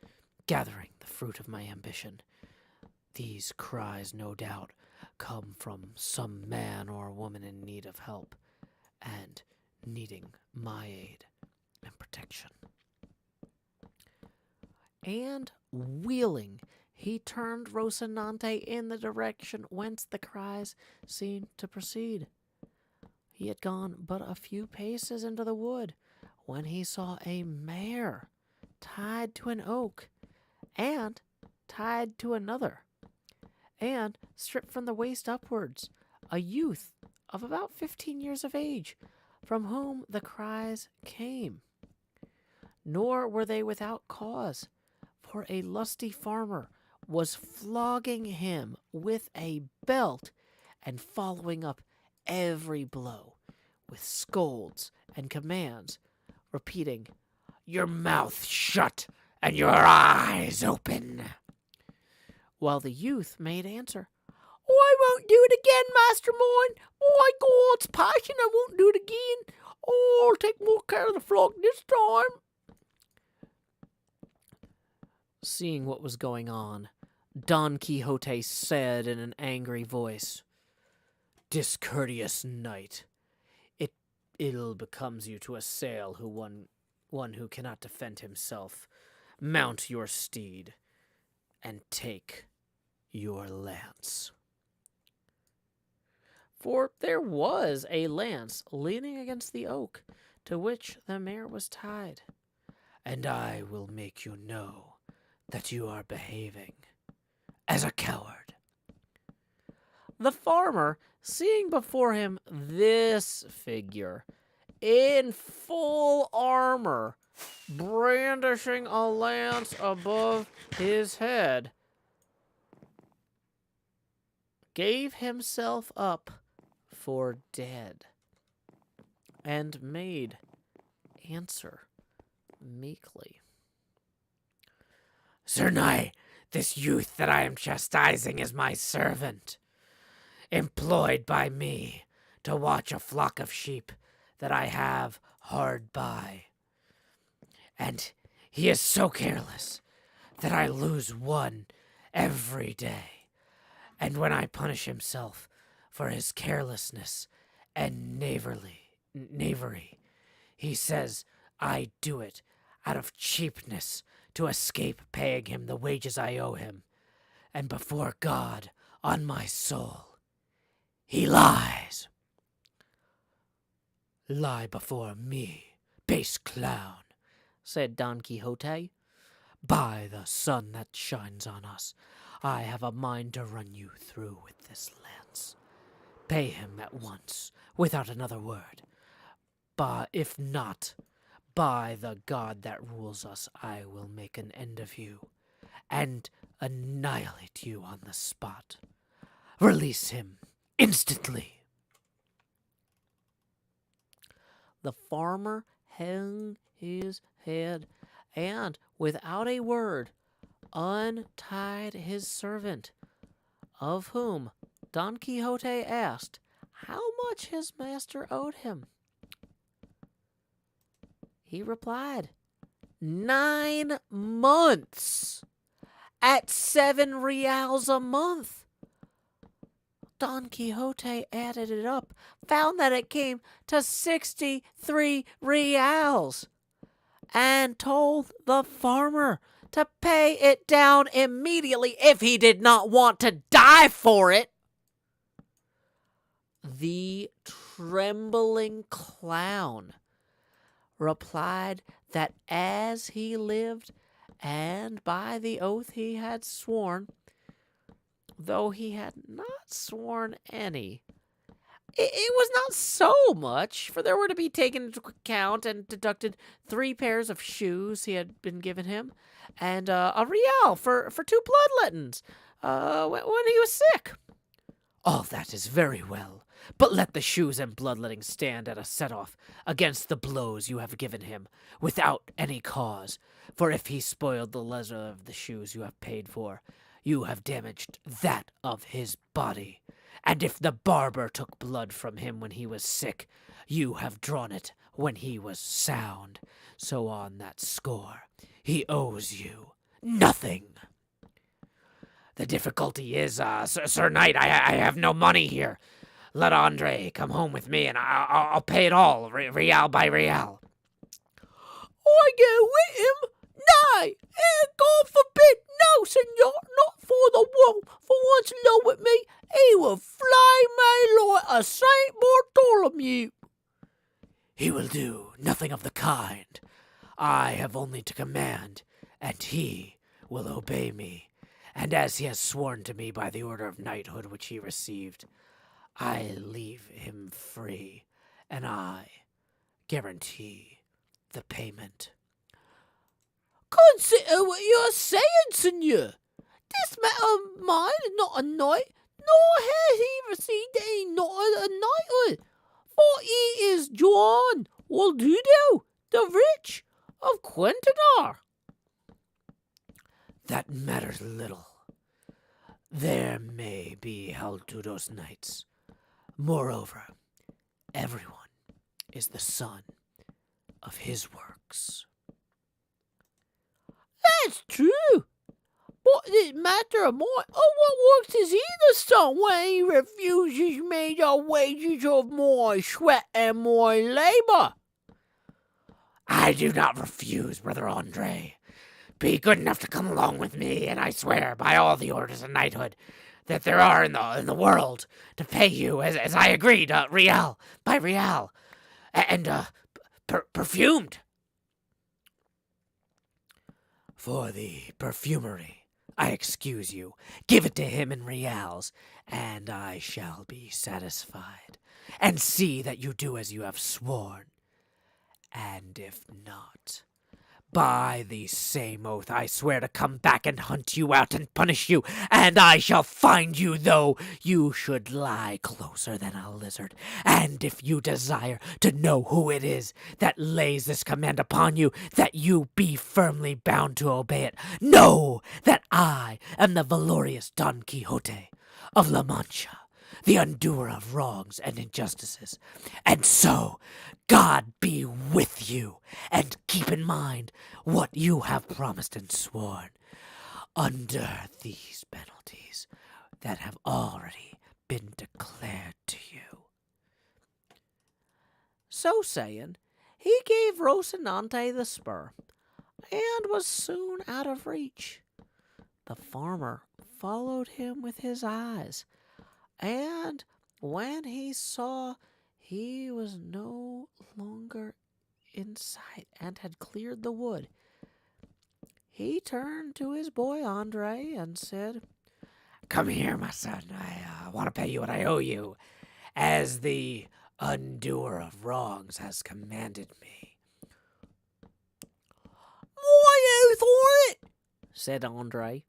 gathering the fruit of my ambition. These cries, no doubt, come from some man or woman in need of help, and needing my aid and protection." And wheeling, he turned Rocinante in the direction whence the cries seemed to proceed. He had gone but a few paces into the wood when he saw a mare tied to an oak, and tied to another, and stripped from the waist upwards, a youth of about 15 years of age, from whom the cries came. Nor were they without cause, for a lusty farmer was flogging him with a belt and following up every blow with scolds and commands, repeating, "Your mouth shut and your eyes open," while the youth made answer, "I won't do it again, master mine. My God's passion, I won't do it again. I'll take more care of the flock this time." Seeing what was going on, Don Quixote said in an angry voice, "Discourteous knight, it ill becomes you to assail one who cannot defend himself. Mount your steed and take your lance." For there was a lance leaning against the oak to which the mare was tied. "And I will make you know that you are behaving as a coward." The farmer, seeing before him this figure, in full armor, brandishing a lance above his head, gave himself up for dead, and made answer meekly, "Sir Knight, this youth that I am chastising is my servant, employed by me to watch a flock of sheep that I have hard by. And he is so careless that I lose one every day. And when I punish himself for his carelessness and knavery, he says I do it out of cheapness to escape paying him the wages I owe him. And before God, on my soul, he lies. Lie before me, base clown," said Don Quixote. "By the sun that shines on us, I have a mind to run you through with this lance. Pay him at once, without another word. But if not, by the God that rules us, I will make an end of you, and annihilate you on the spot. Release him instantly." The farmer hung his head, and, without a word, untied his servant, of whom Don Quixote asked how much his master owed him. He replied, 9 months at 7 reals a month. Don Quixote added it up, found that it came to 63 reals, and told the farmer to pay it down immediately if he did not want to die for it. The trembling clown replied that as he lived, and by the oath he had sworn, though he had not sworn any, it was not so much, for there were to be taken into account and deducted 3 pairs of shoes he had been given him, and a real for 2 bloodlettings when he was sick. All that is very well, but let the shoes and bloodletting stand at a set-off against the blows you have given him, without any cause. For if he spoiled the leather of the shoes you have paid for, you have damaged that of his body. And if the barber took blood from him when he was sick, you have drawn it when he was sound. So on that score, he owes you nothing. The difficulty is, Sir Knight, I have no money here. Let Andre come home with me, and I'll pay it all, real by real. I go with him? Nay, God forbid, no, senor, not for the world. For once alone with me, he will flay me like a Saint Bartholomew. He will do nothing of the kind. I have only to command, and he will obey me. And as he has sworn to me by the order of knighthood which he received, I leave him free, and I guarantee the payment. Consider what you are saying, senor. This matter of mine is not a knight, nor has he received any knighthood. For he is John Waldudo, the Rich of Quintanar. That matters little. There may be held to those knights. Moreover, everyone is the son of his works. That's true. What does it matter of mine? Oh, what works is he the son when he refuses me the wages of my sweat and my labor? I do not refuse, Brother Andre. Be good enough to come along with me, and I swear by all the orders of knighthood that there are in the world to pay you, as I agreed, real by real, and perfumed. For the perfumery, I excuse you. Give it to him in reals, and I shall be satisfied. And see that you do as you have sworn. And if not, by the same oath I swear to come back and hunt you out and punish you, and I shall find you though you should lie closer than a lizard. And if you desire to know who it is that lays this command upon you, that you be firmly bound to obey it, know that I am the valorous Don Quixote of La Mancha, the undoer of wrongs and injustices. And so, God be with you, and keep in mind what you have promised and sworn, under these penalties that have already been declared to you. So saying, he gave Rocinante the spur, and was soon out of reach. The farmer followed him with his eyes, and when he saw he was no longer in sight and had cleared the wood, he turned to his boy Andre and said, "Come here, my son. I want to pay you what I owe you, as the undoer of wrongs has commanded me." "My oath on it," said Andre.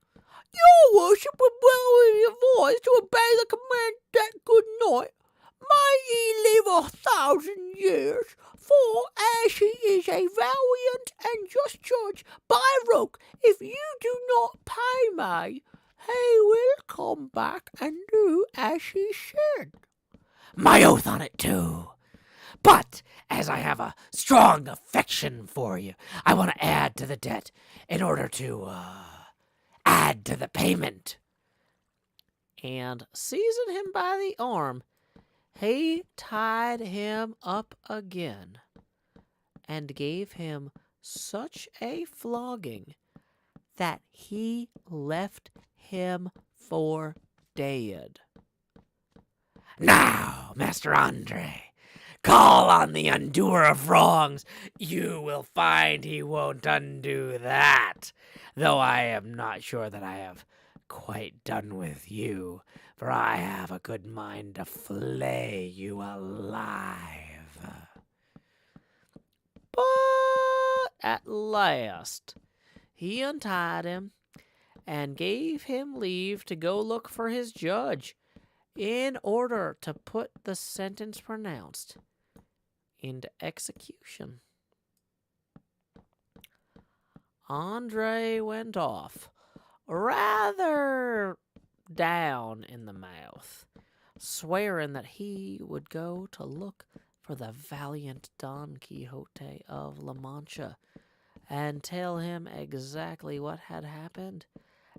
"Your worship would well be advised to obey the command of that good knight. May he live 1,000 years, for as he is a valiant and just judge, by rook, if you do not pay me, he will come back and do as he said." my oath on it too. But as I have a strong affection for you, I want to add to the debt in order to add to the payment. And seizing him by the arm, he tied him up again and gave him such a flogging that he left him for dead. Now, Master Andre, call on the undoer of wrongs. You will find he won't undo that, though I am not sure that I have quite done with you, for I have a good mind to flay you alive. But at last he untied him and gave him leave to go look for his judge in order to put the sentence pronounced into execution. Andre went off rather down in the mouth, swearing that he would go to look for the valiant Don Quixote of La Mancha and tell him exactly what had happened,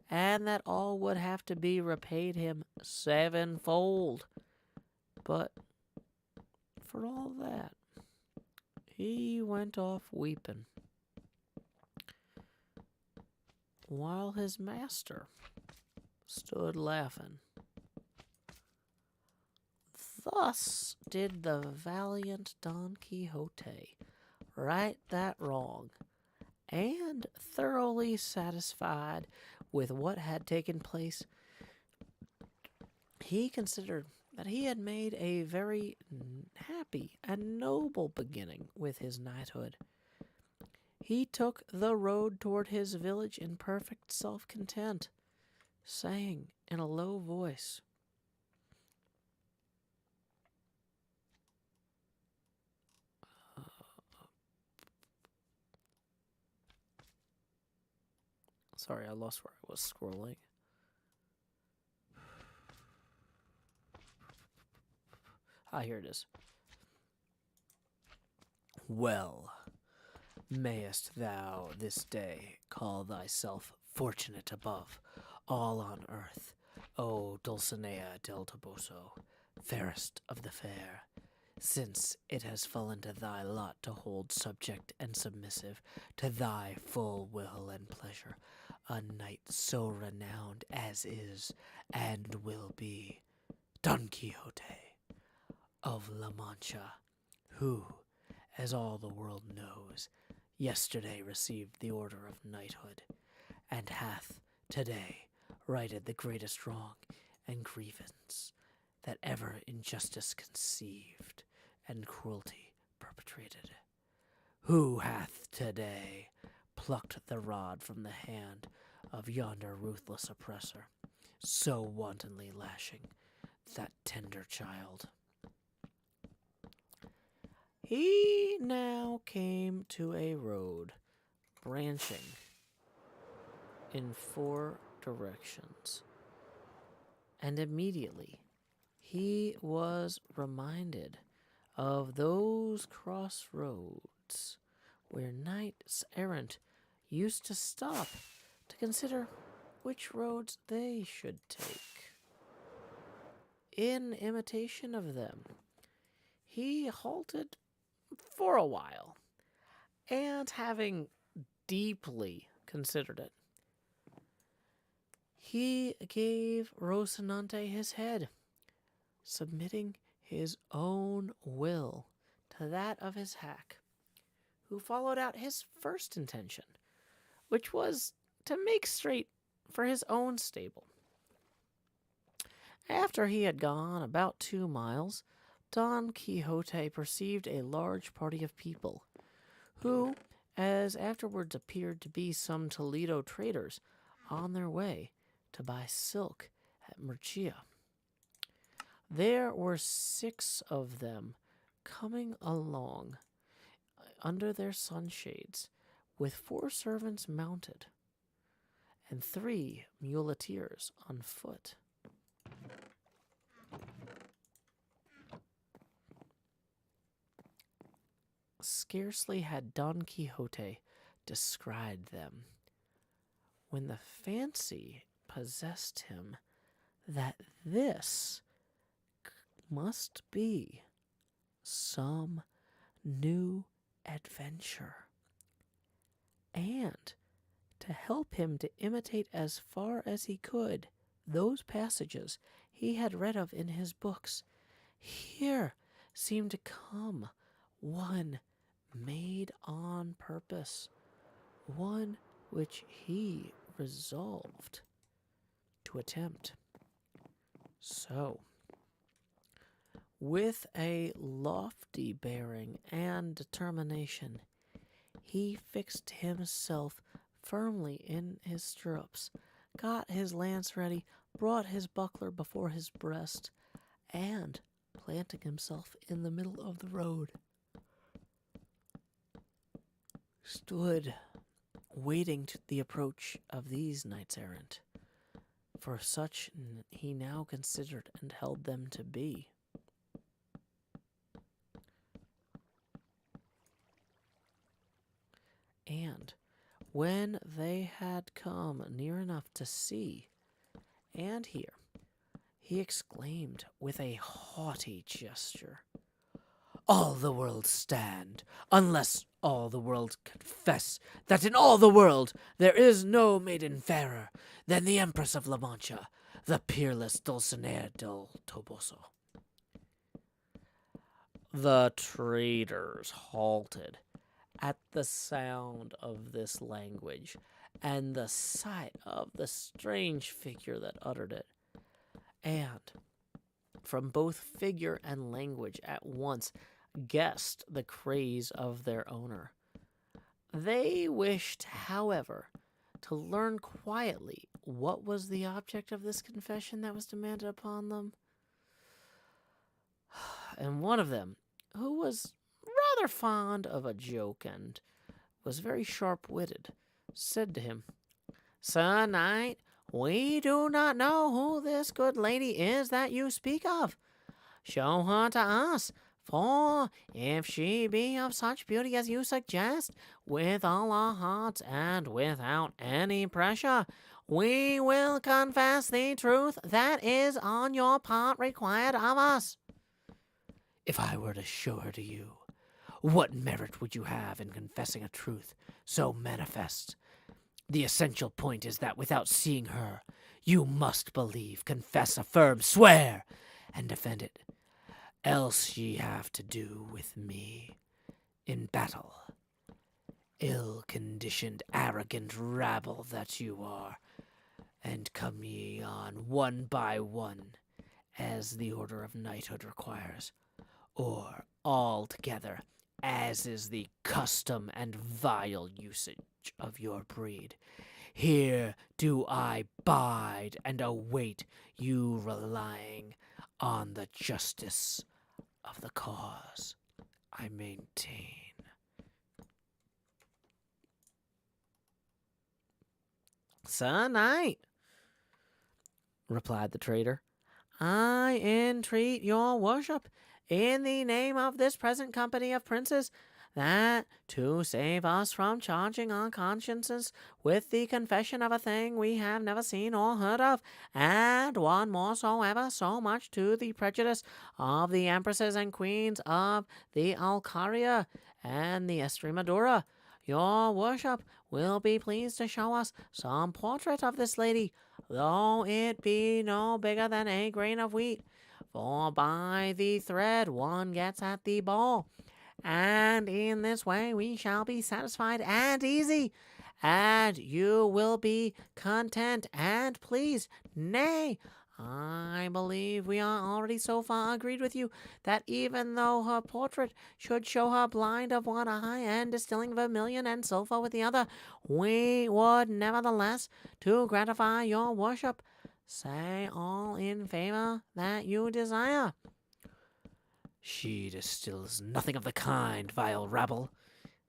and that all would have to be repaid him sevenfold. But for all that, he went off weeping, while his master stood laughing. Thus did the valiant Don Quixote right that wrong, and thoroughly satisfied with what had taken place, he considered that he had made a very happy and noble beginning with his knighthood. He took the road toward his village in perfect self-content, saying in a low voice, sorry, I lost where I was scrolling. Here it is. Well, mayest thou this day call thyself fortunate above all on earth, O Dulcinea del Toboso, fairest of the fair, since it has fallen to thy lot to hold subject and submissive to thy full will and pleasure a knight so renowned as is and will be Don Quixote of La Mancha, who, as all the world knows, yesterday received the order of knighthood, and hath today righted the greatest wrong and grievance that ever injustice conceived and cruelty perpetrated, who hath today plucked the rod from the hand of yonder ruthless oppressor, so wantonly lashing that tender child. He now came to a road branching in 4 directions, and immediately he was reminded of those crossroads where knights errant used to stop to consider which roads they should take. In imitation of them, he halted for a while, and having deeply considered it, he gave Rocinante his head, submitting his own will to that of his hack, who followed out his first intention, which was to make straight for his own stable. After he had gone about 2 miles, Don Quixote perceived a large party of people, who, as afterwards appeared to be some Toledo traders, on their way to buy silk at Murcia. There were 6 of them coming along under their sunshades, with 4 servants mounted, and 3 muleteers on foot. scarcely had Don Quixote described them, when the fancy possessed him that this must be some new adventure. And to help him to imitate as far as he could those passages he had read of in his books, here seemed to come one made on purpose, one which he resolved to attempt. So, with a lofty bearing and determination, he fixed himself firmly in his stirrups, got his lance ready, brought his buckler before his breast, and, planting himself in the middle of the road, stood waiting the approach of these knights errant, for such he now considered and held them to be. And when they had come near enough to see and hear, he exclaimed with a haughty gesture, "All the world stand, unless all the world confess that in all the world there is no maiden fairer than the Empress of La Mancha, the peerless Dulcinea del Toboso." The traders halted at the sound of this language and the sight of the strange figure that uttered it, and from both figure and language at once guessed the craze of their owner. They wished, however, to learn quietly what was the object of this confession that was demanded upon them. And one of them, who was rather fond of a joke and was very sharp-witted, said to him, "Sir Knight, we do not know who this good lady is that you speak of. Show her to us, for if she be of such beauty as you suggest, with all our hearts and without any pressure, we will confess the truth that is on your part required of us." "If I were to show her to you, what merit would you have in confessing a truth so manifest? The essential point is that without seeing her, you must believe, confess, affirm, swear, and defend it. Else ye have to do with me in battle. Ill-conditioned, arrogant rabble that you are, and come ye on one by one, as the order of knighthood requires, or all together, as is the custom and vile usage of your breed. Here do I bide and await you, relying on the justice of the cause I maintain." "Sir Knight," replied the trader, "I entreat your worship, in the name of this present company of princes, that to save us from charging our consciences with the confession of a thing we have never seen or heard of, and one more soever, so much to the prejudice of the empresses and queens of the Alcaria and the Estremadura, your worship will be pleased to show us some portrait of this lady, though it be no bigger than a grain of wheat. For by the thread one gets at the ball, and in this way we shall be satisfied and easy, and you will be content and pleased. Nay, I believe we are already so far agreed with you, that even though her portrait should show her blind of one eye and distilling vermilion and sulphur with the other, we would nevertheless, to gratify your worship, say all in favor that you desire." "She distills nothing of the kind, vile rabble,"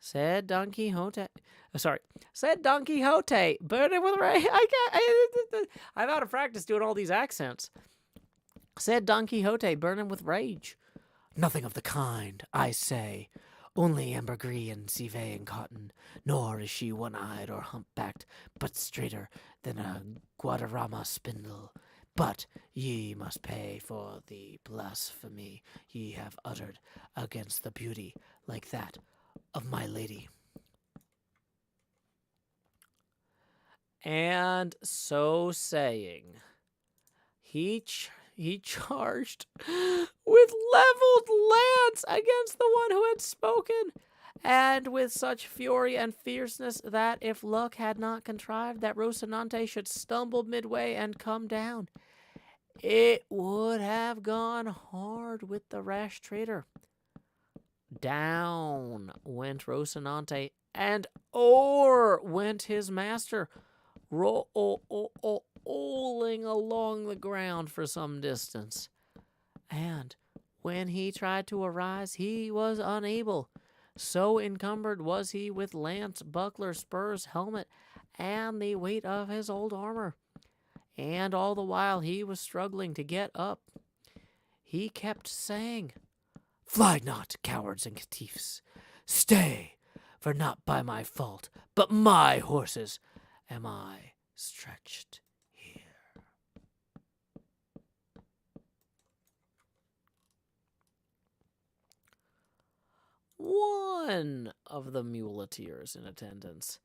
said Don Quixote. Said Don Quixote, burning with rage. I'm out of practice doing all these accents. Said Don Quixote, burning with rage. "Nothing of the kind, I say, only ambergris and civet and cotton, nor is she one-eyed or hump-backed, but straighter than a Guadarrama spindle. But ye must pay for the blasphemy ye have uttered against the beauty like that of my lady. And so saying, he charged with leveled lance against the one who had spoken, and with such fury and fierceness that if luck had not contrived that Rocinante should stumble midway and come down, it would have gone hard with the rash traitor. Down went Rocinante, and o'er went his master, rolling along the ground for some distance. And when he tried to arise, he was unable. So encumbered was he with lance, buckler, spurs, helmet, and the weight of his old armor. And all the while he was struggling to get up, he kept saying, Fly not, cowards and caitiffs. Stay, for not by my fault, but my horses, am I stretched here. One of the muleteers in attendance,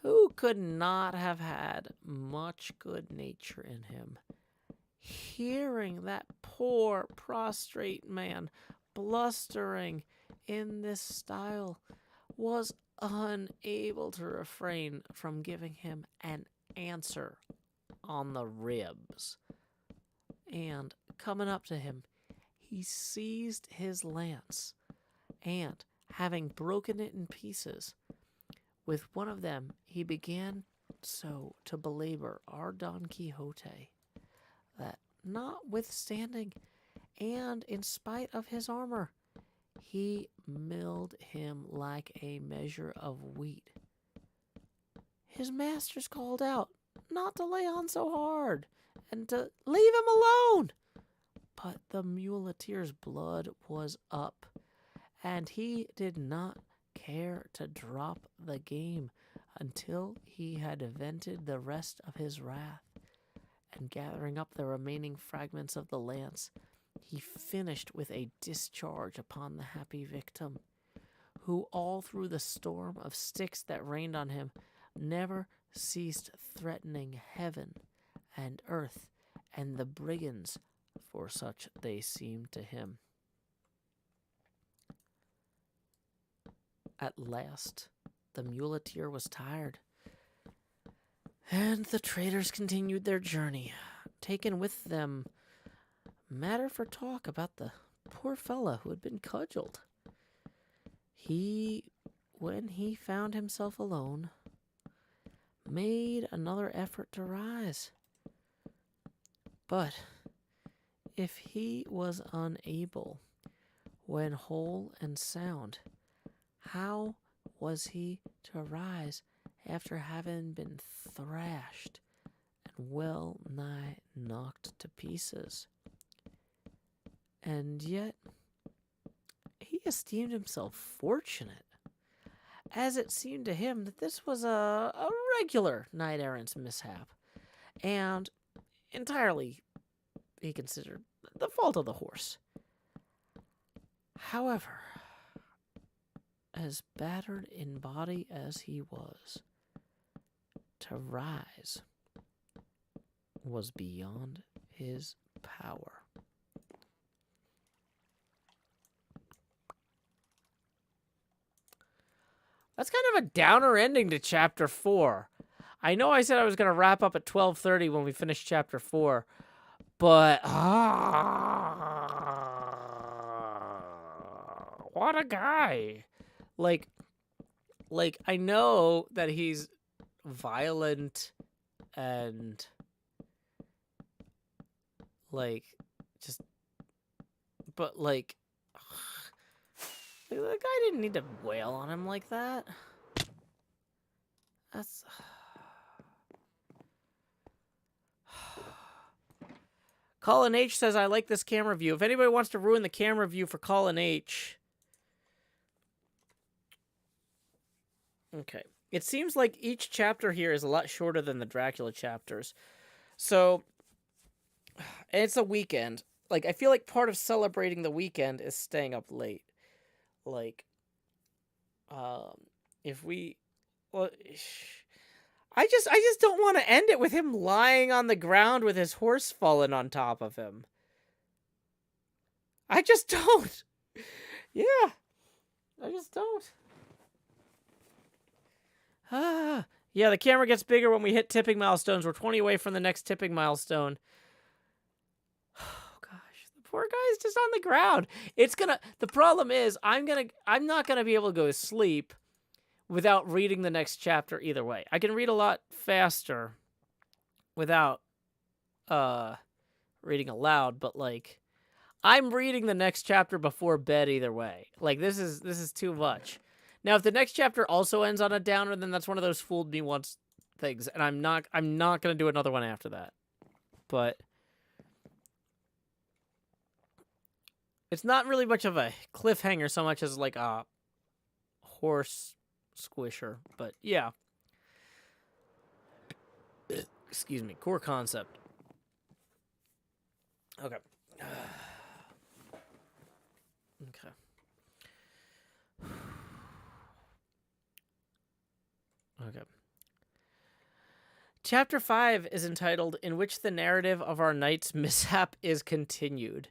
who could not have had much good nature in him, hearing that poor prostrate man blustering in this style, was unable to refrain from giving him an answer on the ribs. And coming up to him, he seized his lance, and, having broken it in pieces, with one of them he began so to belabor our Don Quixote, that notwithstanding, and in spite of his armor, he milled him like a measure of wheat. His masters called out not to lay on so hard, and to leave him alone. But the muleteer's blood was up, and he did not care to drop the game until he had vented the rest of his wrath. And gathering up the remaining fragments of the lance, he finished with a discharge upon the happy victim, who all through the storm of sticks that rained on him never ceased threatening heaven and earth and the brigands, for such they seemed to him. At last the muleteer was tired, and the traders continued their journey, taking with them matter for talk about the poor fellow who had been cudgeled. He, when he found himself alone, made another effort to rise. But if he was unable, when whole and sound, how was he to rise after having been thrashed and well nigh knocked to pieces? And yet he esteemed himself fortunate, as it seemed to him that this was a regular knight-errant's mishap, and entirely, he considered, the fault of the horse. However, as battered in body as he was, to rise was beyond his power. That's kind of a downer ending to Chapter 4. I know I said I was going to wrap up at 12:30 when we finish Chapter 4, but what a guy. Like I know that he's violent and but the guy didn't need to wail on him like that. That's... Colin H says, I like this camera view. If anybody wants to ruin the camera view for Colin H, Okay. It seems like each chapter here is a lot shorter than the Dracula chapters. So, and it's a weekend. Like, I feel like part of celebrating the weekend is staying up late. Like, if we, well, I just don't want to end it with him lying on the ground with his horse falling on top of him. I just don't. Yeah, I just don't. Yeah, the camera gets bigger when we hit tipping milestones. We're 20 away from the next tipping milestone. Oh gosh, the poor guy's just on the ground. The problem is I'm not gonna be able to go to sleep without reading the next chapter either way. I can read a lot faster without reading aloud, but like I'm reading the next chapter before bed either way. Like this is too much. Now, if the next chapter also ends on a downer, then that's one of those fooled me once things, and I'm not gonna do another one after that. But it's not really much of a cliffhanger so much as like a horse squisher. But yeah, excuse me, core concept. Okay. Okay. Okay. Chapter 5 is entitled In Which the Narrative of Our Knight's Mishap is Continued.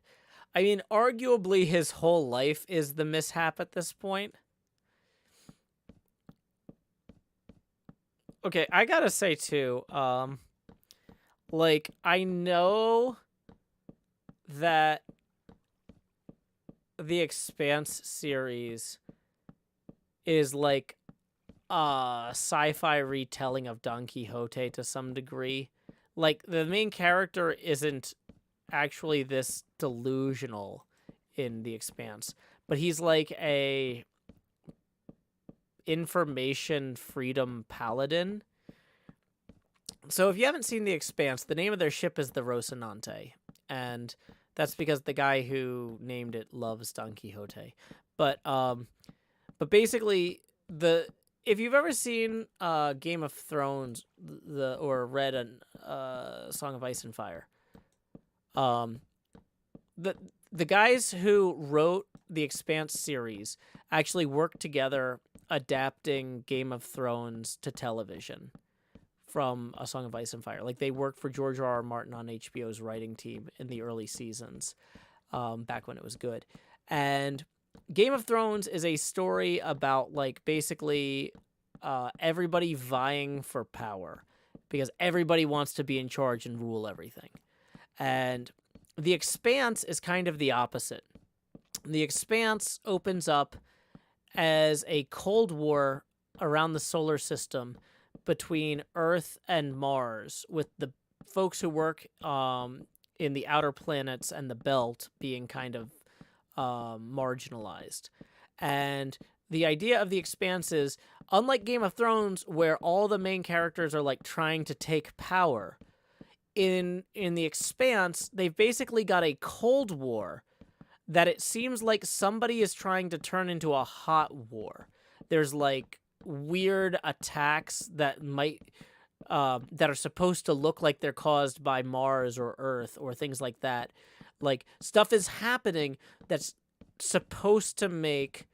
I mean, arguably his whole life is the mishap at this point. Okay, I gotta say too, like, I know that the Expanse series is like a sci-fi retelling of Don Quixote to some degree. Like, the main character isn't actually this delusional in The Expanse, but he's like a information freedom paladin. So if you haven't seen The Expanse, the name of their ship is the Rocinante, and that's because the guy who named it loves Don Quixote. But basically, if you've ever seen Game of Thrones, or read a Song of Ice and Fire, the guys who wrote the Expanse series actually worked together adapting Game of Thrones to television from A Song of Ice and Fire. Like, they worked for George R.R. Martin on HBO's writing team in the early seasons, back when it was good. And Game of Thrones is a story about, like, basically everybody vying for power because everybody wants to be in charge and rule everything. And The Expanse is kind of the opposite. The Expanse opens up as a Cold War around the solar system between Earth and Mars, with the folks who work in the outer planets and the belt being kind of marginalized. And the idea of The Expanse is, unlike Game of Thrones, where all the main characters are like trying to take power, in The Expanse, they've basically got a Cold War that it seems like somebody is trying to turn into a hot war. There's like weird attacks that might that are supposed to look like they're caused by Mars or Earth or things like that. Like, stuff is happening that's supposed to make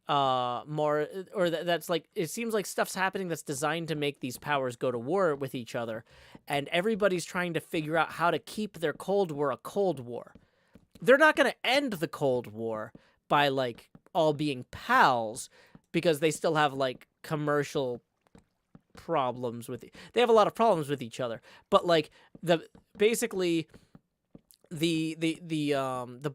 that's like, it seems like stuff's happening that's designed to make these powers go to war with each other, and everybody's trying to figure out how to keep their Cold War a Cold War. They're not going to end the Cold War by like all being pals, because they still have like commercial problems they have a lot of problems with each other, but like the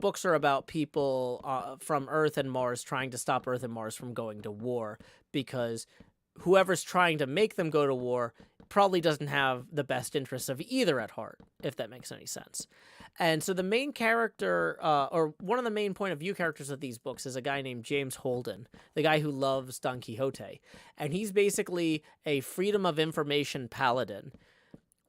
books are about people from Earth and Mars trying to stop Earth and Mars from going to war, because whoever's trying to make them go to war probably doesn't have the best interests of either at heart, if that makes any sense. And so the main character, or one of the main point of view characters of these books, is a guy named James Holden, the guy who loves Don Quixote. And he's basically a freedom of information paladin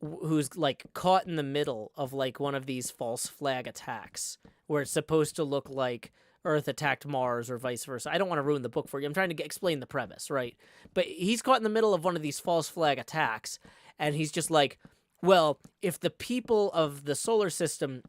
who's like caught in the middle of like one of these false flag attacks where it's supposed to look like Earth attacked Mars or vice versa. I don't want to ruin the book for you. I'm trying to explain the premise, right? But he's caught in the middle of one of these false flag attacks, and he's just like, well, if the people of the solar system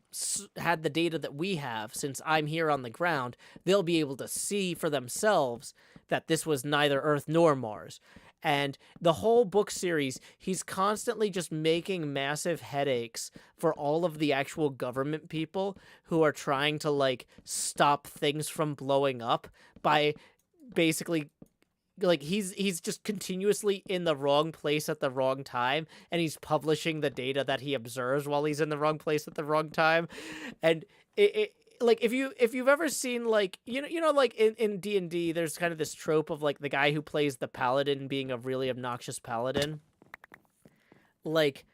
had the data that we have, since I'm here on the ground, they'll be able to see for themselves that this was neither Earth nor Mars. And the whole book series, he's constantly just making massive headaches for all of the actual government people who are trying to, like, stop things from blowing up by basically, like, he's just continuously in the wrong place at the wrong time, and he's publishing the data that he observes while he's in the wrong place at the wrong time. And it like, if you've ever seen, like, you know like in D&D, there's kind of this trope of, like, the guy who plays the paladin being a really obnoxious paladin. Like,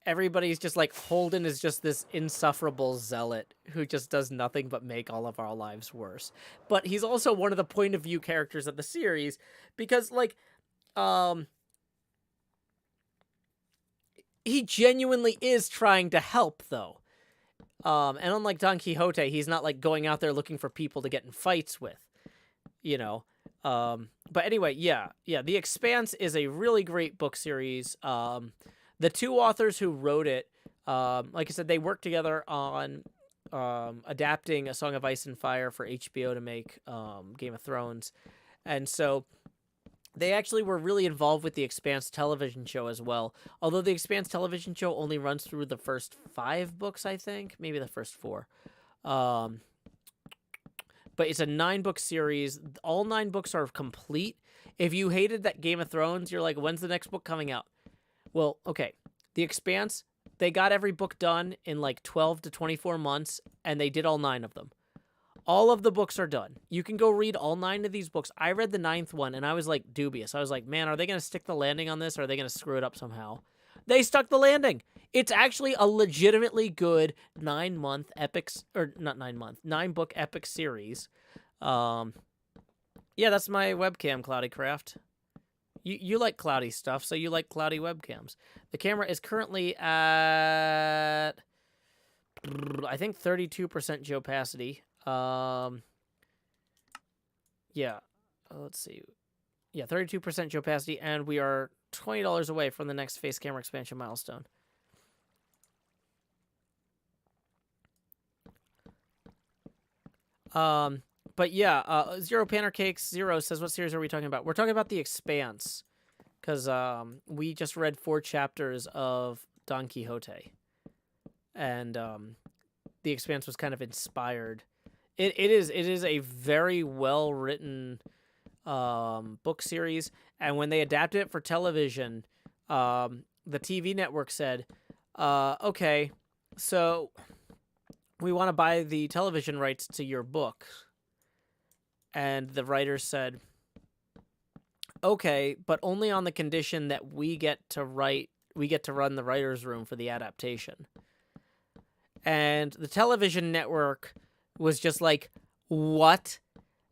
everybody's just like, Holden is just this insufferable zealot who just does nothing but make all of our lives worse. But he's also one of the point of view characters of the series because, like, he genuinely is trying to help, though. And unlike Don Quixote, he's not, like, going out there looking for people to get in fights with, you know. But anyway, yeah, The Expanse is a really great book series. The two authors who wrote it, like I said, they worked together on adapting A Song of Ice and Fire for HBO to make Game of Thrones. And so they actually were really involved with The Expanse television show as well. Although The Expanse television show only runs through the first 5 books, I think. Maybe the first 4. But it's a 9-book series. All 9 books are complete. If you hated that Game of Thrones, you're like, when's the next book coming out? Well, okay. The Expanse, they got every book done in like 12 to 24 months, and they did all 9 of them. All of the books are done. You can go read all 9 of these books. I read the 9th one, and I was, like, dubious. I was like, man, are they going to stick the landing on this, or are they going to screw it up somehow? They stuck the landing. It's actually a legitimately good 9-month epic, or not 9-month, 9-book epic series. Yeah, that's my webcam, CloudyCraft. You like cloudy stuff, so you like cloudy webcams. The camera is currently at, I think, 32% opacity. Yeah, let's see. Yeah, 32% opacity, and we are $20 away from the next face camera expansion milestone. But yeah, Zero Panner Cakes Zero says, what series are we talking about? We're talking about The Expanse, because we just read 4 chapters of Don Quixote, and The Expanse was kind of inspired. It is a very well written book series, and when they adapted it for television, the TV network said, "Okay, so we want to buy the television rights to your book." And the writers said, okay, but only on the condition that we get to run the writer's room for the adaptation. And the television network was just like, what?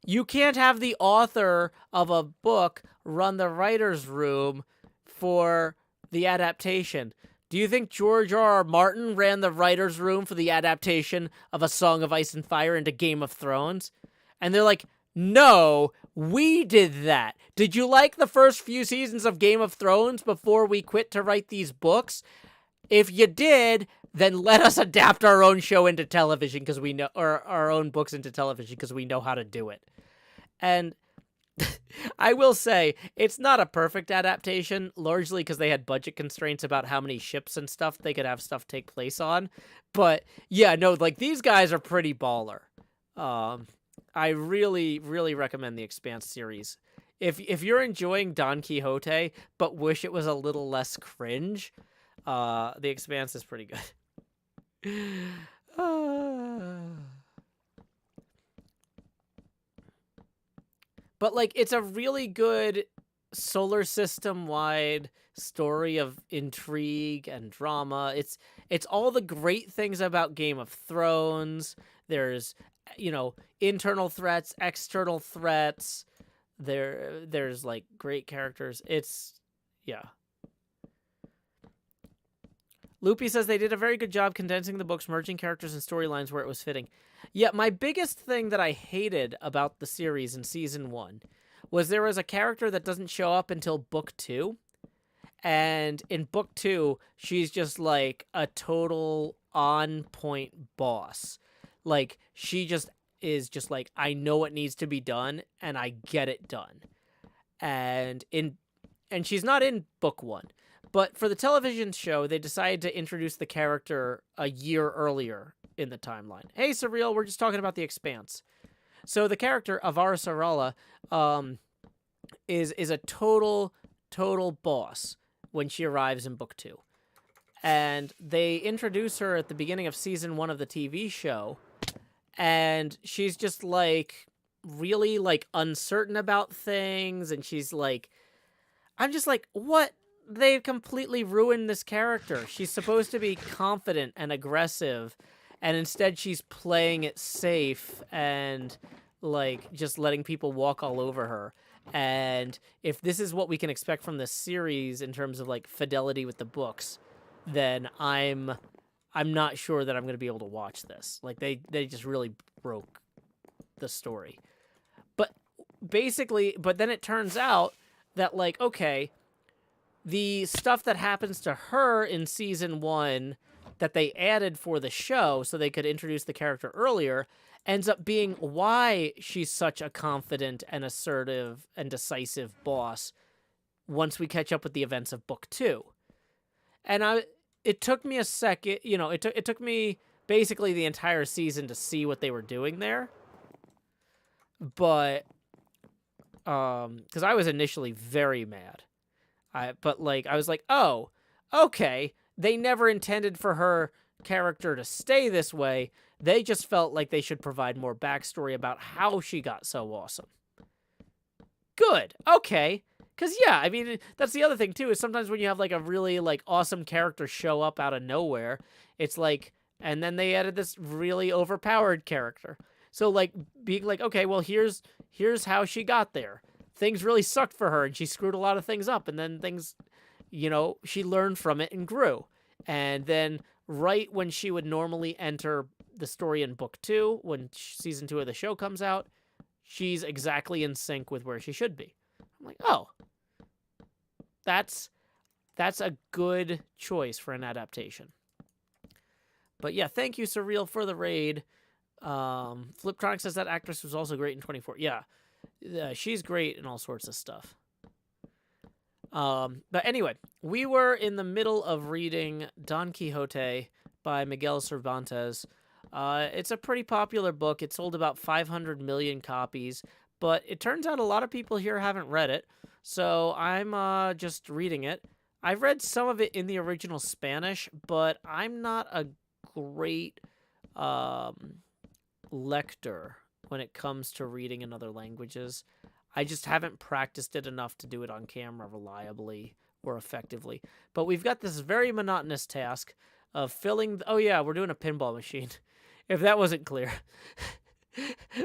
You can't have the author of a book run the writer's room for the adaptation. Do you think George R.R. Martin ran the writer's room for the adaptation of A Song of Ice and Fire into Game of Thrones? And they're like, no, we did that. Did you like the first few seasons of Game of Thrones before we quit to write these books? If you did, then let us adapt our own show into television because we know, or our own books into television because we know how to do it. And I will say, it's not a perfect adaptation, largely because they had budget constraints about how many ships and stuff they could have stuff take place on. But yeah, no, like, these guys are pretty baller. I really, really recommend the Expanse series. If you're enjoying Don Quixote but wish it was a little less cringe, the Expanse is pretty good. But, like, it's a really good solar system-wide story of intrigue and drama. It's all the great things about Game of Thrones. There's, you know, internal threats, external threats. There's like great characters. It's, yeah. Loopy says they did a very good job condensing the books, merging characters and storylines where it was fitting. Yeah, my biggest thing that I hated about the series in season 1 was there was a character that doesn't show up until book 2. And in book 2, she's just like a total on-point boss. Like, she just is just like, I know what needs to be done, and I get it done. And she's not in book 1. But for the television show, they decided to introduce the character a year earlier in the timeline. Hey, Surreal, we're just talking about The Expanse. So the character, Avara Sarala, is a total boss when she arrives in book 2. And they introduce her at the beginning of season 1 of the TV show, and she's just, like, really, like, uncertain about things, and she's, like... I'm just like, what? They've completely ruined this character. She's supposed to be confident and aggressive, and instead she's playing it safe and, like, just letting people walk all over her. And if this is what we can expect from this series in terms of, like, fidelity with the books, then I'm not sure that I'm going to be able to watch this. Like, they just really broke the story. But then it turns out that, like, okay, the stuff that happens to her in season 1 that they added for the show so they could introduce the character earlier ends up being why she's such a confident and assertive and decisive boss once we catch up with the events of book 2. And it took me a second, it took me basically the entire season to see what they were doing there. But because I was initially very mad. I was like, oh, okay, they never intended for her character to stay this way. They just felt like they should provide more backstory about how she got so awesome. Good. Okay. Because, yeah, I mean, that's the other thing, too, is sometimes when you have, like, a really, like, awesome character show up out of nowhere, it's like, and then they added this really overpowered character. So, like, being like, okay, well, here's how she got there. Things really sucked for her, and she screwed a lot of things up, and then things, she learned from it and grew. And then right when she would normally enter the story in book 2, when season 2 of the show comes out, she's exactly in sync with where she should be. I'm like, oh, that's a good choice for an adaptation. But yeah, thank you, Surreal, for the raid. Fliptronic says that actress was also great in 24. Yeah, she's great in all sorts of stuff. But anyway, we were in the middle of reading Don Quixote by Miguel Cervantes. It's a pretty popular book. It sold about 500 million copies, but it turns out a lot of people here haven't read it, so I'm just reading it. I've read some of it in the original Spanish, but I'm not a great lector when it comes to reading in other languages. I just haven't practiced it enough to do it on camera reliably or effectively. But we've got this very monotonous task of filling... Oh yeah, we're doing a pinball machine, if that wasn't clear.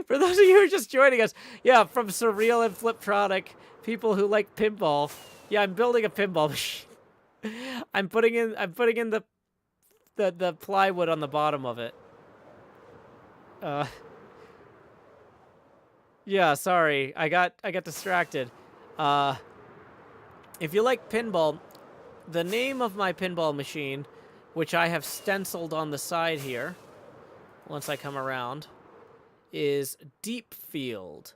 For those of you who are just joining us, yeah, from Surreal and Fliptronic, people who like pinball, yeah, I'm building a pinball machine. I'm putting in the plywood on the bottom of it. Yeah, sorry. I got distracted. If you like pinball, the name of my pinball machine, which I have stenciled on the side here, once I come around, is Deep Field.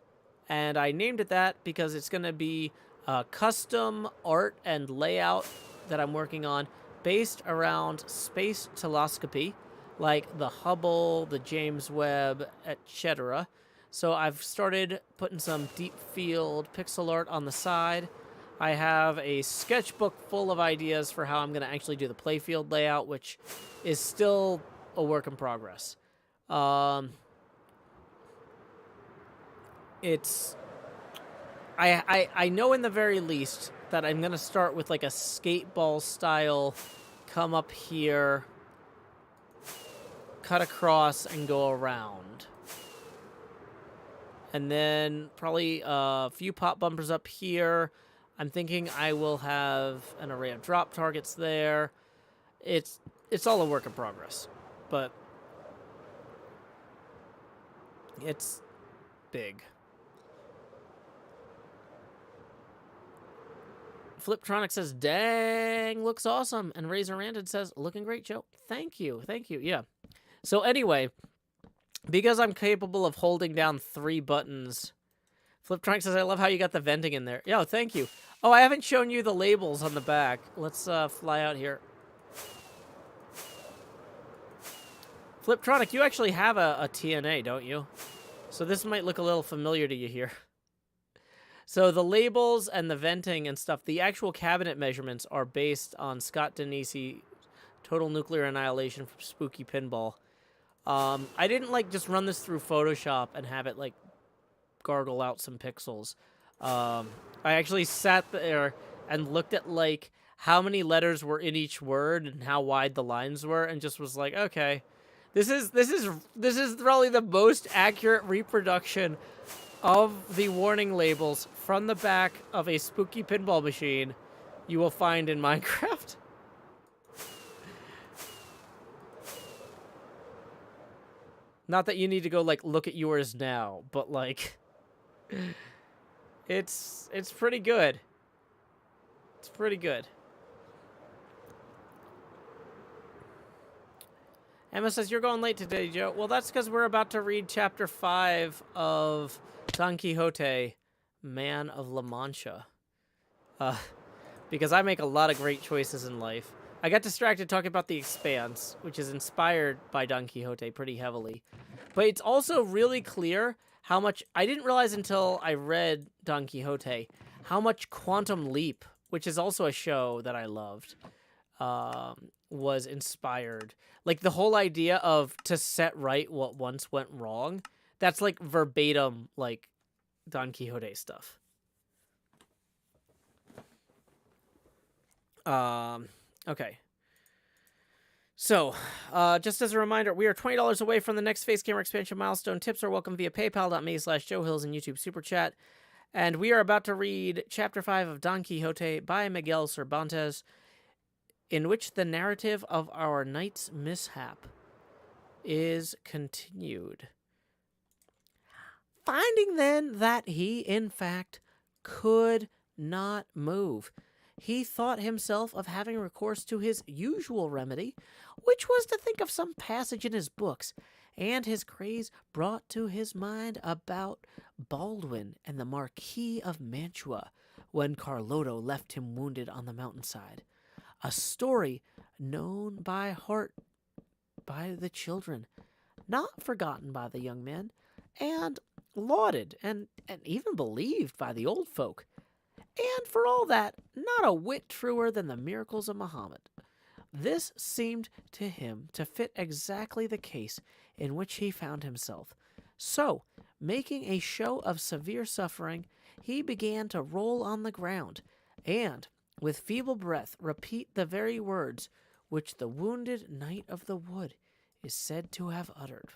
And I named it that because it's going to be a custom art and layout that I'm working on based around space telescopy, like the Hubble, the James Webb, etc. So I've started putting some Deep Field pixel art on the side. I have a sketchbook full of ideas for how I'm going to actually do the playfield layout, which is still a work in progress. I know in the very least that I'm going to start with like a skateball style, come up here, cut across, and go around. And then probably a few pop bumpers up here. I'm thinking I will have an array of drop targets there. it's all a work in progress, but it's big. Fliptronic says, "Dang, looks awesome," and Razor Randed says, "Looking great, Joe." Thank you, yeah. So anyway, because I'm capable of holding down 3 buttons, Fliptronic says, "I love how you got the venting in there." Yo, thank you. Oh, I haven't shown you the labels on the back. Let's fly out here. Fliptronic, you actually have a TNA, don't you? So this might look a little familiar to you here. So the labels and the venting and stuff, the actual cabinet measurements are based on Scott Denisi, Total Nuclear Annihilation from Spooky Pinball. I didn't like just run this through Photoshop and have it like gargle out some pixels. I actually sat there and looked at like how many letters were in each word and how wide the lines were, and just was like, okay, this is probably the most accurate reproduction of the warning labels from the back of a spooky pinball machine you will find in Minecraft. Not that you need to go like look at yours now, but like it's pretty good. It's pretty good. Emma says, "You're going late today, Joe." Well, that's because we're about to read chapter 5 of Don Quixote, Man of La Mancha. Because I make a lot of great choices in life. I got distracted talking about The Expanse, which is inspired by Don Quixote pretty heavily. But it's also really clear how much... I didn't realize until I read Don Quixote how much Quantum Leap, which is also a show that I loved, was inspired. Like, the whole idea of to set right what once went wrong, that's like verbatim, like, Don Quixote stuff. Okay. So, just as a reminder, we are $20 away from the next Face Gamer expansion milestone. Tips are welcome via paypal.me/JoeHills and YouTube Super Chat. And we are about to read Chapter 5 of Don Quixote by Miguel Cervantes, in which the narrative of our knight's mishap is continued. Finding then that he, in fact, could not move, he thought himself of having recourse to his usual remedy, which was to think of some passage in his books, and his craze brought to his mind about Baldwin and the Marquis of Mantua, when Carloto left him wounded on the mountainside, a story known by heart by the children, not forgotten by the young men, and lauded and even believed by the old folk, and for all that, not a whit truer than the miracles of Muhammad. This seemed to him to fit exactly the case in which he found himself. So, making a show of severe suffering, he began to roll on the ground, and, with feeble breath, repeat the very words which the wounded knight of the wood is said to have uttered.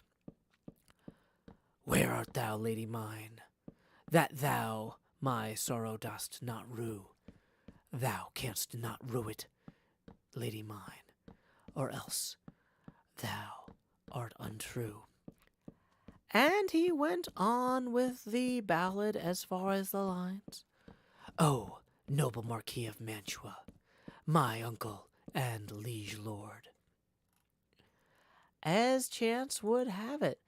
"Where art thou, lady mine, that thou my sorrow dost not rue? Thou canst not rue it, lady mine, or else thou art untrue." And he went on with the ballad as far as the lines, "O noble Marquis of Mantua, my uncle and liege lord." As chance would have it,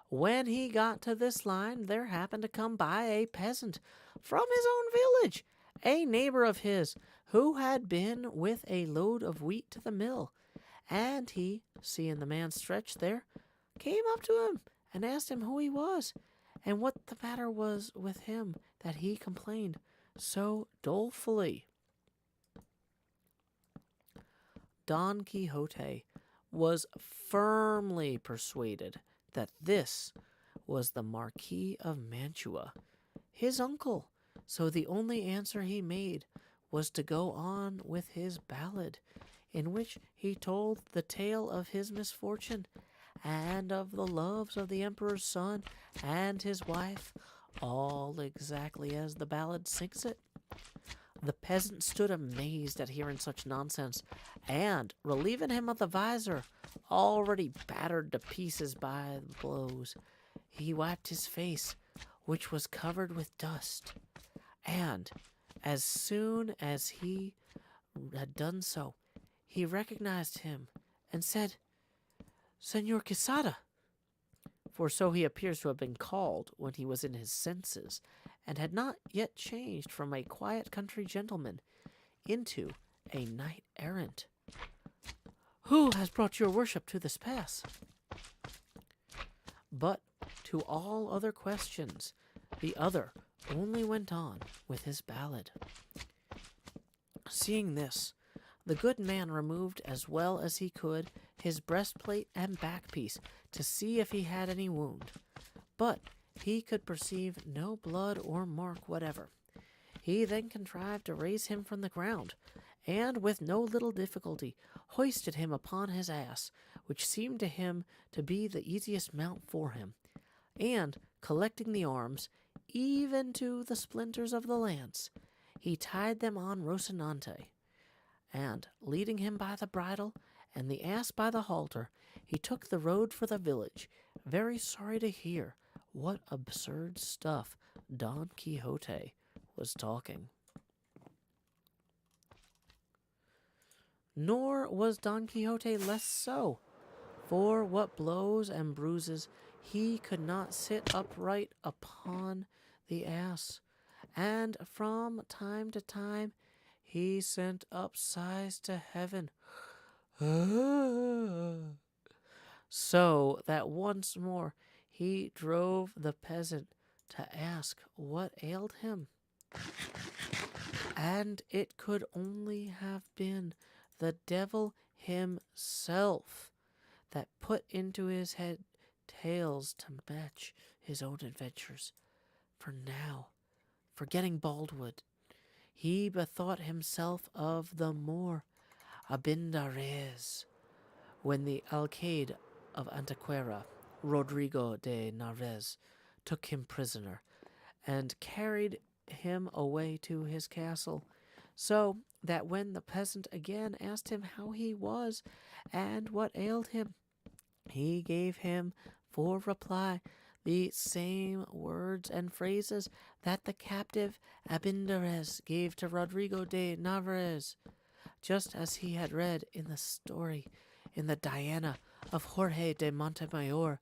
when he got to this line, there happened to come by a peasant from his own village, a neighbor of his, who had been with a load of wheat to the mill, and he, seeing the man stretched there, came up to him and asked him who he was, and what the matter was with him that he complained so dolefully. Don Quixote was firmly persuaded that this was the Marquis of Mantua, his uncle, so the only answer he made was to go on with his ballad, in which he told the tale of his misfortune, and of the loves of the emperor's son and his wife, all exactly as the ballad sings it. The peasant stood amazed at hearing such nonsense, and, relieving him of the visor, already battered to pieces by the blows, he wiped his face, which was covered with dust, and, as soon as he had done so, he recognized him, and said, "Senor Quixote," for so he appears to have been called when he was in his senses, and had not yet changed from a quiet country gentleman into a knight-errant. "Who has brought your worship to this pass?" But to all other questions, the other only went on with his ballad. Seeing this, the good man removed as well as he could his breastplate and backpiece to see if he had any wound, but he could perceive no blood or mark whatever. He then contrived to raise him from the ground, and with no little difficulty hoisted him upon his ass, which seemed to him to be the easiest mount for him, and, collecting the arms, even to the splinters of the lance, he tied them on Rocinante, and, leading him by the bridle and the ass by the halter, he took the road for the village, very sorry to hear what absurd stuff Don Quixote was talking. Nor was Don Quixote less so, for what blows and bruises he could not sit upright upon the ass, and from time to time he sent up sighs to heaven, so that once more he drove the peasant to ask what ailed him. And it could only have been the devil himself that put into his head tales to match his own adventures. For now, forgetting Baldwood, he bethought himself of the Moor Abindarez, when the alcalde of Antequera, Rodrigo de Narvaez, took him prisoner, and carried him away to his castle, so that when the peasant again asked him how he was, and what ailed him, he gave him for reply the same words and phrases that the captive Abindarez gave to Rodrigo de Narvaez, just as he had read in the story in the Diana of Jorge de Montemayor,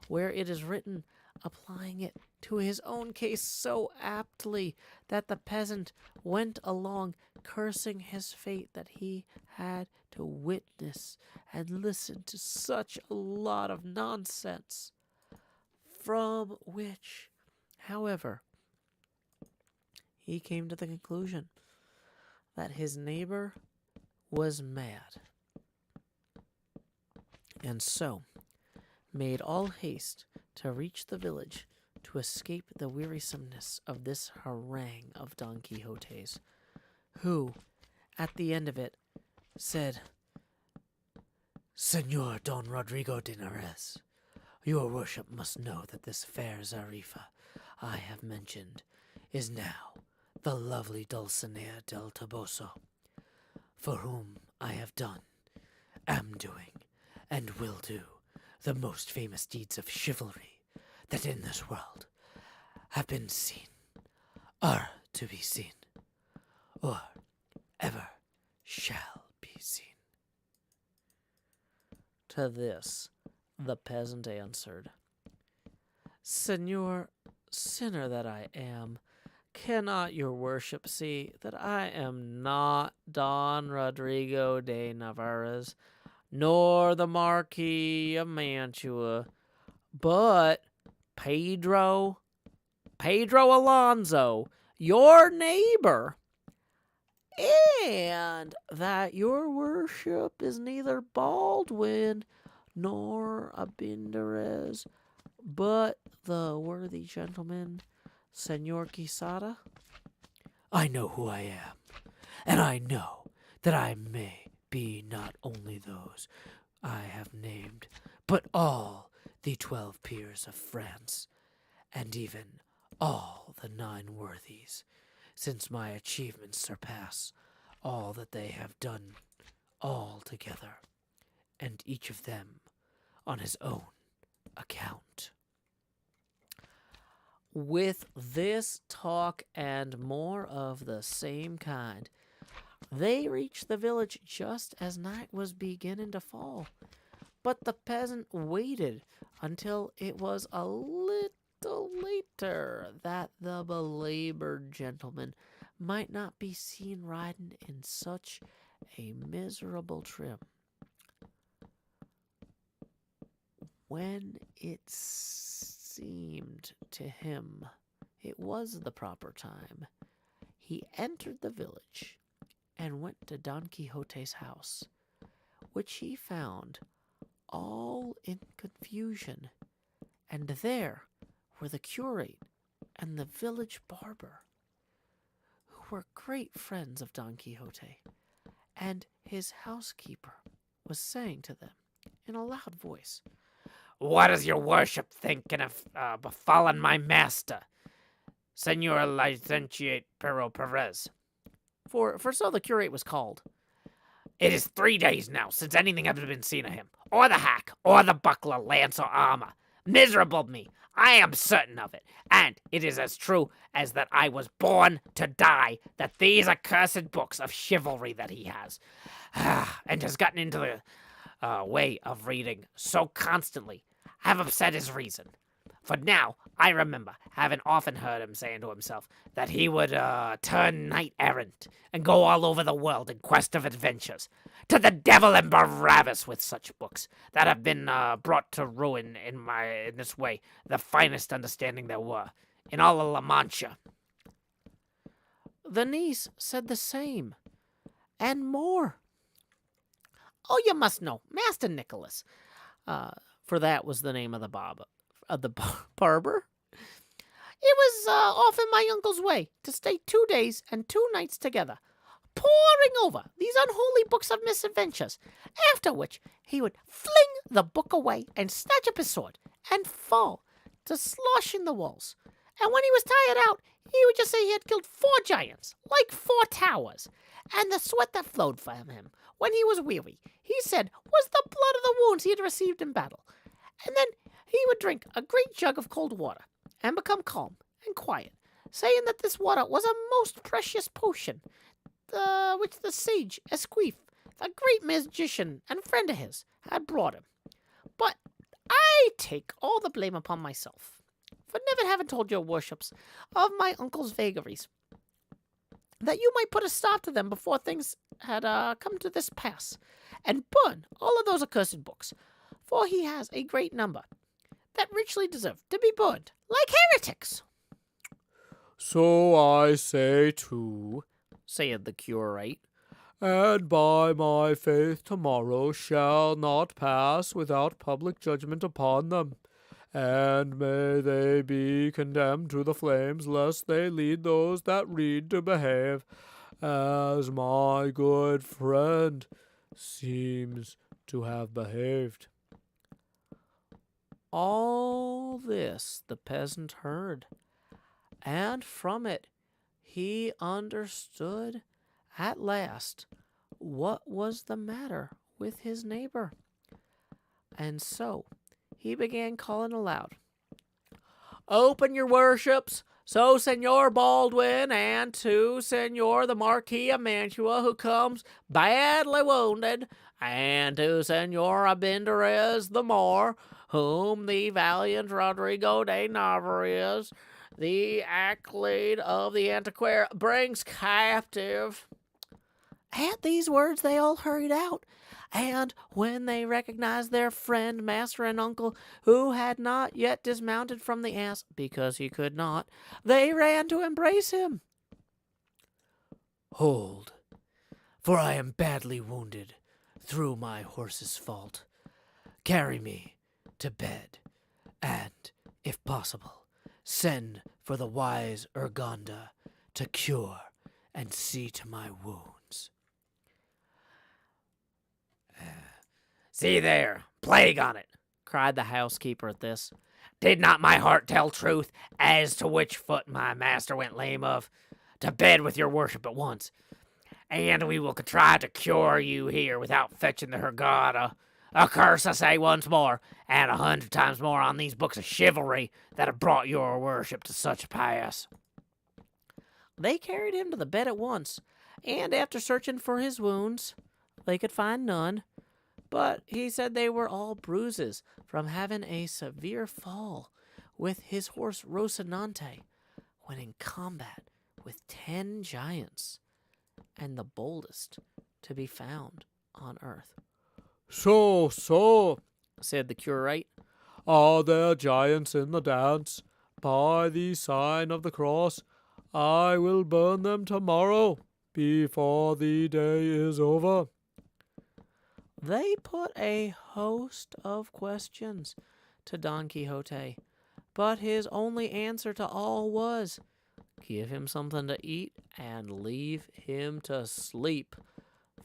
where it is written, applying it to his own case so aptly that the peasant went along cursing his fate that he had to witness and listen to such a lot of nonsense, from which, however, he came to the conclusion that his neighbor was mad, and so made all haste to reach the village to escape the wearisomeness of this harangue of Don Quixote's, who, at the end of it, said, "Senor Don Rodrigo de Narvaez, your worship must know that this fair Zarifa I have mentioned is now the lovely Dulcinea del Toboso, for whom I have done, am doing, and will do the most famous deeds of chivalry that in this world have been seen, are to be seen, or ever shall be seen." To this the peasant answered, "Senor, sinner that I am, cannot your worship see that I am not Don Rodrigo de Narvaez, nor the Marquis of Mantua, but Pedro Alonso, your neighbor, and that your worship is neither Baldwin nor Abindarez, but the worthy gentleman, Senor Quixote? I know who I am, and I know that I may be not only those I have named, but all the 12 peers of France, and even all the 9 worthies, since my achievements surpass all that they have done all together, and each of them on his own account. With this talk and more of the same kind, they reached the village just as night was beginning to fall. But the peasant waited until it was a little later, that the belabored gentleman might not be seen riding in such a miserable trim. When it seemed to him it was the proper time, he entered the village and went to Don Quixote's house, which he found all in confusion, and there were the curate and the village barber, who were great friends of Don Quixote, and his housekeeper was saying to them in a loud voice, What is your worship thinking of befallen my master, Senor Licentiate Pero Perez? for so the curate was called. It is 3 days now since anything has been seen of him, or the hack, or the buckler, lance, or armor. Miserable me, I am certain of it, and it is as true as that I was born to die that these accursed books of chivalry that he has, and has gotten into the way of reading so constantly, have upset his reason. For now, I remember having often heard him saying to himself that he would turn knight-errant and go all over the world in quest of adventures. To the devil and Barabbas with such books that have been brought to ruin in this way the finest understanding there were in all of La Mancha. The niece said the same, and more. Oh, you must know, Master Nicholas. For that was the name of the barber. It was often my uncle's way to stay 2 days and 2 nights together, poring over these unholy books of misadventures, after which he would fling the book away and snatch up his sword and fall to sloshing the walls. And when he was tired out, he would just say he had killed 4 giants, like 4 towers, and the sweat that flowed from him when he was weary, he said, was the blood of the wounds he had received in battle. And then he would drink a great jug of cold water and become calm and quiet, saying that this water was a most precious potion, which the sage Esquif, the great magician and friend of his, had brought him. But I take all the blame upon myself, for never having told your worships of my uncle's vagaries, that you might put a stop to them before things had come to this pass, and burn all of those accursed books, for he has a great number that richly deserve to be burned like heretics. So I say too, said the curate, and by my faith tomorrow shall not pass without public judgment upon them, and may they be condemned to the flames, lest they lead those that read to behave as my good friend seems to have behaved. All this the peasant heard, and from it he understood at last what was the matter with his neighbor. And so he began calling aloud, "Open your worships, so Senor Baldwin, and to Senor the Marquis of Mantua, who comes badly wounded, and to Senor Abinderez the Moor, whom the valiant Rodrigo de Narvaez, the accolade of the antiquary, brings captive." At these words they all hurried out, and when they recognized their friend, master, and uncle, who had not yet dismounted from the ass, because he could not, they ran to embrace him. "Hold, for I am badly wounded through my horse's fault. Carry me to bed, and, if possible, send for the wise Urganda to cure and see to my wounds." "See there, plague on it," cried the housekeeper at this. "Did not my heart tell truth as to which foot my master went lame of? to bed with your worship at once, and we will contrive to cure you here without fetching the Hurgada. A curse, I say once more, and 100 times more on these books of chivalry that have brought your worship to such a pass. They carried him to the bed at once, and after searching for his wounds, they could find none. But he said they were all bruises from having a severe fall with his horse Rocinante when in combat with 10 giants, and the boldest to be found on earth. So, Said the curate. are there giants in the dance? By the sign of the cross, I will burn them tomorrow, before the day is over. They put a host of questions to Don Quixote, but his only answer to all was, give him something to eat and leave him to sleep,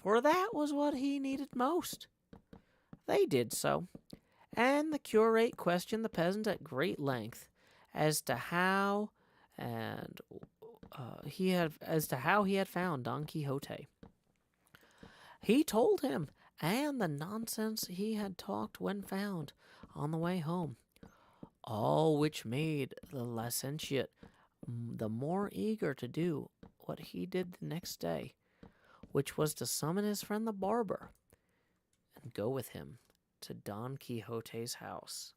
for that was what he needed most. They did so, and the curate questioned the peasant at great length as to how he had found Don Quixote. He told him, and the nonsense he had talked when found on the way home, all which made the licentiate the more eager to do what he did the next day, which was to summon his friend the barber and go with him to Don Quixote's house.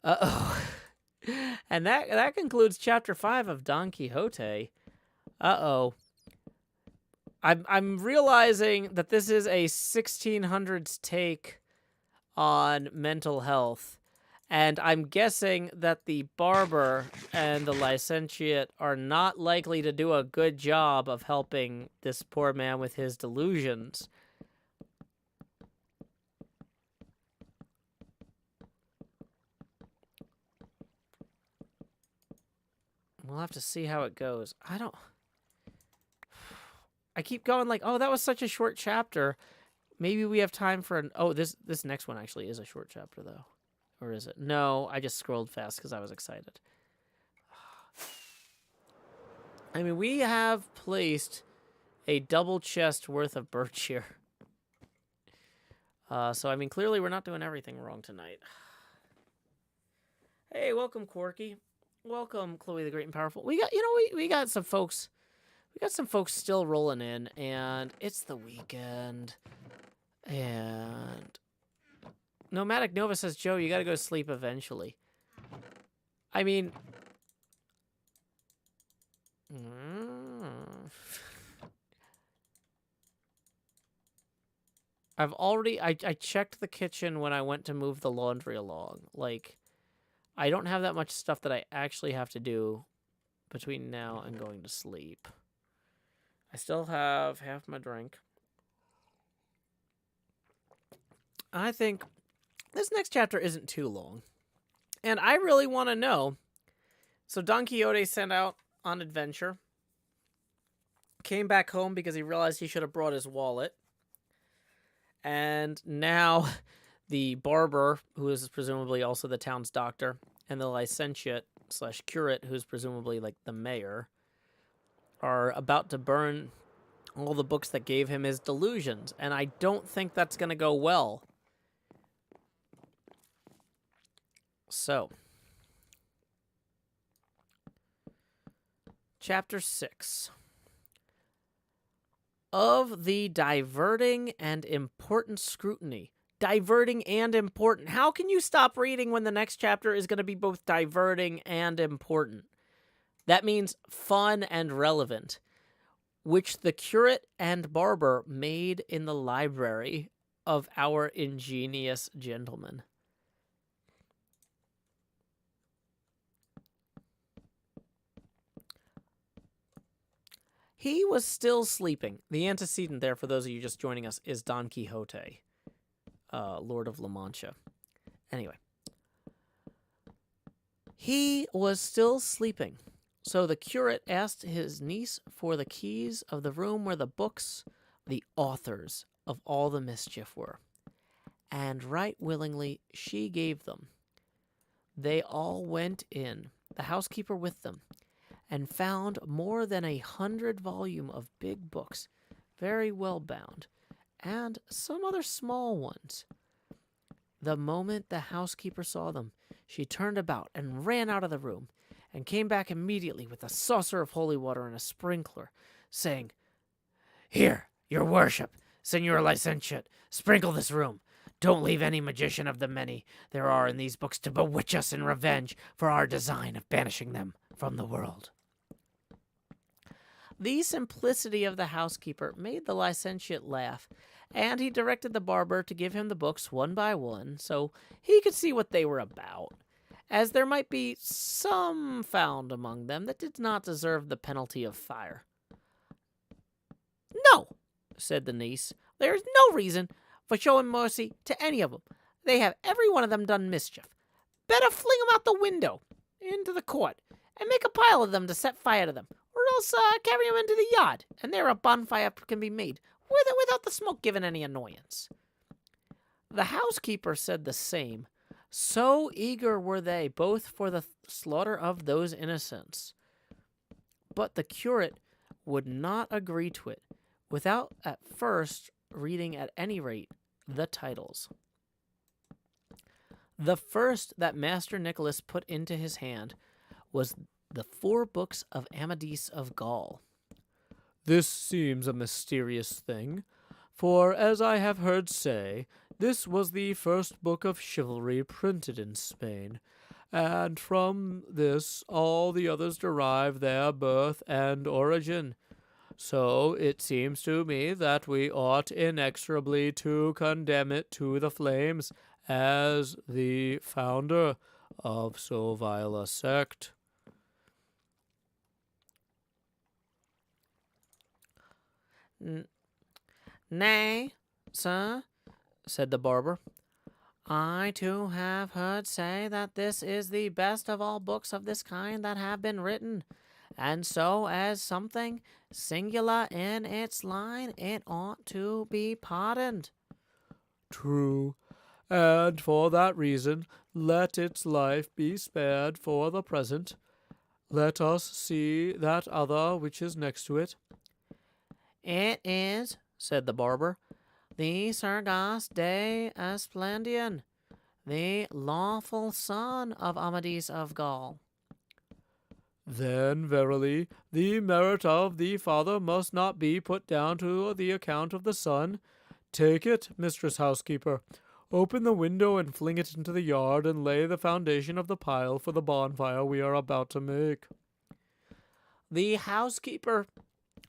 Uh-oh. And that concludes chapter 5 of Don Quixote. Uh-oh. I'm realizing that this is a 1600s take on mental health, and I'm guessing that the barber and the licentiate are not likely to do a good job of helping this poor man with his delusions. We'll have to see how it goes. I keep going like, oh, that was such a short chapter. Maybe we have time for an... Oh, this next one actually is a short chapter, though. Or is it? No, I just scrolled fast because I was excited. I mean, we have placed a double chest worth of birch here. So, I mean, clearly we're not doing everything wrong tonight. Hey, welcome, Corky. Welcome, Chloe the Great and Powerful. We got some folks... We got some folks still rolling in, and it's the weekend. And Nomadic Nova says, Joe, you gotta go to sleep eventually. I mean... I've already... I checked the kitchen when I went to move the laundry along. Like, I don't have that much stuff that I actually have to do between now and going to sleep. I still have half my drink. I think this next chapter isn't too long. And I really want to know. So Don Quixote sent out on adventure. Came back home because he realized he should have brought his wallet. And now the barber, who is presumably also the town's doctor, and the licentiate / curate, who's presumably like the mayor, are about to burn all the books that gave him his delusions, and I don't think that's going to go well. So, Chapter 6. Of the diverting and important scrutiny. Diverting and important. How can you stop reading when the next chapter is going to be both diverting and important? That means fun and relevant, which the curate and barber made in the library of our ingenious gentleman. He was still sleeping. The antecedent there, for those of you just joining us, is Don Quixote, Lord of La Mancha. Anyway. He was still sleeping. So the curate asked his niece for the keys of the room where the books, the authors of all the mischief were. And right willingly she gave them. They all went in, the housekeeper with them, and found more than 100 volume of big books, very well bound, and some other small ones. The moment the housekeeper saw them, she turned about and ran out of the room, and came back immediately with a saucer of holy water and a sprinkler, saying, "Here, your worship, Senor Licentiate, sprinkle this room. Don't leave any magician of the many there are in these books to bewitch us in revenge for our design of banishing them from the world." The simplicity of the housekeeper made the licentiate laugh, and he directed the barber to give him the books one by one so he could see what they were about, as there might be some found among them that did not deserve the penalty of fire. "No," said the niece, "there is no reason for showing mercy to any of them. They have every one of them done mischief. Better fling them out the window into the court, and make a pile of them to set fire to them, or else carry them into the yard, and there a bonfire can be made without the smoke giving any annoyance." The housekeeper said the same. So eager were they both for the slaughter of those innocents. But the curate would not agree to it, without at first reading at any rate the titles. The first that Master Nicholas put into his hand was the 4 books of Amadis of Gaul. This seems a mysterious thing, for as I have heard say, this was the first book of chivalry printed in Spain, and from this all the others derive their birth and origin. So it seems to me that we ought inexorably to condemn it to the flames as the founder of so vile a sect. "Nay, sir," said the barber, "I too have heard say that this is the best of all books of this kind that have been written, and so as something singular in its line, it ought to be pardoned." True, and for that reason let its life be spared for the present. Let us see that other which is next to it. "It is," said the barber, "the Sergas de Esplandian, the lawful son of Amadis of Gaul." Then verily the merit of the father must not be put down to the account of the son. Take it, mistress housekeeper. Open the window and fling it into the yard, and lay the foundation of the pile for the bonfire we are about to make. The housekeeper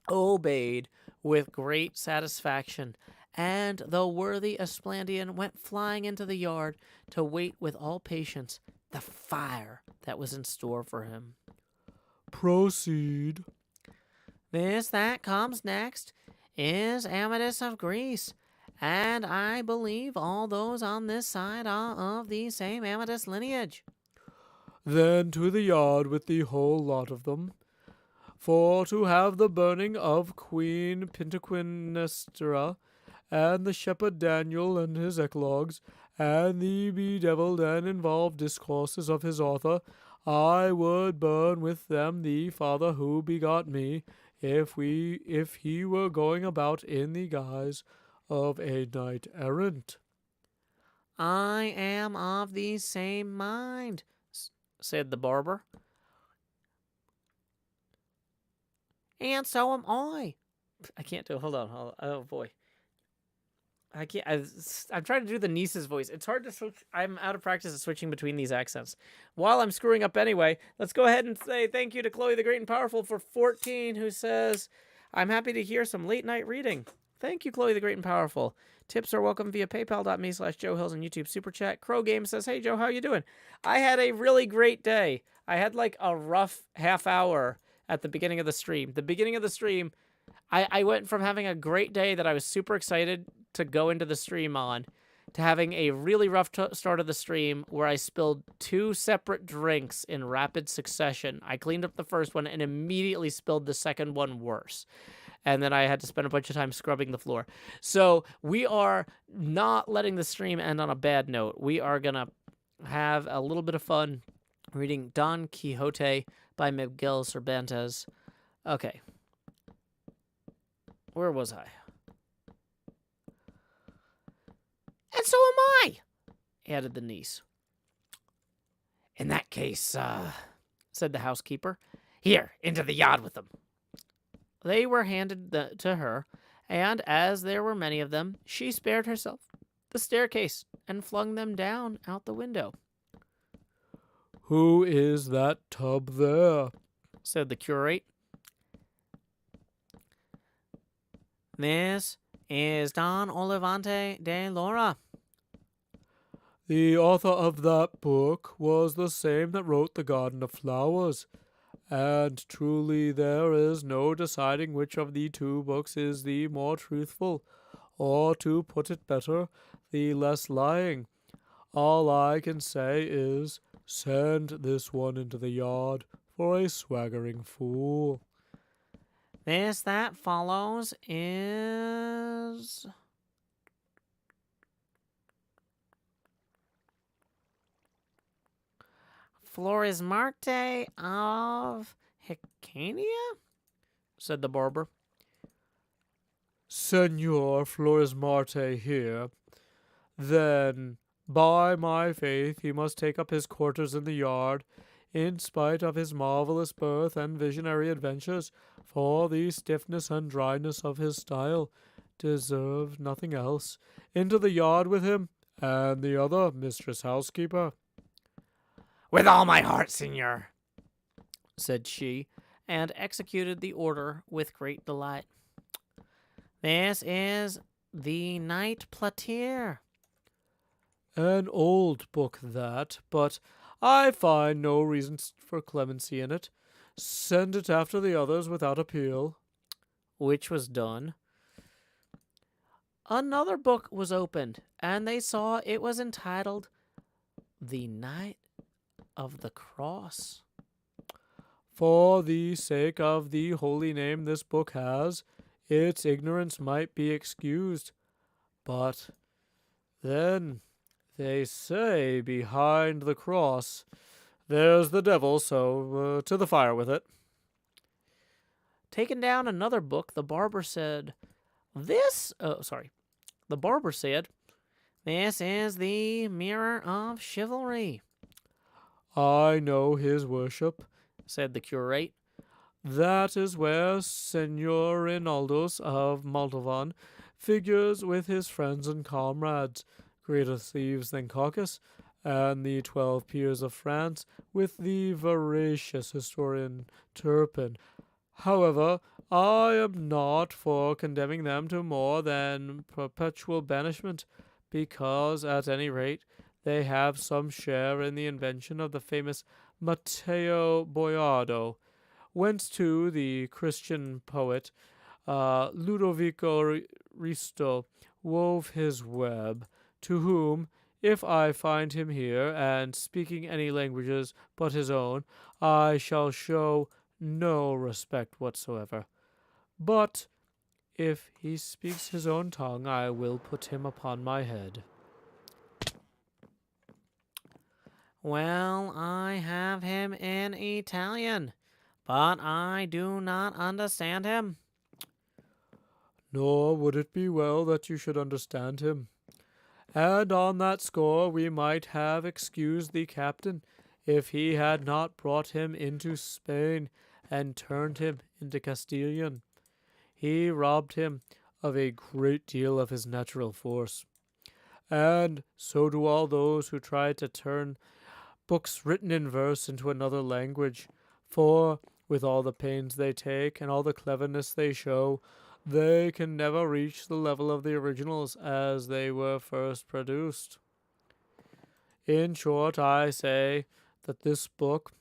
obeyed with great satisfaction, and the worthy Esplandian went flying into the yard to wait with all patience the fire that was in store for him. Proceed. "This that comes next is Amadis of Greece, and I believe all those on this side are of the same Amadis lineage." Then to the yard with the whole lot of them. For to have the burning of Queen Pentaquinestra, and the shepherd Daniel and his eclogues, and the bedevilled and involved discourses of his author, I would burn with them the father who begot me, if he were going about in the guise of a knight errant. "I am of the same mind," said the barber. "And so am I." I can't do it. Hold on. Oh, boy. I can't. I'm trying to do the niece's voice. It's hard to switch. I'm out of practice at switching between these accents. While I'm screwing up anyway, let's go ahead and say thank you to Chloe the Great and Powerful for 14, who says, "I'm happy to hear some late night reading." Thank you, Chloe the Great and Powerful. Tips are welcome via paypal.me/Joe Hills and YouTube Super Chat. Crow Game says, "Hey, Joe, how you doing?" I had a really great day. I had like a rough half hour at the beginning of the stream. The beginning of the stream, I went from having a great day that I was super excited to go into the stream on, to having a really rough start of the stream where I spilled 2 separate drinks in rapid succession. I cleaned up the first one and immediately spilled the second one worse. And then I had to spend a bunch of time scrubbing the floor. So we are not letting the stream end on a bad note. We are going to have a little bit of fun reading Don Quixote by Miguel Cervantes. Okay. Where was I? And so am I, Added the niece. in that case. Said the housekeeper. Here, into the yard with them. They were handed to her, and as there were many of them, she spared herself the staircase and flung them down out the window. Who is that tub there? Said the curate. This is Don Olivante de Laura. The author of that book was the same that wrote The Garden of Flowers, and truly there is no deciding which of the two books is the more truthful, or to put it better, the less lying. All I can say is, send this one into the yard for a swaggering fool. This that follows is... Florismarte of Hicania? Said the barber. Senor Florismarte here. Then, by my faith, he must take up his quarters in the yard, in spite of his marvelous birth and visionary adventures, for the stiffness and dryness of his style deserve nothing else. Into the yard with him, and the other, Mistress Housekeeper. With all my heart, senor, said she, and executed the order with great delight. This is the Night Plateer. An old book that, but I find no reason for clemency in it. Send it after the others without appeal. Which was done. Another book was opened, and they saw it was entitled The Night of the Cross. For the sake of the holy name this book has, its ignorance might be excused. But then they say behind the cross there's the devil, so to the fire with it. Taking down another book, the barber said, The barber said, this is the Mirror of Chivalry. I know his worship, said the curate. That is where Senor Reinaldos of Montalvan figures with his friends and comrades, greater thieves than Caucus, and the 12 peers of France with the veracious historian Turpin. However, I am not for condemning them to more than perpetual banishment, because, at any rate, they have some share in the invention of the famous Matteo Boiardo, whence too the Christian poet Ludovico Risto wove his web, to whom, if I find him here, and speaking any languages but his own, I shall show no respect whatsoever. But if he speaks his own tongue, I will put him upon my head. Well, I have him in Italian, but I do not understand him. Nor would it be well that you should understand him. And on that score we might have excused the captain, if he had not brought him into Spain and turned him into Castilian. He robbed him of a great deal of his natural force. And so do all those who try to turn books written in verse into another language, for, with all the pains they take and all the cleverness they show, they can never reach the level of the originals as they were first produced. In short, I say that this book,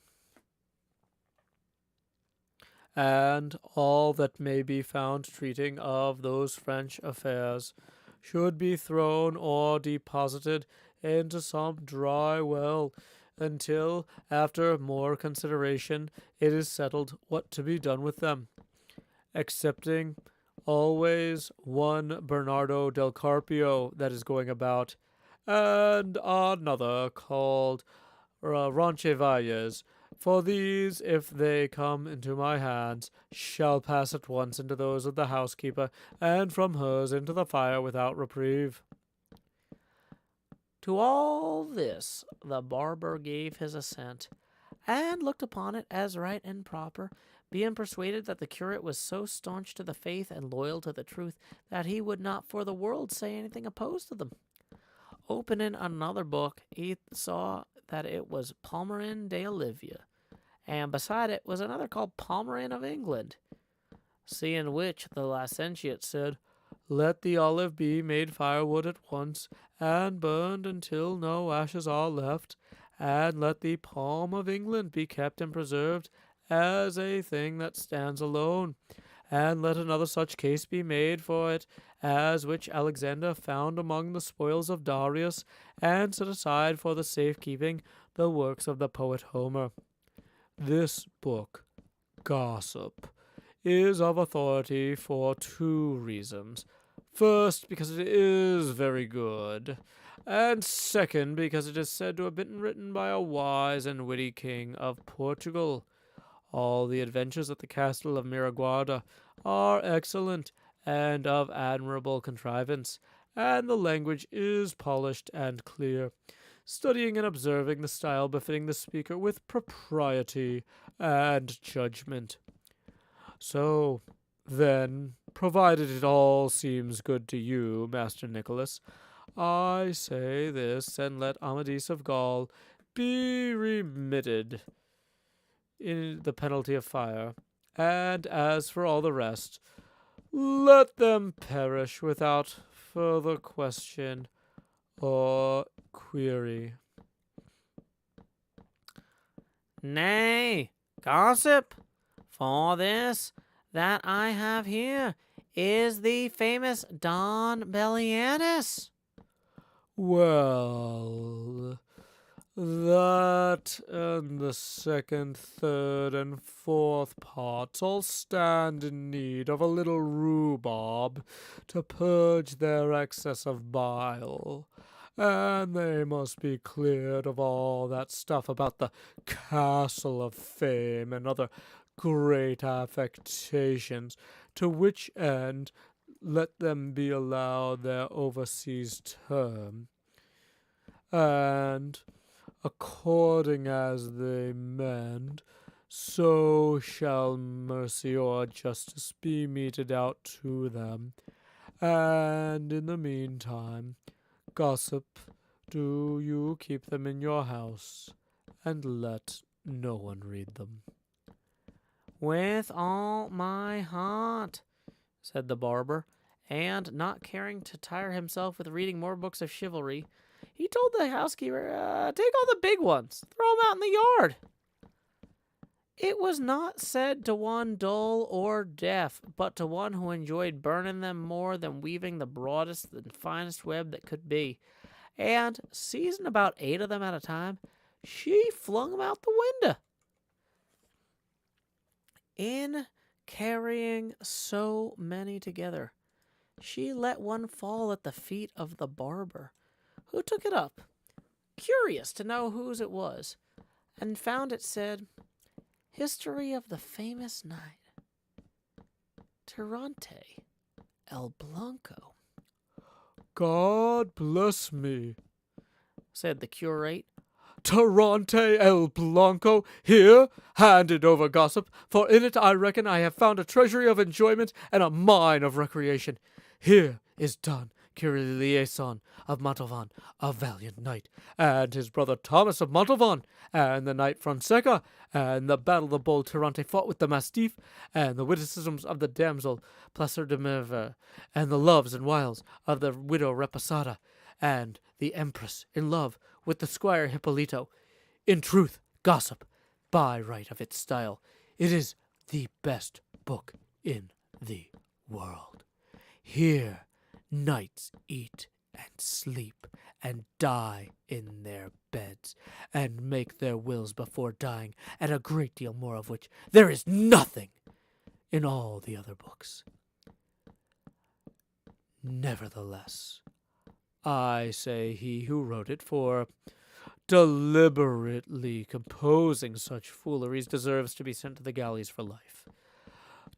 and all that may be found treating of those French affairs, should be thrown or deposited into some dry well, until, after more consideration, it is settled what to be done with them, excepting always one Bernardo del Carpio that is going about, and another called Roncesvalles. For these, if they come into my hands, shall pass at once into those of the housekeeper, and from hers into the fire without reprieve. To all this the barber gave his assent, and looked upon it as right and proper, being persuaded that the curate was so staunch to the faith and loyal to the truth that he would not for the world say anything opposed to them. Opening another book, he saw that it was Palmerin de Olivia, and beside it was another called Palmerin of England. Seeing which, the licentiate said, Let the olive be made firewood at once, and burned until no ashes are left, and let the palm of England be kept and preserved as a thing that stands alone, and let another such case be made for it as which Alexander found among the spoils of Darius, and set aside for the safekeeping the works of the poet Homer. This book, Gossip, is of authority for 2 reasons. First, because it is very good, and second, because it is said to have been written by a wise and witty king of Portugal. All the adventures at the castle of Miraguarda are excellent and of admirable contrivance, and the language is polished and clear, studying and observing the style befitting the speaker with propriety and judgment. So, then, provided it all seems good to you, Master Nicholas, I say this, and let Amadis of Gaul be remitted in the penalty of fire, and as for all the rest, let them perish without further question or query. Nay, gossip, for this that I have here is the famous Don Bellianus. Well, that and the 2nd, 3rd, and 4th parts all stand in need of a little rhubarb to purge their excess of bile, and they must be cleared of all that stuff about the castle of fame and other great affectations, to which end let them be allowed their overseas term, and according as they mend, so shall mercy or justice be meted out to them. And in the meantime, gossip, do you keep them in your house, and let no one read them. With all my heart, said the barber, and not caring to tire himself with reading more books of chivalry, he told the housekeeper, take all the big ones, throw them out in the yard. It was not said to one dull or deaf, but to one who enjoyed burning them more than weaving the broadest and finest web that could be, and, seizing about 8 of them at a time, she flung them out the window. In carrying so many together, she let one fall at the feet of the barber, who took it up, curious to know whose it was, and found it said, History of the famous knight, Tirante el Blanco. God bless me, said the curate. Tirante el Blanco, here, hand it over, gossip, for in it I reckon I have found a treasury of enjoyment and a mine of recreation. Here is Don Kirillieson of Montalvan, a valiant knight, and his brother Thomas of Montalvan, and the knight Fonseca, and the battle the bold Tirante fought with the Mastiff, and the witticisms of the damsel Placer de Merver, and the loves and wiles of the widow Reposada, and the empress in love with the squire Hippolito. In truth, gossip, by right of its style, it is the best book in the world. Here knights eat and sleep and die in their beds, and make their wills before dying, and a great deal more of which there is nothing in all the other books. Nevertheless, I say he who wrote it, for deliberately composing such fooleries deserves to be sent to the galleys for life.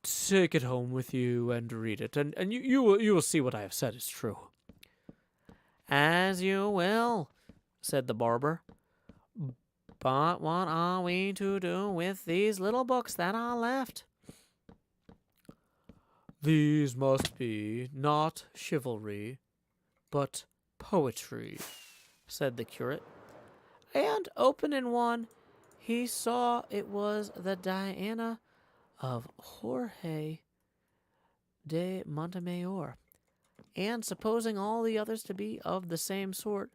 Take it home with you and read it, and you will see what I have said is true." "As you will," said the barber. "But what are we to do with these little books that are left?" "These must be not chivalry, but poetry," said the curate. And opening one, he saw it was the Diana of Jorge de Montemayor, and supposing all the others to be of the same sort,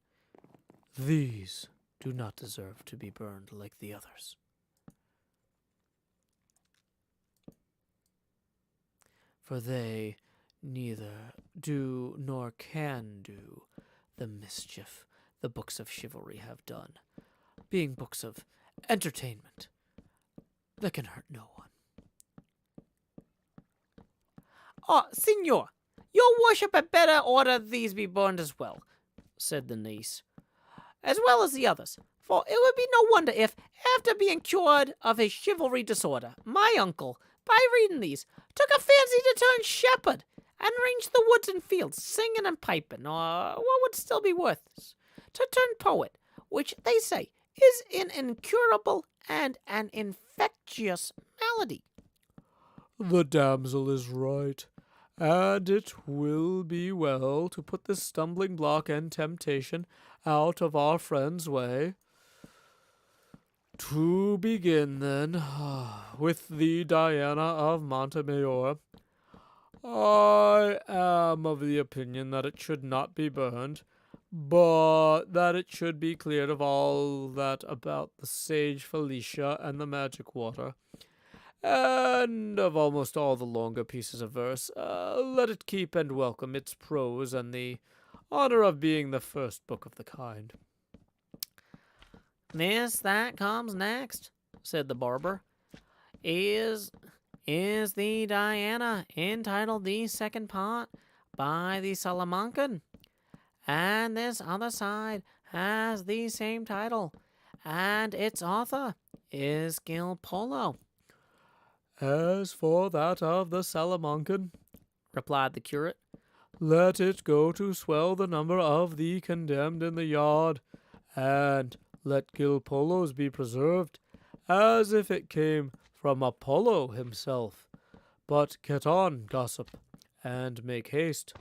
"These do not deserve to be burned like the others." "For they neither do nor can do the mischief the books of chivalry have done, being books of entertainment that can hurt no one." "Oh, Signor, your worship had better order these be burned as well," said the niece, "as well as the others, for it would be no wonder if, after being cured of his chivalry disorder, my uncle, by reading these, took a fancy to turn shepherd, and range the woods and fields, singing and piping, or what would still be worse, to turn poet, which, they say, is an incurable and an infectious malady." "The damsel is right, and it will be well to put this stumbling block and temptation out of our friend's way. To begin, then, with the Diana of Montemayor. I am of the opinion that it should not be burned, but that it should be cleared of all that about the sage Felicia and the magic water, and of almost all the longer pieces of verse. Let it keep and welcome its prose and the honor of being the first book of the kind." "This that comes next," said the barber, is the Diana, entitled The Second Part, by the Salamancan. And this other side has the same title, and its author is Gil Polo." "As for that of the Salamancan," replied the curate, "let it go to swell the number of the condemned in the yard, and let Gil Polo's be preserved, as if it came from Apollo himself. But get on, gossip, and make haste,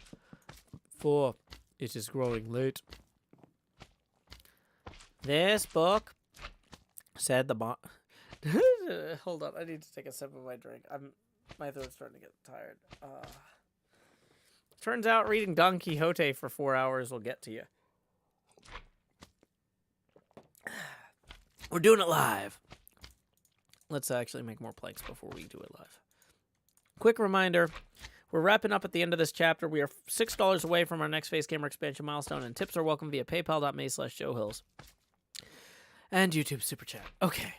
for it is growing late." "This book," said the Hold on, I need to take a sip of my drink. My throat's starting to get tired. Turns out reading Don Quixote for 4 hours will get to you. We're doing it live. Let's actually make more planks before we do it live. Quick reminder, we're wrapping up at the end of this chapter. We are $6 away from our next Face Camera expansion milestone, and tips are welcome via paypal.me/JoeHills. And YouTube Super Chat. Okay.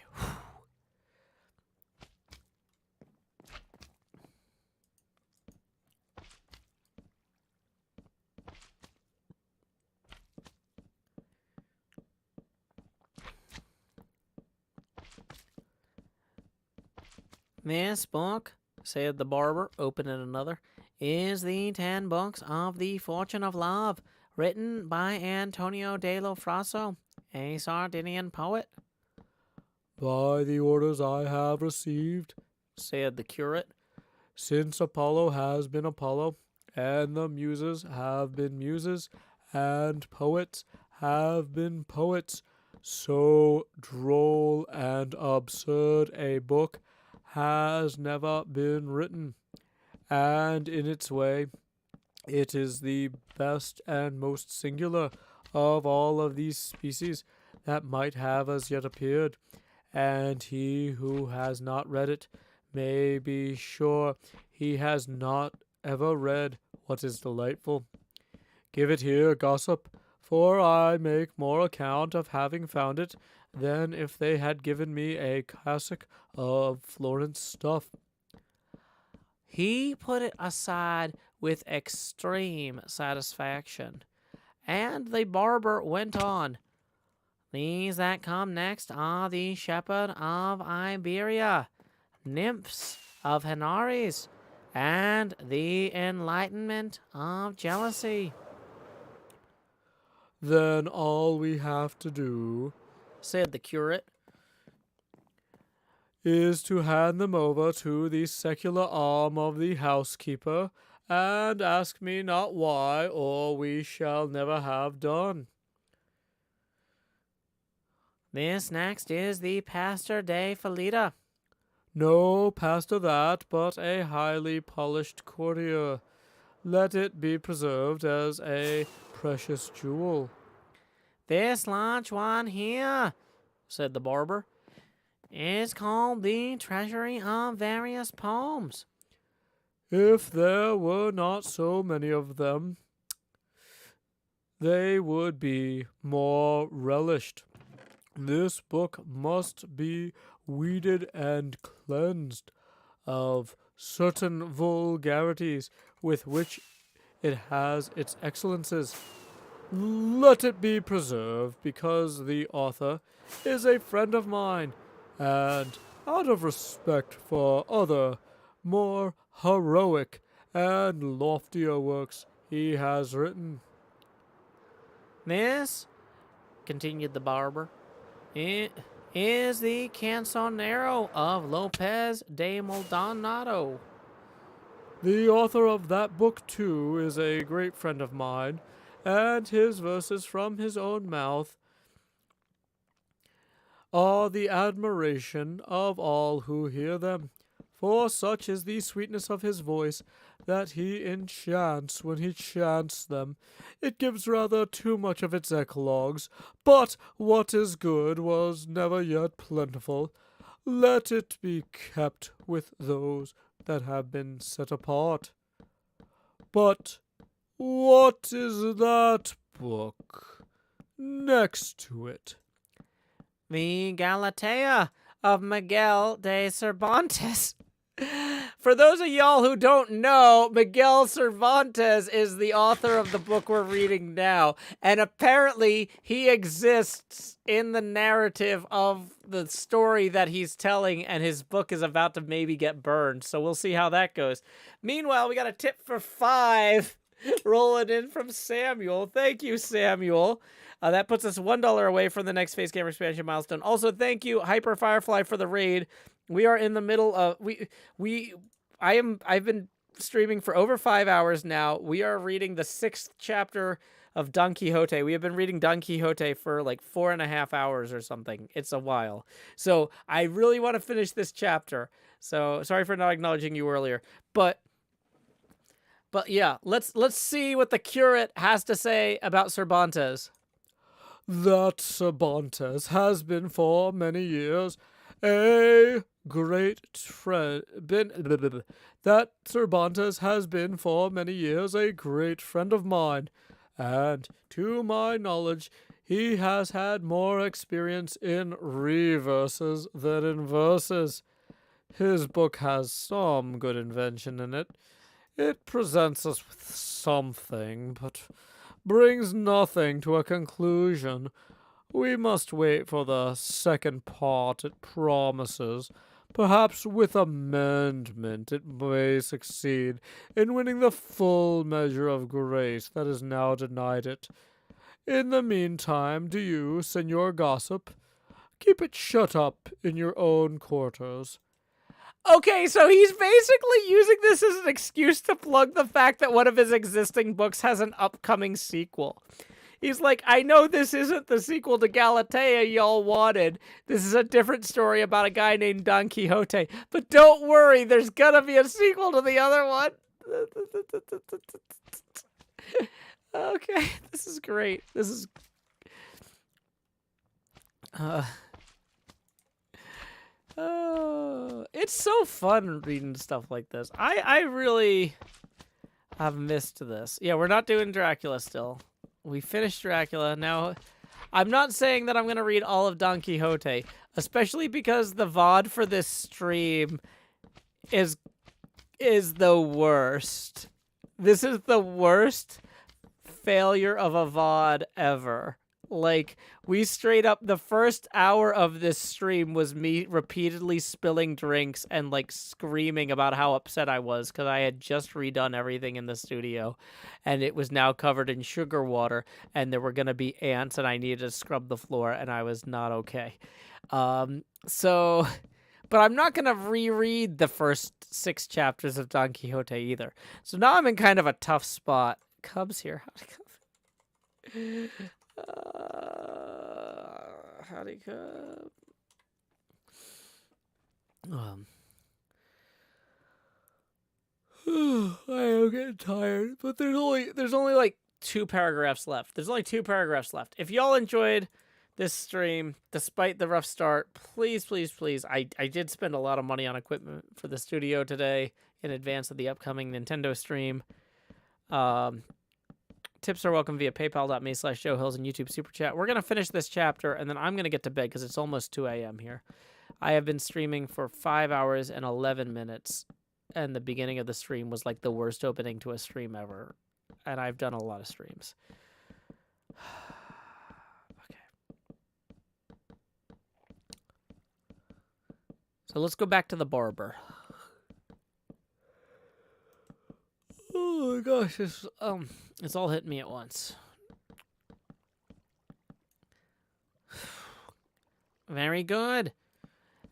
"This book," said the barber, opening another, "is the 10 books of the Fortune of Love, written by Antonio de lo Frasso, a Sardinian poet." "By the orders I have received," said the curate, "since Apollo has been Apollo, and the Muses have been Muses, and poets have been poets, so droll and absurd a book has never been written, and in its way it is the best and most singular of all of these species that might have as yet appeared, and he who has not read it may be sure he has not ever read what is delightful. Give it here, gossip, for I make more account of having found it than if they had given me a cassock of Florence stuff." He put it aside with extreme satisfaction, and the barber went on. These that come next are the shepherd of Iberia, nymphs of Henares, and the enlightenment of jealousy. Then all we have to do, said the curate. is to hand them over to the secular arm of the housekeeper, and ask me not why, or we shall never have done. This next is the Pastor de Felida. No pastor that, but a highly polished courtier. Let it be preserved as a precious jewel. This large one here, said the barber. is called the Treasury of Various Poems. If there were not so many of them, they would be more relished. This book must be weeded and cleansed of certain vulgarities with which it has its excellences. Let it be preserved because the author is a friend of mine, and out of respect for other, more heroic and loftier works he has written. This, continued the barber, it is the Cancionero of Lopez de Maldonado. The author of that book, too, is a great friend of mine, and his verses from his own mouth are the admiration of all who hear them. For such is the sweetness of his voice that he enchants when he chants them. It gives rather too much of its eclogues, but what is good was never yet plentiful. Let it be kept with those that have been set apart. But what is that book next to it? The Galatea of Miguel de Cervantes. For those of y'all who don't know, Miguel Cervantes is the author of the book we're reading now, and apparently he exists in the narrative of the story that he's telling, and his book is about to maybe get burned, so we'll see how that goes. Meanwhile, we got a tip for 5 rolling in from Samuel. Thank you, Samuel. That puts us $1 away from the next Face Gamer expansion milestone. Also, thank you, Hyper Firefly, for the raid. We are in the middle of I've been streaming for over 5 hours now. We are reading the 6th chapter of Don Quixote. We have been reading Don Quixote for like 4.5 hours or something. It's a while. So I really want to finish this chapter. So sorry for not acknowledging you earlier. But yeah, let's see what the curate has to say about Cervantes. That Cervantes has been for many years a great friend. That Cervantes has been for many years a great friend of mine, and to my knowledge, he has had more experience in reverses than in verses. His book has some good invention in it. It presents us with something, but brings nothing to a conclusion. We must wait for the second part it promises. Perhaps with amendment it may succeed in winning the full measure of grace that is now denied it. In the meantime, do you, Senor Gossip, keep it shut up in your own quarters. Okay, so he's basically using this as an excuse to plug the fact that one of his existing books has an upcoming sequel. He's like, I know this isn't the sequel to Galatea y'all wanted. This is a different story about a guy named Don Quixote. But don't worry, there's gonna be a sequel to the other one. Okay, this is great. This is... it's so fun reading stuff like this. I really have missed this. Yeah, we're not doing Dracula still. We finished Dracula. Now, I'm not saying that I'm going to read all of Don Quixote, especially because the VOD for this stream is the worst. This is the worst failure of a VOD ever. Like, we straight up, the first hour of this stream was me repeatedly spilling drinks and, like, screaming about how upset I was because I had just redone everything in the studio and it was now covered in sugar water and there were going to be ants and I needed to scrub the floor and I was not okay. So, but I'm not going to reread the first 6 chapters of Don Quixote either. So now I'm in kind of a tough spot. Cubs here. Howdy, Cub. I am getting tired, but there's only like 2 paragraphs left. There's only 2 paragraphs left. If y'all enjoyed this stream, despite the rough start, please, please, please. I did spend a lot of money on equipment for the studio today in advance of the upcoming Nintendo stream. Tips are welcome via paypal.me/JoeHills and YouTube Super Chat. We're going to finish this chapter, and then I'm going to get to bed because it's almost 2 a.m. here. I have been streaming for 5 hours and 11 minutes, and the beginning of the stream was like the worst opening to a stream ever. And I've done a lot of streams. Okay. So let's go back to the barber. Oh my gosh, it's all hitting me at once. Very good.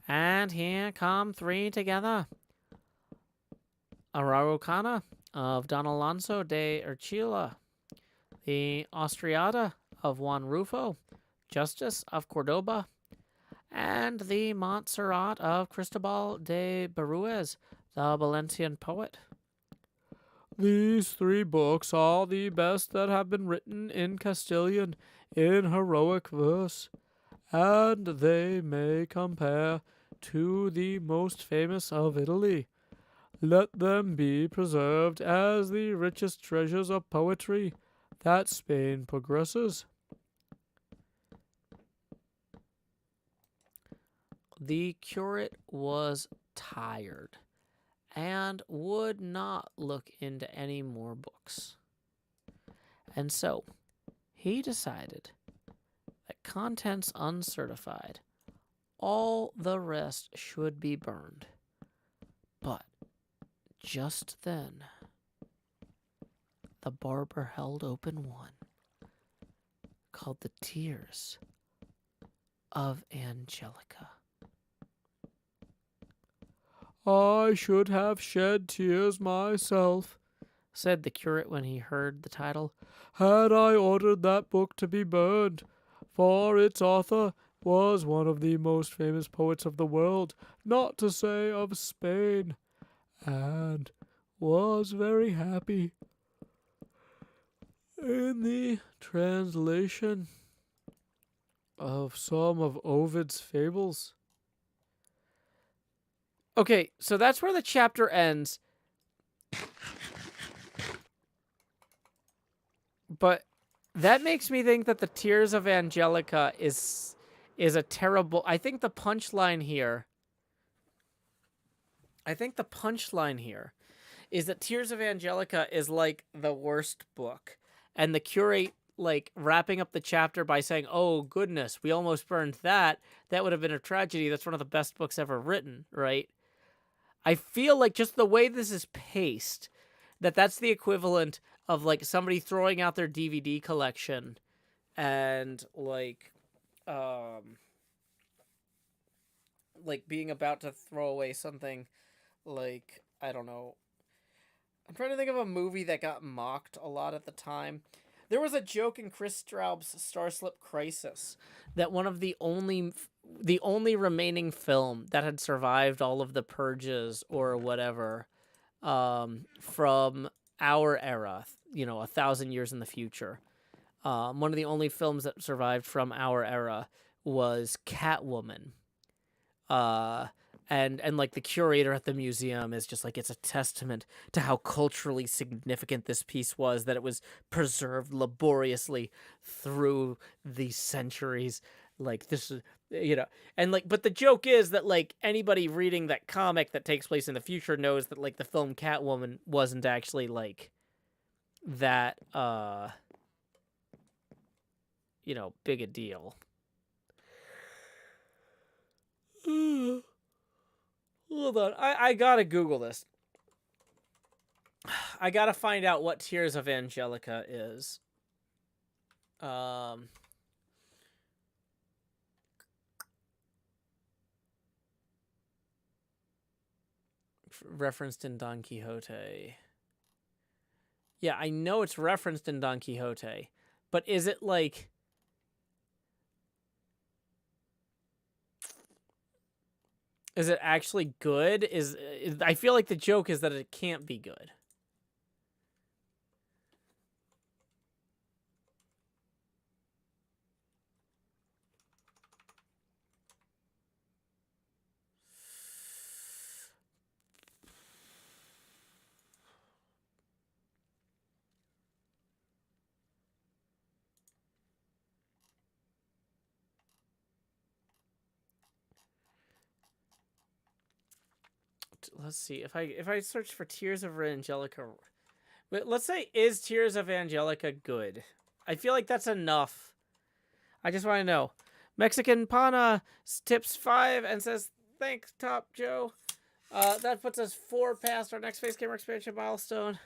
And here come 3 together. Araucana of Don Alonso de Urchila. The Austriada of Juan Rufo. Justice of Cordoba. And the Montserrat of Cristobal de Berruez, the Valencian poet. These 3 books are the best that have been written in Castilian in heroic verse, and they may compare to the most famous of Italy. Let them be preserved as the richest treasures of poetry that Spain possesses. The curate was tired and would not look into any more books. And so, he decided that contents uncertified, all the rest should be burned. But just then, the barber held open one called The Tears of Angelica. I should have shed tears myself, said the curate when he heard the title, had I ordered that book to be burned, for its author was one of the most famous poets of the world, not to say of Spain, and was very happy in the translation of some of Ovid's fables. Okay, so that's where the chapter ends. But that makes me think that the Tears of Angelica is a terrible... I think the punchline here is that Tears of Angelica is like the worst book. And the curate, like, wrapping up the chapter by saying, oh, goodness, we almost burned that. That would have been a tragedy. That's one of the best books ever written, right? I feel like just the way this is paced, that's the equivalent of, like, somebody throwing out their DVD collection and, like being about to throw away something, like, I don't know. I'm trying to think of a movie that got mocked a lot at the time. There was a joke in Chris Straub's Starslip Crisis that one of the only remaining film that had survived all of the purges or whatever from our era, 1,000 years in the future. One of the only films that survived from our era was Catwoman. And like the curator at the museum is just like, it's a testament to how culturally significant this piece was, that it was preserved laboriously through the centuries. Like, this is, and like, but the joke is that, like, anybody reading that comic that takes place in the future knows that, like, the film Catwoman wasn't actually, like, that, you know, big a deal. Hold on. I gotta Google this. I gotta find out what Tears of Angelica is. Referenced in Don Quixote. Yeah, I know it's referenced in Don Quixote, but is it like... Is it actually good? I feel like the joke is that it can't be good. Let's see if I search for Tears of Angelica. But let's say, is Tears of Angelica good? I feel like that's enough. I just want to know. Mexican Pana tips 5 and says, thanks, Top Joe. That puts us 4 past our next face gamer expansion milestone.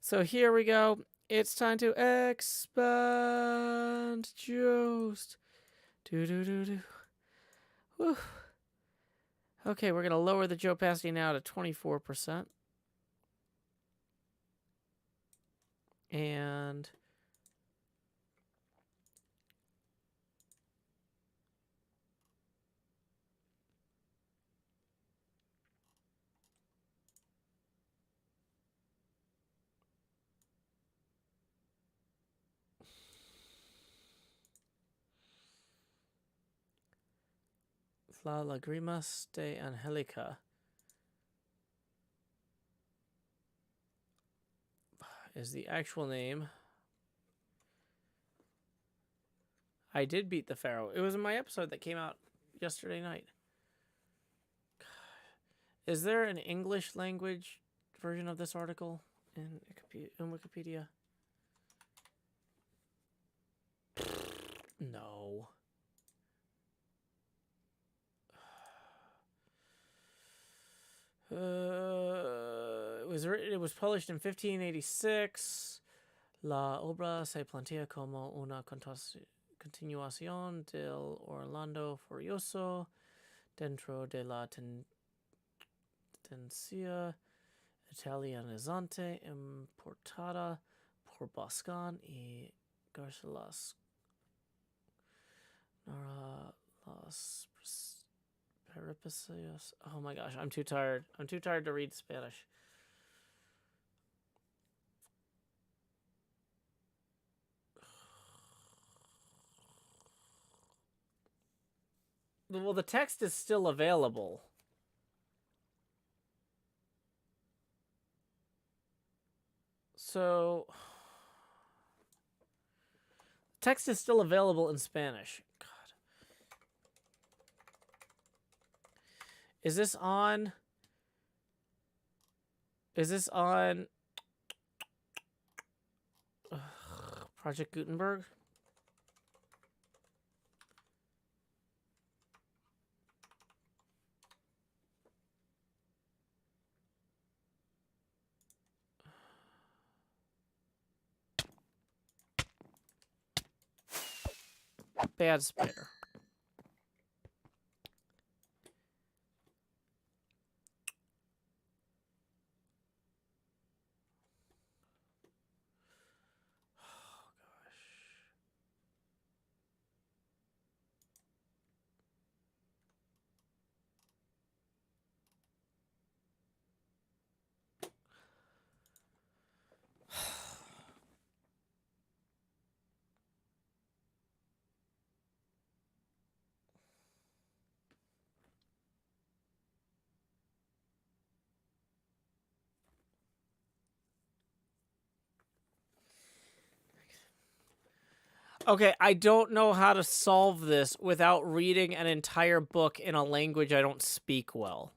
So here we go. It's time to expand Jost. Do. Whew. Okay, we're going to lower the Joe opacity now to 24%. And La Lagrimas de Angelica is the actual name. I did beat the Pharaoh. It was in my episode that came out yesterday night. Is there an English language version of this article in Wikipedia? No. It was published in 1586. La obra se plantea como una continuación del Orlando Furioso dentro de la tendencia italianizante importada por Boscan y Garcilas. Las peripecias. Oh my gosh, I'm too tired. I'm too tired to read Spanish. Well, the text is still available. So, text is still available in Spanish. God. Is this on Project Gutenberg? Bad spare. Okay, I don't know how to solve this without reading an entire book in a language I don't speak well.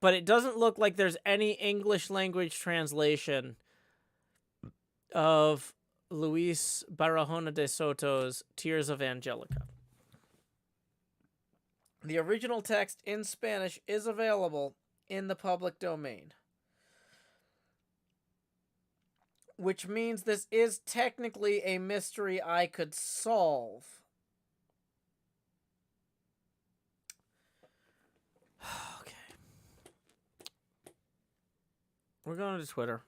But it doesn't look like there's any English language translation of Luis Barahona de Soto's Tears of Angelica. The original text in Spanish is available in the public domain, which means this is technically a mystery I could solve. Okay. We're going to Twitter.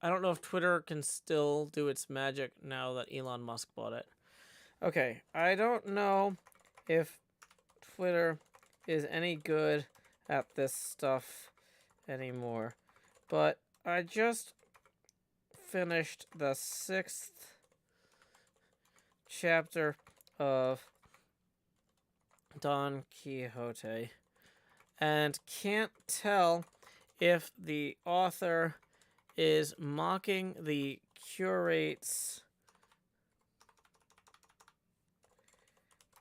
I don't know if Twitter can still do its magic now that Elon Musk bought it. Okay, I don't know if Twitter is any good at this stuff anymore, but I just finished the 6th chapter of Don Quixote and can't tell if the author is mocking the curate's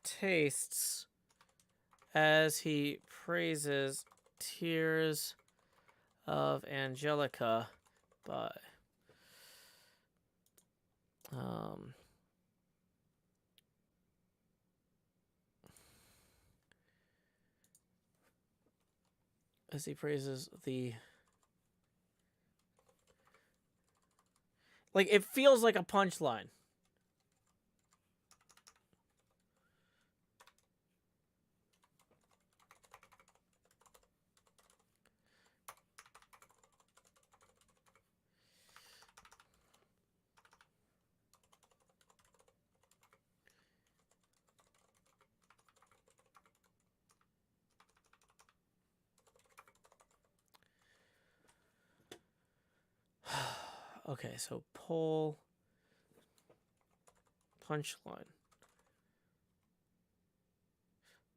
tastes as he praises Tears of Angelica by as he praises the, like, it feels like a punchline. Okay, so poll punchline.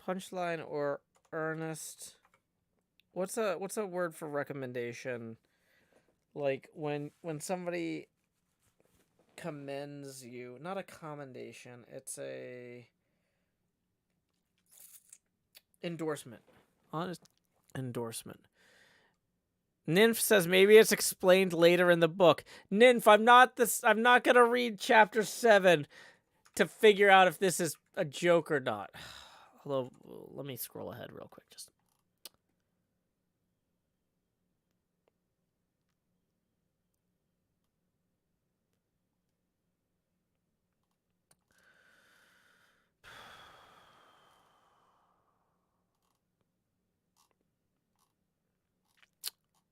Punchline or earnest. What's a word for recommendation? Like when somebody commends you, not a commendation, it's a endorsement. Honest endorsement. Nymph says maybe it's explained later in the book. Nymph, I'm not gonna read chapter 7 to figure out if this is a joke or not. Although, let me scroll ahead real quick. Just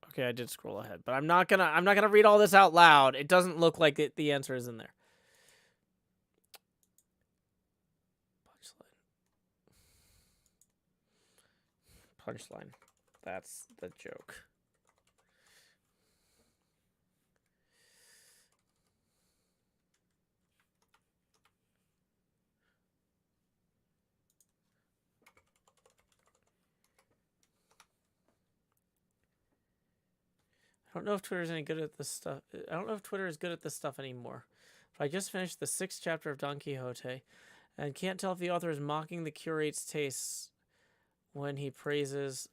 okay, I did scroll ahead, but I'm not gonna read all this out loud. It doesn't look like the answer is in there. Punchline. That's the joke. I don't know if Twitter's any good at this stuff. I don't know if Twitter is good at this stuff anymore. But I just finished the 6th chapter of Don Quixote and can't tell if the author is mocking the curate's tastes when he praises.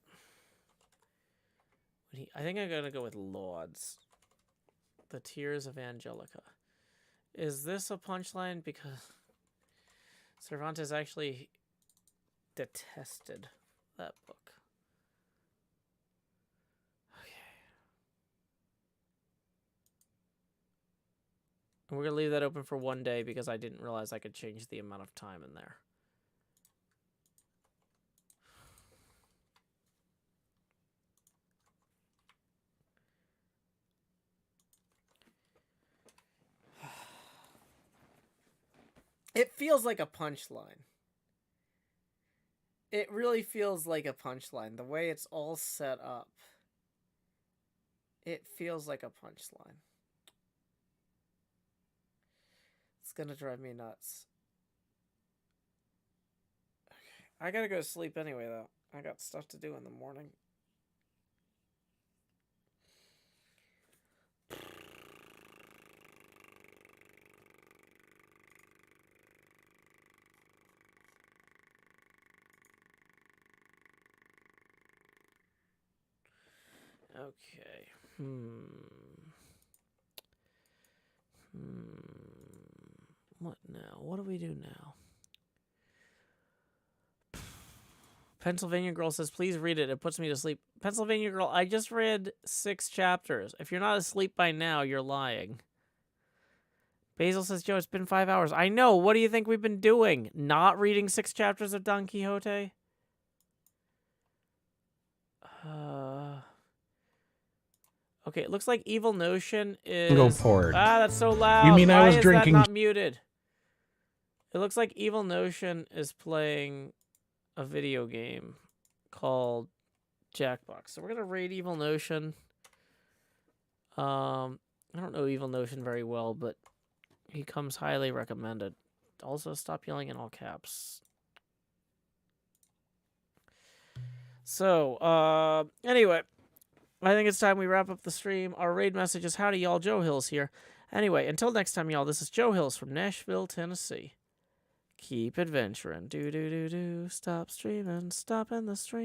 I think I'm gonna go with lauds. The Tears of Angelica. Is this a punchline? Because Cervantes actually detested that book. And we're going to leave that open for one day because I didn't realize I could change the amount of time in there. It feels like a punchline. It really feels like a punchline. The way it's all set up. It feels like a punchline. It's gonna drive me nuts. Okay. I gotta go to sleep anyway, though. I got stuff to do in the morning. Okay. What now? What do we do now? Pennsylvania Girl says, please read it. It puts me to sleep. Pennsylvania Girl, I just read 6 chapters. If you're not asleep by now, you're lying. Basil says, Joe, it's been 5 hours. I know. What do you think we've been doing? Not reading 6 chapters of Don Quixote? Okay, it looks like Evil Notion is... Go forward. Ah, that's so loud. You mean I was Why is drinking- that not muted? It looks like Evil Notion is playing a video game called Jackbox. So we're going to raid Evil Notion. I don't know Evil Notion very well, but he comes highly recommended. Also, stop yelling in all caps. So, anyway, I think it's time we wrap up the stream. Our raid message is, howdy y'all, Joe Hills here. Anyway, until next time, y'all, this is Joe Hills from Nashville, Tennessee. Keep adventuring. Do. Stop streaming. Stop in the stream.